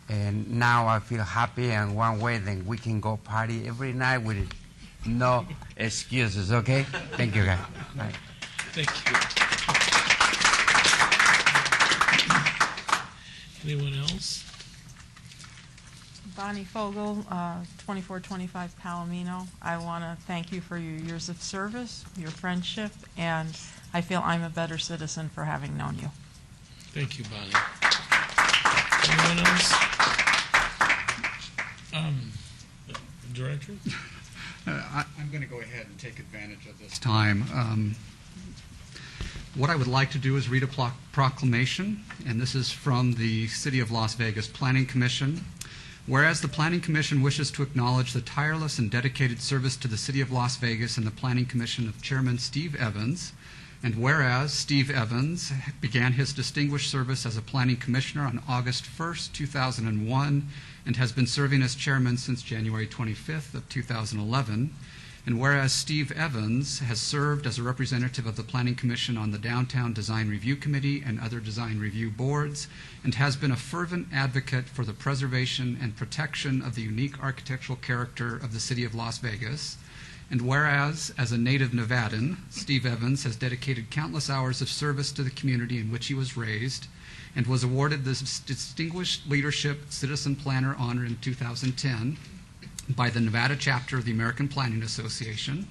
And now I feel happy, and one way then we can go party every night with no excuses, okay? Thank you, guys. Bye. Thank you. Anyone else? Bonnie Fogel, 2425 Palomino. I want to thank you for your years of service, your friendship, and I feel I'm a better citizen for having known you. Thank you, Bonnie. Anyone else? Director? I'm going to go ahead and take advantage of this time. What I would like to do is read a proclamation, and this is from the City of Las Vegas Planning Commission. Whereas the Planning Commission wishes to acknowledge the tireless and dedicated service to the City of Las Vegas and the Planning Commission of Chairman Steve Evans, and whereas Steve Evans began his distinguished service as a Planning Commissioner on August 1st, 2001, and has been serving as chairman since January 25th of 2011, and whereas Steve Evans has served as a representative of the Planning Commission on the Downtown Design Review Committee and other design review boards, and has been a fervent advocate for the preservation and protection of the unique architectural character of the City of Las Vegas, and whereas, as a native Nevadan, Steve Evans has dedicated countless hours of service to the community in which he was raised, and was awarded the Distinguished Leadership Citizen Planner Honor in 2010 by the Nevada chapter of the American Planning Association,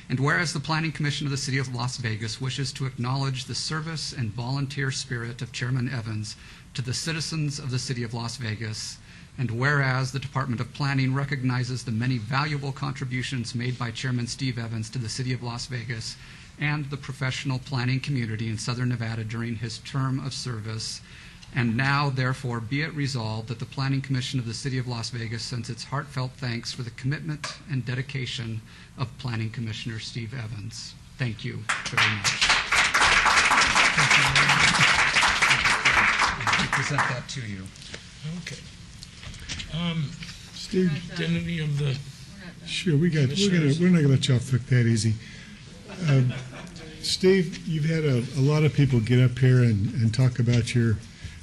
and whereas the Planning Commission of the City of Las Vegas wishes to acknowledge the service and volunteer spirit of Chairman Evans to the citizens of the City of Las Vegas, And whereas the Department of Planning recognizes the many valuable contributions made by Chairman Steve Evans to the City of Las Vegas and the professional planning community in Southern Nevada during his term of service, and now, therefore, be it resolved that the Planning Commission of the City of Las Vegas sends its heartfelt thanks for the commitment and dedication of Planning Commissioner Steve Evans. Thank you very much. I present that to you. Okay. Steve? Did any of the Sure, we're not commissioners- going to let y'all hook that easy. Steve, you've had a lot of people get up here and talk about your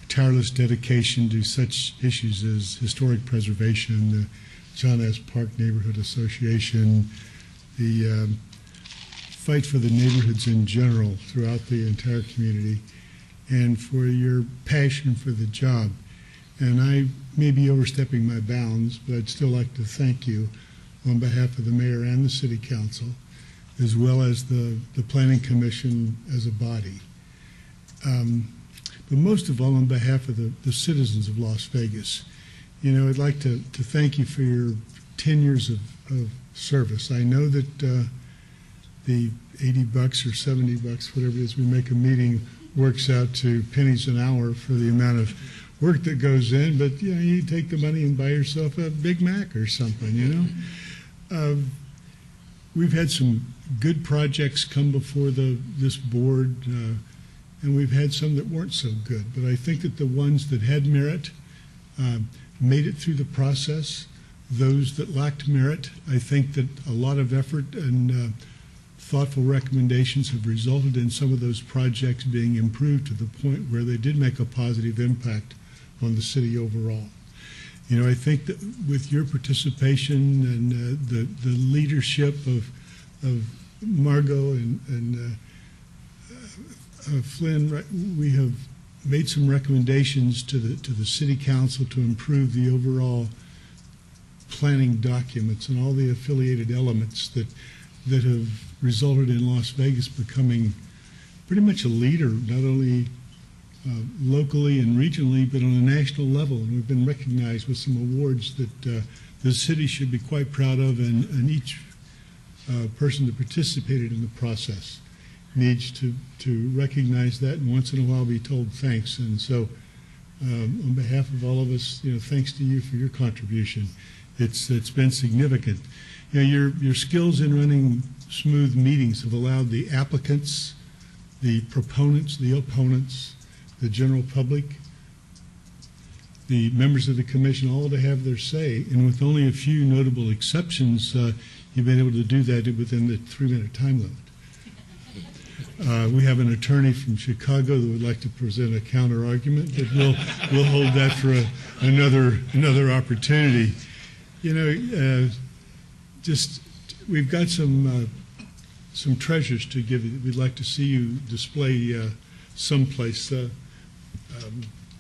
tireless dedication to such issues as historic preservation, the John S. Park Neighborhood Association, the fight for the neighborhoods in general throughout the entire community, and for your passion for the job. And I may be overstepping my bounds, but I'd still like to thank you on behalf of the mayor and the city council, as well as the planning commission as a body. But most of all, on behalf of the citizens of Las Vegas, you know, I'd like to thank you for your 10 years of service. I know that the $80 or $70, whatever it is we make a meeting, works out to pennies an hour for the amount of work that goes in, but you know, you take the money and buy yourself a Big Mac or something, you know. We've had some good projects come before this board, and we've had some that weren't so good. But I think that the ones that had merit made it through the process. Those that lacked merit, I think that a lot of effort and thoughtful recommendations have resulted in some of those projects being improved to the point where they did make a positive impact on the city overall. You know, I think that with your participation and the leadership of Margot and Flynn, we have made some recommendations to the city council to improve the overall planning documents and all the affiliated elements that have resulted in Las Vegas becoming pretty much a leader, not only locally and regionally, but on a national level. And we've been recognized with some awards that the city should be quite proud of, and each person that participated in the process needs to recognize that and once in a while be told thanks. And so on behalf of all of us, you know, thanks to you for your contribution. It's been significant. You know, your skills in running smooth meetings have allowed the applicants, the proponents, the opponents, the general public, the members of the commission, all to have their say. And with only a few notable exceptions, you've been able to do that within the 3-minute time limit. We have an attorney from Chicago that would like to present a counter argument, but we'll hold that for another opportunity. You know, we've got some treasures to give you. We'd like to see you display someplace.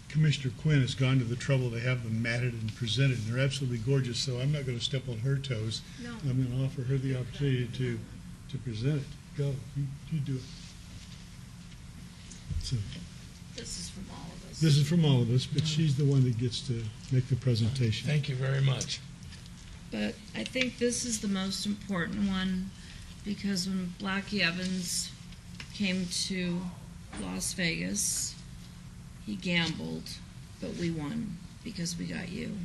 Commissioner Quinn has gone to the trouble to have them matted and presented. They're absolutely gorgeous, so I'm not going to step on her toes. No. I'm going to offer her the opportunity to present it. Go. You do it. So, this is from all of us. This is from all of us, but she's the one that gets to make the presentation. Thank you very much. But I think this is the most important one, because when Blackie Evans came to Las Vegas, he gambled, but we won because we got you.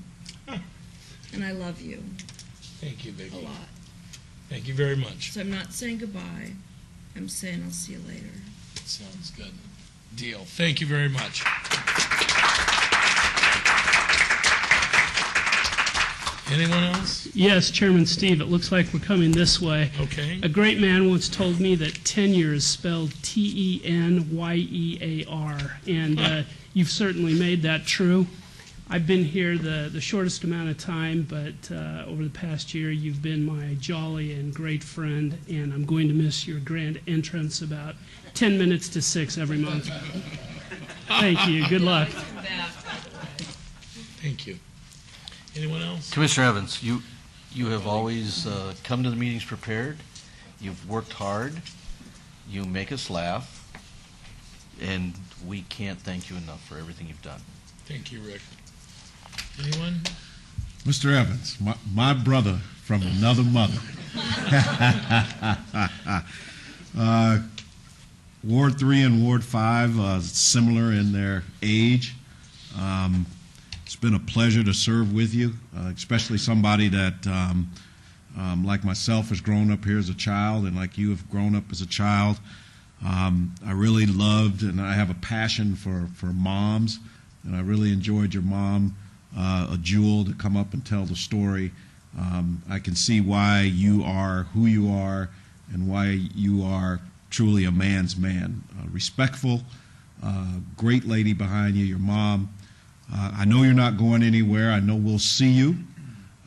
And I love you. Thank you, Vicki. A lot. Thank you very much. So I'm not saying goodbye. I'm saying I'll see you later. Sounds good. Deal. Thank you very much. Anyone else? Yes, Chairman Steve, it looks like we're coming this way. Okay. A great man once told me that tenure is spelled T-E-N-Y-E-A-R, and you've certainly made that true. I've been here the shortest amount of time, but over the past year, you've been my jolly and great friend, and I'm going to miss your grand entrance about 10 minutes to 6 every month. Thank you. Good luck. Thank you. Anyone else? Commissioner Evans, you have always come to the meetings prepared. You've worked hard. You make us laugh. And we can't thank you enough for everything you've done. Thank you, Rick. Anyone? Mr. Evans, my brother from another mother. Ward 3 and Ward 5, similar in their age. It's been a pleasure to serve with you, especially somebody that, like myself, has grown up here as a child, and like you have grown up as a child. I really loved, and I have a passion for moms, and I really enjoyed your mom, a jewel, to come up and tell the story. I can see why you are who you are and why you are truly a man's man. Respectful, great lady behind you, your mom. I know you're not going anywhere. I know we'll see you.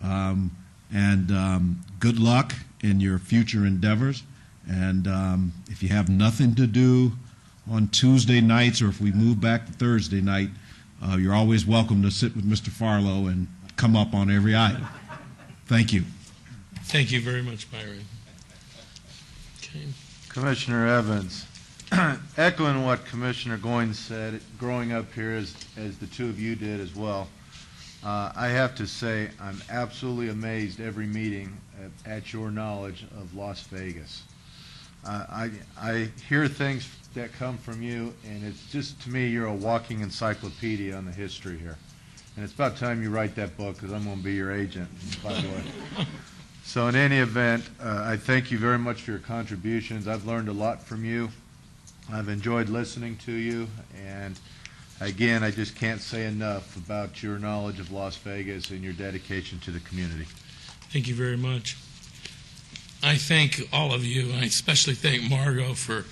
And good luck in your future endeavors. And if you have nothing to do on Tuesday nights, or if we move back to Thursday night, you're always welcome to sit with Mr. Farlow and come up on every item. Thank you. Thank you very much, Byron. Okay. Commissioner Evans, echoing what Commissioner Goins said, growing up here as the two of you did as well, I have to say I'm absolutely amazed every meeting at your knowledge of Las Vegas. I hear things that come from you, and it's just, to me, you're a walking encyclopedia on the history here. And it's about time you write that book, because I'm going to be your agent, by the way. So in any event, I thank you very much for your contributions. I've learned a lot from you. I've enjoyed listening to you, and again, I just can't say enough about your knowledge of Las Vegas and your dedication to the community. Thank you very much. I thank all of you. I especially thank Margot for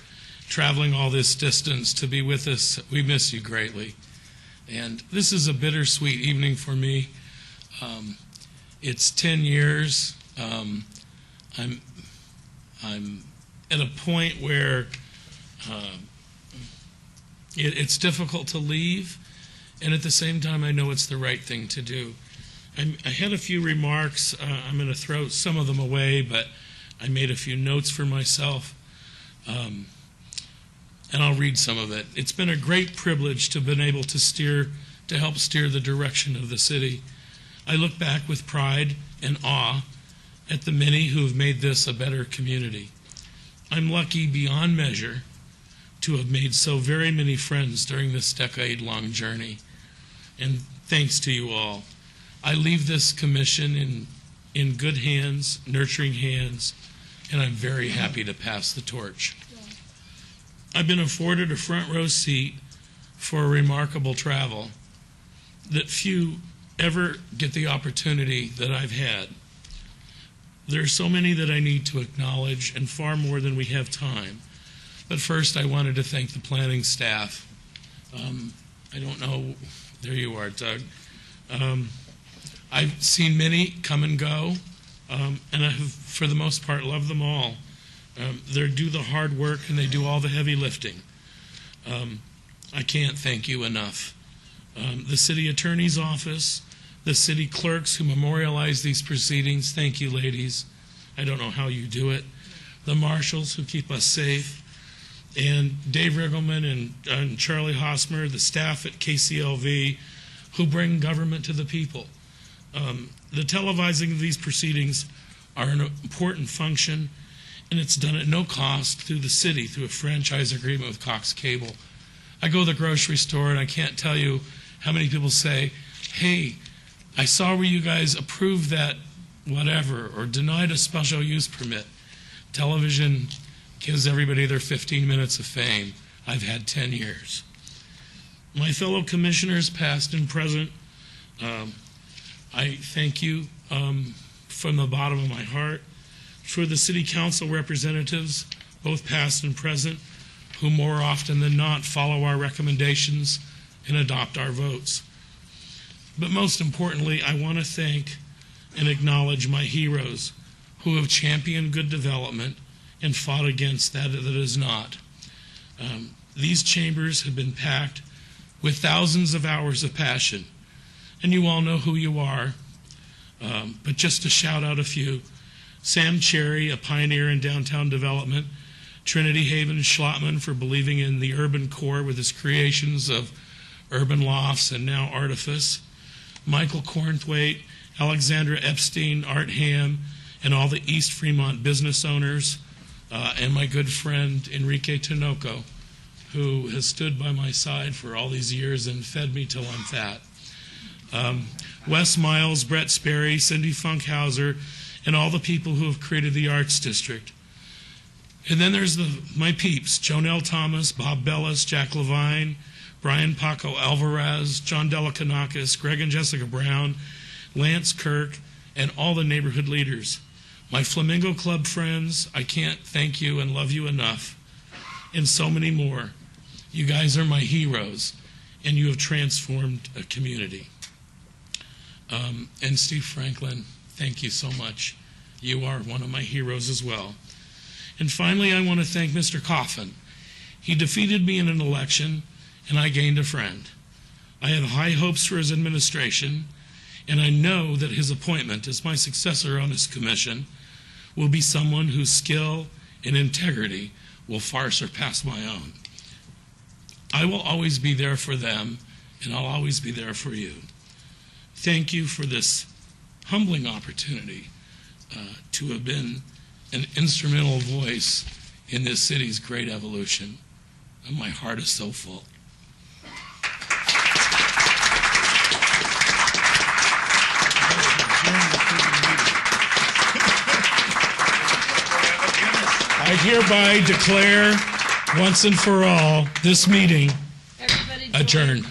traveling all this distance to be with us. We miss you greatly. And this is a bittersweet evening for me. It's 10 years. I'm at a point where it's difficult to leave, and at the same time, I know it's the right thing to do. I had a few remarks. I'm going to throw some of them away, but I made a few notes for myself, and I'll read some of it. It's been a great privilege to have been able to help steer the direction of the city. I look back with pride and awe at the many who have made this a better community. I'm lucky beyond measure to have made so very many friends during this decade-long journey, and thanks to you all. I leave this commission in good hands, nurturing hands, and I'm very happy to pass the torch. I've been afforded a front row seat for remarkable travel that few ever get the opportunity that I've had. There are so many that I need to acknowledge, and far more than we have time. But first, I wanted to thank the planning staff. I don't know, there you are, Doug. I've seen many come and go, and I have, for the most part, loved them all. They do the hard work, and they do all the heavy lifting. I can't thank you enough. The city attorney's office, the city clerks who memorialize these proceedings, thank you, ladies. I don't know how you do it. The marshals who keep us safe, and Dave Riggleman and Charlie Hosmer, the staff at KCLV, who bring government to the people. The televising of these proceedings are an important function, and it's done at no cost through the city, through a franchise agreement with Cox Cable. I go to the grocery store, and I can't tell you how many people say, hey, I saw where you guys approved that whatever, or denied a special use permit. Television gives everybody their 15 minutes of fame. I've had 10 years. My fellow commissioners, past and present, I thank you from the bottom of my heart. For the city council representatives, both past and present, who more often than not follow our recommendations and adopt our votes. But most importantly, I want to thank and acknowledge my heroes who have championed good development and fought against that is not. These chambers have been packed with thousands of hours of passion, and you all know who you are. But just to shout out a few: Sam Cherry, a pioneer in downtown development; Trinity Haven Schlotman for believing in the urban core with his creations of urban lofts and now Artifice; Michael Cornthwaite, Alexandra Epstein, Art Ham, and all the East Fremont business owners, and my good friend Enrique Tinoco, who has stood by my side for all these years and fed me till I'm fat. Wes Miles, Brett Sperry, Cindy Funkhauser, and all the people who have created the Arts District. And then there's my peeps, Jonelle Thomas, Bob Bellis, Jack Levine, Brian Paco Alvarez, John Delacanakis, Greg and Jessica Brown, Lance Kirk, and all the neighborhood leaders. My Flamingo Club friends, I can't thank you and love you enough, and so many more. You guys are my heroes, and you have transformed a community. And Steve Franklin, thank you so much. You are one of my heroes as well. And finally, I want to thank Mr. Coffin. He defeated me in an election, and I gained a friend. I have high hopes for his administration, and I know that his appointment as my successor on this commission will be someone whose skill and integrity will far surpass my own. I will always be there for them, and I'll always be there for you. Thank you for this humbling opportunity to have been an instrumental voice in this city's great evolution. And my heart is so full. I hereby declare once and for all this meeting adjourned.